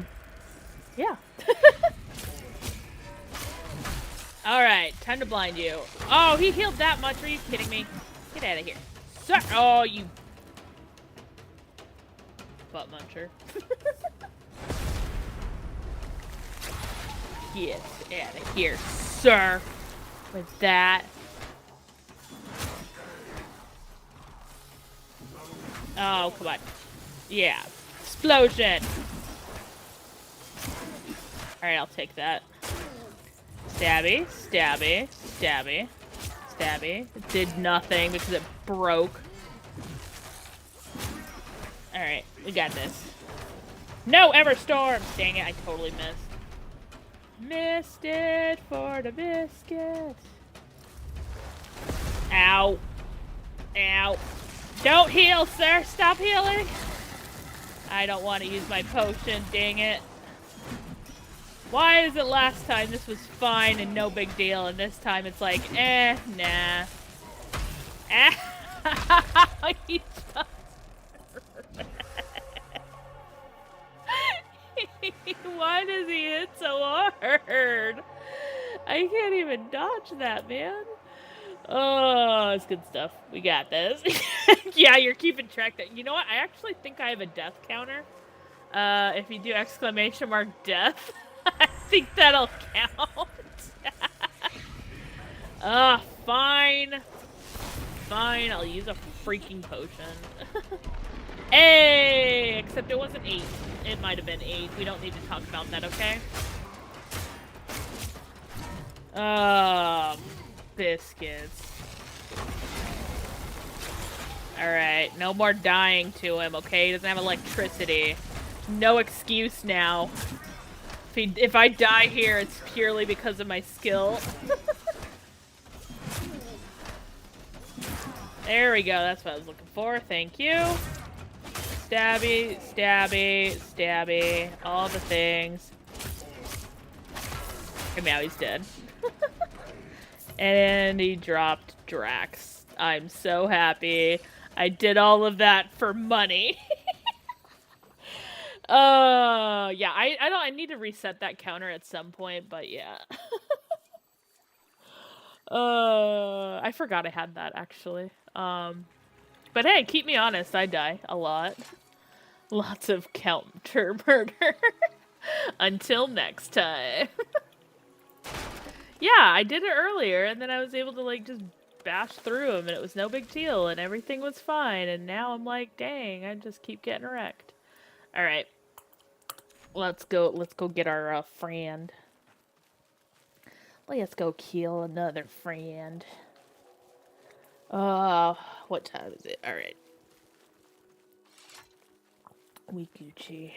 Alright, time to blind you. Oh, he healed that much? Are you kidding me? Get out of here. Sir! Oh, you... butt muncher. Get out of here, sir! With that. Oh, come on. Yeah. Explosion! Alright, I'll take that. Stabby, stabby, stabby, stabby. It did nothing because it broke. Alright, we got this. No Everstorm! Dang it, I totally missed. Missed it for the biscuit. Ow. Ow. Don't heal, sir! Stop healing! I don't want to use my potion, dang it. Why is it last time this was fine and no big deal, and this time it's like, nah. He just... Why does he hit so hard? I can't even dodge that, man. Oh, it's good stuff. We got this. Yeah, you're keeping track that. You know what? I actually think I have a death counter. If you do exclamation mark death, I think that'll count. Fine. Fine, I'll use a freaking potion. Hey! Except it wasn't 8. It might have been 8. We don't need to talk about that, okay? Biscuits. Alright, no more dying to him, okay? He doesn't have electricity. No excuse now. If I die here, it's purely because of my skill. There we go, that's what I was looking for. Thank you. Stabby, stabby, stabby. All the things. And now he's dead. And he dropped Drax. I'm so happy. I did all of that for money. Yeah, I need to reset that counter at some point, but yeah. I forgot I had that actually. But hey, keep me honest, I die a lot. Lots of counter murder. Until next time. Yeah, I did it earlier, and then I was able to, like, just bash through them, and it was no big deal, and everything was fine, and now I'm like, dang, I just keep getting wrecked. Alright. Let's go get our, friend. Let's go kill another friend. What time is it? Alright. We Gucci.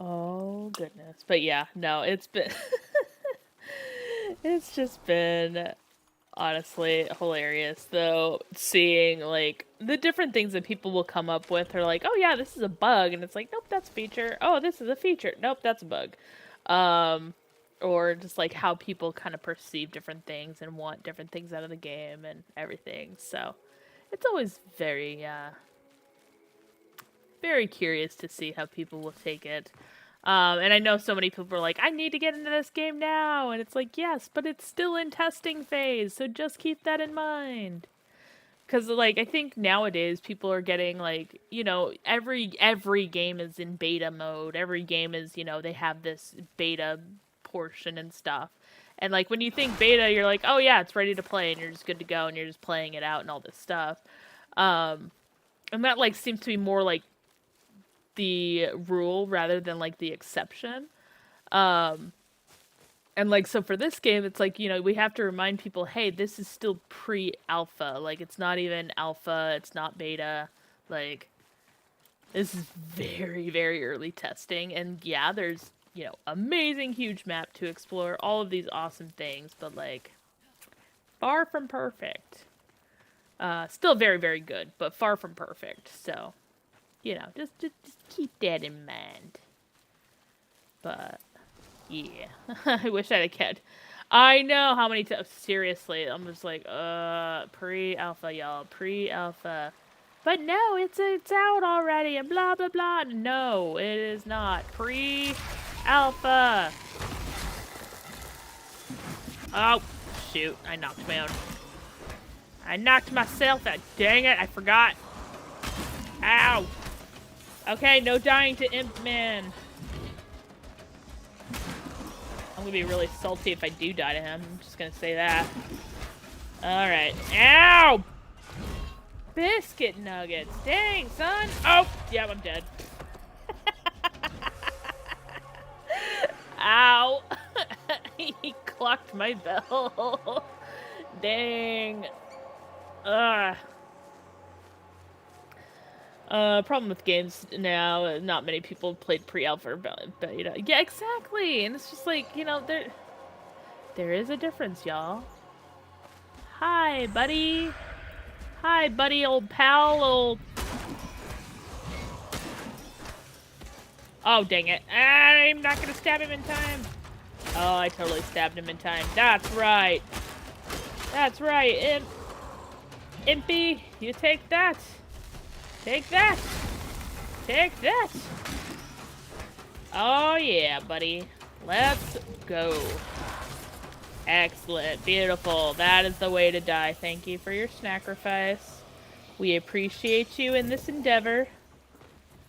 Oh, goodness. But yeah, no, it's been... It's just been, honestly, hilarious, though, seeing, like, the different things that people will come up with. Are like, oh yeah, this is a bug, and it's like, nope, that's a feature. Oh, this is a feature. Nope, that's a bug. Or just, like, how people kind of perceive different things and want different things out of the game and everything. So, it's always very, very curious to see how people will take it. And I know so many people are like, I need to get into this game now, and it's like, yes, but it's still in testing phase, so just keep that in mind. Because, like, I think nowadays people are getting, like, you know, every game is in beta mode, every game is, you know, they have this beta portion and stuff. And, like, when you think beta, you're like, oh yeah, it's ready to play, and you're just good to go, and you're just playing it out and all this stuff. And that, like, seems to be more, like, the rule rather than like the exception. And like, so for this game, it's like, you know, we have to remind people, hey, this is still pre-alpha. Like, it's not even alpha, it's not beta. Like, this is very, very early testing. And yeah, there's, you know, amazing huge map to explore, all of these awesome things, but like, far from perfect. Still very, very good, but far from perfect. So, you know, just keep that in mind. But, yeah. I wish I had a kid. I know how many times. Seriously, I'm just like, pre-alpha, y'all. Pre-alpha. But no, it's out already, and blah, blah, blah. No, it is not. Pre-alpha. Oh, shoot. I knocked my own. I knocked myself out. Dang it, I forgot. Ow. Okay, no dying to Imp Man. I'm gonna be really salty if I do die to him. I'm just gonna say that. Alright. Ow! Biscuit nuggets. Dang, son. Oh, yeah, I'm dead. clocked my bell. Dang. Ugh. Problem with games now, not many people played pre-alpha or beta. Yeah, exactly. And it's just like, you know, there is a difference, y'all. Hi, buddy. Hi, buddy, old pal, old... Oh, dang it. I'm not gonna stab him in time. Oh, I totally stabbed him in time. That's right. That's right, Impy, you take that. Take that. Take that. Oh, yeah, buddy. Let's go. Excellent. Beautiful. That is the way to die. Thank you for your sacrifice. We appreciate you in this endeavor.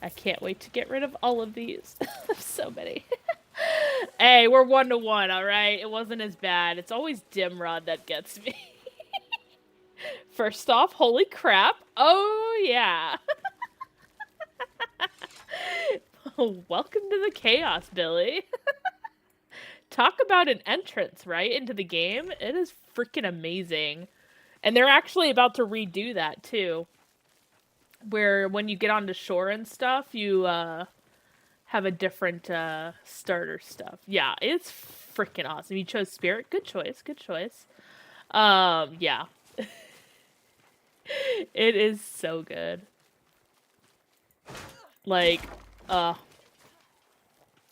I can't wait to get rid of all of these. So many. Hey, we're 1-1, alright? It wasn't as bad. It's always Dimrod that gets me. First off, holy crap. Oh, yeah. Welcome to the chaos, Billy. Talk about an entrance, right, into the game. It is freaking amazing. And they're actually about to redo that, too. Where when you get onto shore and stuff, you have a different starter stuff. Yeah, it's freaking awesome. You chose Spirit. Good choice. Good choice. Yeah. It is so good. Like,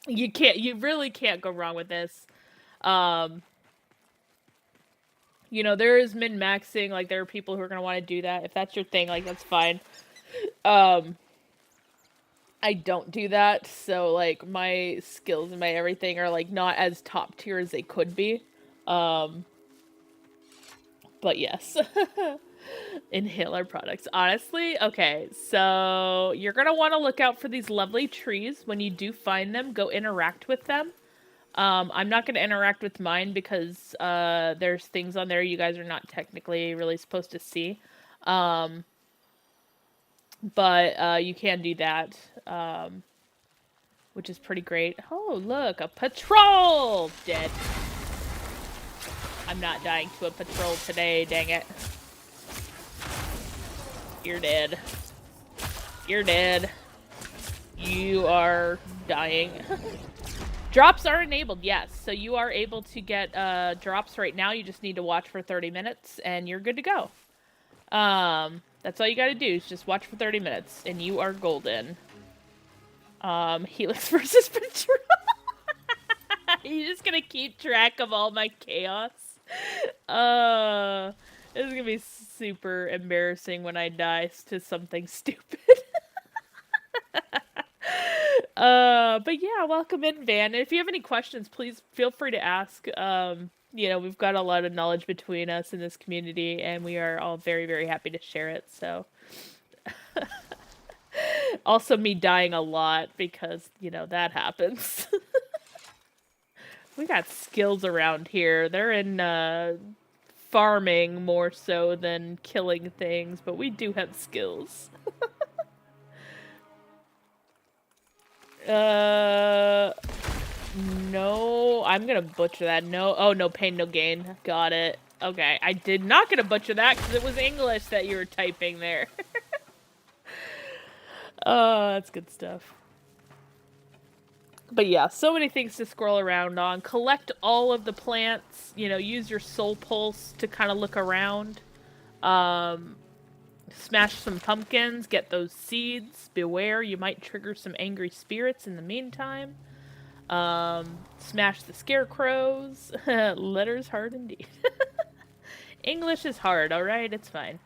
you really can't go wrong with this. You know, there is min-maxing, like, there are people who are gonna want to do that. If that's your thing, like, that's fine. I don't do that, so, like, my skills and my everything are, like, not as top tier as they could be. But yes. Inhaler products. Honestly, okay, so you're gonna want to look out for these lovely trees. When you do find them, go interact with them. I'm not gonna interact with mine because there's things on there you guys are not technically really supposed to see. But you can do that, which is pretty great. Oh, look, a patrol! Dead. I'm not dying to a patrol today, dang it. You're dead. You're dead. You are dying. Drops are enabled, yes. So you are able to get drops right now. You just need to watch for 30 minutes, and you're good to go. That's all you gotta do, is just watch for 30 minutes, and you are golden. Helix versus Patrol. You're just gonna keep track of all my chaos. This is gonna be super embarrassing when I die to something stupid. But yeah, welcome in, Van. And if you have any questions, please feel free to ask. You know, we've got a lot of knowledge between us in this community, and we are all very, very happy to share it, so. Also me dying a lot, because, you know, that happens. We got skills around here. They're in, farming more so than killing things, but we do have skills. No, I'm gonna butcher that. No, oh, no pain, no gain. Got it. Okay, I did not gonna butcher that because it was English that you were typing there. Oh, that's good stuff. But yeah, so many things to scroll around on. Collect all of the plants. You know, use your soul pulse to kind of look around. Smash some pumpkins. Get those seeds. Beware, you might trigger some angry spirits in the meantime. Smash the scarecrows. Letters hard indeed. English is hard, alright? It's fine.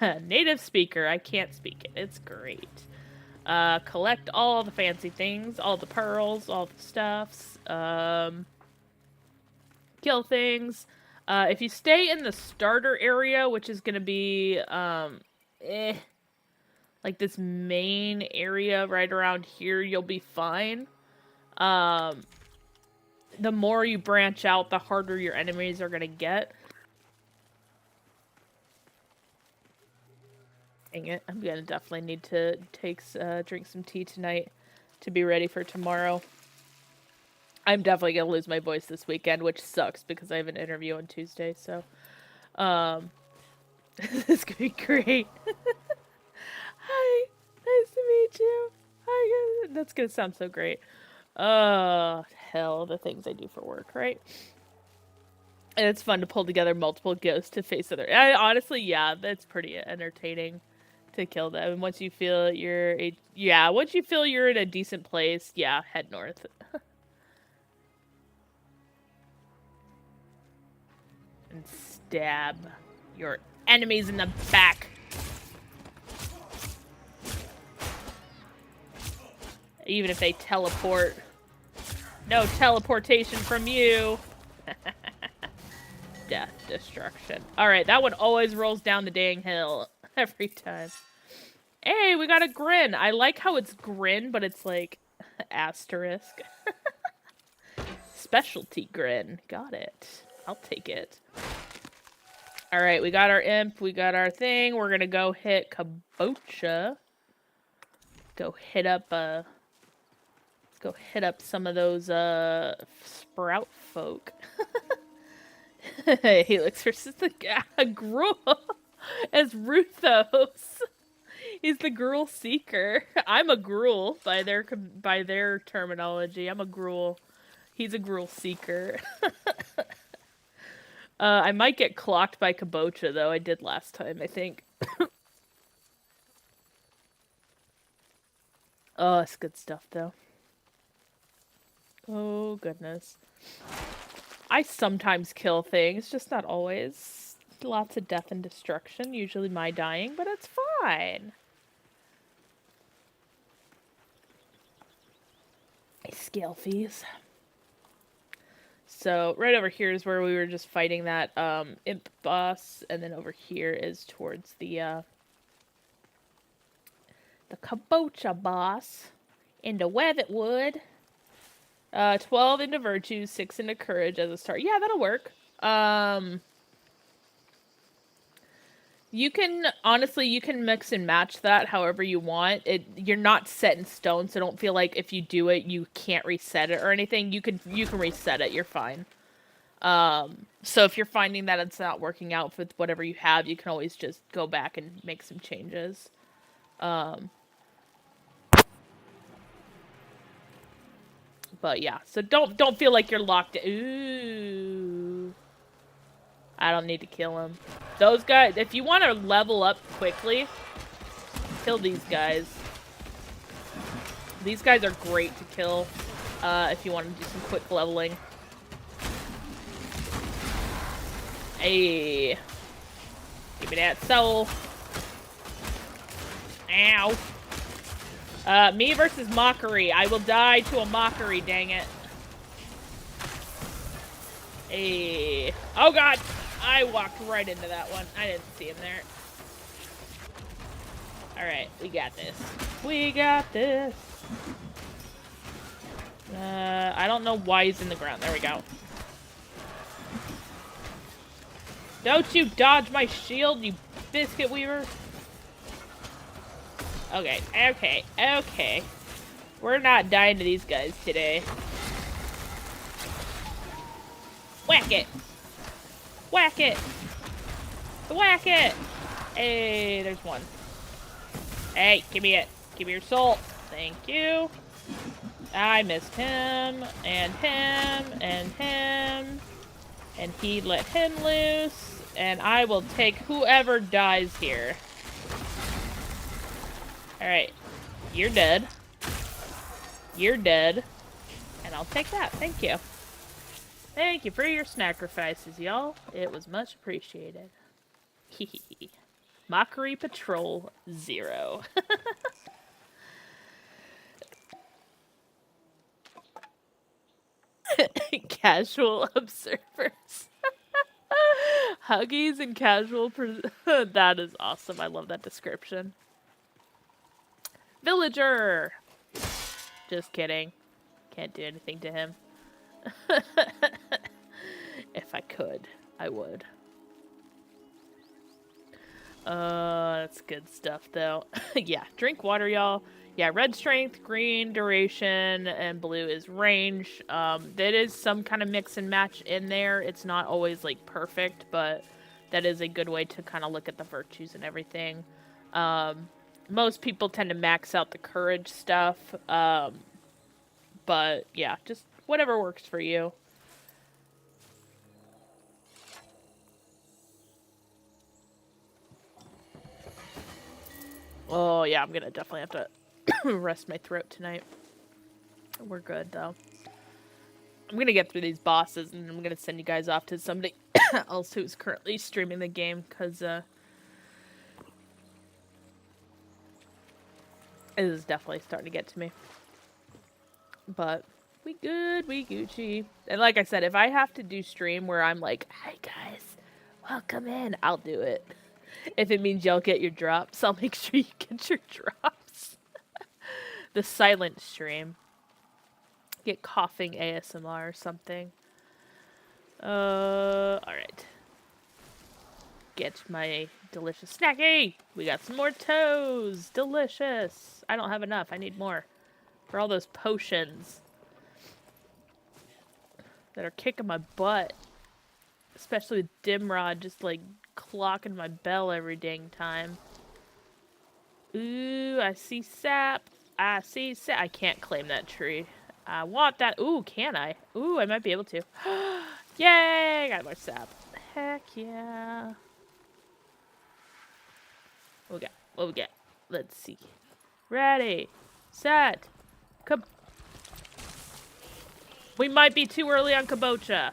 Native speaker. I can't speak it. It's great. Collect all the fancy things, all the pearls, all the stuffs, kill things. If you stay in the starter area, which is gonna be, like this main area right around here, you'll be fine. The more you branch out, the harder your enemies are gonna get. Dang it, I'm gonna definitely need to drink some tea tonight to be ready for tomorrow. I'm definitely gonna lose my voice this weekend, which sucks because I have an interview on Tuesday. So, this is gonna be great. Hi, nice to meet you. Hi, that's gonna sound so great. Hell, the things I do for work, right? And it's fun to pull together multiple ghosts to face other. Honestly, yeah, that's pretty entertaining to kill them. Once you feel once you feel you're in a decent place, yeah, head north. And stab your enemies in the back. Even if they teleport. No teleportation from you. Death, destruction. Alright, that one always rolls down the dang hill. Every time. Hey, we got a grin. I like how it's grin, but it's like asterisk. Specialty grin. Got it. I'll take it. Alright, we got our imp. We got our thing. We're gonna go hit Kabocha. Go hit up some of those sprout folk. Helix versus the Gruul as Ruthos. He's the Gruul seeker. I'm a Gruul by their terminology. I'm a Gruul. He's a Gruul seeker. I might get clocked by Kabocha though. I did last time, I think. Oh, it's good stuff though. Oh goodness. I sometimes kill things, just not always. Lots of death and destruction, usually my dying, but it's fine. Scale fees. So right over here is where we were just fighting that imp boss, and then over here is towards the Kabocha boss into Weatherwood. 12 into virtue, 6 into courage as a start. Yeah, that'll work. You can, honestly, you can mix and match that however you want. You're not set in stone, so don't feel like if you do it, you can't reset it or anything. You can reset it, you're fine. So if you're finding that it's not working out with whatever you have, you can always just go back and make some changes. But yeah, so don't feel like you're locked. Ooh. I don't need to kill him. Those guys, if you want to level up quickly, kill these guys. These guys are great to kill if you want to do some quick leveling. Hey. Give me that soul. Ow. Me versus Mockery. I will die to a Mockery, dang it. Hey. Oh god! I walked right into that one. I didn't see him there. Alright, we got this. We got this. I don't know why he's in the ground. There we go. Don't you dodge my shield, you biscuit weaver. Okay, okay, okay. We're not dying to these guys today. Whack it! Whack it! Whack it! Hey, there's one. Hey, give me it. Give me your soul. Thank you. I missed him, and him, and him. And he let him loose. And I will take whoever dies here. Alright. You're dead. You're dead. And I'll take that. Thank you. Thank you for your sacrifices, y'all. It was much appreciated. Hehehe. Mockery Patrol 0. Casual observers. Huggies and casual that is awesome. I love that description. Villager! Just kidding. Can't do anything to him. If I could, I would. That's good stuff, though. Yeah, drink water, y'all. Yeah, red strength, green duration, and blue is range. That is some kind of mix and match in there. It's not always like perfect, but that is a good way to kind of look at the virtues and everything. Most people tend to max out the courage stuff. But yeah, just whatever works for you. Oh yeah, I'm gonna definitely have to rest my throat tonight. We're good though. I'm gonna get through these bosses and I'm gonna send you guys off to somebody else who's currently streaming the game, because it is definitely starting to get to me. But we good, we Gucci. And like I said, if I have to do stream where I'm like, "Hi guys, welcome in," I'll do it. If it means y'all get your drops, I'll make sure you get your drops. The silent stream. Get coughing ASMR or something. Alright. Get my delicious snacky! We got some more toes! Delicious! I don't have enough, I need more. For all those potions that are kicking my butt. Especially with Dimrod just like clocking my bell every dang time. Ooh, I see sap. I see sap. I can't claim that tree. I want that. Ooh, can I? Ooh, I might be able to. Yay! Got more sap. Heck yeah. What we got? What we got? Let's see. Ready. Set. We might be too early on Kabocha.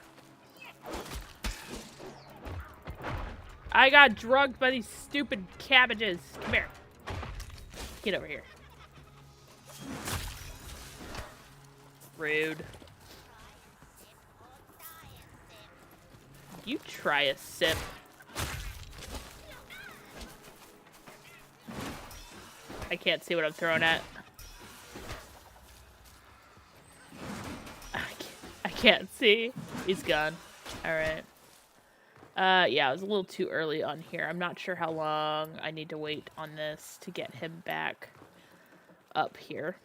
I got drugged by these stupid cabbages. Come here. Get over here. Rude. You try a sip. I can't see what I'm throwing at. I can't see. He's gone. Alright. Yeah, it was a little too early on here. I'm not sure how long I need to wait on this to get him back up here.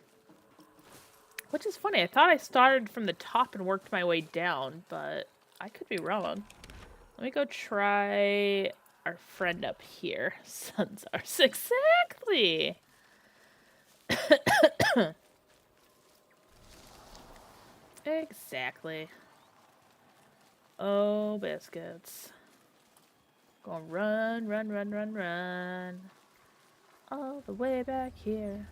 Which is funny. I thought I started from the top and worked my way down, but I could be wrong. Let me go try our friend up here. Sunzars. Exactly! Exactly. Oh, biscuits. Gonna run, run, run, run, run. All the way back here.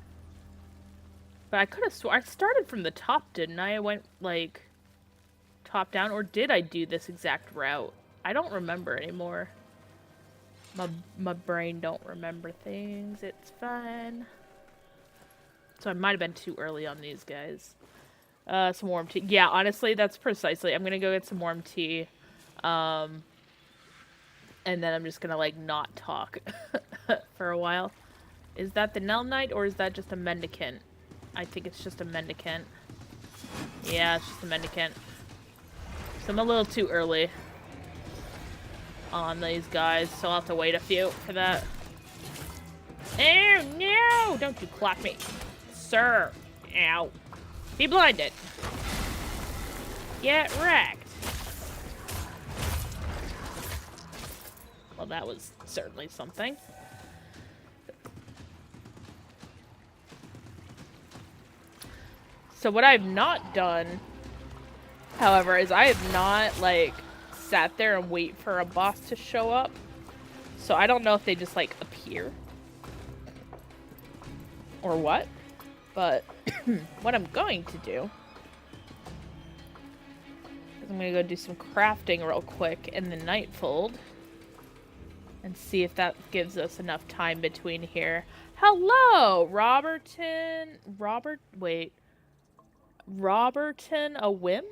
But I could have swore I started from the top, didn't I? I went, like, top down. Or did I do this exact route? I don't remember anymore. My brain don't remember things. It's fine. So I might have been too early on these guys. Some warm tea. Yeah, honestly, that's precisely. I'm gonna go get some warm tea. And then I'm just gonna, like, not talk for a while. Is that the Nell Knight, or is that just a mendicant? I think it's just a mendicant. Yeah, it's just a mendicant. So I'm a little too early on these guys, so I'll have to wait a few for that. Oh, no! Don't you clock me. Sir. Ow. Be blinded. Get wrecked. Well, that was certainly something. So what I've not done, however, is I have not, like, sat there and wait for a boss to show up. So I don't know if they just, like, appear. Or what. But what I'm going to do is I'm going to go do some crafting real quick in the Nightfold. And see if that gives us enough time between here. Hello, Roberton a whim?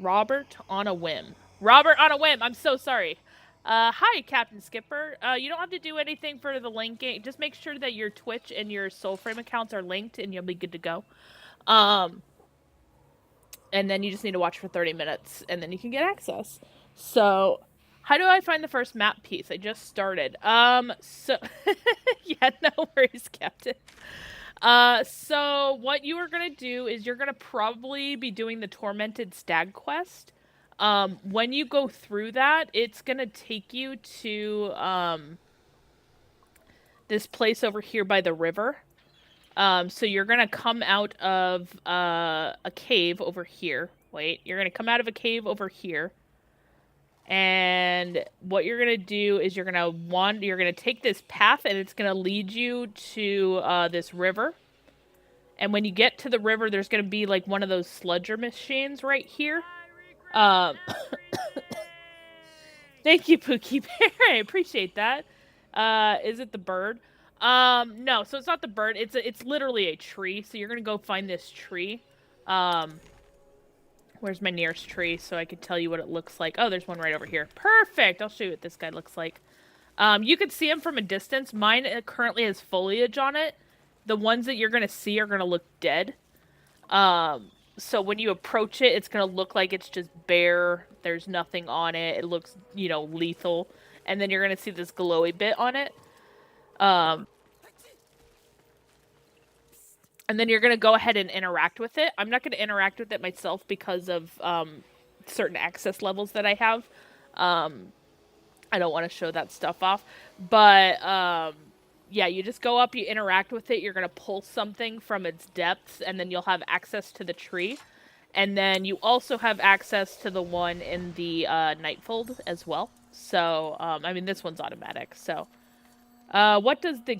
Robert on a whim. Robert on a whim. I'm so sorry. Hi, Captain Skipper. You don't have to do anything for the linking. Just make sure that your Twitch and your Soulframe accounts are linked, and you'll be good to go. And then you just need to watch for 30 minutes, and then you can get access. So, how do I find the first map piece? I just started. So, yeah, no worries, Captain. So what you are gonna do is you're gonna probably be doing the Tormented Stag quest. When you go through that, it's gonna take you to this place over here by the river. So you're gonna come out of a cave over here. Wait, you're gonna come out of a cave over here. And what you're gonna do is you're gonna take this path and it's gonna lead you to this river. And when you get to the river, there's gonna be like one of those sludger machines right here. Thank you, Pookie Bear. I appreciate that. Is it the bird? No, so it's not the bird. It's literally a tree. So you're gonna go find this tree. Where's my nearest tree so I could tell you what it looks like? Oh, there's one right over here. Perfect. I'll show you what this guy looks like. You can see him from a distance. Mine currently has foliage on it. The ones that you're gonna see are gonna look dead. So when you approach it, it's gonna look like it's just bare. There's nothing on it. It looks, lethal. And then you're gonna see this glowy bit on it. And then you're going to go ahead and interact with it. I'm not going to interact with it myself because of certain access levels that I have. I don't want to show that stuff off. But, yeah, you just go up, you interact with it. You're going to pull something from its depths, and then you'll have access to the tree. And then you also have access to the one in the Nightfold as well. So, I mean, this one's automatic, so... what does the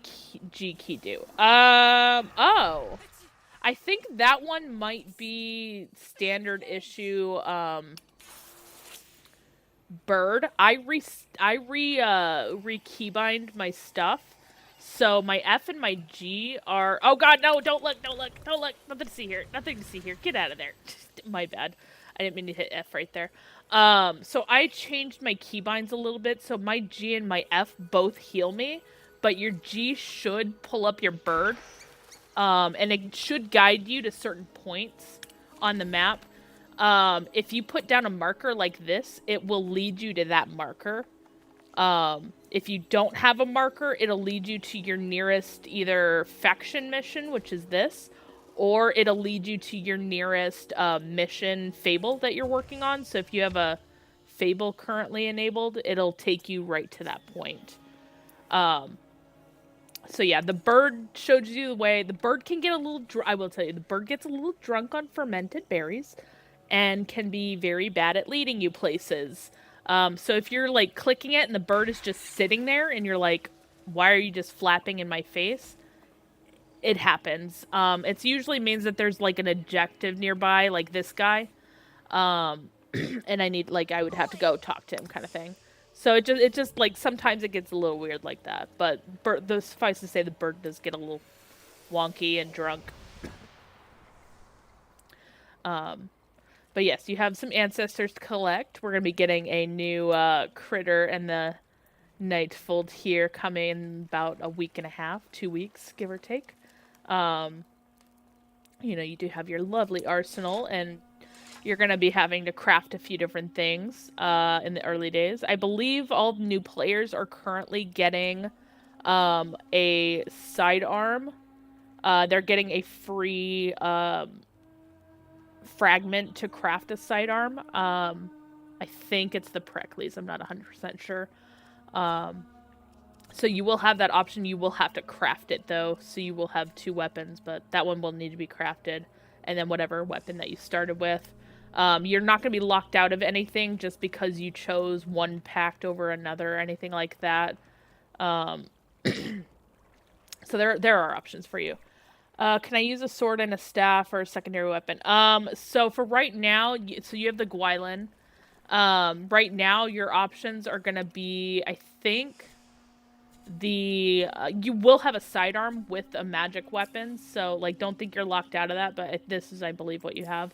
G key do? Oh. I think that one might be standard issue, bird. I re-keybind my stuff. So my F and my G are... Oh god, no, don't look. Nothing to see here. Get out of there. My bad. I didn't mean to hit F right there. So I changed my keybinds a little bit, so my G and my F both heal me. But your G should pull up your bird, and it should guide you to certain points on the map. If you put down a marker like this, it will lead you to that marker. If you don't have a marker, it'll lead you to your nearest either faction mission, which is this, or it'll lead you to your nearest mission fable that you're working on. So if you have a fable currently enabled, it'll take you right to that point. So yeah, the bird showed you the way. The bird can get a little... I will tell you, the bird gets a little drunk on fermented berries and can be very bad at leading you places. So if you're, like, clicking it and the bird is just sitting there and you're like, why are you just flapping in my face? It happens. It usually means that there's, like, an objective nearby, like this guy. And I would have to go talk to him kind of thing. So it just like, sometimes it gets a little weird like that. But suffice to say, the bird does get a little wonky and drunk. But yes, you have some ancestors to collect. We're going to be getting a new critter in the Nightfold here coming in about a week and a half, 2 weeks, give or take. You do have your lovely arsenal, and you're going to be having to craft a few different things in the early days. I believe all new players are currently getting a sidearm. They're getting a free fragment to craft a sidearm. I think it's the Precles. I'm not 100% sure. So you will have that option. You will have to craft it, though. So you will have 2 weapons, but that one will need to be crafted. And then whatever weapon that you started with. You're not going to be locked out of anything just because you chose one pact over another or anything like that. So there are options for you. Can I use a sword and a staff or a secondary weapon? So for right now, so you have the Gwylan. Right now, your options are going to be, I think, you will have a sidearm with a magic weapon. So, like, don't think you're locked out of that, but this is, I believe, what you have.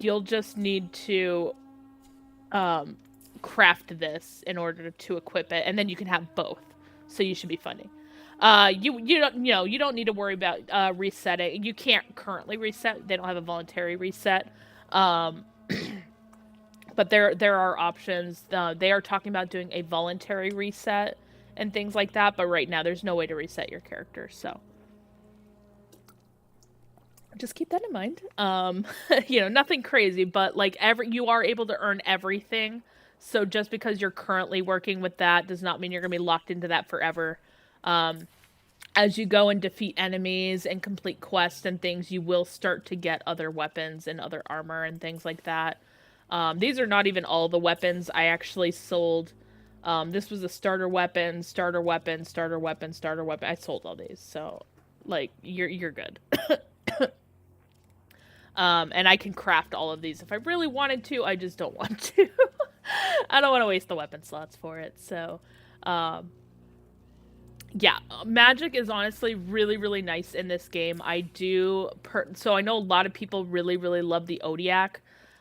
You'll just need to craft this in order to equip it, and then you can have both. So you should be funny. You don't need to worry about resetting. You can't currently reset. They don't have a voluntary reset. But there are options. They are talking about doing a voluntary reset and things like that. But right now, there's no way to reset your character. So just keep that in mind. Nothing crazy, but like you are able to earn everything. So just because you're currently working with that does not mean you're gonna be locked into that forever. As you go and defeat enemies and complete quests and things, you will start to get other weapons and other armor and things like that. These are not even all the weapons. I actually sold. This was a starter weapon, starter weapon, starter weapon, starter weapon. I sold all these, so like you're good. And I can craft all of these if I really wanted to. I just don't want to. I don't want to waste the weapon slots for it. So, yeah, magic is honestly really, really nice in this game. So I know a lot of people really, really love the Odiac.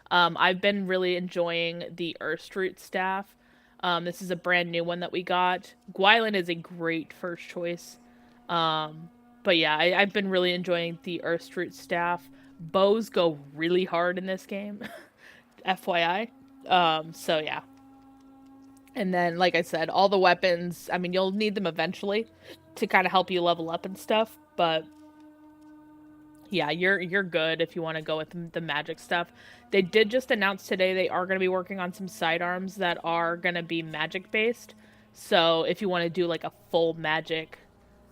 I've been really enjoying the Earthstroot staff. This is a brand new one that we got. Gwylan is a great first choice. But yeah, I've been really enjoying the Earthstroot staff. Bows go really hard in this game. FYI. So yeah. And then, like I said, all the weapons, I mean, you'll need them eventually to kind of help you level up and stuff, but yeah, you're good if you want to go with the magic stuff. They did just announce today they are going to be working on some sidearms that are going to be magic based. So if you want to do like a full magic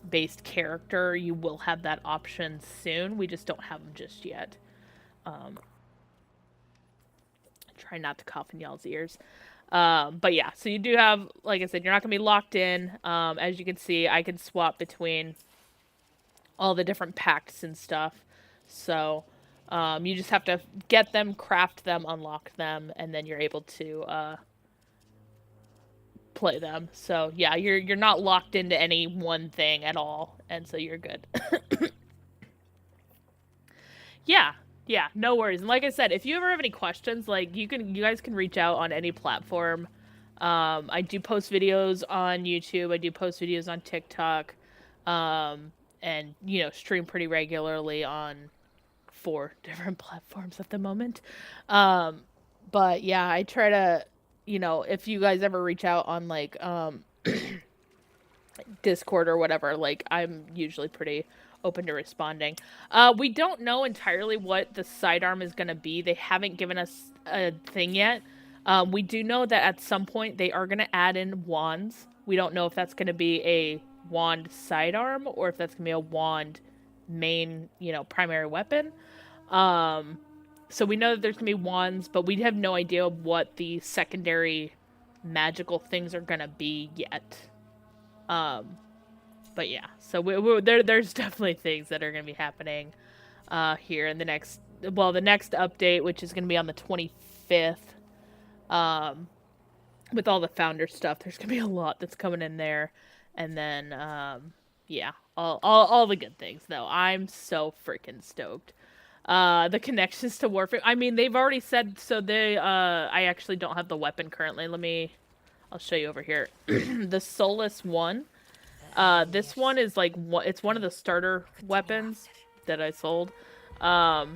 based character, you will have that option soon. We just don't have them just yet. Try not to cough in y'all's ears. But yeah, so you do have, like I said, you're not going to be locked in. As you can see, I can swap between all the different packs and stuff. So you just have to get them, craft them, unlock them, and then you're able to play them. So yeah, you're not locked into any one thing at all, and so you're good. Yeah, no worries. And like I said, if you ever have any questions, like you guys can reach out on any platform. I do post videos on YouTube. I do post videos on TikTok, and stream pretty regularly on 4 different platforms at the moment. But yeah, I try to, if you guys ever reach out on like Discord or whatever, like I'm usually pretty open to responding. We don't know entirely what the sidearm is going to be. They haven't given us a thing yet. We do know that at some point they are going to add in wands. We don't know if that's going to be a wand sidearm or if that's going to be a wand main, primary weapon. So we know that there's going to be wands, but we have no idea what the secondary magical things are going to be yet. But yeah, so there's definitely things that are going to be happening here in the next update, which is going to be on the 25th. With all the founder stuff, there's going to be a lot that's coming in there. And then, yeah, all the good things, though. I'm so freaking stoked. The connections to Warframe, I mean, they've already said, so I actually don't have the weapon currently. I'll show you over here. The Soulless one. This one is like it's one of the starter weapons that I sold. But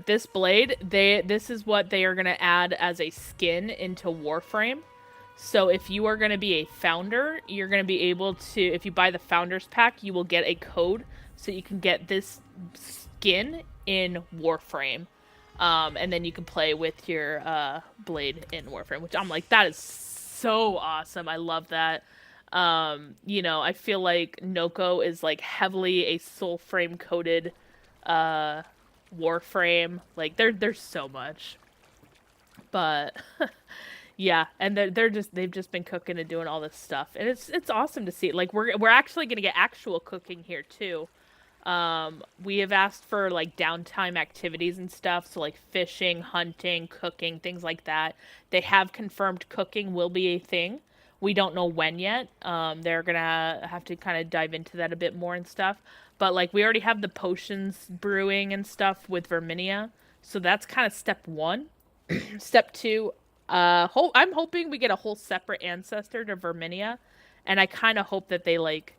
this blade, this is what they are gonna add as a skin into Warframe. So if you are gonna be a founder, you're gonna be able to, if you buy the founders pack, you will get a code so you can get this skin in Warframe. And then you can play with your blade in Warframe, which I'm like, that is so awesome. I love that. I feel like Noko is like heavily a Soulframe coded Warframe. Like there's so much. But yeah, and they've just been cooking and doing all this stuff. And it's awesome to see. Like we're actually going to get actual cooking here too. We have asked for like downtime activities and stuff, so like fishing, hunting, cooking, things like that. They have confirmed cooking will be a thing. We don't know when yet. They're gonna have to kind of dive into that a bit more and stuff. But like we already have the potions brewing and stuff with Verminia, so that's kind of step 1. Step 2, I'm hoping we get a whole separate ancestor to Verminia, and I kind of hope that they like,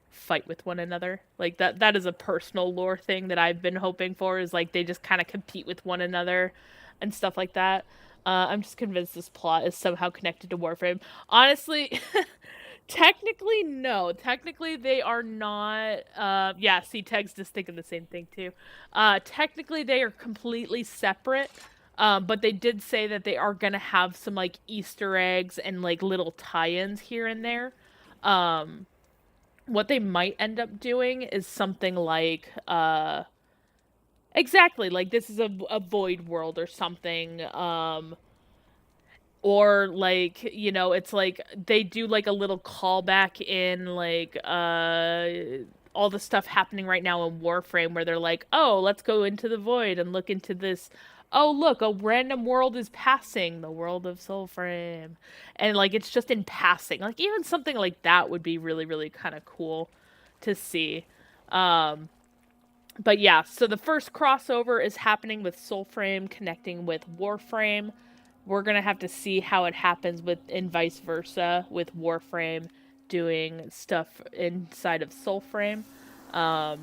fight with one another. Like that is a personal lore thing that I've been hoping for, is like they just kind of compete with one another and stuff like that. I'm just convinced this plot is somehow connected to Warframe. Honestly, Technically, no. Technically, they are not. Yeah, see, Teg's just thinking the same thing, too. Technically, they are completely separate. But they did say that they are gonna have some, like, Easter eggs and, like, little tie-ins here and there. What they might end up doing is something like, exactly, like, this is a void world or something, or like, you know, it's like they do like a little callback in like all the stuff happening right now in Warframe where they're like, oh, let's go into the void and look into this. Oh, look, a random world is passing, the world of Soulframe. And like it's just in passing. Like even something like that would be really, really kind of cool to see. But yeah, so the first crossover is happening with Soulframe connecting with Warframe. We're gonna have to see how it happens with and vice versa with Warframe doing stuff inside of Soulframe. But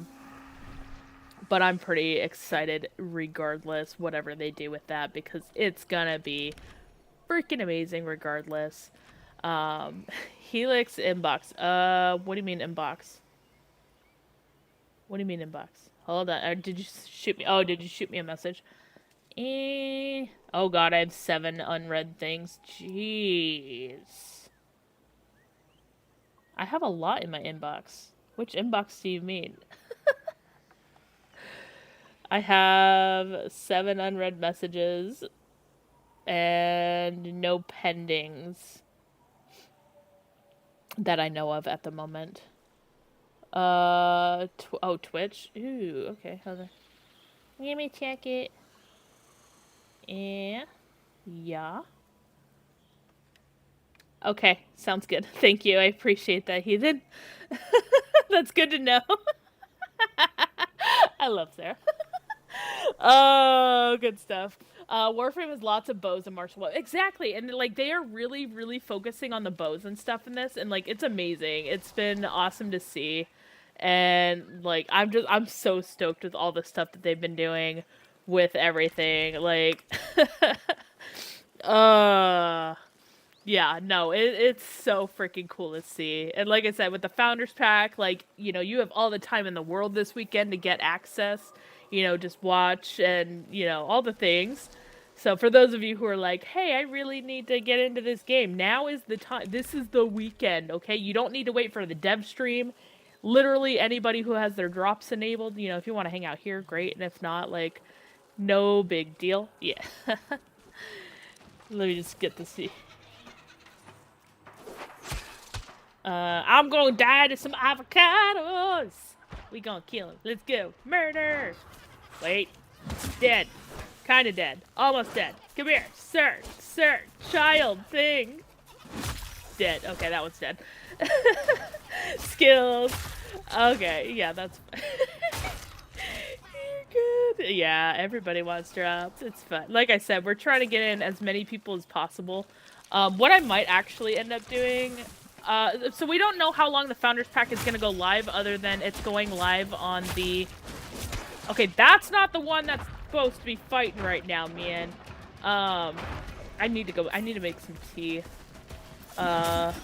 I'm pretty excited regardless, whatever they do with that, because it's gonna be freaking amazing regardless. Helix inbox. What do you mean inbox? What do you mean inbox? Hold on. Did you shoot me? Oh, did you shoot me a message? Oh god, I have 7 unread things. Jeez. I have a lot in my inbox. Which inbox do you mean? I have 7 unread messages and no pendings that I know of at the moment. Twitch. Ooh, okay. Hold on. Let me check it. Yeah. Okay, sounds good. Thank you. I appreciate that, Heathen. That's good to know. I love Sarah. Oh, good stuff. Warframe has lots of bows and martial weapons. Exactly, and like they are really, really focusing on the bows and stuff in this, and like it's amazing. It's been awesome to see, and like I'm so stoked with all the stuff that they've been doing with everything. Like, yeah, no, it's so freaking cool to see. And like I said, with the Founders Pack, like, you know, you have all the time in the world this weekend to get access. You know, just watch and, you know, all the things. So for those of you who are like, hey, I really need to get into this game, now is the time. This is the weekend, okay? You don't need to wait for the dev stream. Literally anybody who has their drops enabled, you know, if you want to hang out here, great. And if not, like, no big deal. Yeah. Let me just get to see. I'm gonna die to some avocados. We gonna kill him. Let's go. Murder. Wait. Dead. Kinda dead. Almost dead. Come here. Sir. Sir. Child thing. Dead. Okay, that one's dead. Skills. Okay, yeah, that's You're good. Yeah, everybody wants drops. It's fun. Like I said, we're trying to get in as many people as possible. What I might actually end up doing... so we don't know how long the Founders Pack is going to go live, other than it's going live on the... Okay, that's not the one that's supposed to be fighting right now, man. I need to make some tea. But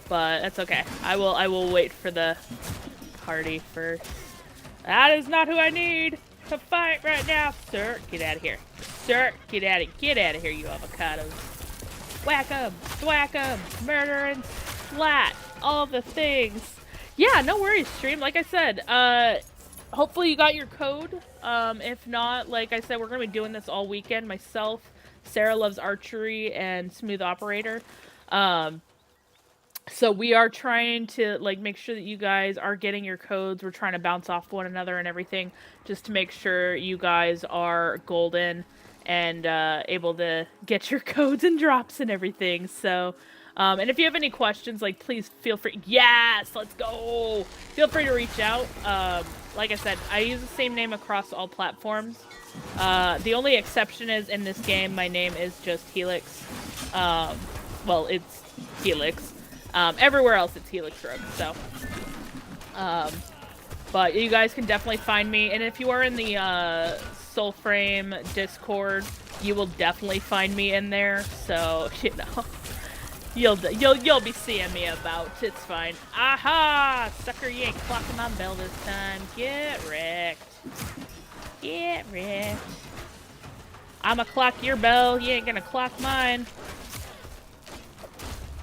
that's okay. I will wait for the party first. That is not who I need to fight right now. Sir, get out of here. Sir, get out of here, you avocados. Whack 'em, thwack 'em, murder and splat, all the things. Yeah, no worries, stream. Like I said, hopefully you got your code. If not, like I said, we're gonna be doing this all weekend. Myself, Sarah Loves Archery, and Smooth Operator. So we are trying to like make sure that you guys are getting your codes. We're trying to bounce off one another and everything, just to make sure you guys are golden and able to get your codes and drops and everything. So, and if you have any questions, like, please feel free. Yes, let's go. Feel free to reach out. Like I said, I use the same name across all platforms. The only exception is in this game, my name is just Helix. Well, it's Helix. Everywhere else, it's Helix Rogue. So, but you guys can definitely find me. And if you are in the Soulframe Discord, you will definitely find me in there. So, you know, You'll be seeing me about. It's fine. Aha! Sucker, you ain't clocking my bell this time. Get wrecked. Get wrecked. I'ma clock your bell. You ain't gonna clock mine.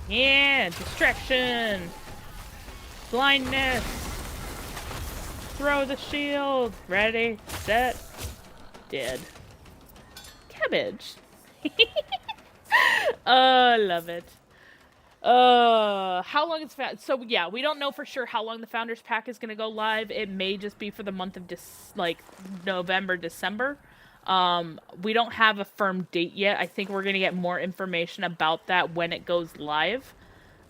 Yeah, distraction. Blindness. Throw the shield. Ready, set, dead. Cabbage. I love it. How long is so yeah, we don't know for sure how long the Founders Pack is gonna go live. It may just be for the month of November, December. We don't have a firm date yet. I think we're gonna get more information about that when it goes live,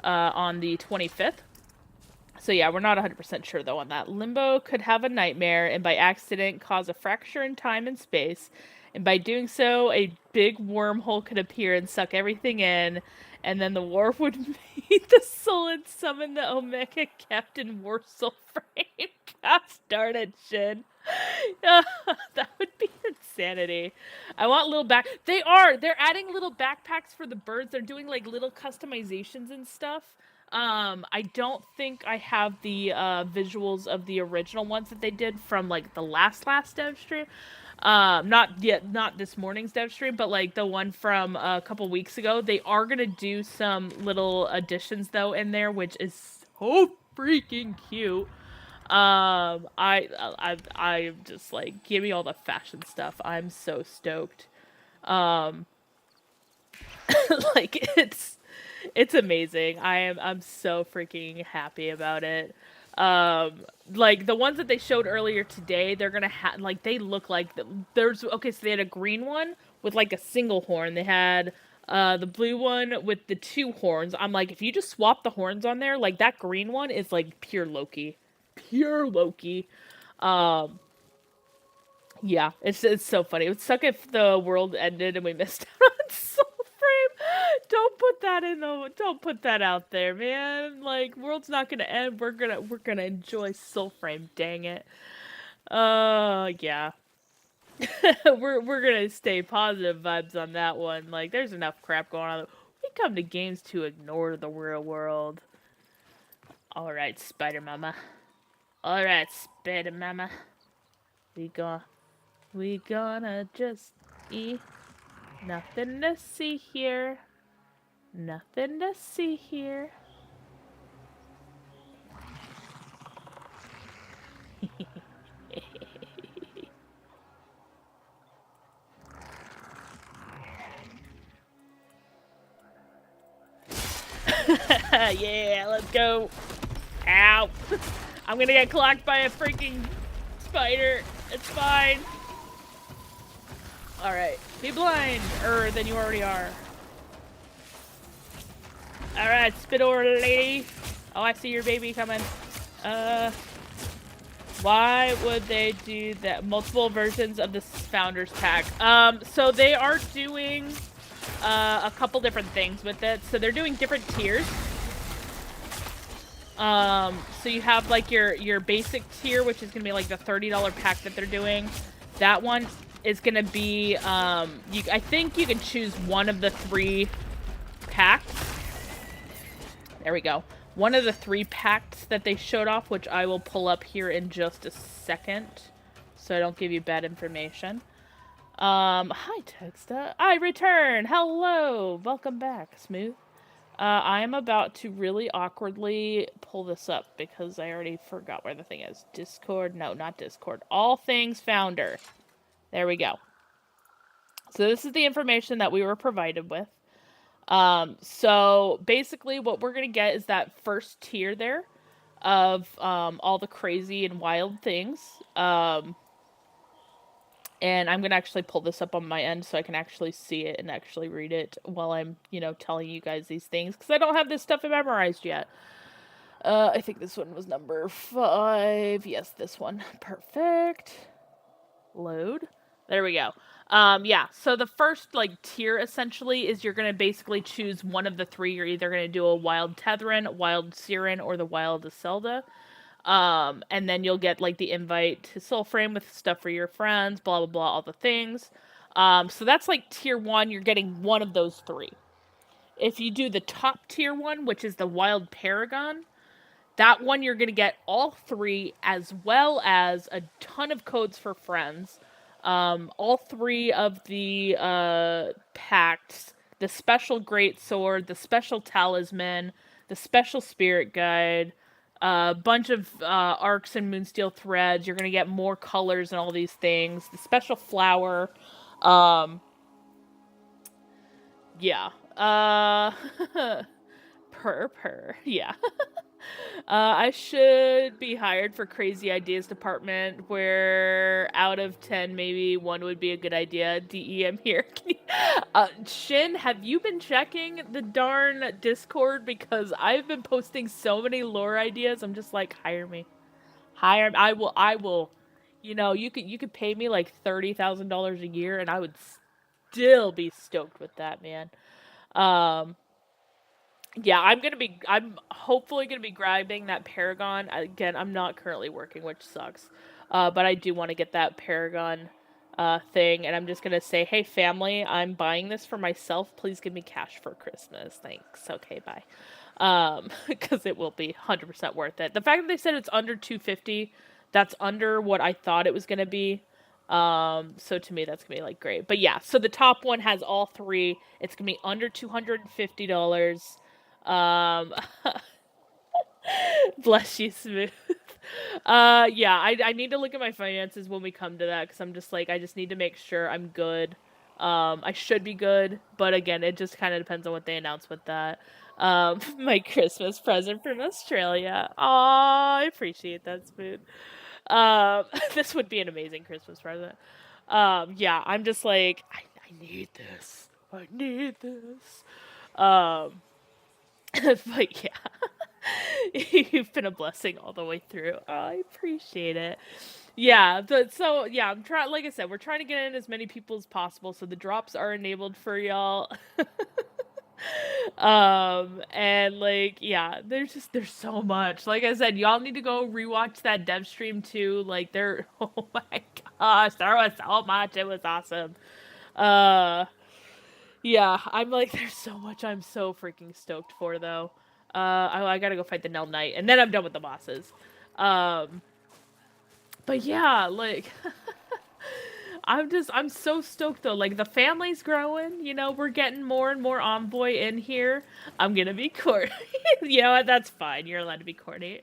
on the 25th. So yeah, we're not 100% sure though on that. Limbo could have a nightmare and by accident cause a fracture in time and space. And by doing so, a big wormhole could appear and suck everything in. And then the War would meet the soul and summon the Omega Captain War Soulframe. Gosh darn it, Shin. That would be insanity. I want little they're adding little backpacks for the birds. They're doing like little customizations and stuff. I don't think I have the visuals of the original ones that they did from like the last dev stream. Not this morning's dev stream, but like the one from a couple weeks ago. They are gonna do some little additions though in there, which is so freaking cute. I'm just like, give me all the fashion stuff. I'm so stoked. Like it's amazing. I'm so freaking happy about it. Like the ones that they showed earlier today, they're gonna have like they look like so they had a green one with like a single horn. They had the blue one with the 2 horns. I'm like, if you just swap the horns on there, like that green one is like pure Loki. Pure Loki. Yeah, it's so funny. It would suck if the world ended and we missed out on Soulframe. Don't put that out there, man. Like, world's not gonna end. We're gonna enjoy Soulframe. Dang it. Yeah. we're gonna stay positive vibes on that one. Like, there's enough crap going on. We come to games to ignore the real world. All right, Spider Mama. All right, Spider Mama. We gonna just eat. Nothing to see here. Nothing to see here. Yeah, let's go. Ow. I'm gonna get clocked by a freaking spider. It's fine. Alright. Be blind. Than you already are. Alright, spit over, lady. Oh, I see your baby coming. Why would they do that? Multiple versions of this Founders Pack. So they are doing a couple different things with it. So they're doing different tiers. So you have like your basic tier, which is gonna be like the $30 pack that they're doing. That one is gonna be I think you can choose one of the 3 packs. There we go. One of the 3 packs that they showed off, which I will pull up here in just a second, so I don't give you bad information. Hi Texta. I return. Hello. Welcome back, Smooth. I am about to really awkwardly pull this up because I already forgot where the thing is. Discord? No, not Discord. All Things Founder. There we go. So this is the information that we were provided with. So basically what we're going to get is that first tier there of all the crazy and wild things. And I'm going to actually pull this up on my end so I can actually see it and actually read it while I'm, telling you guys these things. Because I don't have this stuff memorized yet. I think this one was number 5. Yes, this one. Perfect. Load. There we go. Yeah, so the first, tier, essentially, is you're going to basically choose one of the 3. You're either going to do a Wild Tethrin, Wild Siren, or the Wild Zelda. And then you'll get, the invite to Soulframe with stuff for your friends, blah, blah, blah, all the things. So that's, tier 1. You're getting one of those 3. if you do the top tier one, which is the Wild Paragon, that one you're going to get all 3 as well as a ton of codes for friends. All 3 of the pacts, the special greatsword, the special talisman, the special spirit guide, a bunch of arcs and moonsteel threads. You're going to get more colors and all these things. The special flower. Yeah. Purr. Yeah. I should be hired for crazy ideas department where out of 10, maybe 1 would be a good idea. DE, I'm here. Shin, have you been checking the darn Discord? Because I've been posting so many lore ideas. I'm just like, hire me. I will. You know, you could pay me like $30,000 a year and I would still be stoked with that, man. Yeah, I'm hopefully gonna be grabbing that Paragon. Again, I'm not currently working, which sucks. But I do want to get that Paragon thing, and I'm just gonna say, hey family, I'm buying this for myself. Please give me cash for Christmas. Thanks. Okay, bye. Because it will be 100% worth it. The fact that they said it's under 250, that's under what I thought it was gonna be. So to me, that's gonna be like great. But yeah, so the top one has all 3. It's gonna be under $250. Bless you, Smooth. Yeah, I need to look at my finances when we come to that, because I'm just like, I just need to make sure I'm good. I should be good, but again, it just kind of depends on what they announce with that. My Christmas present from Australia. Aw, I appreciate that, Smooth. This would be an amazing Christmas present. Yeah, I'm just like, I need this. I need this. But yeah, you've been a blessing all the way through. Oh, I appreciate it. Yeah, so yeah, I'm trying. Like I said, we're trying to get in as many people as possible, so the drops are enabled for y'all. And like, yeah, there's so much. Like I said, y'all need to go rewatch that dev stream too. Like, oh my gosh, there was so much. It was awesome. Yeah, I'm like, there's so much I'm so freaking stoked for, though. I gotta go fight the Nell Knight, and then I'm done with the bosses. But yeah, like, I'm so stoked, though. Like, the family's growing, you know, we're getting more and more Envoy in here. I'm gonna be corny. You know what, that's fine, you're allowed to be corny.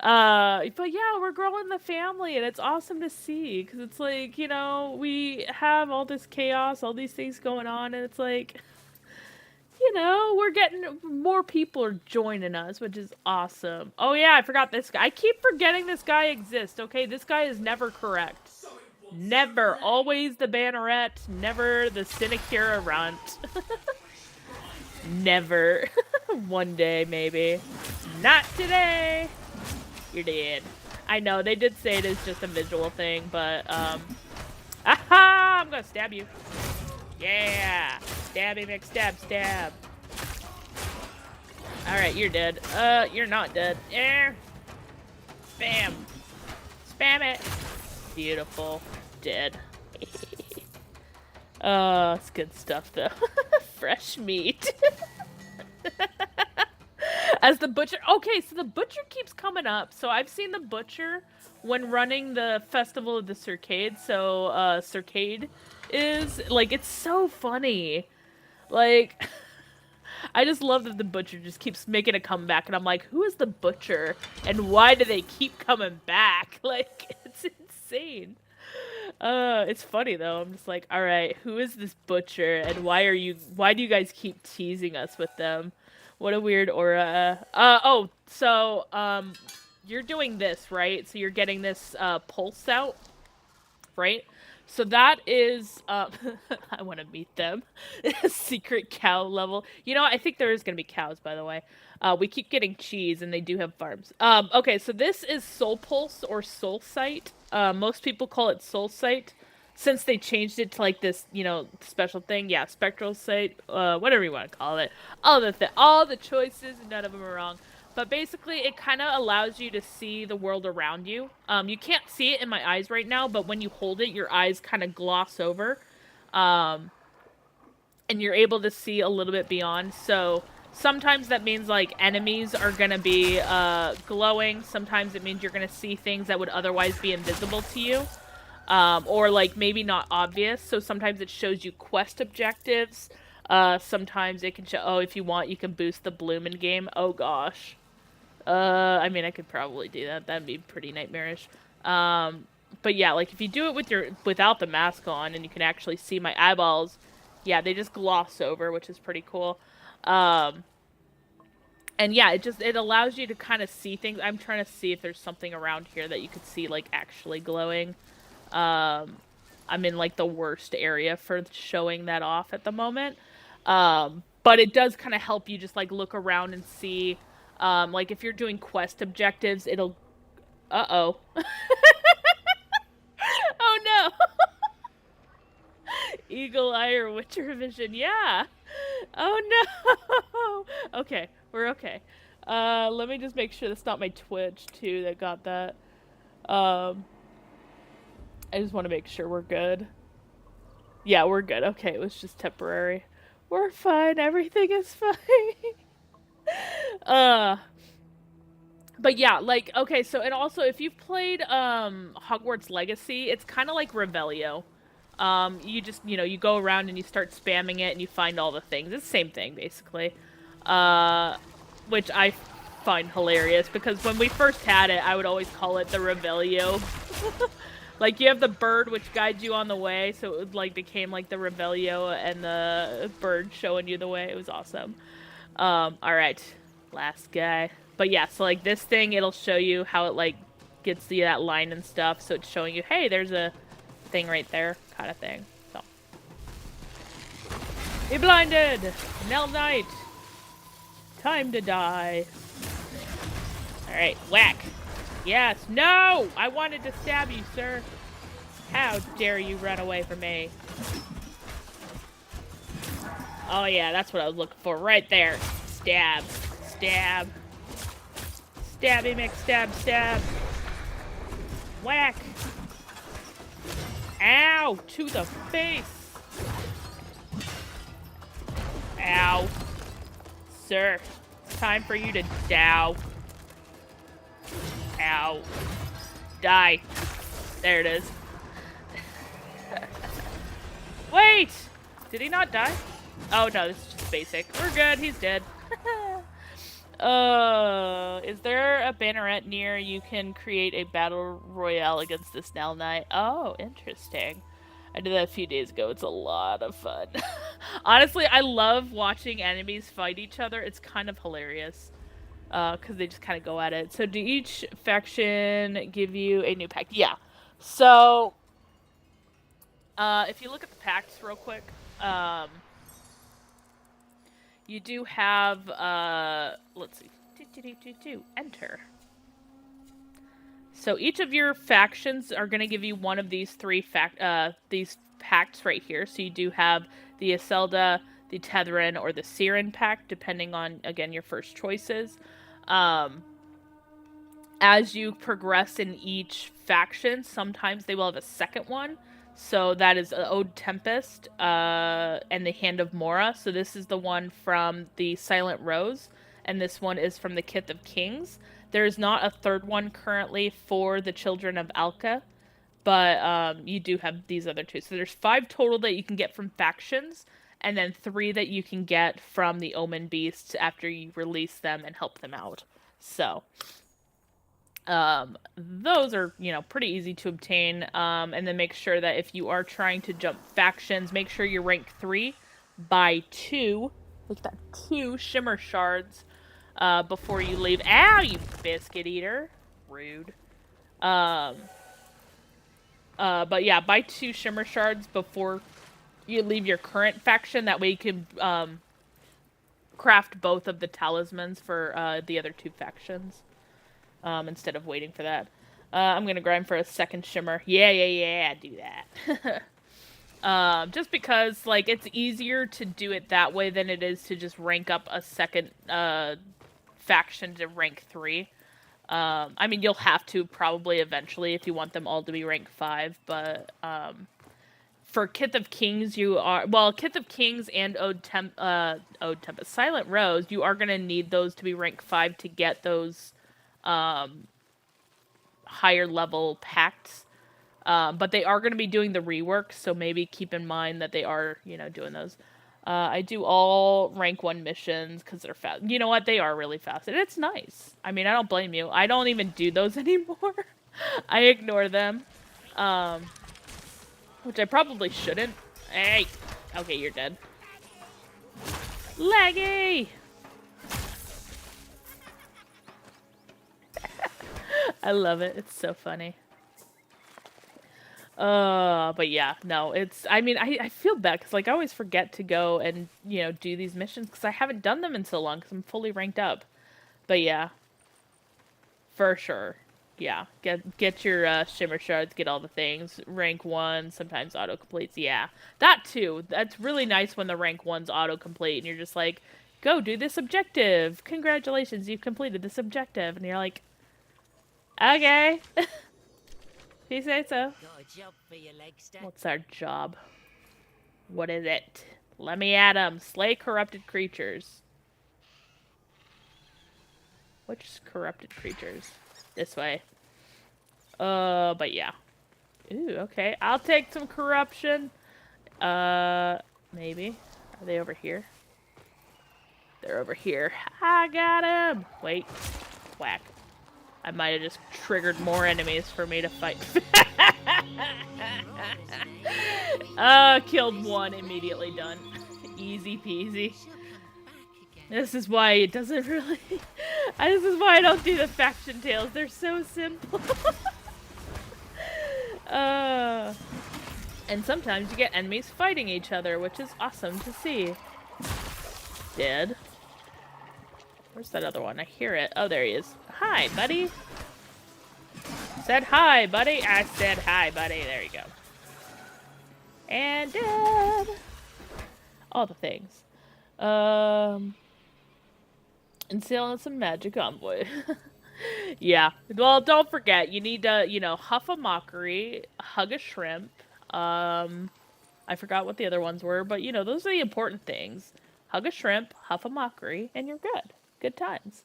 But yeah, we're growing the family, and it's awesome to see, because it's like, you know, we have all this chaos, all these things going on, and it's like, you know, we're getting more people are joining us, which is awesome. Oh yeah, I forgot this guy. I keep forgetting this guy exists, okay? This guy is never correct. Never. Always the Banneret, never the Sinecura Runt. Never. One day, maybe. Not today! You're dead. I know, they did say it is just a visual thing, but, aha! I'm gonna stab you. Yeah! Stabby McStab. Alright, you're dead. You're not dead. Spam. Spam it. Beautiful. Dead. Oh, it's good stuff, though. Fresh meat. As the butcher... Okay, so the butcher keeps coming up. So I've seen the butcher when running the Festival of the Circade. So, Circade is... Like, it's so funny. Like... I just love that the butcher just keeps making a comeback. And I'm like, who is the butcher? And why do they keep coming back? Like, it's insane. It's funny, though. I'm just like, alright, who is this butcher? And why do you guys keep teasing us with them? What a weird aura. You're doing this, right? So you're getting this, pulse out, right? So that is, I want to meet them. Secret cow level. You know, I think there is going to be cows, by the way. We keep getting cheese, and they do have farms. Okay, so this is Soul Pulse or Soul Sight. Most people call it Soul Sight, since they changed it to, like, this, you know, special thing. Yeah, Spectral Sight, whatever you want to call it. All the choices, none of them are wrong. But basically, it kind of allows you to see the world around you. You can't see it in my eyes right now, but when you hold it, your eyes kind of gloss over. and you're able to see a little bit beyond. So sometimes that means like enemies are gonna be glowing. Sometimes it means you're gonna see things that would otherwise be invisible to you, or like maybe not obvious. So sometimes it shows you quest objectives. Sometimes it can show. Oh, if you want, you can boost the bloom in game. Oh gosh. I mean, I could probably do that. That'd be pretty nightmarish. But yeah, like if you do it without the mask on, and you can actually see my eyeballs, yeah, they just gloss over, which is pretty cool. And yeah, it allows you to kind of see things. I'm trying to see if there's something around here that you could see like actually glowing. I'm in like the worst area for showing that off at the moment. But it does kind of help you just like look around and see. Like if you're doing quest objectives, it'll. Uh-oh. Oh no. Eagle eye or Witcher vision, yeah. Oh no. Okay, we're okay. Let me just make sure that's not my Twitch too that got that. I just want to make sure we're good. Yeah, we're good. Okay, it was just temporary. We're fine. Everything is fine. But yeah, like, okay, so, and also, if you've played, Hogwarts Legacy, it's kind of like Revelio. You just, you go around and you start spamming it and you find all the things. It's the same thing, basically. Which I find hilarious, because when we first had it, I would always call it the Revelio. Like, you have the bird, which guides you on the way, so it, like, became, like, the Revelio and the bird showing you the way. It was awesome. Alright. Last guy. But yeah, so like this thing, it'll show you how it like gets you that line and stuff. So it's showing you, hey, there's a thing right there, kind of thing. So. Be blinded! Nell Knight! Time to die. Alright, whack. Yes, no! I wanted to stab you, sir. How dare you run away from me? Oh yeah, that's what I was looking for right there. Stab. Stab. Stabby McStab stab. Whack. Ow! To the face. Ow. Sir, it's time for you to dow. Ow. Die. There it is. Wait! Did he not die? Oh no, this is just basic. We're good, he's dead. Is there a banneret near you can create a battle royale against this Nell Knight? Oh, interesting. I did that a few days ago. It's a lot of fun. Honestly, I love watching enemies fight each other. It's kind of hilarious. Because they just kind of go at it. So, do each faction give you a new pact? Yeah. So, if you look at the pacts real quick, you do have, let's see, enter. So each of your factions are going to give you one of these these pacts right here. So you do have the Iselda, the Tetherin, or the Siren pact, depending on, again, your first choices. As you progress in each faction, sometimes they will have a second one. So that is Ode Tempest and the Hand of Mora. So this is the one from the Silent Rose, and this one is from the Kith of Kings. There is not a third one currently for the Children of Alka, but you do have these other two. So there's 5 total that you can get from factions, and then 3 that you can get from the Omen Beasts after you release them and help them out. So those are, pretty easy to obtain. And then make sure that if you are trying to jump factions, make sure you're rank 3 by 2. Look at that, 2 shimmer shards, before you leave. Ow, you biscuit eater. Rude. But yeah, buy 2 shimmer shards before you leave your current faction. That way you can, craft both of the talismans for, the other 2 factions. Instead of waiting for that. I'm gonna grind for a second shimmer. Yeah, do that. Just because, like, it's easier to do it that way than it is to just rank up a second, faction to rank 3. I mean, you'll have to probably eventually if you want them all to be rank 5, but, for Kith of Kings, you are... Well, Kith of Kings and Ode Tempest. Silent Rose, you are going to need those to be rank 5 to get those higher level pacts. But they are going to be doing the rework, so maybe keep in mind that they are, doing those. I do all rank 1 missions because they're fast. You know what? They are really fast. And it's nice. I mean, I don't blame you. I don't even do those anymore. I ignore them. Which I probably shouldn't. Hey! Okay, you're dead. Laggy! I love it. It's so funny. But yeah, no, it's, I mean, I feel bad, because, like, I always forget to go and, do these missions, because I haven't done them in so long, because I'm fully ranked up. But yeah. For sure. Yeah. Get your, shimmer shards, get all the things. Rank 1, sometimes auto-completes, yeah. That too. That's really nice when the rank 1's auto-complete, and you're just like, go do this objective! Congratulations, you've completed this objective! And you're like, okay. If you say so. Got a job for you, Legster. What's our job? What is it? Let me at 'em. Slay corrupted creatures. Which corrupted creatures? This way. But yeah. Ooh, okay. I'll take some corruption. Maybe. Are they over here? They're over here. I got him! Wait. Whack. I might have just triggered more enemies for me to fight. Killed one, immediately done. Easy peasy. This is why it doesn't really... this is why I don't do the faction tales. They're so simple. And sometimes you get enemies fighting each other, which is awesome to see. Dead. Where's that other one? I hear it. Oh, there he is. Hi, buddy. Said hi, buddy. I said hi, buddy. There you go. And dead. All the things. And sailing some magic envoy. Yeah. Well, don't forget, you need to, huff a mockery, hug a shrimp. I forgot what the other ones were, but, those are the important things. Hug a shrimp, huff a mockery, and you're good. Good times.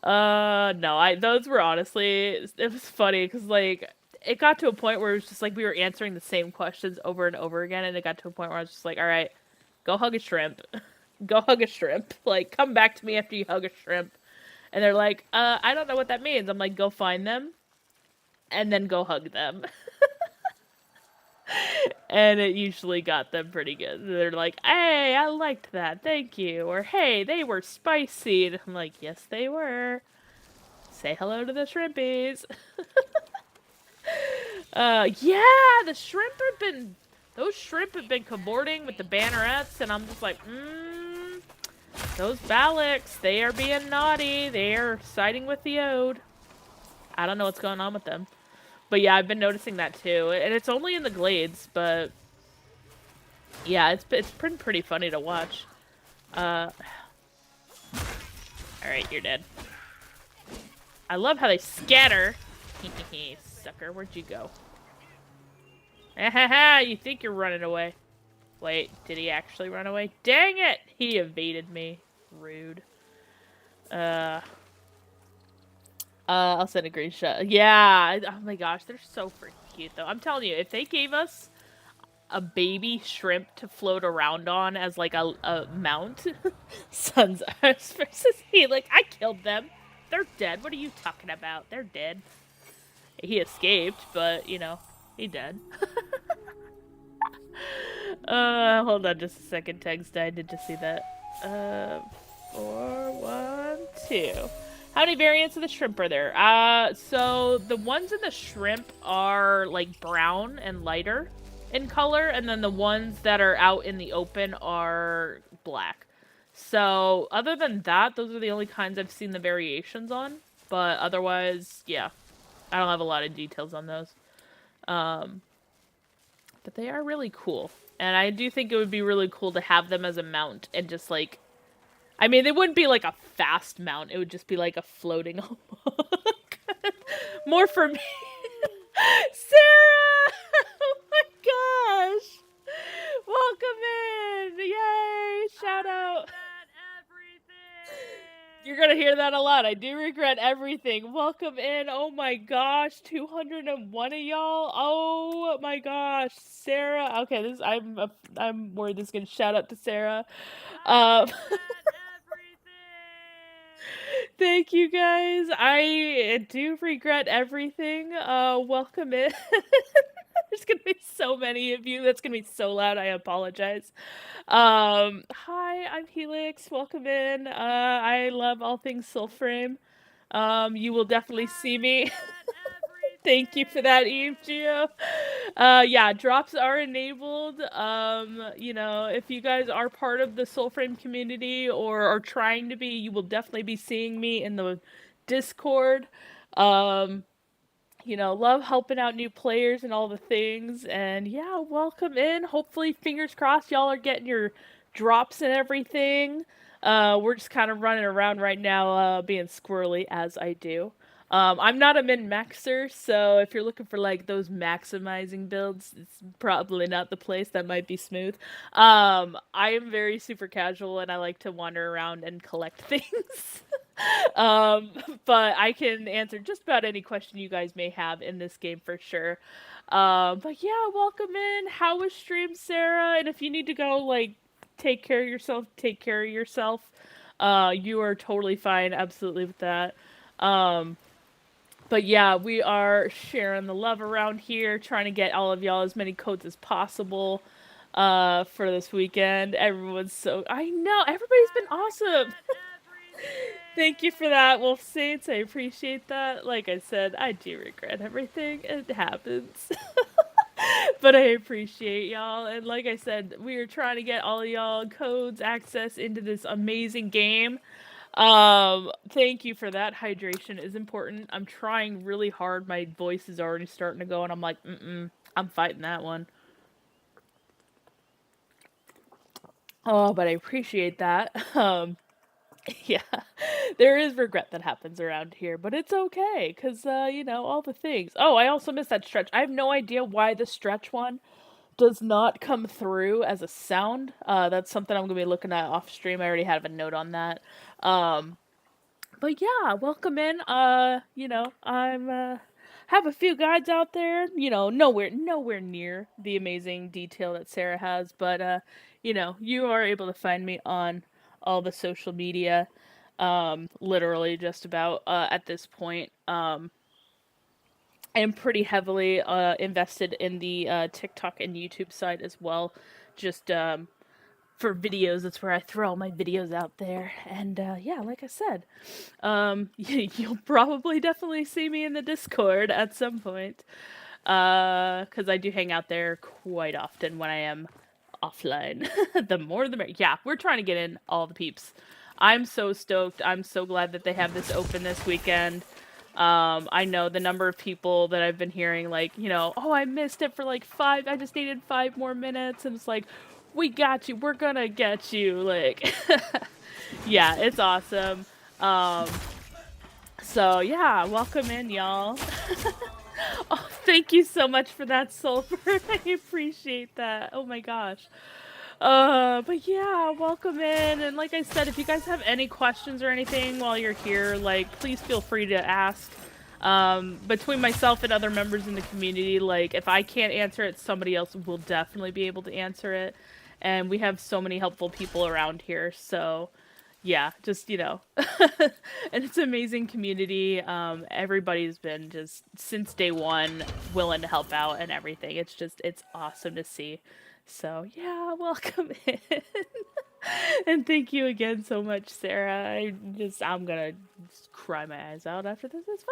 No, those were honestly, it was funny, because, like, it got to a point where it was just, like, we were answering the same questions over and over again, and it got to a point where I was just like, alright, go hug a shrimp. Go hug a shrimp. Like, come back to me after you hug a shrimp. And they're like, I don't know what that means. I'm like, go find them, and then go hug them. And it usually got them pretty good. They're like, hey, I liked that, thank you. Or, hey, they were spicy. And I'm like, yes, they were. Say hello to the shrimpies. Yeah, the shrimp have been... Those shrimp have been cavorting with the bannerets, and I'm just like, those Balacs, they are being naughty. They are siding with the Ode. I don't know what's going on with them. But yeah, I've been noticing that too. And it's only in the glades, but... Yeah, it's been pretty funny to watch. Alright, you're dead. I love how they scatter. Sucker, where'd you go? You think you're running away. Wait, did he actually run away? Dang it! He evaded me. Rude. I'll send a green shot. Yeah, oh my gosh, they're so freaking cute though. I'm telling you, if they gave us a baby shrimp to float around on as like a mount, Sun's Ours versus he, like, I killed them. They're dead. What are you talking about? They're dead. He escaped, but, he dead. Hold on just a second, text. I did just see that. 4, 1, 2. How many variants of the shrimp are there? So the ones in the shrimp are like brown and lighter in color, and then the ones that are out in the open are black. So other than that, those are the only kinds I've seen the variations on. But otherwise, yeah, I don't have a lot of details on those. But they are really cool. And I do think it would be really cool to have them as a mount and just like... I mean, they wouldn't be like a fast mount. It would just be like a floating... More for me. Sarah! You're gonna hear that a lot. I do regret everything. Welcome in. Oh my gosh, 201 of y'all. Oh my gosh, Sarah. Okay, this I'm worried this is gonna shout out to Sarah. Thank you guys. I do regret everything. Welcome in. There's gonna be so many of you. That's gonna be so loud. I apologize. Hi, I'm Helix. Welcome in. I love all things Soulframe. You will definitely see me. Thank you for that, Eve Geo. Yeah, drops are enabled. You know, if you guys are part of the Soulframe community or are trying to be, you will definitely be seeing me in the Discord. Um, you know, love helping out new players and all the things. And yeah, welcome in. Hopefully, fingers crossed, y'all are getting your drops and everything. We're just kind of running around right now, being squirrely as I do. I'm not a min-maxer, so if you're looking for like those maximizing builds, it's probably not the place. That might be smooth. I am very super casual and I like to wander around and collect things. um, but I can answer just about any question you guys may have in this game for sure. But yeah, welcome in. How was stream, Sarah? And if you need to go, like, take care of yourself, take care of yourself. You are totally fine, absolutely with that. Um, but yeah, we are sharing the love around here, trying to get all of y'all as many codes as possible for this weekend. Everyone's so I know everybody's been awesome. Thank you for that, Wolf Saints. I appreciate that. Like I said, I do regret everything. It happens. But I appreciate y'all. And like I said, we are trying to get all y'all codes access into this amazing game. Thank you for that. Hydration is important. I'm trying really hard. My voice is already starting to go, and I'm like, I'm fighting that one. Oh, but I appreciate that. Yeah, there is regret that happens around here, but it's okay, because, you know, all the things. Oh, I also missed that stretch. I have no idea why the stretch one does not come through as a sound. That's something I'm going to be looking at off stream. I already have a note on that. Um, but yeah, welcome in. You know, I'm have a few guides out there. You know, nowhere near the amazing detail that Sarah has, but you know, you are able to find me on all the social media. Literally just about at this point. I am pretty heavily invested in the TikTok and YouTube side as well. Just for videos, that's where I throw all my videos out there. And yeah, like I said, you'll probably definitely see me in the Discord at some point. Because I do hang out there quite often when I am offline. The more the merrier. Yeah, we're trying to get in all the peeps. I'm so stoked. I'm so glad that they have this open this weekend. I know the number of people that I've been hearing, like, you know, oh, I missed it for like I just needed 5 more minutes. And it's like, we got you. We're gonna get you. Like, yeah, it's awesome. Um, so yeah, welcome in, y'all. Oh, thank you so much for that, Sulfur. I appreciate that. Oh my gosh. But yeah, welcome in. And like I said, if you guys have any questions or anything while you're here, like, please feel free to ask. Between myself and other members in the community, like, if I can't answer it, somebody else will definitely be able to answer it. And we have so many helpful people around here, so yeah, just, you know. And it's an amazing community. Everybody's been just, since day one, willing to help out and everything. It's awesome to see. So yeah, welcome in. And thank you again so much, Sarah. I'm gonna just cry my eyes out after this. It's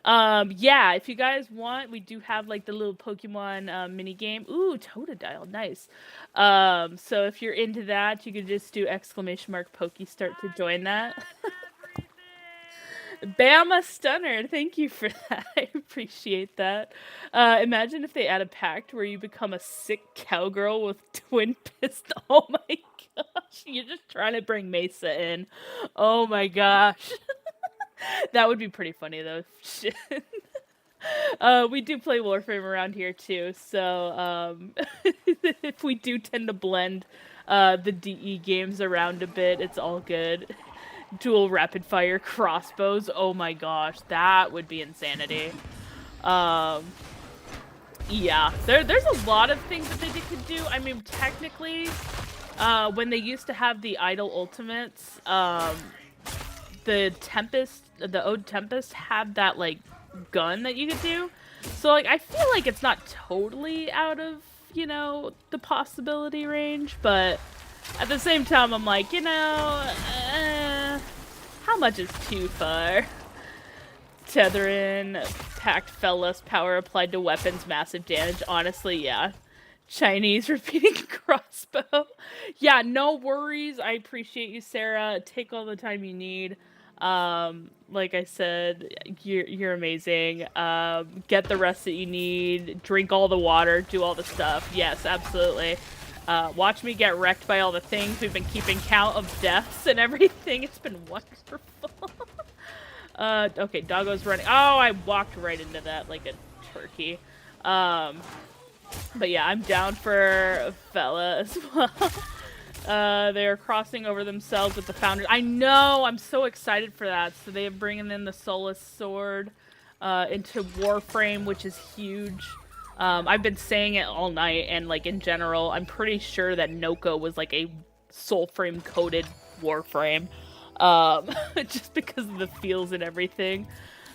fine. Yeah, if you guys want, we do have like the little Pokemon mini game. Ooh, Totodile, nice. So if you're into that, you could just do !Pokestart to join that. Bama Stunner, thank you for that. I appreciate that. Imagine if they add a pact where you become a sick cowgirl with twin pistol. Oh my gosh, you're just trying to bring Mesa in. Oh my gosh. That would be pretty funny though. Shit. We do play Warframe around here too, so if we do tend to blend the DE games around a bit, it's all good. dual rapid fire crossbows. Oh my gosh, that would be insanity. Yeah, there's a lot of things that they could do. I mean, technically, when they used to have the idle ultimates, the Ode Tempest had that like gun that you could do. So like I feel like it's not totally out of, you know, the possibility range, but at the same time I'm like, you know, how much is too far? Tethering, packed fellas, power applied to weapons, massive damage. Honestly, yeah. Chinese repeating crossbow. Yeah, no worries. I appreciate you, Sarah. Take all the time you need. Like I said, you're amazing. Get the rest that you need. Drink all the water. Do all the stuff. Yes, absolutely. Watch me get wrecked by all the things. We've been keeping count of deaths and everything. It's been wonderful. Okay, doggo's running. Oh, I walked right into that like a turkey. But yeah, I'm down for Fella as well. They're crossing over themselves with the Founders. I know! I'm so excited for that. So they're bringing in the Soulless Sword into Warframe, which is huge. I've been saying it all night, and like in general, I'm pretty sure that Noko was like a Soulframe coded Warframe. Just because of the feels and everything.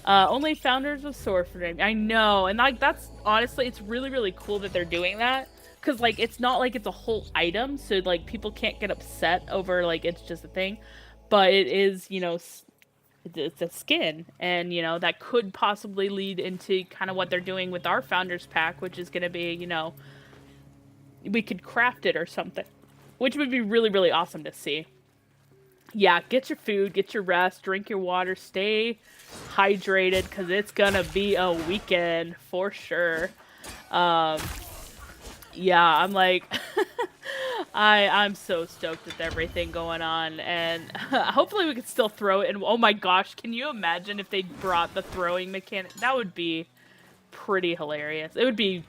Only Founders of Soulframe. I know, and like that's honestly, it's really, really cool that they're doing that. Cause like it's not like it's a whole item, so like people can't get upset over like it's just a thing, but it is, you know, it's a skin, and you know that could possibly lead into kind of what they're doing with our Founders pack, which is gonna be, you know, we could craft it or something, which would be really, really awesome to see. Yeah, get your food, get your rest, drink your water, stay hydrated, because it's gonna be a weekend for sure. Yeah, I'm like, I'm so stoked with everything going on, and hopefully we can still throw it. And oh my gosh, can you imagine if they brought the throwing mechanic? That would be pretty hilarious. It would be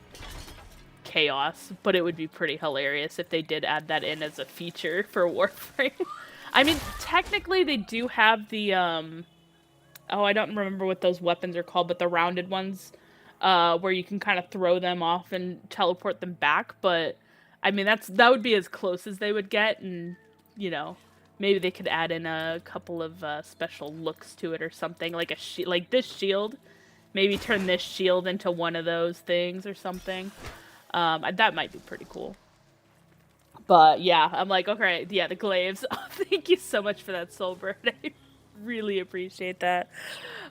chaos, but it would be pretty hilarious if they did add that in as a feature for Warframe. I mean, technically they do have the, oh, I don't remember what those weapons are called, but the rounded ones, where you can kind of throw them off and teleport them back, but, I mean, that would be as close as they would get, and, you know, maybe they could add in a couple of, special looks to it or something, like like this shield, maybe turn this shield into one of those things or something. That might be pretty cool. But yeah, I'm like, okay, yeah, the glaives. Oh, thank you so much for that, Soulbird. I really appreciate that.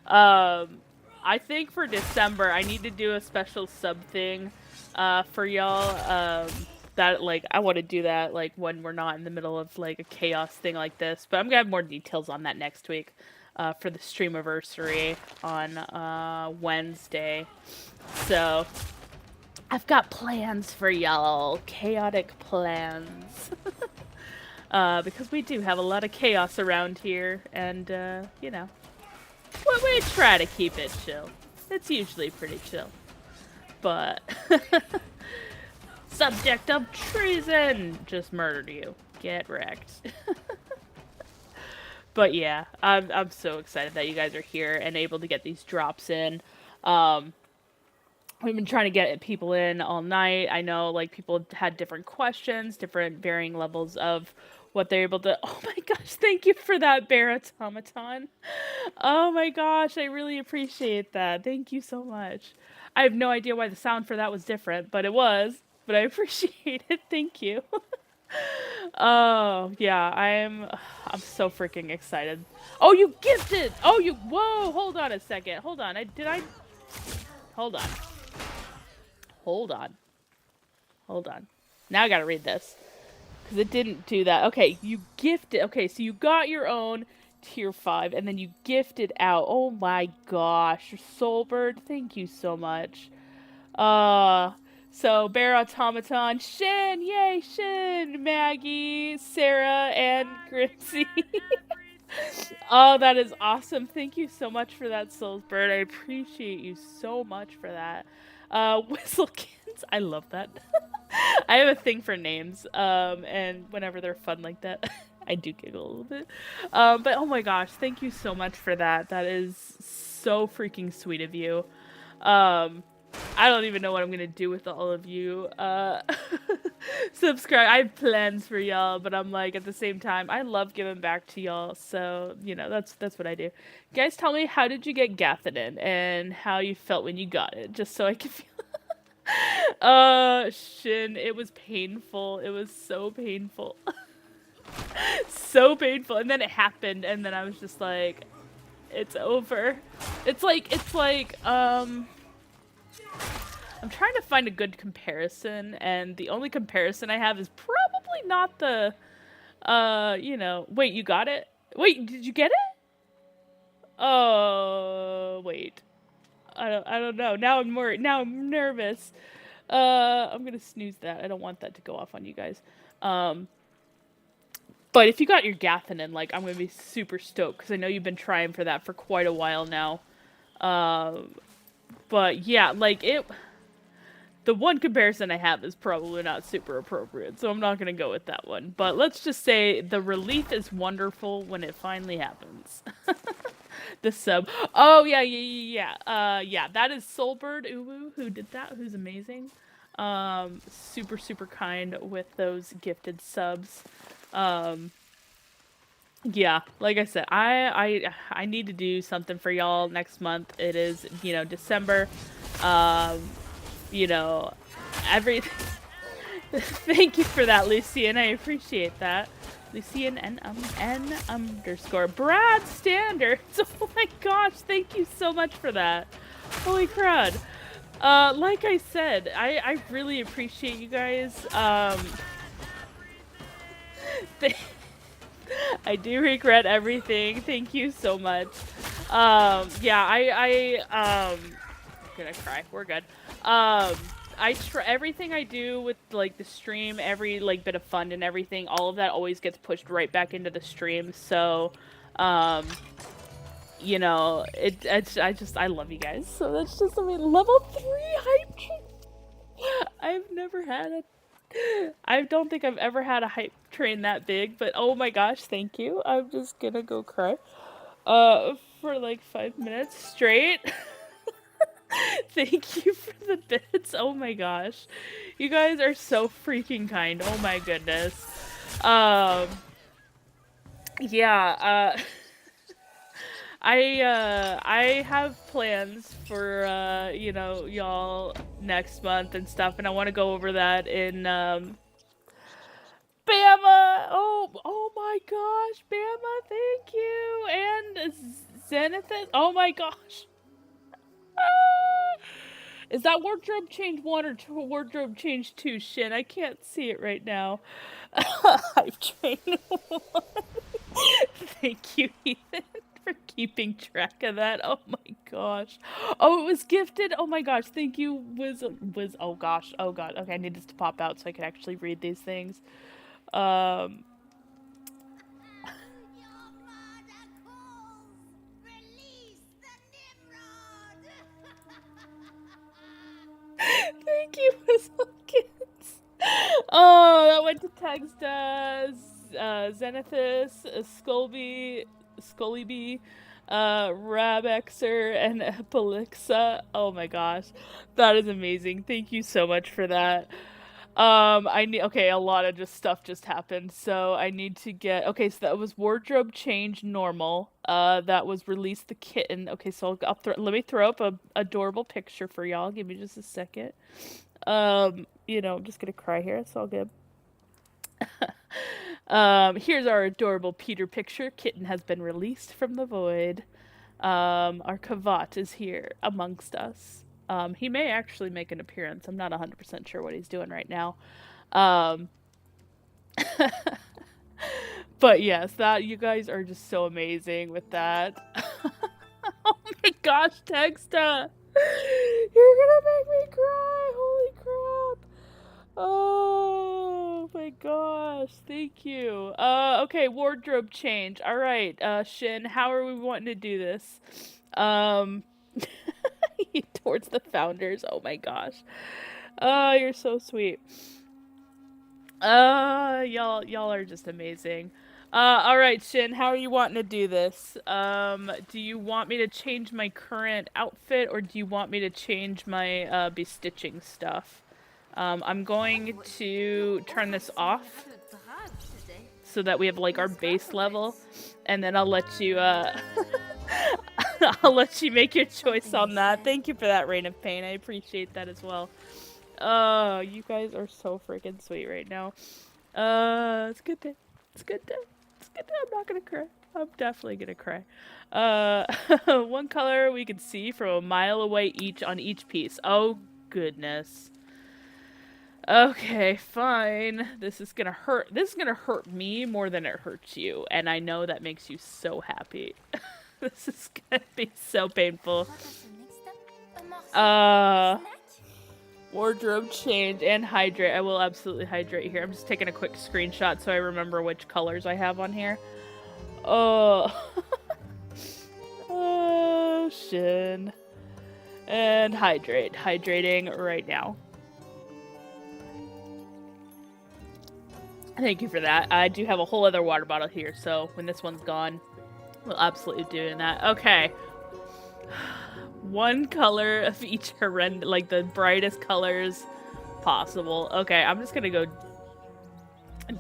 I think for December, I need to do a special sub thing for y'all. That, like, I want to do that, like, when we're not in the middle of, like, a chaos thing like this. But I'm going to have more details on that next week for the streamiversary on Wednesday. So I've got plans for y'all. Chaotic plans. Because we do have a lot of chaos around here, and, you know, we try to keep it chill. It's usually pretty chill. But, subject of treason! Just murdered you. Get wrecked. But yeah, I'm so excited that you guys are here and able to get these drops in. We've been trying to get people in all night. I know, like, people had different questions, different varying levels of what they're able to... Oh my gosh, thank you for that, Bear Automaton. Oh my gosh, I really appreciate that. Thank you so much. I have no idea why the sound for that was different, but it was. But I appreciate it. Thank you. Oh, yeah, I'm so freaking excited. Oh, you gifted! Oh, you... Whoa, hold on a second. Hold on. Hold on. Hold on. Now I gotta read this. Because it didn't do that. Okay, you gifted... Okay, so you got your own tier 5, and then you gifted out. Oh my gosh. Soulbird, thank you so much. So, Bear Automaton, Shin! Yay, Shin! Maggie, Sarah, and Grimsy. Oh, that is awesome. Thank you so much for that, Soulsbird. I appreciate you so much for that. Whistlekins, I love that. I have a thing for names, and whenever they're fun like that, I do giggle a little bit. But oh my gosh, thank you so much for that. That is so freaking sweet of you. I don't even know what I'm gonna do with all of you. Subscribe. I have plans for y'all, but I'm like at the same time, I love giving back to y'all. So you know, that's what I do. Guys, tell me, how did you get Gathanin and how you felt when you got it, just so I can feel. Shin, it was painful. It was so painful. So painful. And then it happened, and then I was just like, it's over. It's like, I'm trying to find a good comparison, and the only comparison I have is probably not the, you know, wait, you got it? Wait, did you get it? Oh, wait. I don't know. Now I'm worried. Now I'm nervous. I'm gonna snooze that. I don't want that to go off on you guys. But if you got your Gathanin, like, I'm gonna be super stoked, because I know you've been trying for that for quite a while now. But yeah, like, the one comparison I have is probably not super appropriate, so I'm not gonna go with that one. But let's just say the relief is wonderful when it finally happens. The sub. Oh, yeah. Yeah, that is Soulbird Uwu who did that, who's amazing. Super, super kind with those gifted subs. Yeah, like I said, I need to do something for y'all next month. It is, you know, December. You know, thank you for that, Lucian. I appreciate that. Lucian N underscore Brad Standards. Oh my gosh, thank you so much for that. Holy crud. Like I said, I really appreciate you guys. I do regret everything. Thank you so much. Yeah, I'm gonna cry. We're good. I try everything I do with like the stream, every like bit of fun and everything, all of that always gets pushed right back into the stream. So, you know, I love you guys. So that's just, I mean, level 3 hype train. I don't think I've ever had a hype train that big, but oh my gosh, thank you. I'm just gonna go cry. For like 5 minutes straight. Thank you for the bits. Oh my gosh. You guys are so freaking kind. Oh my goodness. Yeah, I have plans for, you know, y'all next month and stuff, and I want to go over that in, Bama! Oh my gosh, Bama, thank you! And Zenithus, oh my gosh. Is that wardrobe change 1 or wardrobe change 2? Shit, I can't see it right now. Hype train 1. Thank you, Ethan, for keeping track of that. Oh my gosh. Oh, it was gifted? Oh my gosh, thank you, oh gosh, oh god. Okay, I need this to pop out so I can actually read these things. Thank you, Whistle Kids. Oh, that went to Textas, Zenithus, Scullyby, Rabexer, and Epilixa. Oh my gosh. That is amazing. Thank you so much for that. Okay, a lot of stuff just happened, so I need to get, okay, so that was wardrobe change normal, that was release the kitten. Okay, so let me throw up a adorable picture for y'all, give me just a second. You know, I'm just gonna cry here, it's all good. Here's our adorable Peter picture. Kitten has been released from the void. Our Kavat is here amongst us. He may actually make an appearance. I'm not 100% sure what he's doing right now. But yes, that, you guys are just so amazing with that. Oh my gosh, Texta! You're gonna make me cry! Holy crap! Oh my gosh, thank you. Okay, wardrobe change. Alright, Shin, how are we wanting to do this? Towards the founders. Oh my gosh. Oh, you're so sweet. Y'all are just amazing. All right, Shin, how are you wanting to do this? Do you want me to change my current outfit, or do you want me to change my bestitching stuff? I'm going to turn this off so that we have like our base level, and then I'll let you I'll let you make your choice on that. Thank you for that, Rain of Pain. I appreciate that as well. Oh, you guys are so freaking sweet right now. It's a good day. It's a good day. It's a good day. I'm not gonna cry. I'm definitely gonna cry. One color we can see from a mile away each on each piece. Oh, goodness. Okay, fine. This is gonna hurt. This is gonna hurt me more than it hurts you, and I know that makes you so happy. This is gonna be so painful. Wardrobe change and hydrate. I will absolutely hydrate here. I'm just taking a quick screenshot so I remember which colors I have on here. Oh. Oh, Shin. And hydrate. Hydrating right now. Thank you for that. I do have a whole other water bottle here, so when this one's gone, we'll absolutely be doing that. Okay. One color of each horrendous, like the brightest colors possible. Okay, I'm just gonna go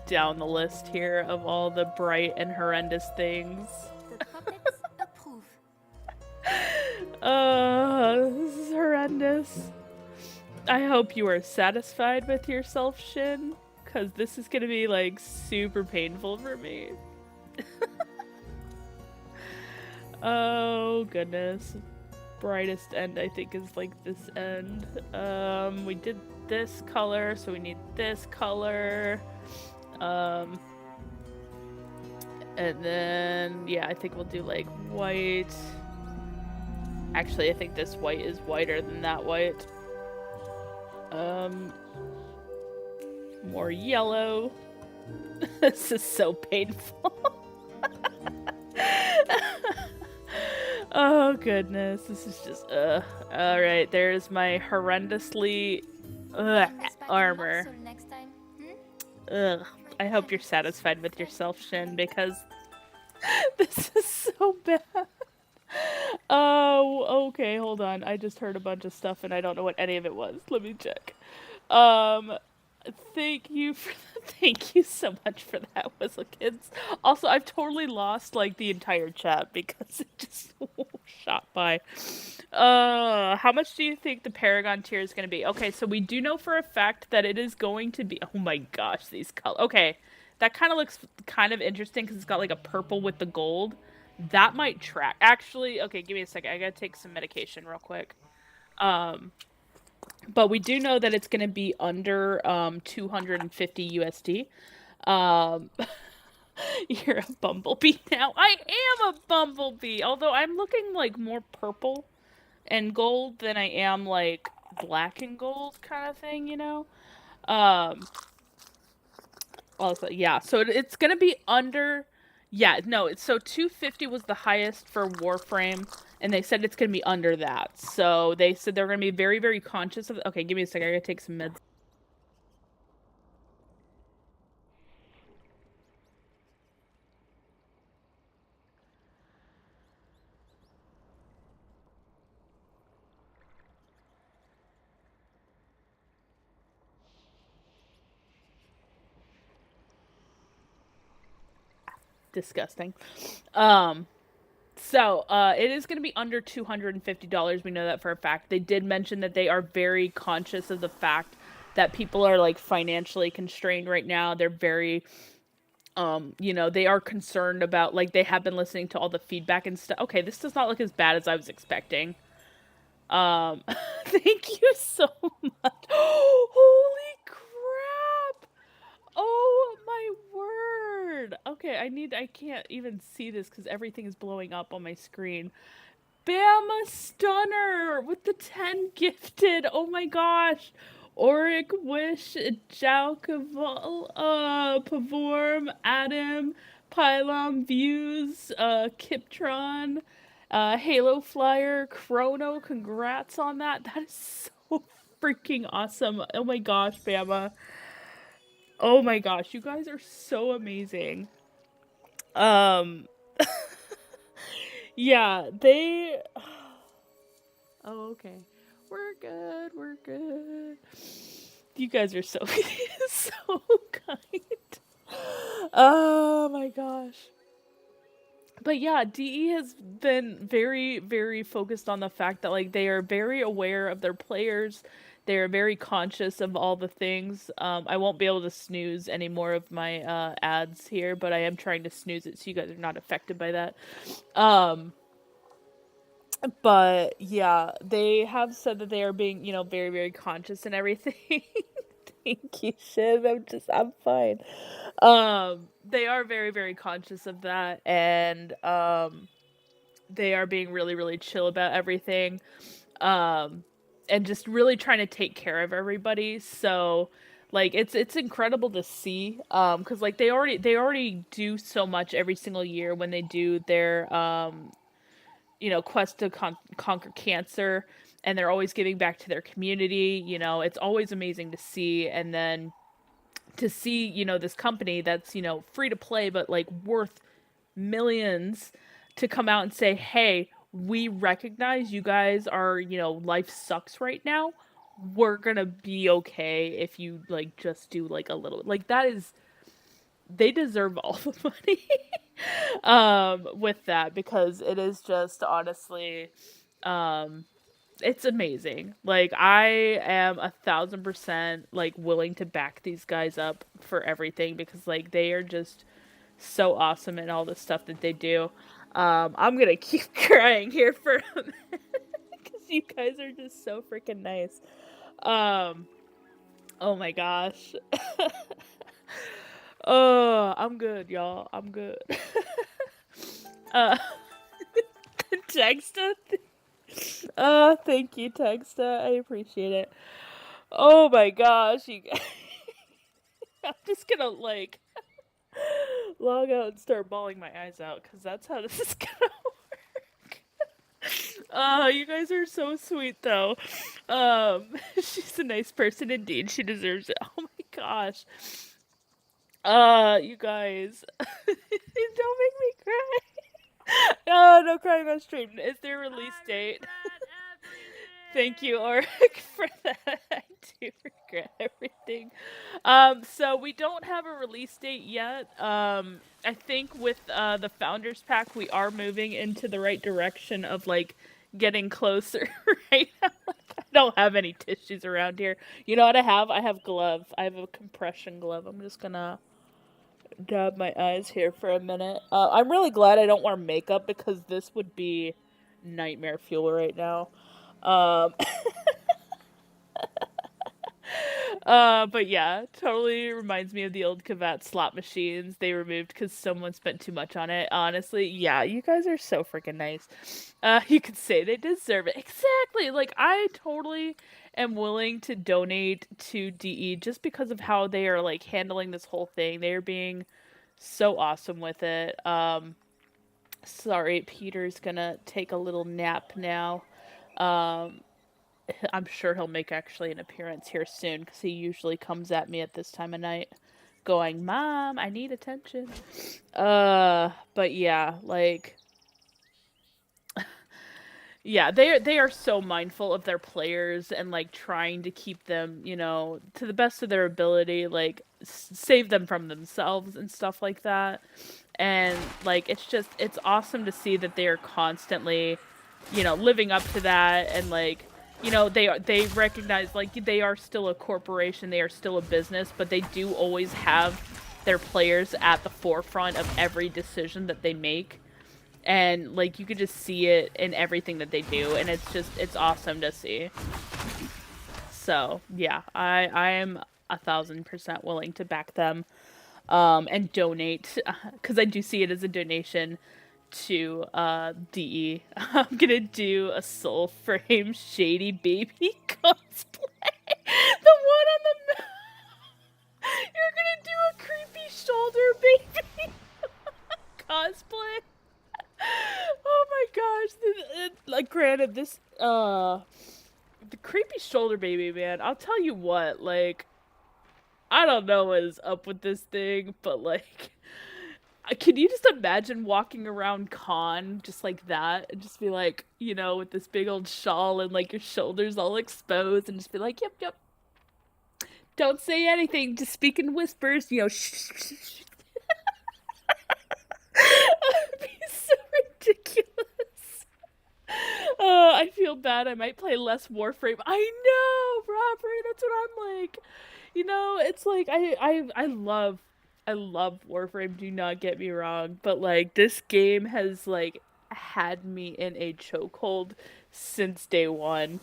down the list here of all the bright and horrendous things. The puppets approve. This is horrendous. I hope you are satisfied with yourself, Shin, because this is gonna be like super painful for me. Oh goodness. Brightest end I think is like this end. We did this color, so we need this color. And then yeah, I think we'll do like white. Actually, I think this white is whiter than that white. More yellow. This is so painful. Oh goodness, this is just Alright, there's my horrendously armor. Next time. Ugh. I hope you're satisfied with yourself, Shin, because this is so bad. Oh, okay, hold on. I just heard a bunch of stuff and I don't know what any of it was. Let me check. Thank you for thank you so much for that, Whistle Kids. Also, I've totally lost like the entire chat because it just shot by. How much do you think the Paragon tier is going to be? Okay, so we do know for a fact that it is going to be. Oh my gosh, these colors. Okay, that kind of looks kind of interesting because it's got like a purple with the gold. That might track. Actually, okay, give me a second. I gotta take some medication real quick. But we do know that it's going to be under 250 USD. You're a bumblebee now. I am a bumblebee, although I'm looking like more purple and gold than I am like black and gold kind of thing, you know? Also, yeah, so it's going to be under... Yeah, no, so 250 was the highest for Warframe, and they said it's going to be under that. So they said they're going to be very, very conscious of... Okay, give me a second. I got to take some meds. Disgusting. So, it is going to be under $250. We know that for a fact. They did mention that they are very conscious of the fact that people are, like, financially constrained right now. They're very, you know, they are concerned about, like, they have been listening to all the feedback and stuff. Okay, this does not look as bad as I was expecting. Thank you so much. Holy crap! Oh my word! Okay, I can't even see this because everything is blowing up on my screen. Bama Stunner with the 10 gifted! Oh my gosh! Auric, Wish, Jao Caval, Pavorm, Adam, Pylon, Views, Kiptron, Halo Flyer, Chrono, congrats on that. That is so freaking awesome. Oh my gosh, Bama. Oh my gosh, you guys are so amazing. Um, yeah, they. Oh, okay. We're good. We're good. You guys are so so kind. Oh my gosh. But yeah, DE has been very, very focused on the fact that like they are very aware of their players. They are very conscious of all the things. I won't be able to snooze any more of my ads here, but I am trying to snooze it so you guys are not affected by that. But yeah, they have said that they are being, very, very conscious and everything. Thank you, Shiv. I'm fine. They are very, very conscious of that, and they are being really, really chill about everything, um, and just really trying to take care of everybody. So, like, it's incredible to see, because like they already do so much every single year when they do their quest to conquer cancer, and they're always giving back to their community. It's always amazing to see, and then to see this company that's free to play but like worth millions to come out and say, hey, we recognize you guys are, life sucks right now, we're gonna be okay if you like just do like a little, like, that is, they deserve all the money with that, because it is just honestly, it's amazing. Like, I am 1,000% like willing to back these guys up for everything, because like they are just so awesome in all the stuff that they do. I'm gonna keep crying here for a minute because you guys are just so freaking nice. Um, oh my gosh. Oh, I'm good, y'all. I'm good. uh, Texta. Thank you, Texta. I appreciate it. Oh my gosh, you guys. I'm just gonna like log out and start bawling my eyes out, because that's how this is gonna work. You guys are so sweet though. She's a nice person indeed. She deserves it. Oh my gosh. You guys. Don't make me cry. No crying on stream. Is there a release date? Thank you, Oric, for that. I do regret everything. So we don't have a release date yet. I think with the Founders Pack, we are moving into the right direction of like getting closer right now. I don't have any tissues around here. You know what I have? I have gloves. I have a compression glove. I'm just gonna dab my eyes here for a minute. I'm really glad I don't wear makeup, because this would be nightmare fuel right now. Um, but yeah, totally reminds me of the old Kavat slot machines they removed because someone spent too much on it. Honestly, yeah, you guys are so freaking nice. You could say they deserve it. Exactly. Like, I totally am willing to donate to DE just because of how they are like handling this whole thing. They are being so awesome with it. Sorry, Peter's gonna take a little nap now. Um, I'm sure he'll make actually an appearance here soon, because he usually comes at me at this time of night going, Mom, I need attention. But yeah, like, yeah, they are so mindful of their players and like trying to keep them, to the best of their ability, like save them from themselves and stuff like that. And like it's awesome to see that they are constantly, living up to that, and like, they recognize like they are still a corporation, they are still a business, but they do always have their players at the forefront of every decision that they make. And like you could just see it in everything that they do, and it's awesome to see. So yeah, I am 1,000% willing to back them, and donate, because I do see it as a donation to DE. I'm gonna do a Soulframe Shady Baby cosplay. The one on the you're gonna do a creepy shoulder baby cosplay. Oh my gosh! Like, granted, this the creepy shoulder baby, man. I'll tell you what, like, I don't know what is up with this thing, but like, Can you just imagine walking around con just like that and just be like, you know, with this big old shawl and like your shoulders all exposed and just be like, yep, yep, don't say anything, just speak in whispers, you know, shh, shh, shh, shh. It'd be so ridiculous. I feel bad. I might play less Warframe. I know, Robert. That's what I'm like. You know, it's like I love Warframe. Do not get me wrong, but like this game has like had me in a chokehold since day one.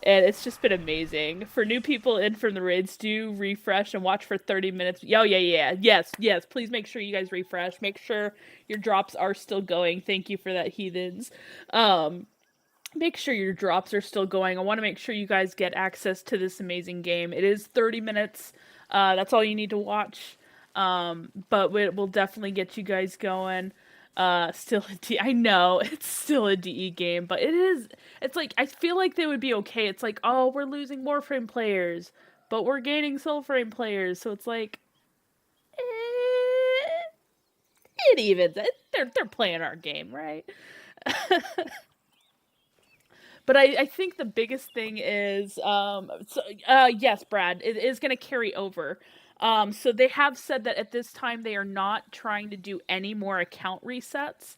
And it's just been amazing. For new people in from the raids, do refresh and watch for 30 minutes. Oh, yeah, yeah. Yes, yes. Please make sure you guys refresh. Make sure your drops are still going. Thank you for that, heathens. Make sure your drops are still going. I want to make sure you guys get access to this amazing game. It is 30 minutes. That's all you need to watch. But we'll definitely get you guys going. Still I know it's still a DE game, but it's like, I feel like they would be okay. It's like, oh, we're losing Warframe players, but we're gaining Soulframe players. So it's like, it evens. They're playing our game, right? But I think the biggest thing is, yes, Brad, it is going to carry over. So they have said that at this time they are not trying to do any more account resets.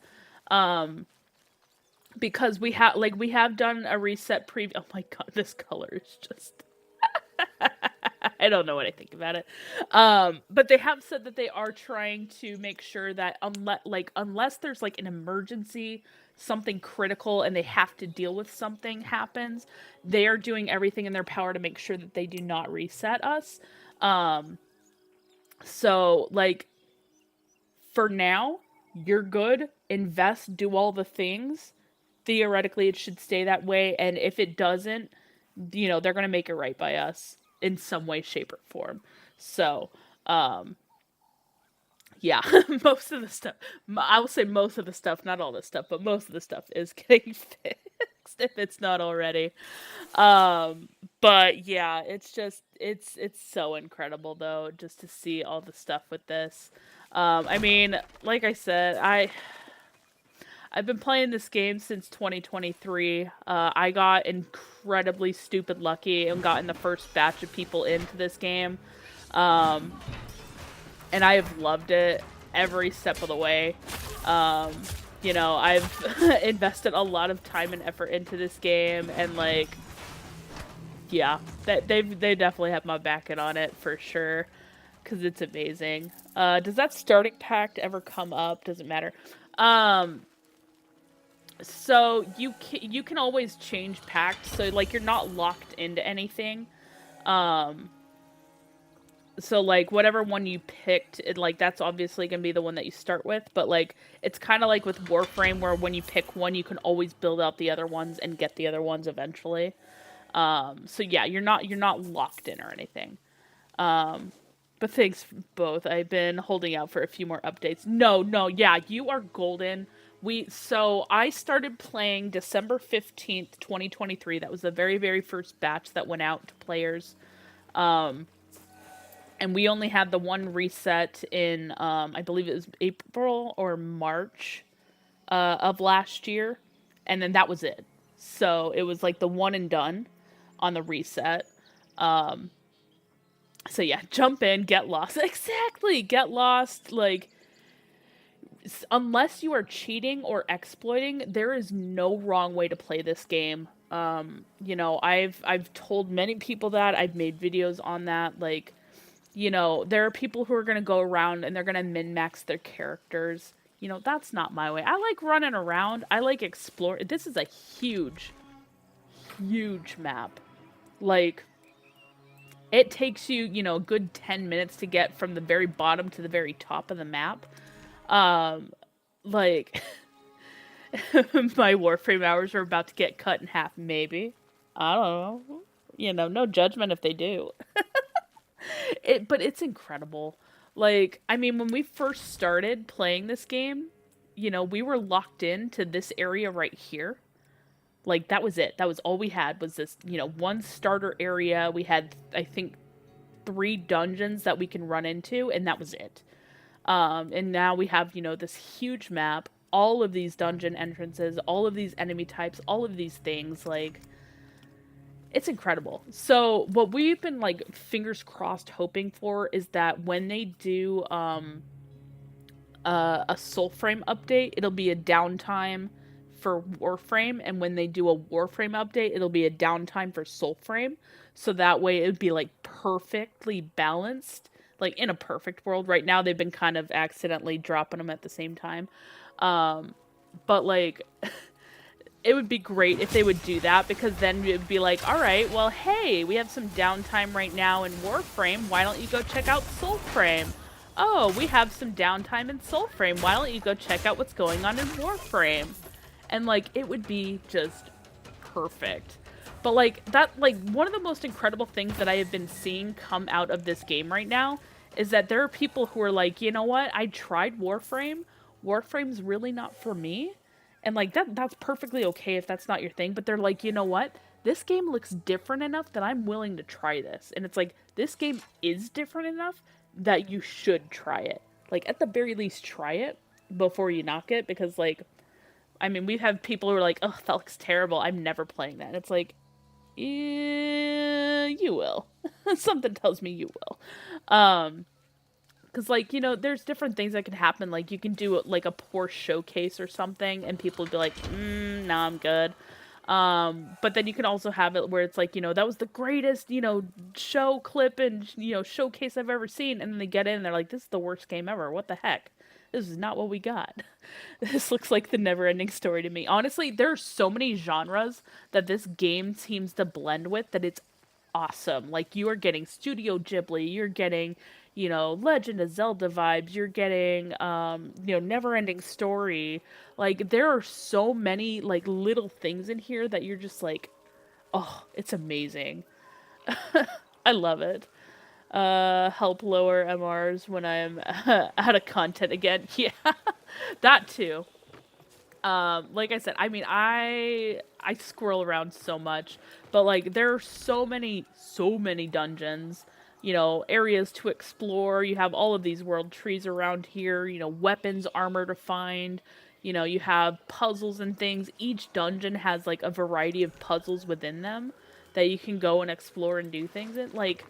Because we have done a reset oh my god, this color is just I don't know what I think about it. But they have said that they are trying to make sure that unless there's like an emergency, something critical, and they have to deal with something happens, they are doing everything in their power to make sure that they do not reset us. So like for now, you're good. Invest, do all the things. Theoretically, it should stay that way, and if it doesn't, you know, they're gonna make it right by us in some way, shape, or form. So, yeah, most of the stuff, I will say most of the stuff, not all the stuff, but most of the stuff is getting fixed if it's not already. But yeah, it's just, it's so incredible though, just to see all the stuff with this. I mean, like I said, I've been playing this game since 2023. I got incredibly stupid lucky and got in the first batch of people into this game. And I have loved it every step of the way. You know, I've invested a lot of time and effort into this game, and like, yeah, they definitely have my backing on it for sure, because it's amazing. Does that starting pack ever come up? Doesn't matter. So you can always change packs, so like you're not locked into anything. So like whatever one you picked, like that's obviously gonna be the one that you start with. But like it's kind of like with Warframe, where when you pick one, you can always build out the other ones and get the other ones eventually. So yeah, you're not locked in or anything. But thanks both. I've been holding out for a few more updates. No, yeah, you are golden. So I started playing December 15th, 2023. That was the very, very first batch that went out to players. And we only had the one reset in, I believe it was April or March of last year. And then that was it. So it was like the one and done on the reset. So yeah, jump in, get lost. Exactly, get lost. Like, unless you are cheating or exploiting, there is no wrong way to play this game. You know, I've told many people that. I've made videos on that. Like, you know, there are people who are going to go around and they're going to min-max their characters. You know, that's not my way. I like running around. I like exploring. This is a huge, huge map. Like, it takes you, you know, a good 10 minutes to get from the very bottom to the very top of the map. Like, my Warframe hours are about to get cut in half, maybe. I don't know. You know, no judgment if they do. But it's incredible. Like, I mean, when we first started playing this game, you know, we were locked into this area right here. Like, that was it. That was all we had, was this, you know, one starter area. We had, I think, 3 dungeons that we can run into, and that was it. And now we have, this huge map, all of these dungeon entrances, all of these enemy types, all of these things. Like, it's incredible. So what we've been like fingers crossed hoping for is that when they do a Soulframe update, it'll be a downtime for Warframe, and when they do a Warframe update, it'll be a downtime for Soulframe. So that way it'd be like perfectly balanced. Like in a perfect world. Right now they've been kind of accidentally dropping them at the same time. But like it would be great if they would do that, because then it would be like, all right, well, hey, we have some downtime right now in Warframe. Why don't you go check out Soulframe? Oh, we have some downtime in Soulframe. Why don't you go check out what's going on in Warframe? And like, it would be just perfect. But like that, like one of the most incredible things that I have been seeing come out of this game right now is that there are people who are like, you know what? I tried Warframe. Warframe's really not for me. And like that's perfectly okay if that's not your thing, but they're like, you know what? This game looks different enough that I'm willing to try this. And it's like, this game is different enough that you should try it. Like, at the very least, try it before you knock it, because like, I mean, we have people who are like, oh, that looks terrible, I'm never playing that. And it's like, yeah, you will. Something tells me you will. Because, like, there's different things that can happen. Like, you can do, like, a poor showcase or something, and people would be like, nah, I'm good. But then you can also have it where it's like, that was the greatest, show clip and, showcase I've ever seen. And then they get in and they're like, this is the worst game ever. What the heck? This is not what we got. This looks like the never-ending story to me. Honestly, there are so many genres that this game seems to blend with that it's awesome. Like, you are getting Studio Ghibli, you're getting, Legend of Zelda vibes, you're getting, never-ending story. Like, there are so many, like, little things in here that you're just like, oh, it's amazing. I love it. Help lower MRs when I'm out of content again. Yeah, that too. Like I said, I mean, I scroll around so much, but like there are so many dungeons, areas to explore. You have all of these world trees around here, weapons, armor to find. You have puzzles and things. Each dungeon has like a variety of puzzles within them that you can go and explore and do things in. Like,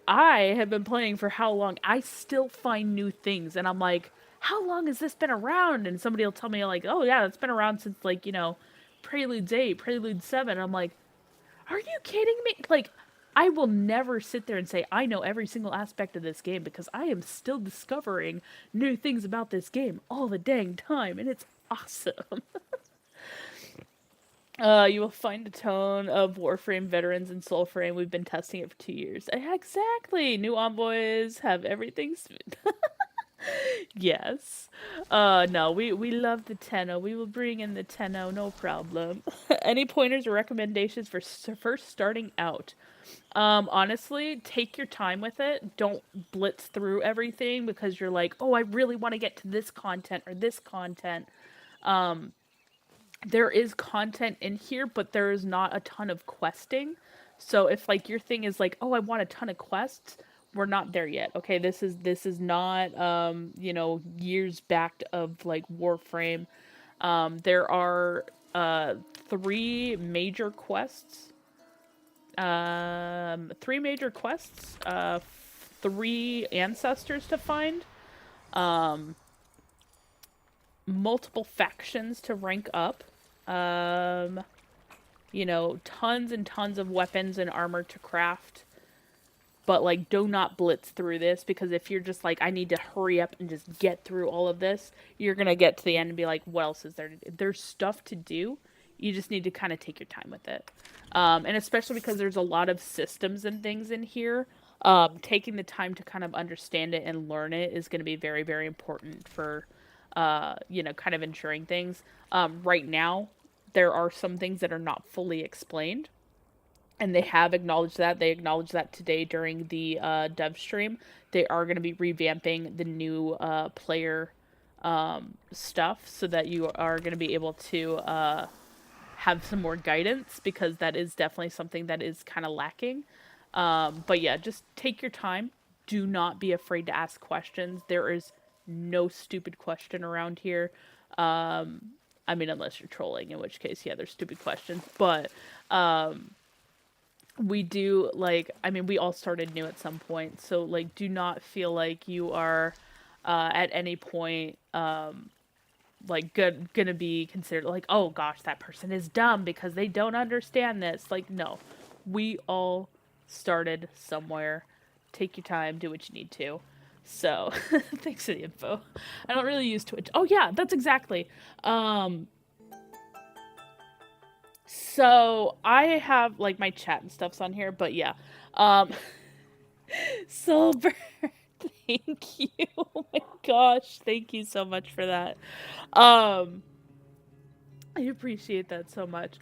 I have been playing for how long? I still find new things, and I'm like, how long has this been around? And somebody will tell me, like, oh yeah, it's been around since, like, Preludes 8, Prelude 7. I'm like, are you kidding me? Like, I will never sit there and say I know every single aspect of this game, because I am still discovering new things about this game all the dang time, and it's awesome. You will find a tone of Warframe veterans in Soulframe. We've been testing it for 2 years. Exactly. New envoys have everything smooth. Yes. No, we love the Tenno. We will bring in the Tenno, no problem. Any pointers or recommendations for first starting out? Honestly, take your time with it. Don't blitz through everything because you're like, oh, I really want to get to this content or this content. There is content in here, but there is not a ton of questing. So if like your thing is like, oh, I want a ton of quests, we're not there yet. Okay, this is not years back of like Warframe. There are 3 major quests. 3 major quests. 3 ancestors to find. Multiple factions to rank up. Tons and tons of weapons and armor to craft. But, like, do not blitz through this, because if you're just like, I need to hurry up and just get through all of this, you're gonna get to the end and be like, what else is there to do? There's stuff to do. You just need to kind of take your time with it. And especially because there's a lot of systems and things in here, taking the time to kind of understand it and learn it is going to be very, very important for, kind of ensuring things. Right now, there are some things that are not fully explained. And they have acknowledged that. They acknowledged that today during the dev stream. They are going to be revamping the new player stuff so that you are going to be able to have some more guidance, because that is definitely something that is kind of lacking. But yeah, just take your time. Do not be afraid to ask questions. There is no stupid question around here. I mean, unless you're trolling, in which case, yeah, there's stupid questions. But we do, like, I mean, we all started new at some point, so, like, do not feel like you are at any point like gonna be considered like, oh gosh, that person is dumb because they don't understand this. Like, no, we all started somewhere. Take your time, do what you need to. So thanks for the info. I don't really use Twitch. Oh yeah, that's exactly. So I have like my chat and stuff's on here, but yeah. Silver, thank you. Oh my gosh, thank you so much for that. I appreciate that so much.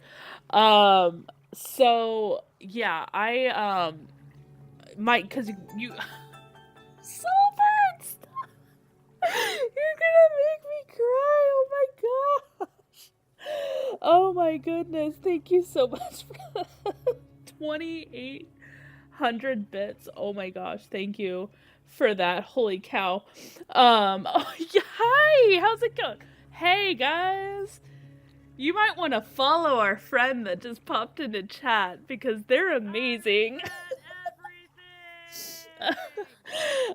So yeah, cause you Soulbirds! You're gonna make me cry, oh my gosh. Oh my goodness, thank you so much for 2,800 bits. Oh my gosh, thank you for that. Holy cow. Oh yeah, hi, how's it going? Hey guys. You might want to follow our friend that just popped into chat because they're amazing.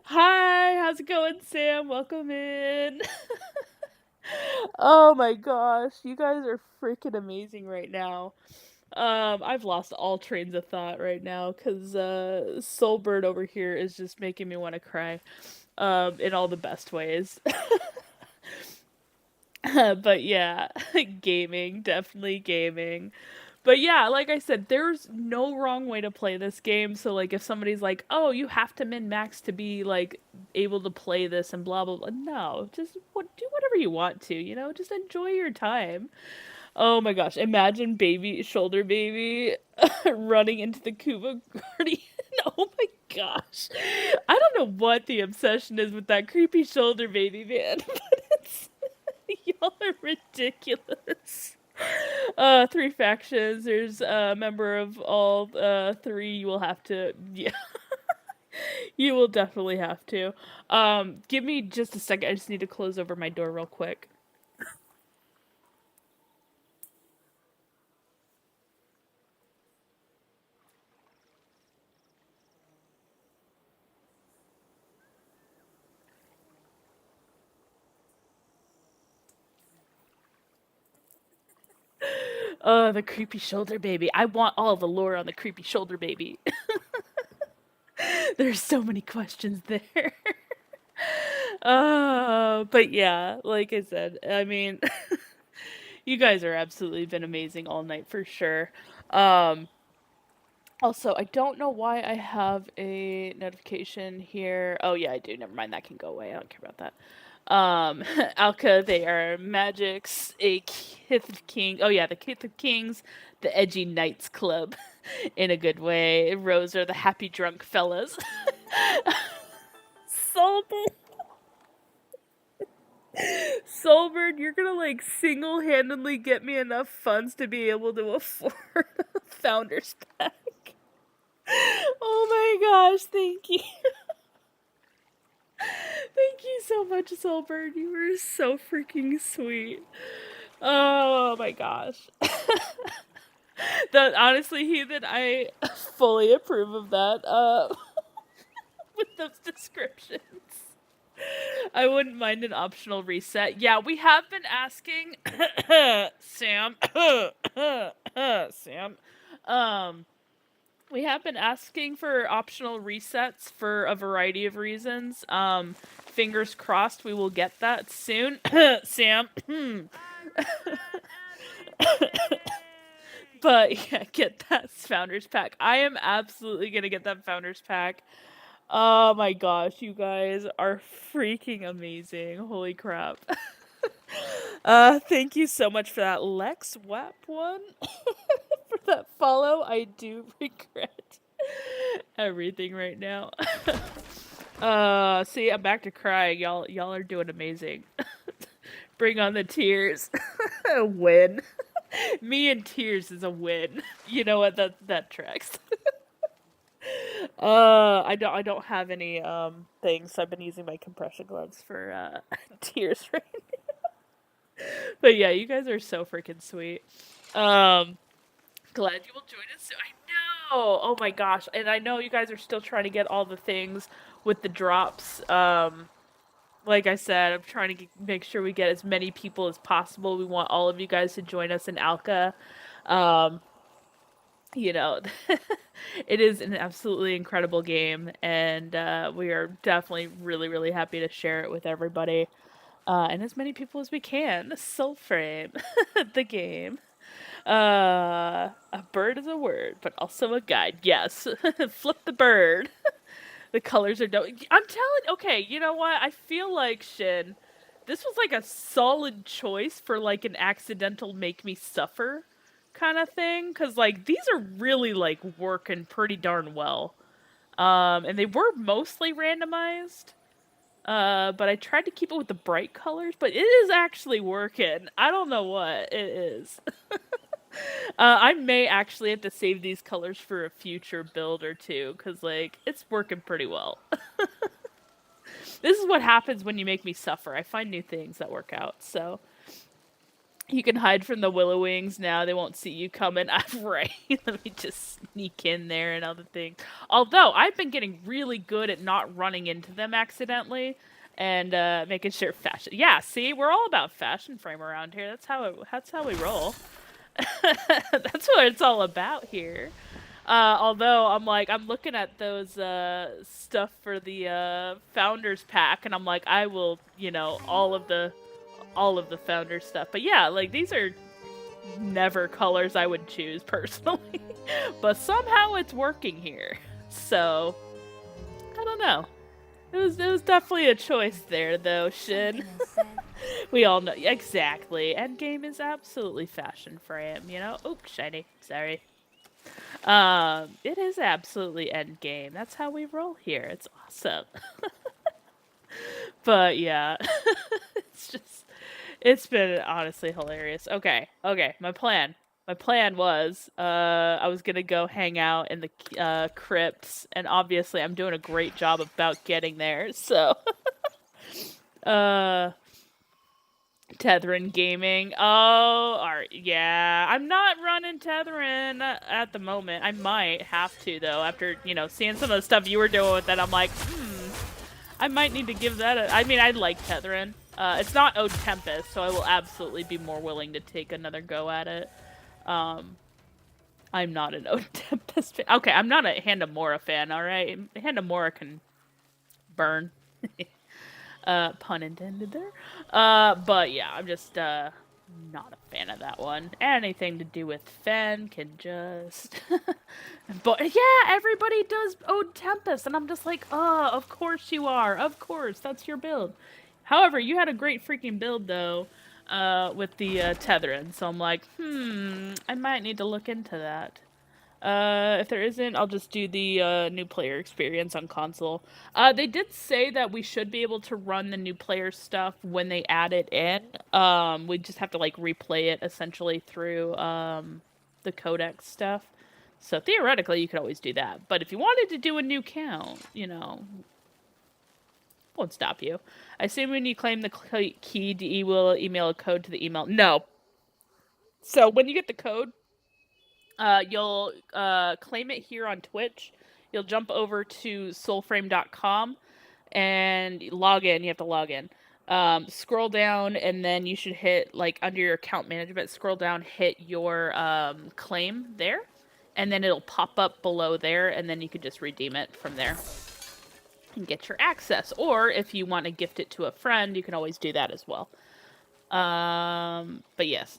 Hi, how's it going, Sam? Welcome in. Oh my gosh, you guys are freaking amazing right now. I've lost all trains of thought right now because Soulbird over here is just making me want to cry. In all the best ways. But yeah, gaming, definitely gaming. But yeah, like I said, there's no wrong way to play this game. So like if somebody's like, "Oh, you have to min max to be like able to play this and blah blah blah." No, just do whatever you want to, you know? Just enjoy your time. Oh my gosh, imagine baby shoulder baby running into the Kuba Guardian. Oh my gosh. I don't know what the obsession is with that creepy shoulder baby, man, but it's y'all are ridiculous. Three factions. There's a member of all three. You will have to, yeah. You will definitely have to. Give me just a second. I just need to close over my door real quick. The creepy shoulder baby. I want all the lore on the creepy shoulder baby. There's so many questions there. But yeah, like I said, I mean, you guys are absolutely been amazing all night for sure. Also, I don't know why I have a notification here. Oh yeah, I do. Never mind, that can go away. I don't care about that. Alka, they are magics, a Kith of King. Oh yeah, the Kith of Kings, the edgy knights club, in a good way. Rose are the happy drunk fellas. Soulbird, Soulbird, you're gonna like single-handedly get me enough funds to be able to afford a founder's pack. Oh my gosh, thank you. Thank you so much, Soulbird. You were so freaking sweet. Oh my gosh. Honestly, Heathen, I fully approve of that. With those descriptions. I wouldn't mind an optional reset. Yeah, we have been asking Sam. Sam. We have been asking for optional resets for a variety of reasons. Fingers crossed we will get that soon. Sam. But yeah, get that Founders Pack. I am absolutely gonna get that Founders Pack. Oh my gosh, you guys are freaking amazing. Holy crap. Thank you so much for that Lex Wap one. For that follow. I do regret everything right now. See, I'm back to crying. Y'all are doing amazing. Bring on the tears. A win. Me and tears is a win. You know what? That tracks. I don't have any things, so I've been using my compression gloves for tears right now. But yeah, you guys are so freaking sweet. Glad you will join us. I know. Oh my gosh. And I know you guys are still trying to get all the things with the drops. Like I said, I'm trying to make sure we get as many people as possible. We want all of you guys to join us in Alka. Um, you know, it is an absolutely incredible game, and we are definitely really, really happy to share it with everybody. And as many people as we can. Soulframe, the game. A bird is a word, but also a guide. Yes, flip the bird. The colors are dope. I'm telling. Okay, you know what? I feel like Shin. This was like a solid choice for like an accidental make me suffer kind of thing, because like these are really like working pretty darn well. And they were mostly randomized. But I tried to keep it with the bright colors, but it is actually working. I don't know what it is. I may actually have to save these colors for a future build or two, because, like, it's working pretty well. This is what happens when you make me suffer. I find new things that work out, so... You can hide from the willow wings now. They won't see you coming. Right. Let me just sneak in there and other things. Although, I've been getting really good at not running into them accidentally. And making sure fashion... Yeah, see? We're all about fashion frame around here. That's how we roll. That's what it's all about here. Although I'm looking at those stuff for the founders pack, and I'm like, I will, all of the founder stuff. But yeah, like these are never colors I would choose personally, but somehow it's working here. So I don't know. It was definitely a choice there, though, Shin. We all know exactly. Endgame is absolutely fashion frame, Oh, shiny. Sorry. It is absolutely endgame. That's how we roll here. It's awesome. But yeah, it's been honestly hilarious. Okay. My plan was, I was gonna go hang out in the crypts, and obviously I'm doing a great job about getting there. So, Tetherin Gaming. Oh, yeah. I'm not running Tetherin at the moment. I might have to, though, after, seeing some of the stuff you were doing with it. I'm like, I might need to give that a... I mean, I like Tetherin. It's not Ode Tempest, so I will absolutely be more willing to take another go at it. I'm not an Ode Tempest fan. Okay, I'm not a Hand of Mora fan, alright? Hand of Mora can burn. Pun intended there. But yeah, I'm just, not a fan of that one. Anything to do with Fen can just... But yeah, everybody does Ode Tempest, and I'm just like, oh, of course you are. Of course, that's your build. However, you had a great freaking build, though, with the Tetherin, so I'm like, I might need to look into that. If there isn't, I'll just do the new player experience on console. They did say that we should be able to run the new player stuff when they add it in. We just have to like replay it essentially through the codex stuff. So theoretically, you could always do that. But if you wanted to do a new count, won't stop you. I assume when you claim the key, DE will email a code to the email. No. So when you get the code, you'll claim it here on Twitch. You'll jump over to soulframe.com and log in. You have to log in. Scroll down, and then you should hit, like, under your account management, scroll down, hit your claim there, and then it'll pop up below there, and then you can just redeem it from there and get your access. Or if you want to gift it to a friend, you can always do that as well. But yes.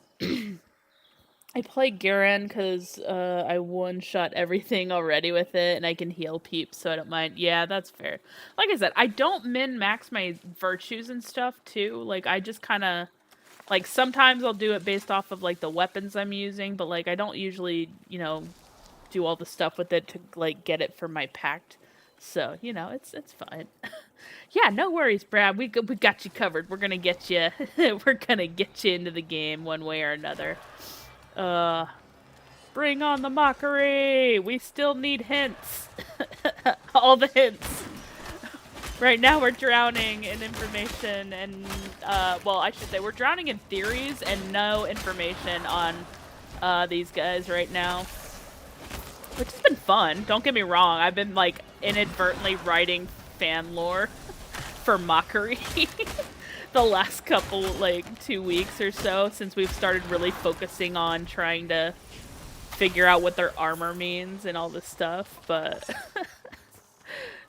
I play Garen because I one-shot everything already with it, and I can heal peeps, so I don't mind. Yeah, that's fair. Like I said, I don't min-max my virtues and stuff, too. Like, I just kind of... Like, sometimes I'll do it based off of, like, the weapons I'm using, but, like, I don't usually, do all the stuff with it to, like, get it for my pact. So, it's fine. Yeah, no worries, Brad. We got you covered. We're gonna get you... we're gonna get you into the game one way or another. Bring on the mockery! We still need hints! all the hints. Right now we're drowning in information and, well, I should say we're drowning in theories and no information on these guys right now. Which has been fun, don't get me wrong. I've been, like, inadvertently writing fan lore for Mockery the last couple, like, 2 weeks or so since we've started really focusing on trying to figure out what their armor means and all this stuff, but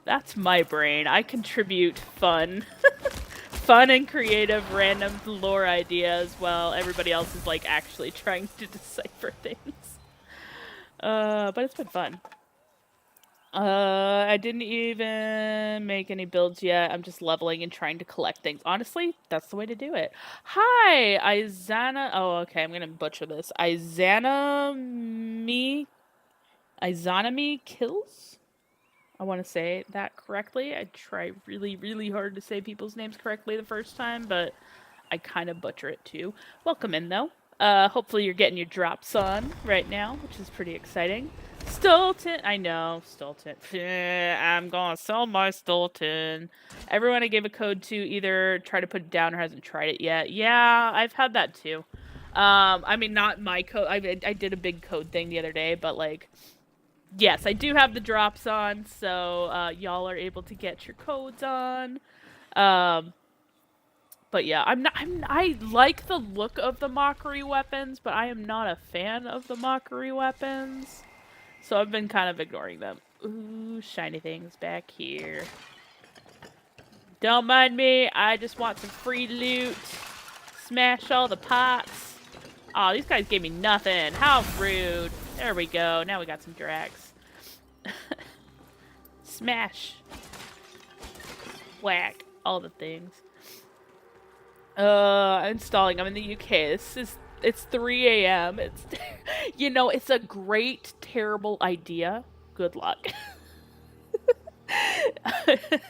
that's my brain. I contribute fun. Fun and creative random lore ideas while everybody else is, like, actually trying to decipher things. But it's been fun. I didn't even make any builds yet. I'm just leveling and trying to collect things. Honestly, that's the way to do it. Hi, Izana. Oh, okay, I'm gonna butcher this. Izanami Kills? I want to say that correctly. I try really, really hard to say people's names correctly the first time, but I kind of butcher it too. Welcome in, though. Hopefully you're getting your drops on right now, which is pretty exciting. Stilton! I know, Stilton. I'm gonna sell my Stilton. Everyone I gave a code to either try to put it down or hasn't tried it yet. Yeah, I've had that too. I mean, not my code. I did a big code thing the other day, but, like, yes, I do have the drops on, so y'all are able to get your codes on. But yeah, I like the look of the Mockery weapons, but I am not a fan of the Mockery weapons. So I've been kind of ignoring them. Ooh, shiny things back here. Don't mind me, I just want some free loot. Smash all the pots. Oh, these guys gave me nothing. How rude. There we go. Now we got some drags. Smash. Whack. All the things. Installing. I'm in the UK. It's 3 a.m. It's, you know, it's a great, terrible idea. Good luck.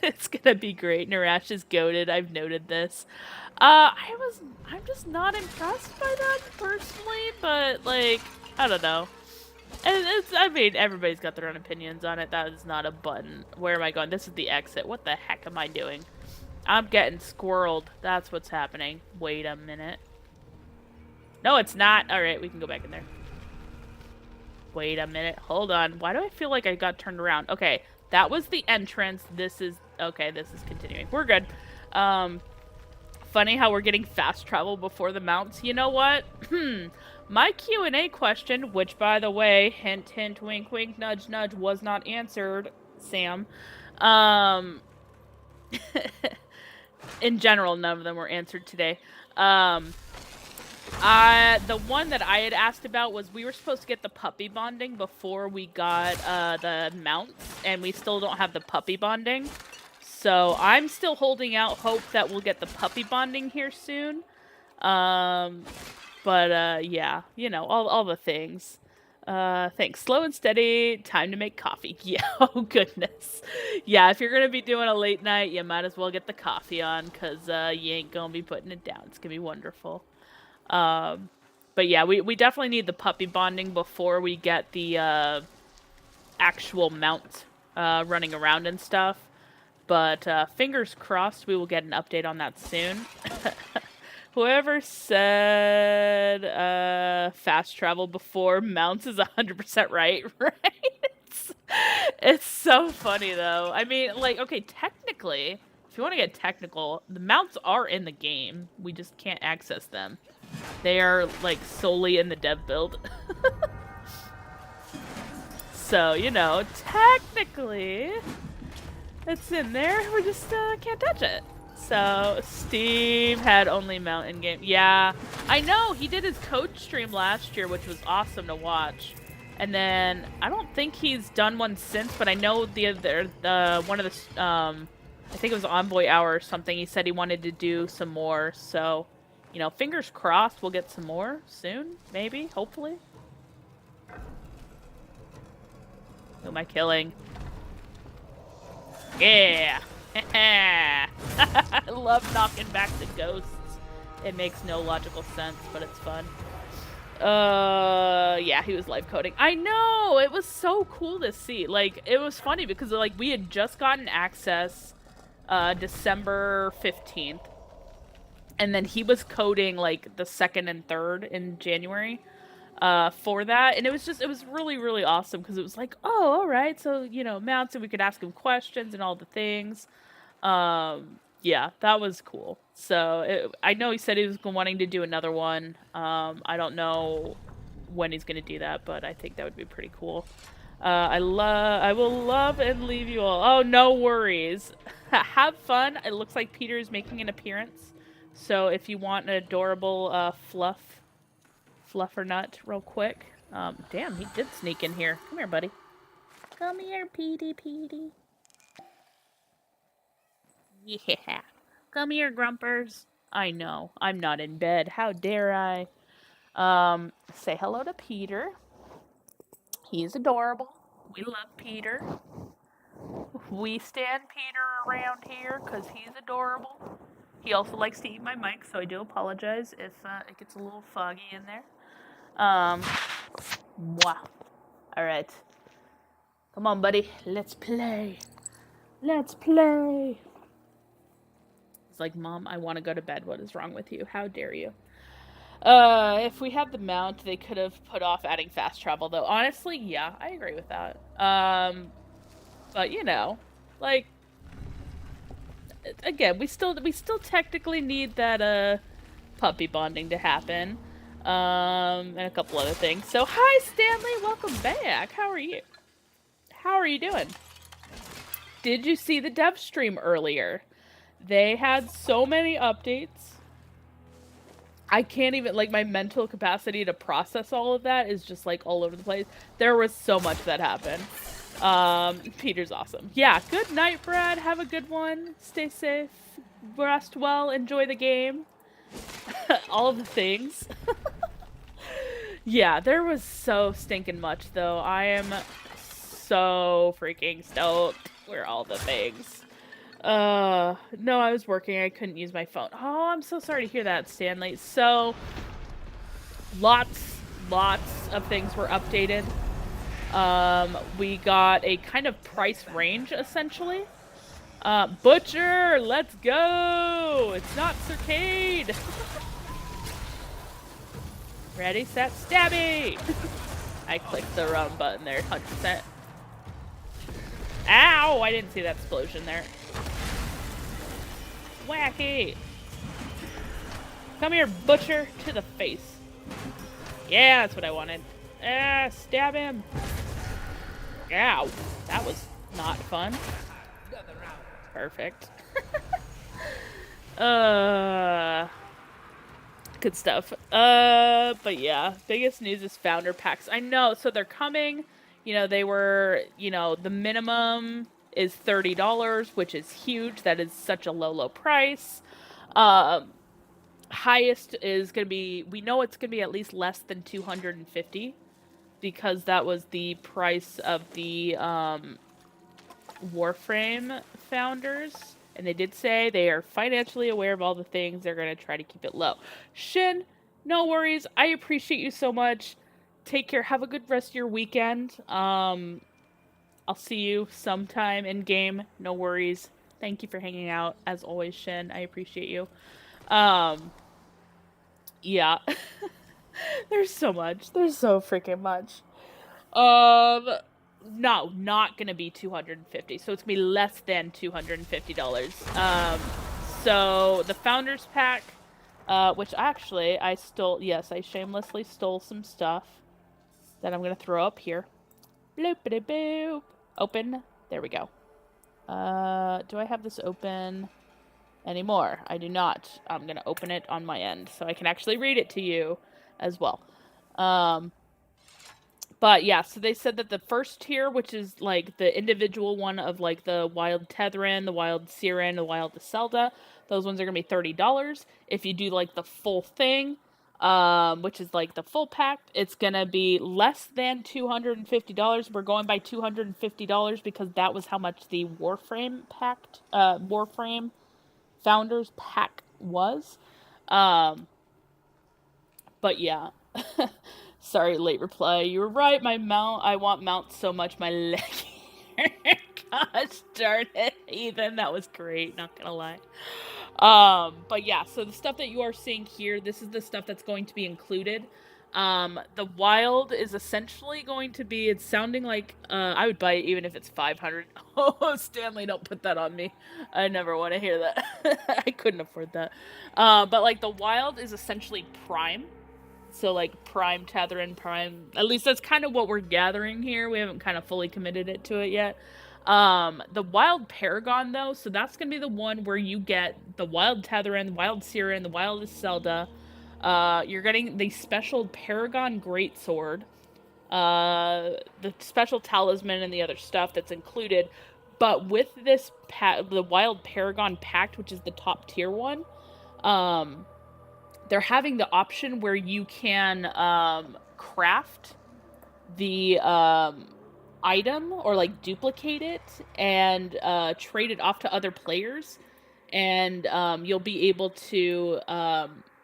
It's gonna be great. Narash is goated. I've noted this. I'm just not impressed by that personally, but, like, I don't know. And I mean, everybody's got their own opinions on it. That is not a button. Where am I going? This is the exit. What the heck am I doing? I'm getting squirreled. That's what's happening. Wait a minute. No, it's not. Alright, we can go back in there. Wait a minute. Hold on. Why do I feel like I got turned around? Okay, that was the entrance. This is... Okay, this is continuing. We're good. Funny how we're getting fast travel before the mounts. You know what? My Q&A question, which, by the way, hint, hint, wink, wink, nudge, nudge, was not answered, Sam. In general, none of them were answered today. The one that I had asked about was we were supposed to get the puppy bonding before we got the mounts, and we still don't have the puppy bonding. So I'm still holding out hope that we'll get the puppy bonding here soon. Yeah, you know, all the things. Thanks. Slow and steady. Time to make coffee. Yeah, oh goodness. Yeah, if you're gonna be doing a late night, you might as well get the coffee on, because you ain't gonna be putting it down. It's gonna be wonderful. But yeah, we definitely need the puppy bonding before we get the actual mount running around and stuff. But fingers crossed we will get an update on that soon. Whoever said fast travel before mounts is 100% right, right? It's so funny, though. I mean, like, okay, technically, if you want to get technical, the mounts are in the game. We just can't access them. They are, like, solely in the dev build. So, you know, technically, it's in there. We just can't touch it. So, Steve had only mount in game. Yeah, I know. He did his code stream last year, which was awesome to watch. And then, I don't think he's done one since, but I know one of the, I think it was Envoy Hour or something, he said he wanted to do some more. So, you know, fingers crossed we'll get some more soon, maybe, hopefully. Who am I killing? Yeah! I love knocking back the ghosts. It makes no logical sense, but it's fun. Yeah, he was live coding. I know, it was so cool to see. Like, it was funny because like we had just gotten access December 15th. And then he was coding like the 2nd and 3rd in January for that. And it was really, really awesome because it was like, oh, all right. So, you know, mounts and we could ask him questions and all the things. Yeah, that was cool. So I know he said he was wanting to do another one. I don't know when he's going to do that, but I think that would be pretty cool. I will love and leave you all. Oh, no worries. Have fun. It looks like Peter is making an appearance. So if you want an adorable fluffer nut real quick. Damn, he did sneak in here. Come here, buddy. Come here, Petey. Yeah. Come here, Grumpers. I know. I'm not in bed. How dare I? Say hello to Peter. He's adorable. We love Peter. We stand Peter around here because he's adorable. He also likes to eat my mic, so I do apologize if it gets a little foggy in there. Mwah. Alright. Come on, buddy. Let's play. Let's play. He's like, Mom, I want to go to bed. What is wrong with you? How dare you? If we had the mount, they could have put off adding fast travel, though. Honestly, yeah, I agree with that. But you know, like, again, we still technically need that puppy bonding to happen. And a couple other things. So, hi Stanley, welcome back. How are you? How are you doing? Did you see the dev stream earlier? They had so many updates. I can't even, like, my mental capacity to process all of that is just, like, all over the place. There was so much that happened. Peter's awesome. Yeah, good night, Brad. Have a good one. Stay safe. Rest well. Enjoy the game. All the things. Yeah, there was so stinking much, though. I am so freaking stoked. We're all the things. No, I was working. I couldn't use my phone. Oh, I'm so sorry to hear that, Stanley. So, lots of things were updated. We got a kind of price range, essentially. Butcher, let's go! It's not Circade! Ready, set, stabby! I clicked the wrong button there, 100%. Ow! I didn't see that explosion there. Wacky! Come here, Butcher, to the face. Yeah, that's what I wanted. Stab him! Ow! That was not fun. Perfect. Good stuff. But yeah, biggest news is founder packs. I know, so they're coming. You know, they were, you know, the minimum is $30, which is huge. That is such a low price. Highest is going to be, we know it's going to be at least less than $250 because that was the price of the Warframe founders. And they did say they are financially aware of all the things. They're going to try to keep it low. Shin, no worries. I appreciate you so much. Take care. Have a good rest of your weekend. I'll see you sometime in game. No worries. Thank you for hanging out. As always, Shin, I appreciate you. Yeah. There's so much. There's so freaking much. No, not gonna be $250. So it's gonna be less than $250. So the Founders Pack, which actually I stole. Yes, I shamelessly stole some stuff that I'm gonna throw up here. Bloopity boop. Open. There we go. Do I have this open anymore? I do not. I'm gonna open it on my end so I can actually read it to you as well. But yeah, so they said that the first tier, which is like the individual one of like the Wild Tetherin, the Wild Siren, the Wild Zelda, those ones are going to be $30. If you do like the full thing, which is like the full pack, it's going to be less than $250. We're going by $250 because that was how much the Warframe Founders Pack was. But yeah, Sorry, late reply. You were right, my mount. I want mount so much, my leg. Gosh darn it, Ethan. That was great, not gonna lie. But yeah, so the stuff that you are seeing here, this is the stuff that's going to be included. The wild is essentially going to be, it's sounding like, I would buy it even if it's 500. Oh, Stanley, don't put that on me. I never want to hear that. I couldn't afford that. But like the wild is essentially prime. So like prime Tetherin, prime, at least that's kind of what we're gathering here. We haven't kind of fully committed it to it yet. The wild Paragon though, so that's gonna be the one where you get the wild Tetherin, the wild Siren, the wild Iselda. You're getting the special Paragon Greatsword, the special talisman and the other stuff that's included. But with this the wild Paragon Pact, which is the top tier one, they're having the option where you can craft the item or like duplicate it and trade it off to other players, and you'll be able to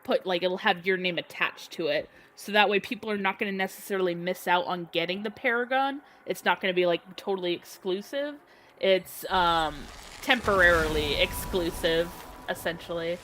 put like it'll have your name attached to it, so that way people are not going to necessarily miss out on getting the Paragon. It's not going to be like totally exclusive. It's temporarily exclusive, essentially.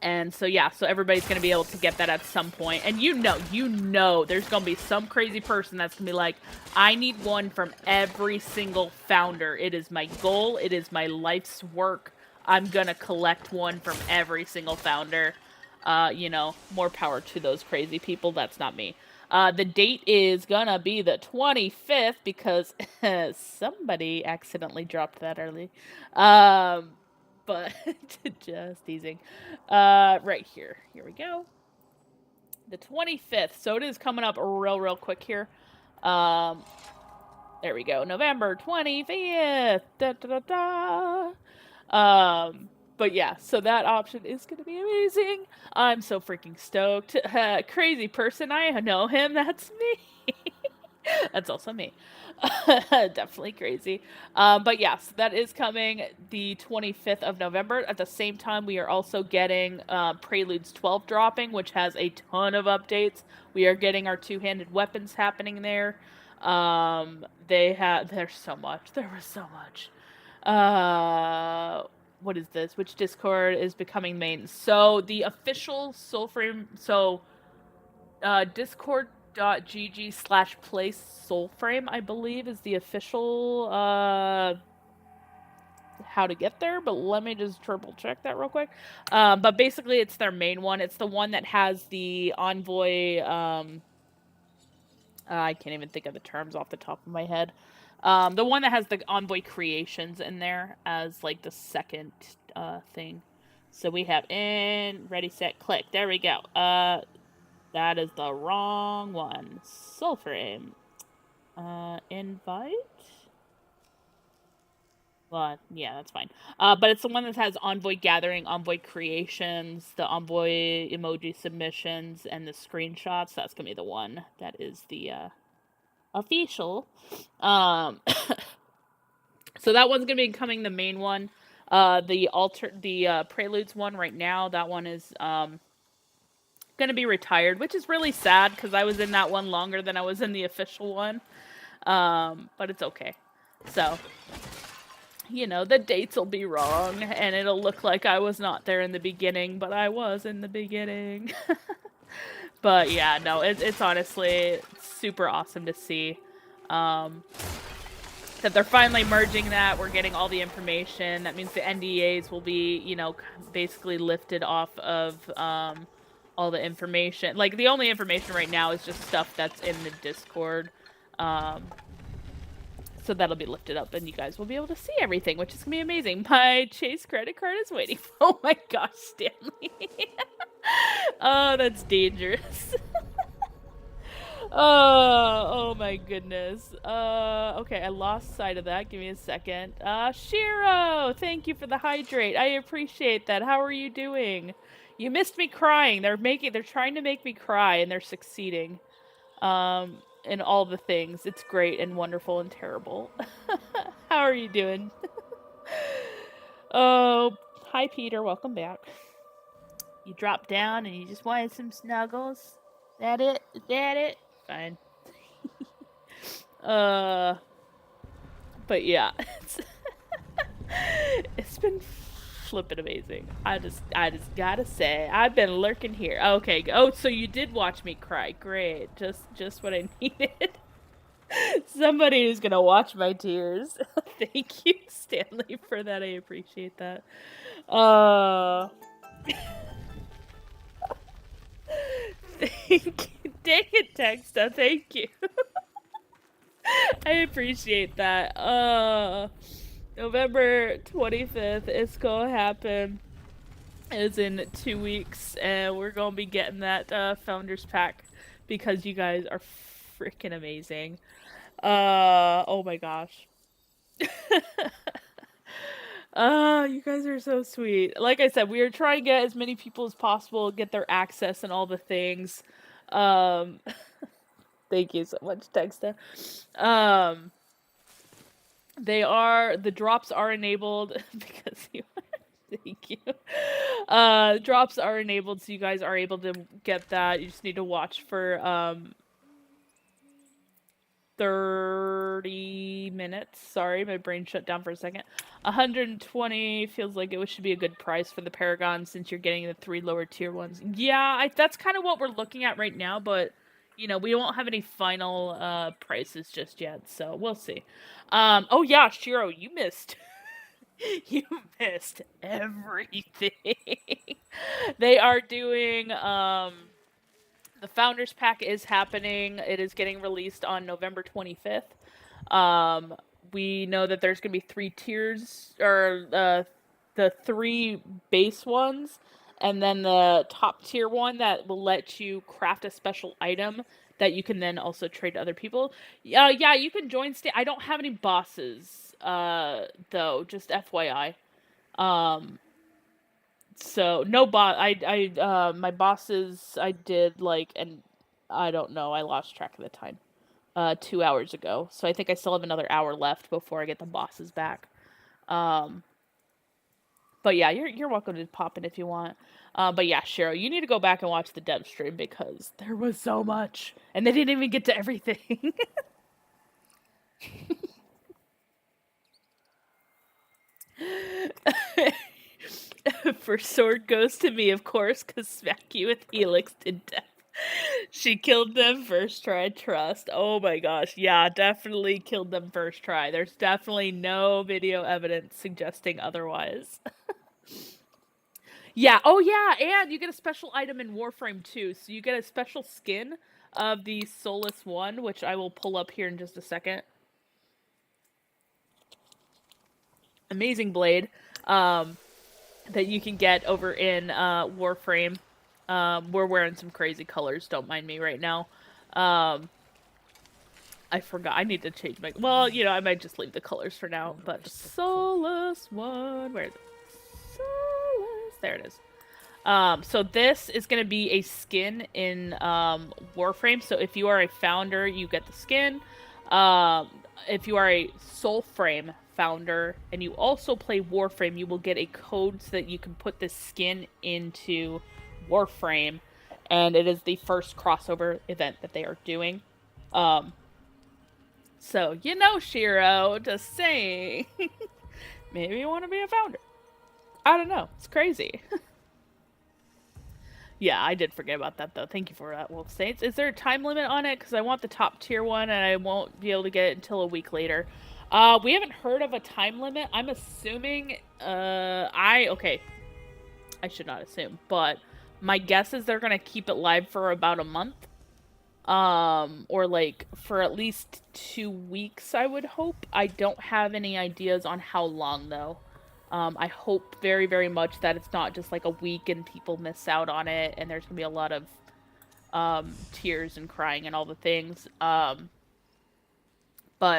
And so, yeah, so everybody's going to be able to get that at some point. And you know, there's going to be some crazy person that's going to be like, I need one from every single founder. It is my goal. It is my life's work. I'm going to collect one from every single founder. You know, more power to those crazy people. That's not me. The date is going to be the 25th because somebody accidentally dropped that early. But just teasing. Right here. Here we go. The 25th. So it is coming up real quick here. There we go. November 25th. Da, da, da, da. But yeah, so that option is going to be amazing. I'm so freaking stoked. Crazy person. I know him. That's me. That's also me. Definitely crazy. But yes, that is coming the 25th of November. At the same time, we are also getting Preludes 12 dropping, which has a ton of updates. We are getting our two-handed weapons happening there. There's so much. There was so much. What is this? Which Discord is becoming main? So the official Soulframe, discord.gg/play Soulframe, I believe, is the official how to get there, but let me just triple check that real quick. But basically it's their main one. It's the one that has the envoy, I can't even think of the terms off the top of my head. The one that has the envoy creations in there as like the second thing. So we have in, ready, set, click. There we go. That is the wrong one. Soulframe. Invite? Well, yeah, that's fine. But it's the one that has Envoy Gathering, Envoy Creations, the Envoy emoji submissions, and the screenshots. That's gonna be the one that is the official. So that one's gonna be becoming the main one. The Preludes one right now, that one is gonna be retired, which is really sad because I was in that one longer than I was in the official one. But it's okay. So, you know, the dates will be wrong and it'll look like I was not there in the beginning, but I was in the beginning. But yeah, no, it's honestly super awesome to see that they're finally merging that. We're getting all the information. That means the NDAs will be, you know, basically lifted off of all the information. Like, the only information right now is just stuff that's in the Discord. So that'll be lifted up and you guys will be able to see everything, which is going to be amazing. My Chase credit card is waiting. Oh my gosh, Stanley. Oh, that's dangerous. Oh my goodness. Okay, I lost sight of that. Give me a second. Shiro, thank you for the hydrate. I appreciate that. How are you doing? You missed me crying. They're trying to make me cry and they're succeeding. In all the things. It's great and wonderful and terrible. How are you doing? Oh, hi Peter, welcome back. You drop down and you just wanted some snuggles. That it? Is that it? Fine. But yeah, it's been flippin' amazing. I just gotta say, I've been lurking here. Okay. Oh, so you did watch me cry. Great. Just what I needed. Somebody who's gonna watch my tears. Thank you, Stanley, for that. I appreciate that. Thank you. Dang it, Texta. Thank you. I appreciate that. November 25th, it's gonna happen. It's in 2 weeks, and we're gonna be getting that Founders Pack because you guys are freaking amazing. Oh my gosh. You guys are so sweet. Like I said, we are trying to get as many people as possible, get their access and all the things. Thank you so much, Texta. The drops are enabled because you thank you. Drops are enabled so you guys are able to get that. You just need to watch for 30 minutes. Sorry, my brain shut down for a second. 120 feels like it should be a good price for the Paragon since you're getting the 3 lower tier ones. Yeah, that's kind of what we're looking at right now, but you know, we won't have any final prices just yet, so we'll see. Oh yeah, Shiro, you missed. You missed everything. They are doing the Founders Pack is happening. It is getting released on November 25th. We know that there's going to be 3 tiers, or the 3 base ones, and then the top tier one that will let you craft a special item that you can then also trade to other people. Yeah, you can join. I don't have any bosses, though, just FYI. So no my bosses I did and I don't know, I lost track of the time. 2 hours ago. So I think I still have another hour left before I get the bosses back. But yeah, you're welcome to pop in if you want. But yeah, Cheryl, you need to go back and watch the dev stream because there was so much. And they didn't even get to everything. First sword goes to me, of course, because smack you with Helix to death. She killed them first try, trust. Oh my gosh, yeah, definitely killed them first try. There's definitely no video evidence suggesting otherwise. Yeah, oh yeah, and you get a special item in Warframe too. So you get a special skin of the Soulless one, which I will pull up here in just a second. Amazing blade. That you can get over in Warframe. We're wearing some crazy colors, don't mind me right now. I forgot, I need to change my, well, you know, I might just leave the colors for now, but Soulless one, where is it? Soulless, there it is. So this is going to be a skin in Warframe, so if you are a founder, you get the skin. If you are a Soulframe founder and you also play Warframe, you will get a code so that you can put this skin into Warframe, and it is the first crossover event that they are doing. So, you know, Shiro, just saying. Maybe you want to be a founder. I don't know. It's crazy. Yeah, I did forget about that, though. Thank you for that, Wolf Saints. Is there a time limit on it? Because I want the top tier one, and I won't be able to get it until a week later. We haven't heard of a time limit. I'm assuming, okay. I should not assume, but my guess is they're going to keep it live for about a month. Or for at least 2 weeks, I would hope. I don't have any ideas on how long, though. I hope very, very much that it's not just a week and people miss out on it and there's gonna be a lot of tears and crying and all the things. But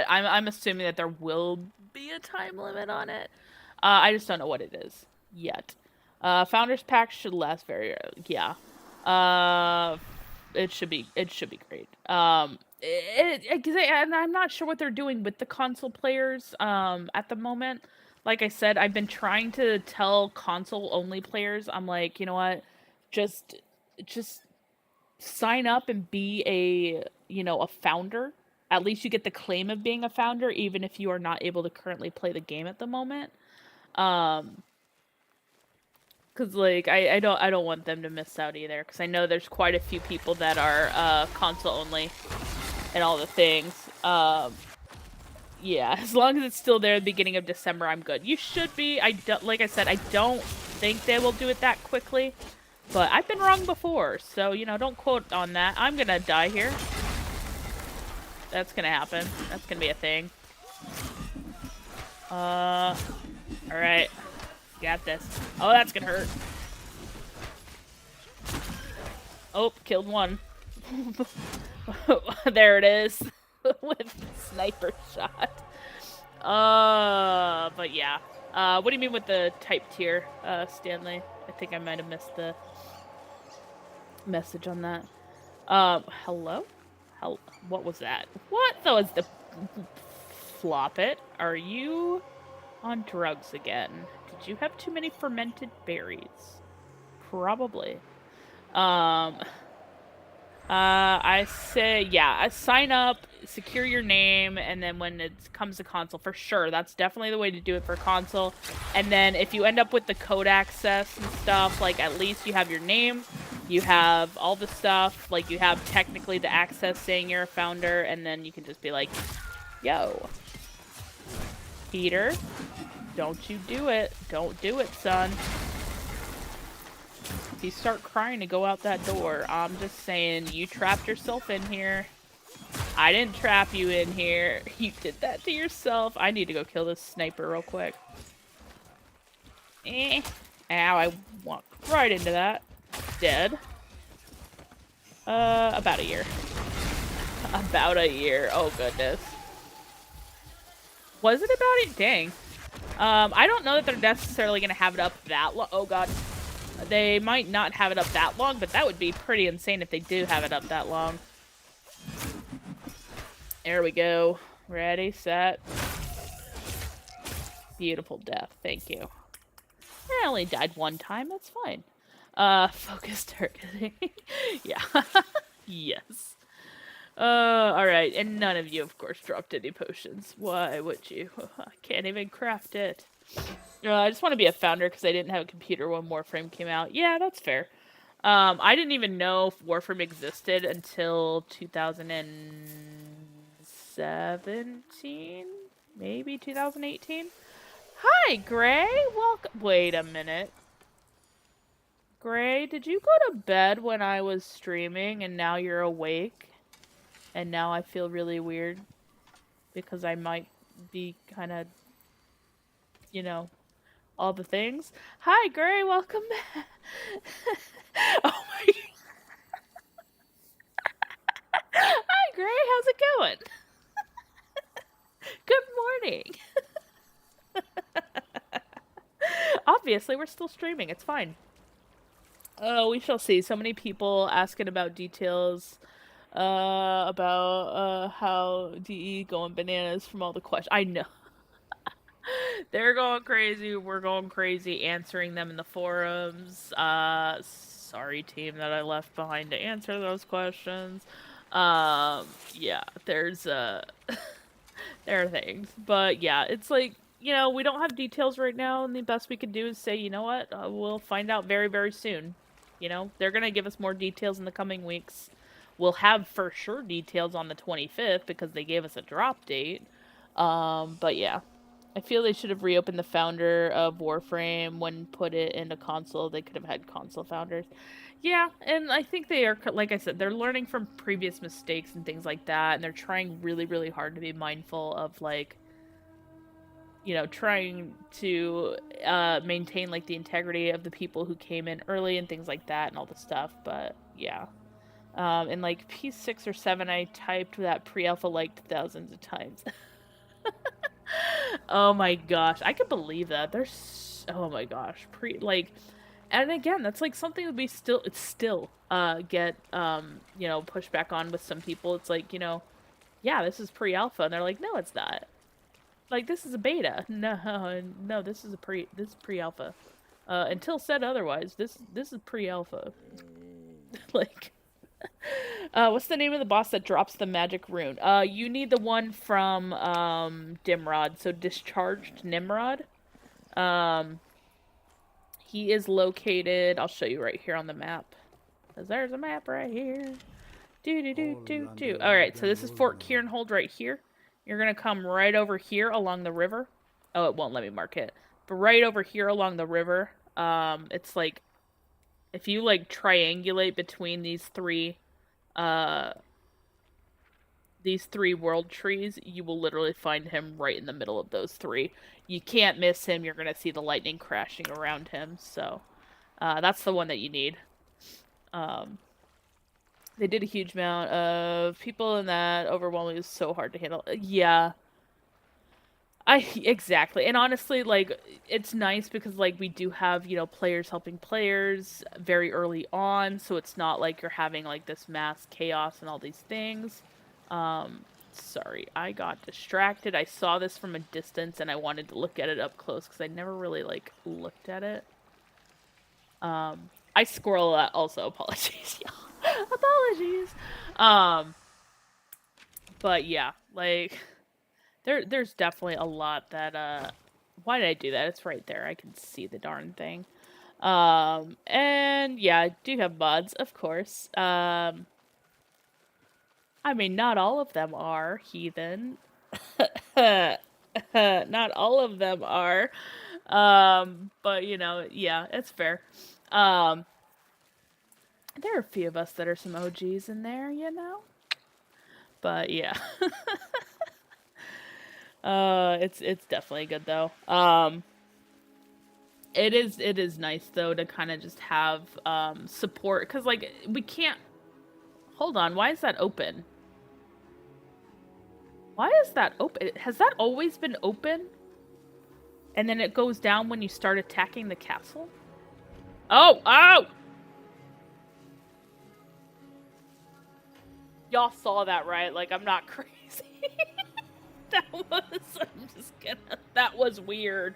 I'm assuming that there will be a time limit on it. I just don't know what it is yet. Founders Pack should last yeah. It should be great. And I'm not sure what they're doing with the console players at the moment. Like I said, I've been trying to tell console-only players, I'm like, you know what? just sign up and be a founder. At least you get the claim of being a founder, even if you are not able to currently play the game at the moment. Because like I don't want them to miss out either. Because I know there's quite a few people that are console only and all the things. Yeah, as long as it's still there at the beginning of December, I'm good. You should be. Like I said, I don't think they will do it that quickly. But I've been wrong before, so, don't quote on that. I'm gonna die here. That's gonna happen. That's gonna be a thing. Alright. Got this. Oh, that's gonna hurt. Oh, killed one. There it is. With sniper shot. But yeah. What do you mean with the type tier, Stanley? I think I might have missed the message on that. Hello? What was that? What was the flop it? Are you on drugs again? Did you have too many fermented berries? Probably. I say, yeah, sign up, secure your name, and then when it comes to console, for sure, that's definitely the way to do it for console. And then if you end up with the code access and stuff, like, at least you have your name, you have all the stuff, like, you have technically the access saying you're a founder, and then you can just be like, yo, Peter, don't you do it. Don't do it, son. If you start crying to go out that door, I'm just saying, you trapped yourself in here. I didn't trap you in here. You did that to yourself. I need to go kill this sniper real quick. Ow, I walked right into that. Dead. About a year. About a year. Oh, goodness. Was it about it? Dang. I don't know that they're necessarily going to have it up that long. Oh, God. They might not have it up that long, but that would be pretty insane if they do have it up that long. There we go. Ready, set. Beautiful death. Thank you. I only died one time. That's fine. Focus targeting. Yeah. Yes. Alright. And none of you, of course, dropped any potions. Why would you? I can't even craft it. I just want to be a founder because I didn't have a computer when Warframe came out. Yeah, that's fair. I didn't even know if Warframe existed until 2017? Maybe 2018? Hi, Gray! Welcome. Wait a minute. Gray, did you go to bed when I was streaming and now you're awake? And now I feel really weird because I might be kind of, all the things. Hi, Gray, welcome back. Oh my Hi, Gray, how's it going? Good morning. Obviously, we're still streaming. It's fine. Oh, we shall see. So many people asking about details about how DE going bananas from all the questions. I know. They're going crazy. We're going crazy answering them in the forums. Sorry, team, that I left behind to answer those questions. Yeah, there's, there are things. But, yeah, it's like, we don't have details right now, and the best we could do is say, you know what, we'll find out very, very soon. They're gonna give us more details in the coming weeks. We'll have for sure details on the 25th, because they gave us a drop date. But yeah. I feel they should have reopened the founder of Warframe when put it into console. They could have had console founders. Yeah, and I think they are, like I said, they're learning from previous mistakes and things like that, and they're trying really, really hard to be mindful of, like, trying to maintain, like, the integrity of the people who came in early and things like that and all the stuff, but yeah. In, like, P6 or 7, I typed that pre-alpha, like, thousands of times. Oh my gosh, I can believe that. There's, oh my gosh, and again, that's like something that we still get, pushed back on with some people. It's like, yeah, this is pre-alpha, and they're like, no, it's not. Like, this is a beta. No, this is pre-alpha. Until said otherwise, this is pre-alpha. Like, what's the name of the boss that drops the magic rune? You need the one from Dimrod, so Discharged Nimrod. He is located. I'll show you right here on the map. 'Cause there's a map right here. Do. All right, so this is Fort Kieranhold right here. You're gonna come right over here along the river. Oh, it won't let me mark it. But right over here along the river, it's like if you like triangulate between these three world trees, you will literally find him right in the middle of those three. You can't miss him. You're gonna see the lightning crashing around him. So that's the one that you need. They did a huge amount of people in that overwhelmingly was so hard to handle. Yeah. Exactly. And honestly, like, it's nice because, like, we do have, you know, players helping players very early on, so it's not like you're having, like, this mass chaos and all these things. Sorry, I got distracted. I saw this from a distance and I wanted to look at it up close because I never really, like, looked at it. I squirrel a lot also, apologies, y'all. Apologies. But yeah, like there's definitely a lot that why did I do that? It's right there. I can see the darn thing. And yeah, I do have mods, of course. I mean, not all of them are heathen. Not all of them are. But you know, yeah, it's fair. There are a few of us that are some OGs in there, you know? But yeah. It's definitely good though. It is nice though to kind of just have support cuz like we can't. Hold on, why is that open? Why is that open? Has that always been open? And then it goes down when you start attacking the castle? Oh! Y'all saw that, right? Like, I'm not crazy. That was weird.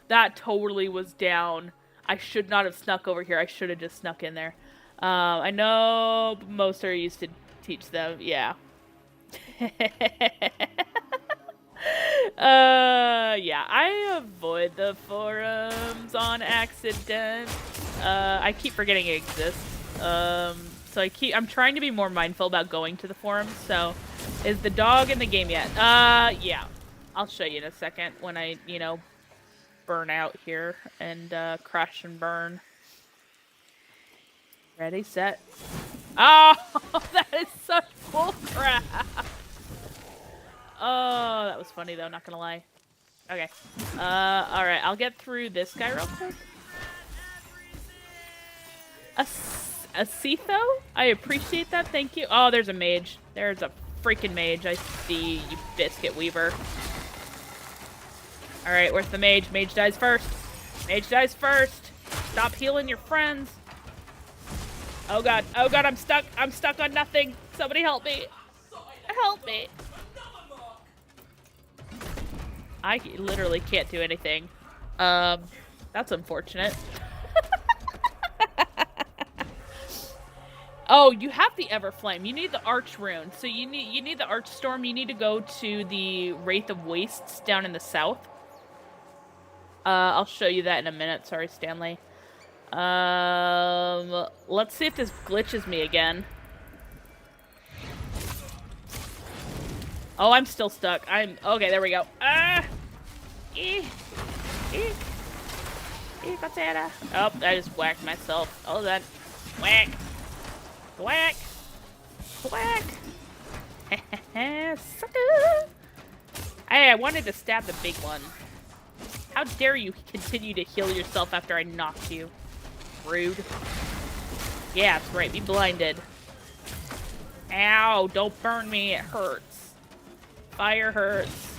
That totally was down. I should not have snuck over here. I should have just snuck in there. I know most are used to teach them. Yeah. Yeah, I avoid the forums on accident. I keep forgetting it exists. So I'm trying to be more mindful about going to the forums. So, is the dog in the game yet? Yeah. I'll show you in a second when I, you know, burn out here and, crash and burn. Ready, set. Oh, that is such bull crap. Oh, that was funny though, not gonna lie. Okay. Alright, I'll get through this guy real quick. A Cetho? I appreciate that, thank you. Oh, there's a mage. There's a freaking mage. I see you, biscuit weaver. Alright, where's the mage? Mage dies first. Mage dies first. Stop healing your friends. Oh god, I'm stuck. I'm stuck on nothing. Somebody help me. Help me. I literally can't do anything. That's unfortunate. Oh, you have the Everflame. You need the Arch Rune. So you need the Arch Storm. You need to go to the Wraith of Wastes down in the south. I'll show you that in a minute. Sorry, Stanley. Let's see if this glitches me again. Oh, I'm still stuck. Okay, there we go. Potato. Oh, I just whacked myself. Oh, that. Whack. Whack. Whack. Sucker. Hey, I wanted to stab the big one. How dare you continue to heal yourself after I knocked you? Rude. Yeah, that's right. Be blinded. Ow, don't burn me. It hurts. Fire hurts.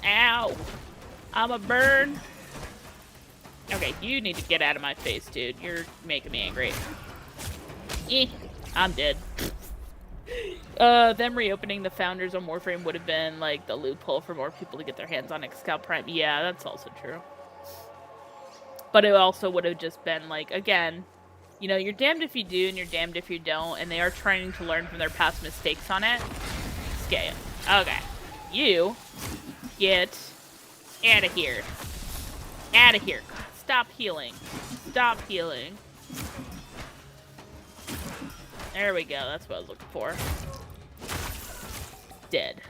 Ow. I'm a burn. Okay, you need to get out of my face, dude. You're making me angry. I'm dead. Them reopening the Founders on Warframe would have been, like, the loophole for more people to get their hands on Excal Prime. Yeah, that's also true. But it also would have just been like, again, you know, you're damned if you do and you're damned if you don't, and they are trying to learn from their past mistakes on it. Scale. Okay. You get out of here. Out of here. Stop healing. Stop healing. There we go. That's what I was looking for. Dead.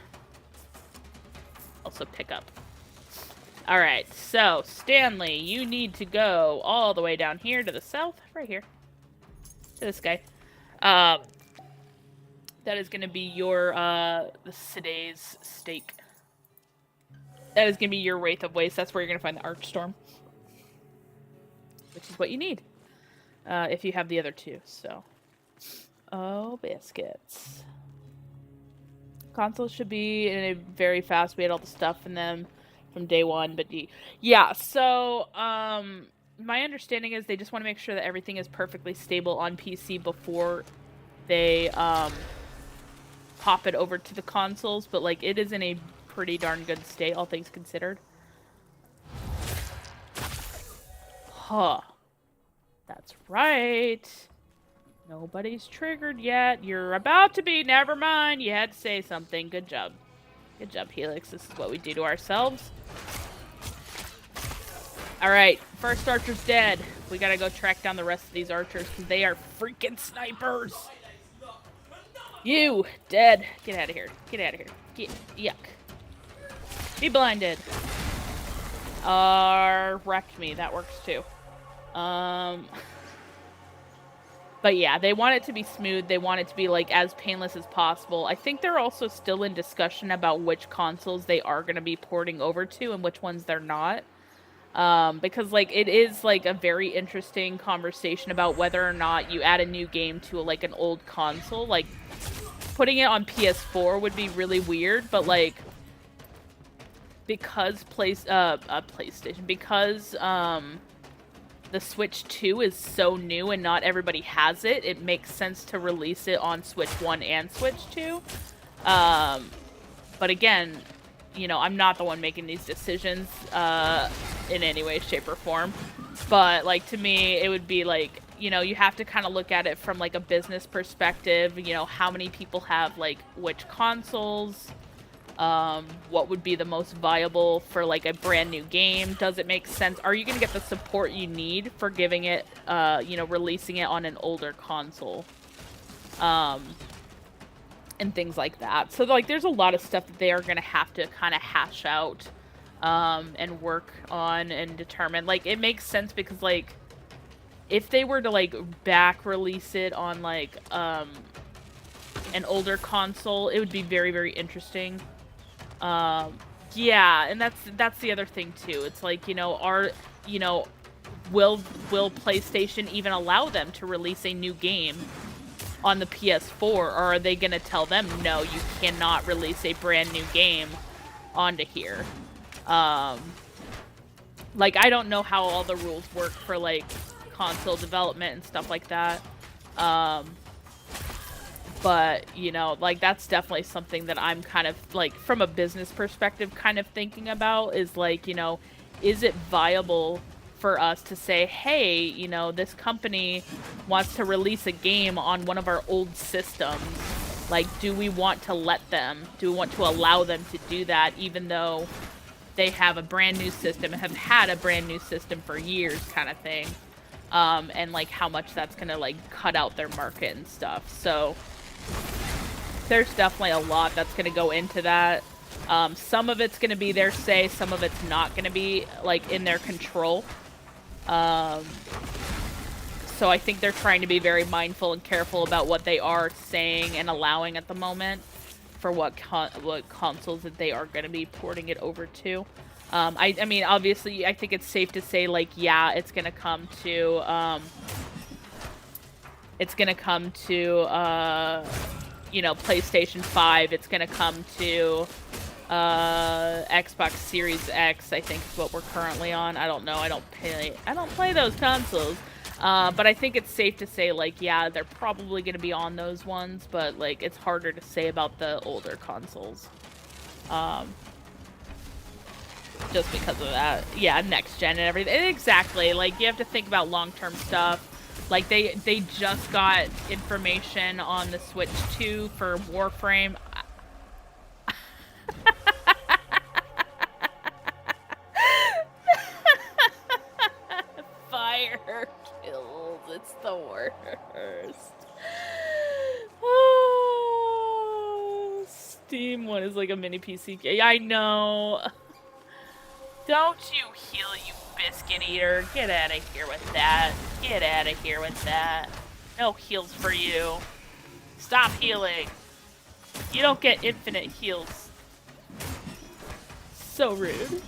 Also pick up. Alright, so, Stanley, you need to go all the way down here to the south. Right here. To this guy. That is going to be your, the Siday's stake. That is going to be your Wraith of Waste. That's where you're going to find the Archstorm. Which is what you need. If you have the other two, so. Oh, biscuits. Consoles should be in a very fast. We had all the stuff in them from day one, but yeah, so, my understanding is they just want to make sure that everything is perfectly stable on PC before they, pop it over to the consoles, but, like, it is in a pretty darn good state, all things considered. Huh. That's right. Nobody's triggered yet. You're about to be. Never mind. You had to say something. Good job. Good job, Helix. This is what we do to ourselves. Alright. First archer's dead. We gotta go track down the rest of these archers because they are freaking snipers. You. Dead. Get out of here. Get out of here. Yuck. Be blinded. Wrecked me. That works too. But yeah, they want it to be smooth. They want it to be, like, as painless as possible. I think they're also still in discussion about which consoles they are going to be porting over to and which ones they're not. Because, like, it is, like, a very interesting conversation about whether or not you add a new game to, like, an old console. Like, putting it on PS4 would be really weird, but, like, because PlayStation, because, the Switch 2 is so new and not everybody has it, it makes sense to release it on Switch 1 and Switch 2. But again, you know, I'm not the one making these decisions in any way, shape, or form. But, like, to me, it would be, like, you know, you have to kind of look at it from, like, a business perspective. You know, how many people have, like, which consoles? What would be the most viable for, like, a brand new game? Does it make sense? Are you going to get the support you need for giving it, you know, releasing it on an older console? And things like that. So, like, there's a lot of stuff that they are going to have to kind of hash out, and work on and determine. Like, it makes sense because, like, if they were to, like, back release it on, like, an older console, it would be very, very interesting. Yeah, and that's the other thing too. It's like, you know, will PlayStation even allow them to release a new game on the PS4, or are they gonna tell them, no, you cannot release a brand new game onto here? Like, I don't know how all the rules work for, like, console development and stuff like that. But, you know, like, that's definitely something that I'm kind of, like, from a business perspective, kind of thinking about is, like, you know, is it viable for us to say, hey, you know, this company wants to release a game on one of our old systems. Like, do we want to let them? Do we want to allow them to do that, even though they have a brand new system and have had a brand new system for years, kind of thing? And, like, how much that's gonna, like, cut out their market and stuff. So there's definitely a lot that's going to go into that. Some of it's going to be their say, some of it's not going to be, like, in their control. So I think they're trying to be very mindful and careful about what they are saying and allowing at the moment for what consoles that they are going to be porting it over to. I mean, obviously, I think it's safe to say, like, yeah, it's going to come to... It's gonna come to, you know, PlayStation 5. It's gonna come to, Xbox Series X, I think is what we're currently on. I don't know. I don't play those consoles. But I think it's safe to say, like, yeah, they're probably gonna be on those ones, but, like, it's harder to say about the older consoles. just because of that. Yeah, next gen and everything. Exactly. Like, you have to think about long-term stuff. Like, they just got information on the Switch 2 for Warframe. Fire kills. It's the worst. Oh, Steam one is like a mini PC game. I know. Don't you heal, you biscuit eater. Get out of here with that. Get out of here with that. No heals for you. Stop healing. You don't get infinite heals. So rude.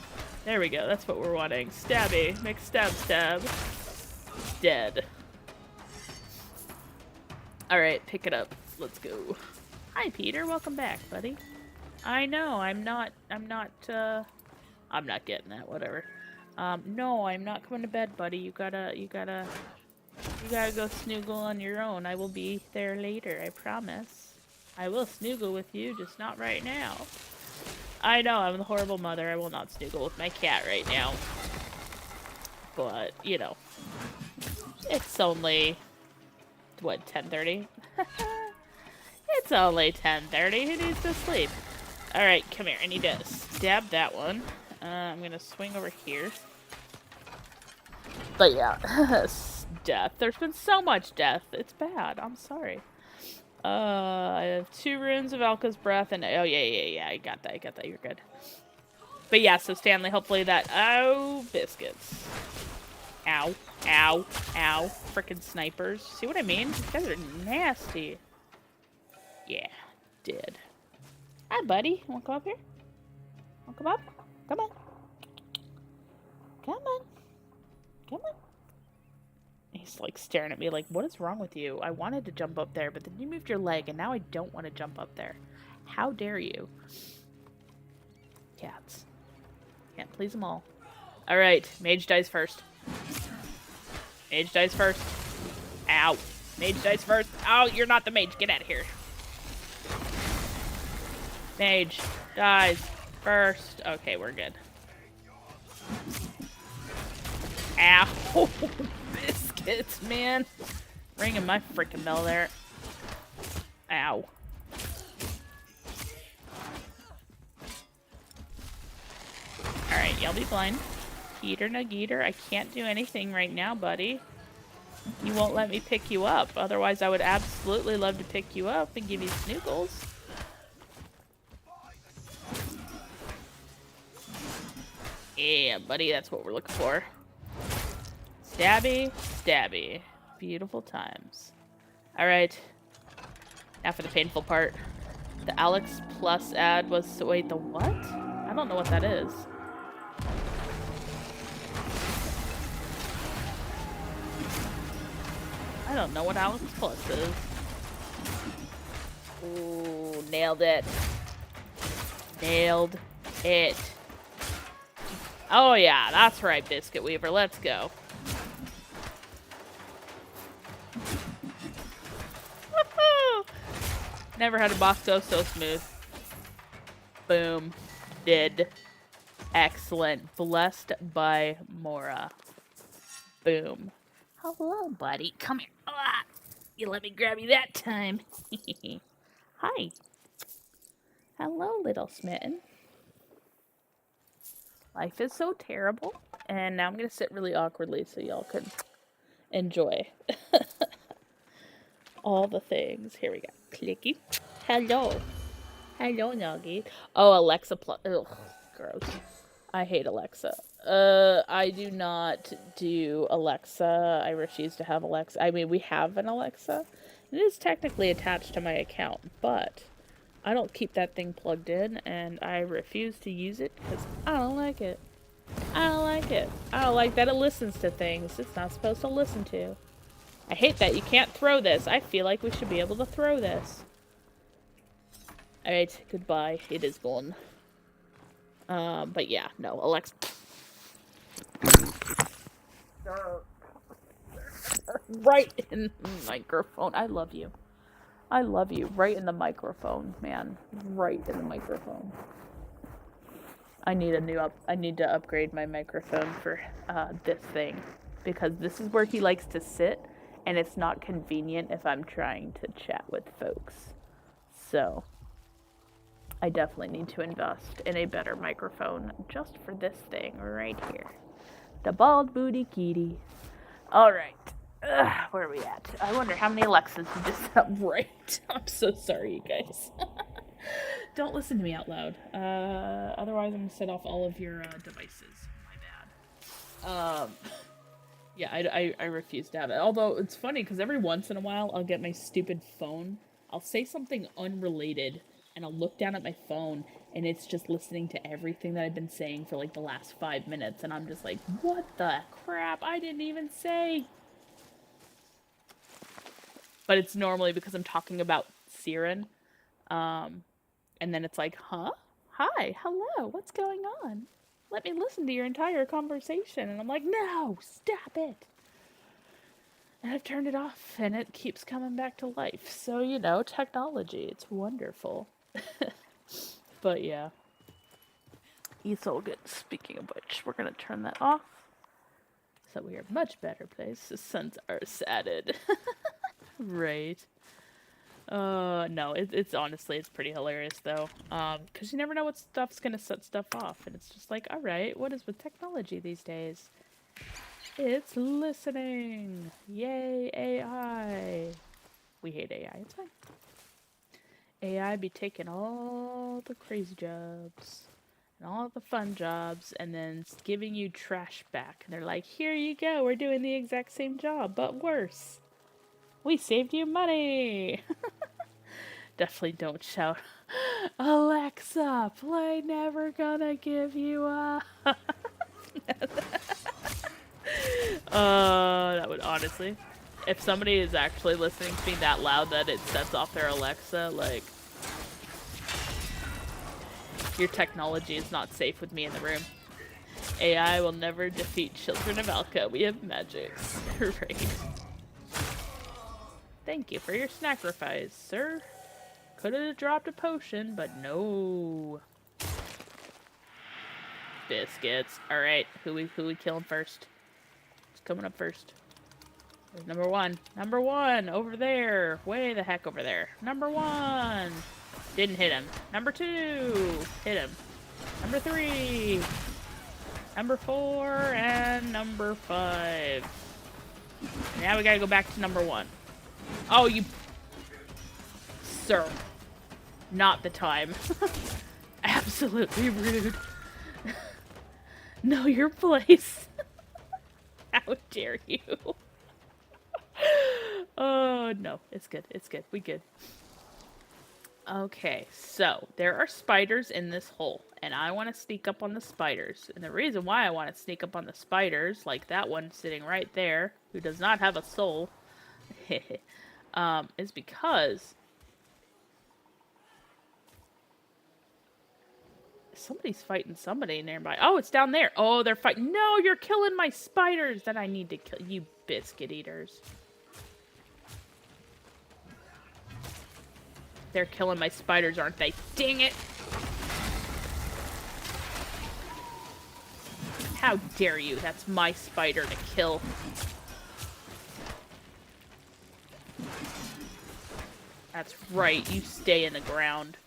There we go. That's what we're wanting. Stabby. Make stab stab. Dead. Alright, pick it up. Let's go. Hi, Peter. Welcome back, buddy. I know. I'm not getting that. Whatever. No, I'm not coming to bed, buddy. You gotta go snoogle on your own. I will be there later. I promise. I will snoogle with you, just not right now. I know, I'm the horrible mother. I will not snoogle with my cat right now. But, you know. It's only... what, 10:30? It's only 10:30. Who needs to sleep? Alright, come here. I need to stab that one. I'm gonna swing over here. But yeah, death. There's been so much death. It's bad. I'm sorry. I have 2 runes of Alka's breath, and oh yeah. I got that. You're good. But yeah, so Stanley, hopefully that. Oh, biscuits. Ow, ow, ow! Frickin' snipers. See what I mean? These guys are nasty. Yeah, dead. Hi, buddy. Wanna come up here? Wanna come up? Come on. Come on. Come on. He's like staring at me like, what is wrong with you? I wanted to jump up there, but then you moved your leg and now I don't want to jump up there. How dare you? Cats. Can't please them all. Alright, mage dies first. Mage dies first. Ow. Mage dies first. Oh, you're not the mage. Get out of here. Mage dies first. Okay, we're good. Ow. Biscuits, man. Ringing my freaking bell there. Ow. Alright, y'all be blind. Peter Nageeter, I can't do anything right now, buddy. You won't let me pick you up. Otherwise, I would absolutely love to pick you up and give you snoogles. Yeah, buddy, that's what we're looking for. Stabby, stabby. Beautiful times. Alright. Now for the painful part. The Alex Plus ad was... wait, the what? I don't know what that is. I don't know what Alex Plus is. Ooh, nailed it. Nailed it. Oh yeah, that's right, Biscuit Weaver. Let's go. Never had a boss go so smooth. Boom. Did. Excellent. Blessed by Mora. Boom. Hello, buddy. Come here. Ah, you let me grab you that time. Hi. Hello, little smitten. Life is so terrible. And now I'm going to sit really awkwardly so y'all can enjoy all the things. Here we go. Clicky. Hello. Hello, Nuggy. Oh, Alexa Plus. Ugh, gross. I hate Alexa. I do not do Alexa. I refuse to have Alexa. I mean, we have an Alexa. It is technically attached to my account, but I don't keep that thing plugged in, and I refuse to use it because I don't like it. I don't like it. I don't like that it listens to things it's not supposed to listen to. I hate that you can't throw this. I feel like we should be able to throw this. Alright, goodbye. It is gone. But yeah, no, Alexa. Right in the microphone. I love you. I love you. Right in the microphone, man. Right in the microphone. I need to upgrade my microphone for this thing because this is where he likes to sit and it's not convenient if I'm trying to chat with folks. So I definitely need to invest in a better microphone just for this thing right here. The bald booty kitty. All right. Where are we at? I wonder how many Alexas you just set up right. I'm so sorry, you guys. Don't listen to me out loud. Otherwise, I'm going to set off all of your devices. My bad. Yeah, I refuse to have it. Although, it's funny, because every once in a while, I'll get my stupid phone. I'll say something unrelated, and I'll look down at my phone, and it's just listening to everything that I've been saying for, like, the last 5 minutes, and I'm just like, what the crap? I didn't even say... But it's normally because I'm talking about Siren. And then it's like, huh? Hi, hello, what's going on? Let me listen to your entire conversation. And I'm like, no, stop it. And I've turned it off, and it keeps coming back to life. So, you know, technology, it's wonderful. But yeah. It's all good. Speaking of which, we're going to turn that off. So we are a much better place. The suns are satted. Right. No, it's honestly, it's pretty hilarious though. Because you never know what stuff's gonna set stuff off, and it's just like, alright, what is with technology these days? It's listening! Yay, AI! We hate AI, it's fine. AI be taking all the crazy jobs, and all the fun jobs, and then giving you trash back. And they're like, here you go, we're doing the exact same job, but worse. We saved you money! Definitely don't shout, Alexa, play Never Gonna Give You Up. That would honestly, if somebody is actually listening to me that loud that it sets off their Alexa, like, your technology is not safe with me in the room. AI will never defeat Children of Alka. We have magics. Right. Thank you for your sacrifice, sir. Could have dropped a potion, but no. Biscuits. Alright, who we killing first? Who's coming up first? There's number one. Number one! Over there! Way the heck over there. Number one! Didn't hit him. Number two! Hit him. Number three! Number four, and number five. Now we gotta go back to number one. Oh, you... Sir. Not the time. Absolutely rude. Know your place. How dare you? Oh, no. It's good. It's good. We good. Okay, so there are spiders in this hole, and I want to sneak up on the spiders. And the reason why I want to sneak up on the spiders, like that one sitting right there, who does not have a soul, is because somebody's fighting somebody nearby. Oh, it's down there. Oh, they're fighting. No, you're killing my spiders that I need to kill. You biscuit eaters. They're killing my spiders, aren't they? Dang it! How dare you? That's my spider to kill. That's right, you stay in the ground.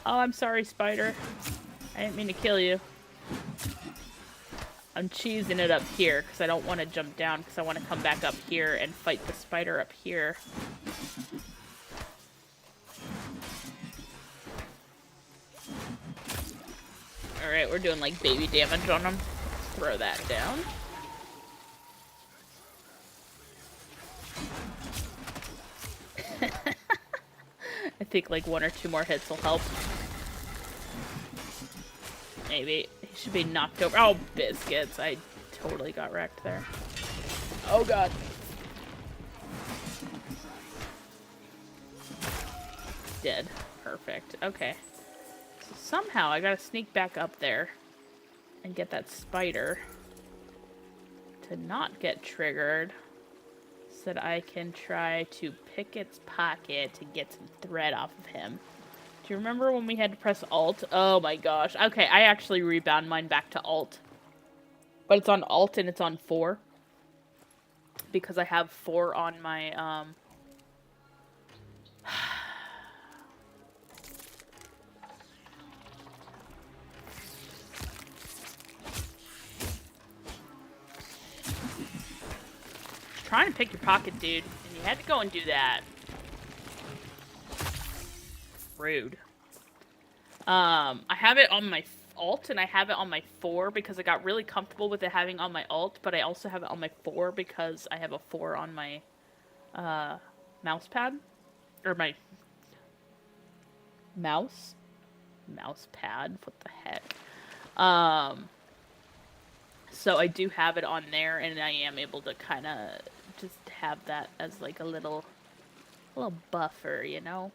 Oh, I'm sorry, spider. I didn't mean to kill you. I'm cheesing it up here because I don't want to jump down because I want to come back up here and fight the spider up here. Alright, we're doing like baby damage on them. Throw that down. I think like one or two more hits will help. Maybe. He should be knocked over. Oh, biscuits. I totally got wrecked there. Oh, God. Dead. Perfect. Okay. So somehow I gotta sneak back up there and get that spider to not get triggered that I can try to pick its pocket to get some thread off of him. Do you remember when we had to press Alt? Oh my gosh. Okay, I actually rebound mine back to Alt. But it's on Alt and it's on 4. Because I have 4 on my, trying to pick your pocket, dude. And you had to go and do that. Rude. I have it on my Alt and I have it on my 4 because I got really comfortable with it having on my Alt, but I also have it on my 4 because I have a 4 on my mouse pad. Or my mouse pad. What the heck? So I do have it on there and I am able to kind of just have that as like a little buffer, you know?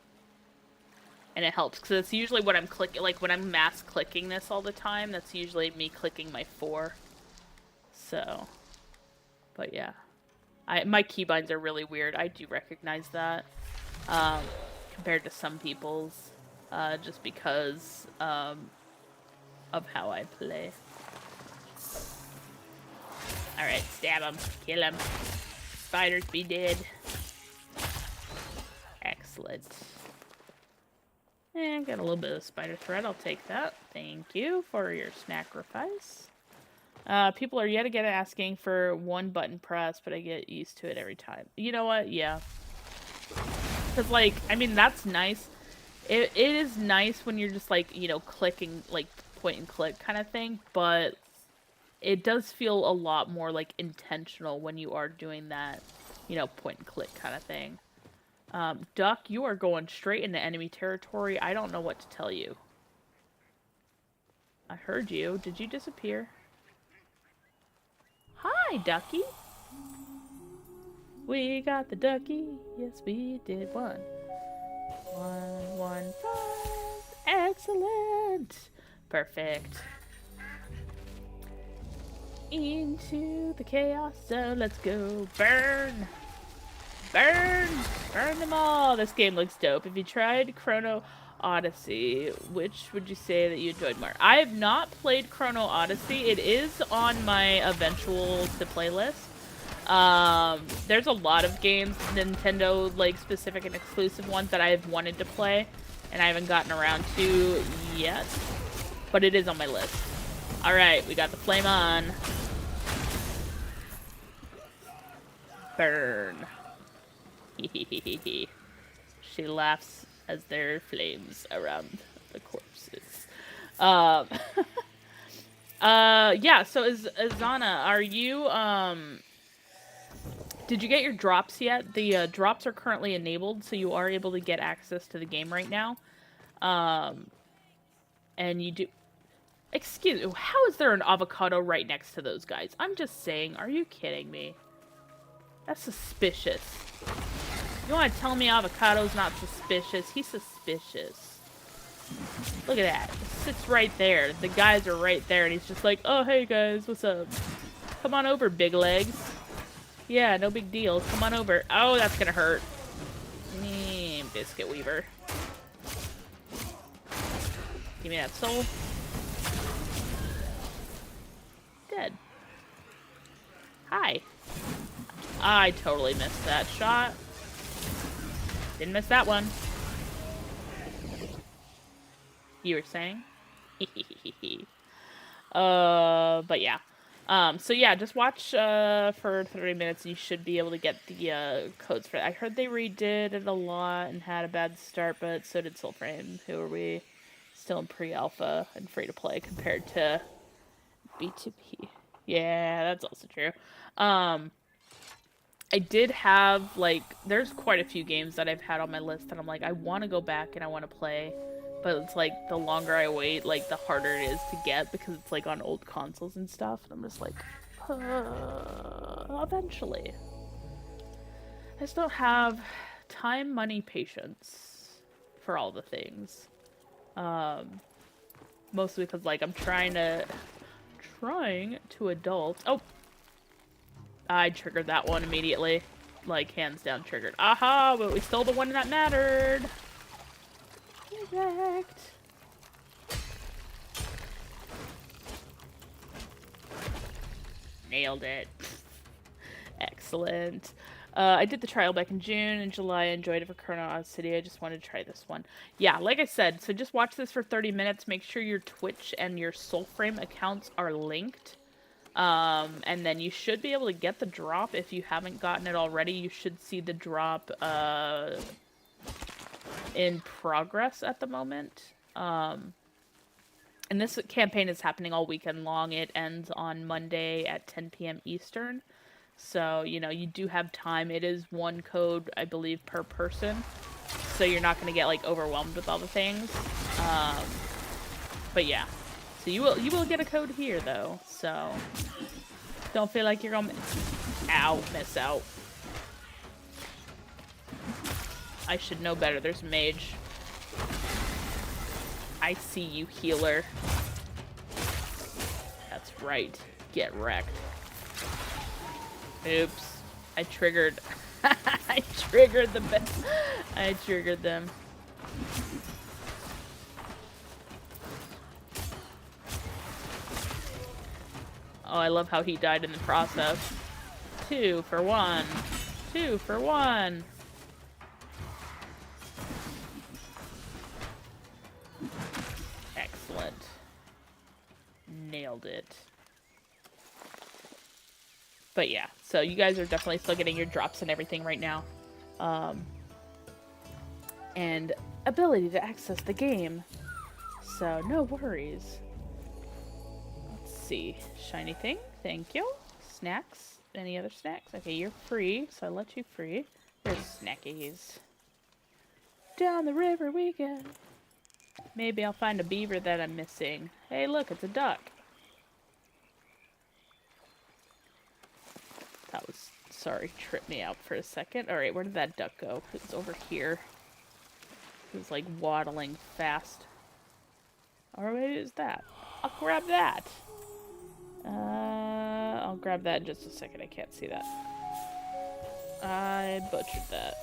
And it helps, because it's usually what I'm clicking, like when I'm mass clicking this all the time, that's usually me clicking my 4. So, but yeah. My keybinds are really weird, I do recognize that. Compared to some people's, just because, of how I play. Alright, stab him, kill him. Spiders be dead. Excellent. And got a little bit of spider thread. I'll take that. Thank you for your sacrifice. People are yet again asking for one button press, but I get used to it every time. You know what? Yeah. Because, like, I mean, that's nice. It is nice when you're just, like, you know, clicking, like, point and click kind of thing, but it does feel a lot more, like, intentional when you are doing that, you know, point and click kind of thing. Duck, you are going straight into enemy territory. I don't know what to tell you. I heard you. Did you disappear? Hi, Ducky. We got the ducky. Yes, we did. 1, 1, 1, 5. Excellent. Perfect. Into the chaos zone. Let's go. Burn. Burn! Burn them all! This game looks dope. If you tried Chrono Odyssey, which would you say that you enjoyed more? I have not played Chrono Odyssey. It is on my eventual to play list. There's a lot of games, Nintendo like specific and exclusive ones that I have wanted to play, and I haven't gotten around to yet. But it is on my list. Alright, we got the flame on. Burn. She laughs as there are flames around the corpses. Yeah, so Azana, are you, did you get your drops yet? The, drops are currently enabled, so you are able to get access to the game right now. And you do... Excuse me, how is there an avocado right next to those guys? I'm just saying, are you kidding me? That's suspicious. You want to tell me avocado's not suspicious? He's suspicious. Look at that. He sits right there. The guys are right there, and he's just like, oh, hey, guys, what's up? Come on over, big legs. Yeah, no big deal. Come on over. Oh, that's gonna hurt. Biscuit Weaver. Give me that soul. Dead. Hi. I totally missed that shot. Didn't miss that one. You were saying? But yeah. So yeah, just watch for 30 minutes and you should be able to get the codes for it. I heard they redid it a lot and had a bad start, but so did Soulframe, who are we still in pre-alpha and free-to-play compared to B2P. Yeah, that's also true. I did have, like, there's quite a few games that I've had on my list that I'm like, I want to go back and I want to play, but it's like, the longer I wait, like, the harder it is to get, because it's, like, on old consoles and stuff, and I'm just like, eventually. I just don't have time, money, patience for all the things. Mostly because, like, I'm trying to adult. Oh! I triggered that one immediately. like, hands down triggered. Aha! But we stole the one that mattered. Correct. Nailed it. Excellent. I did the trial back in June and July. I enjoyed it for Chrono City. I just wanted to try this one. Yeah, like I said, so just watch this for 30 minutes. Make sure your Twitch and your Soulframe accounts are linked. And then you should be able to get the drop if you haven't gotten it already. You should see the drop in progress at the moment. And this campaign is happening all weekend long. It ends on Monday at 10 p.m. Eastern. So, you know, you do have time. It is one code, I believe, per person. So you're not going to get, like, overwhelmed with all the things. But yeah. So you will get a code here, though. So don't feel like you're going to miss out. I should know better. There's a mage. I see you, healer. That's right. Get wrecked. Oops. I triggered. I triggered the I triggered them. Oh, I love how he died in the process. 2 for 1. 2 for 1. Excellent. Nailed it. But yeah, so you guys are definitely still getting your drops and everything right now. And ability to access the game. So no worries. Let's see. Shiny thing. Thank you. Snacks. Any other snacks? Okay, you're free, so I let you free. There's snackies. Down the river we go. Maybe I'll find a beaver that I'm missing. Hey, look, it's a duck. That was, sorry, tripped me out for a second. Alright, where did that duck go? It's over here. It was like waddling fast. Or maybe it was that. I'll grab that. I'll grab that in just a second. I can't see that. I butchered that.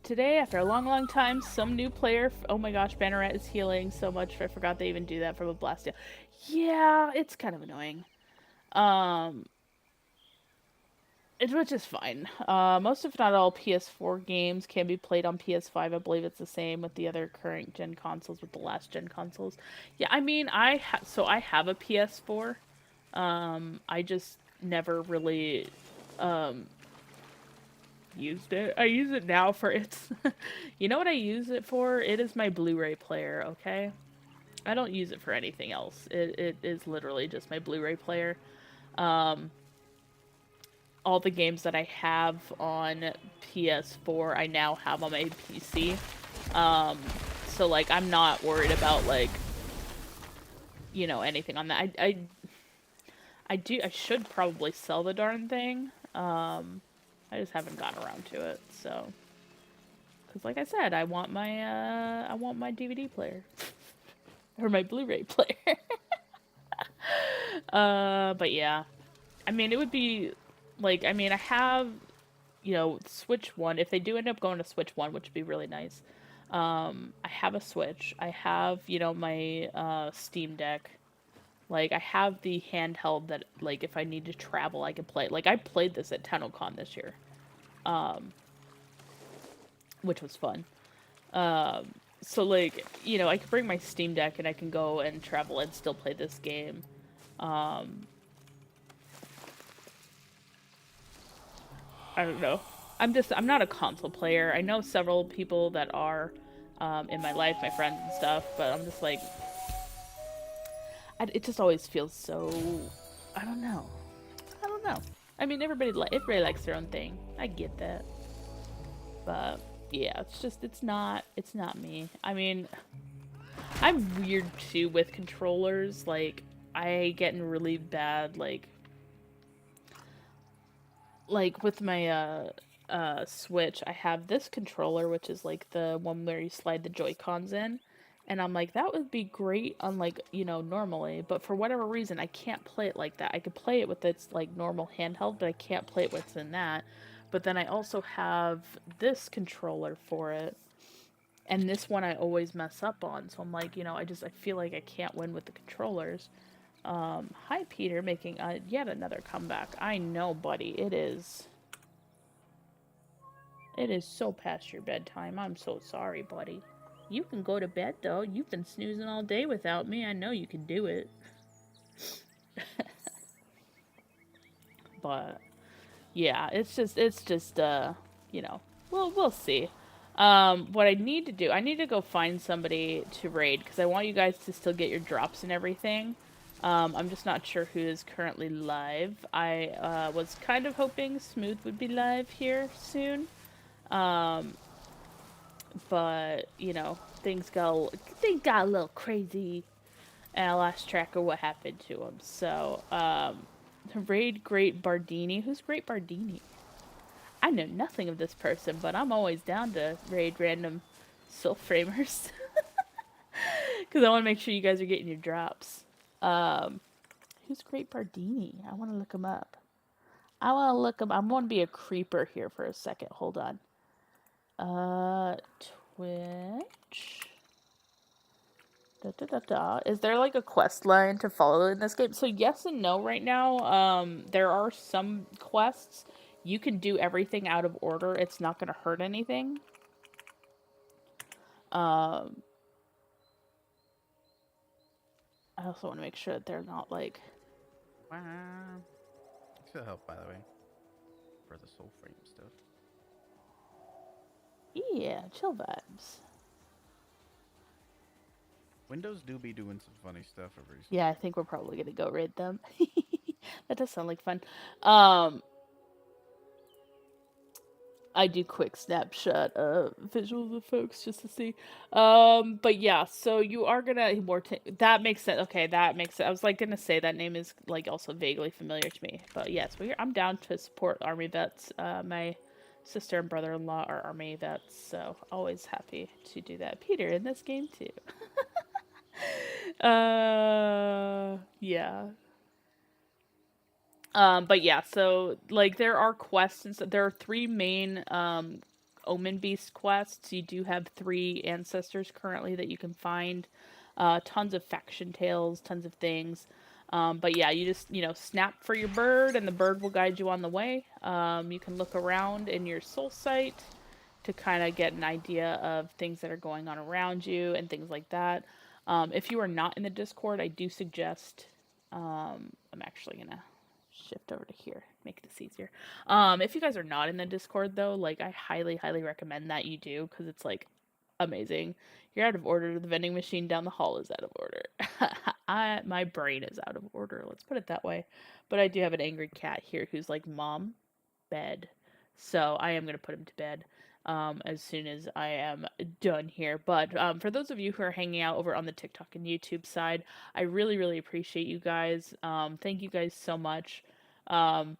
Today, after a long, long time, some new player... Oh my gosh, Banneret is healing so much. I forgot they even do that from a blast. Yeah, it's kind of annoying. Which is fine. Most, if not all, PS4 games can be played on PS5. I believe it's the same with the other current gen consoles, with the last gen consoles. Yeah, I mean, I have a PS4. I just never really used it. I use it now for its... You know what I use it for? It is my Blu-ray player, okay? I don't use it for anything else. It is literally just my Blu-ray player. All the games that I have on PS4, I now have on my PC. So, like, I'm not worried about, like, you know, anything on that. I should probably sell the darn thing. I just haven't gotten around to it, so. Because, like I said, I want my DVD player. Or my Blu-ray player. But yeah. I mean, it would be... Like, I mean, I have, you know, Switch 1. If they do end up going to Switch 1, which would be really nice. I have a Switch. I have, you know, my Steam Deck. Like, I have the handheld that, like, if I need to travel, I can play. Like, I played this at TennoCon this year. Which was fun. So, like, you know, I can bring my Steam Deck and I can go and travel and still play this game. I don't know. I'm not a console player. I know several people that are in my life, my friends and stuff, but I'm just like, it just always feels so, I don't know. I mean, everybody likes their own thing. I get that. But yeah, it's not me. I mean, I'm weird too with controllers. Like, I get in really bad, like with my Switch, I have this controller, which is like the one where you slide the Joy-Cons in, And I'm like, that would be great on like, normally, but for whatever reason, I can't play it like that. I could play it with its like normal handheld, but I can't play it within that. But then I also have this controller for it, and this one I always mess up on. So I'm like, I feel like I can't win with the controllers. Hi Peter, making yet another comeback. I know, buddy. It is so past your bedtime. I'm so sorry, buddy. You can go to bed, though. You've been snoozing all day without me. I know you can do it. But, yeah, it's just, we'll see. What I need to do, I need to go find somebody to raid, because I want you guys to still get your drops and everything. I'm just not sure who is currently live. I, was kind of hoping Smooth would be live here soon. But things got a little crazy, and I lost track of what happened to him. So raid Great Bardini. Who's Great Bardini? I know nothing of this person, but I'm always down to raid random Soulframers because I want to make sure you guys are getting your drops. Who's Great Bardini? I want to look him up. I'm going to be a creeper here for a second. Hold on. Twitch. Is there like a quest line to follow in this game? So yes and no right now. There are some quests. You can do everything out of order. It's not going to hurt anything. I also want to make sure that they're not like... Thanks for the help, by the way. For the Soulframe stuff. Yeah, chill vibes. Windows do be doing some funny stuff every recently. Yeah, I think we're probably going to go raid them. That does sound like fun. I do quick snapshot visuals of folks just to see. But yeah, so you are gonna that makes sense. Okay, that makes sense. I was like gonna say that name is like also vaguely familiar to me. But yes, I'm down to support army vets. My sister and brother-in-law are army vets, so always happy to do that. Peter in this game too. Yeah. But yeah, so like there are quests and so there are 3 main Omen Beast quests. You do have 3 ancestors currently that you can find. Tons of faction tales, tons of things. But yeah, you just, snap for your bird and the bird will guide you on the way. You can look around in your soul site to kind of get an idea of things that are going on around you and things like that. If you are not in the Discord, I do suggest, I'm actually gonna shift over to here, make this easier. If you guys are not in the Discord though, like I highly recommend that you do, because it's like amazing. You're out of order. The vending machine down the hall is out of order. My brain is out of order, let's put it that way. But I do have an angry cat here who's like, Mom, bed. So I am gonna put him to bed as soon as I am done here. But for those of you who are hanging out over on the TikTok and YouTube side, I really appreciate you guys. Thank you guys so much. For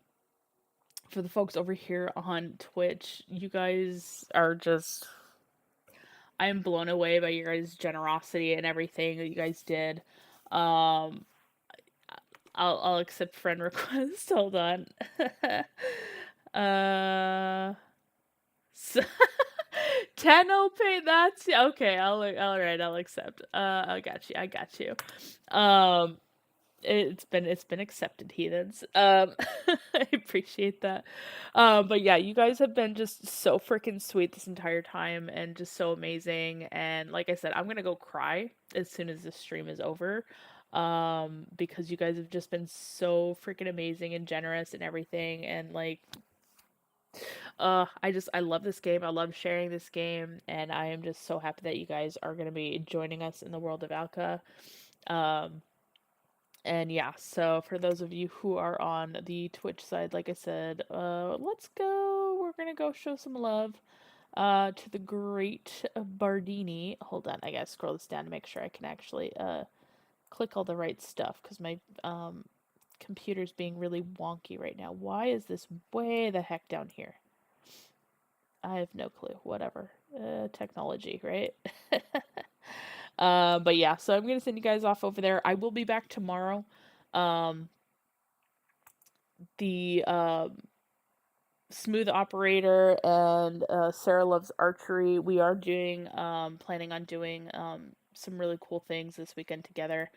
the folks over here on Twitch, you guys are just... I am blown away by your guys' generosity and everything that you guys did. I'll accept friend request. Hold on. So 10 OP, that's okay. All right, I'll accept. I got you. It's been accepted, heathens. I appreciate that. But yeah, you guys have been just so freaking sweet this entire time and just so amazing. And like I said, I'm gonna go cry as soon as this stream is over. Because you guys have just been so freaking amazing and generous and everything. And like, I love this game. I love sharing this game, and I am just so happy that you guys are gonna be joining us in the world of Alka. And yeah, so for those of you who are on the Twitch side, like I said, let's go. We're gonna go show some love to the great Bardini. Hold on, I gotta scroll this down to make sure I can actually click all the right stuff, because my computer's being really wonky right now. Why is this way the heck down here? I have no clue. Whatever. Technology, right? But yeah, so I'm gonna send you guys off over there. I will be back tomorrow. Um, the Smooth Operator and Sarah Loves Archery. We are doing planning on doing some really cool things this weekend together.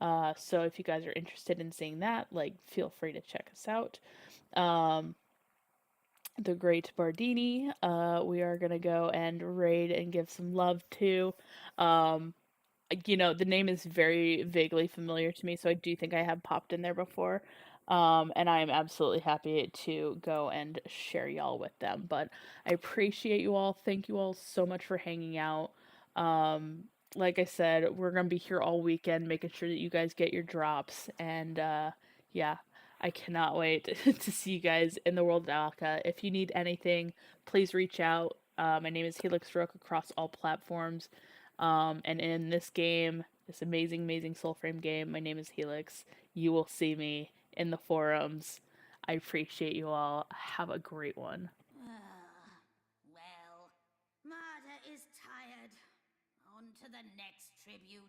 So if you guys are interested in seeing that, like, feel free to check us out. The Great Bardini, we are gonna go and raid and give some love to. Um, the name is very vaguely familiar to me, so I do think I have popped in there before. And I am absolutely happy to go and share y'all with them. But I appreciate you all. Thank you all so much for hanging out. Like I said, we're gonna be here all weekend, making sure that you guys get your drops. And yeah, I cannot wait to see you guys in the world of Alka. If you need anything, please reach out. My name is Helix Rook across all platforms. And in this game, this amazing, amazing Soulframe game, my name is Helix. You will see me in the forums. I appreciate you all. Have a great one. Well, Marta is tired. On to the next tribute.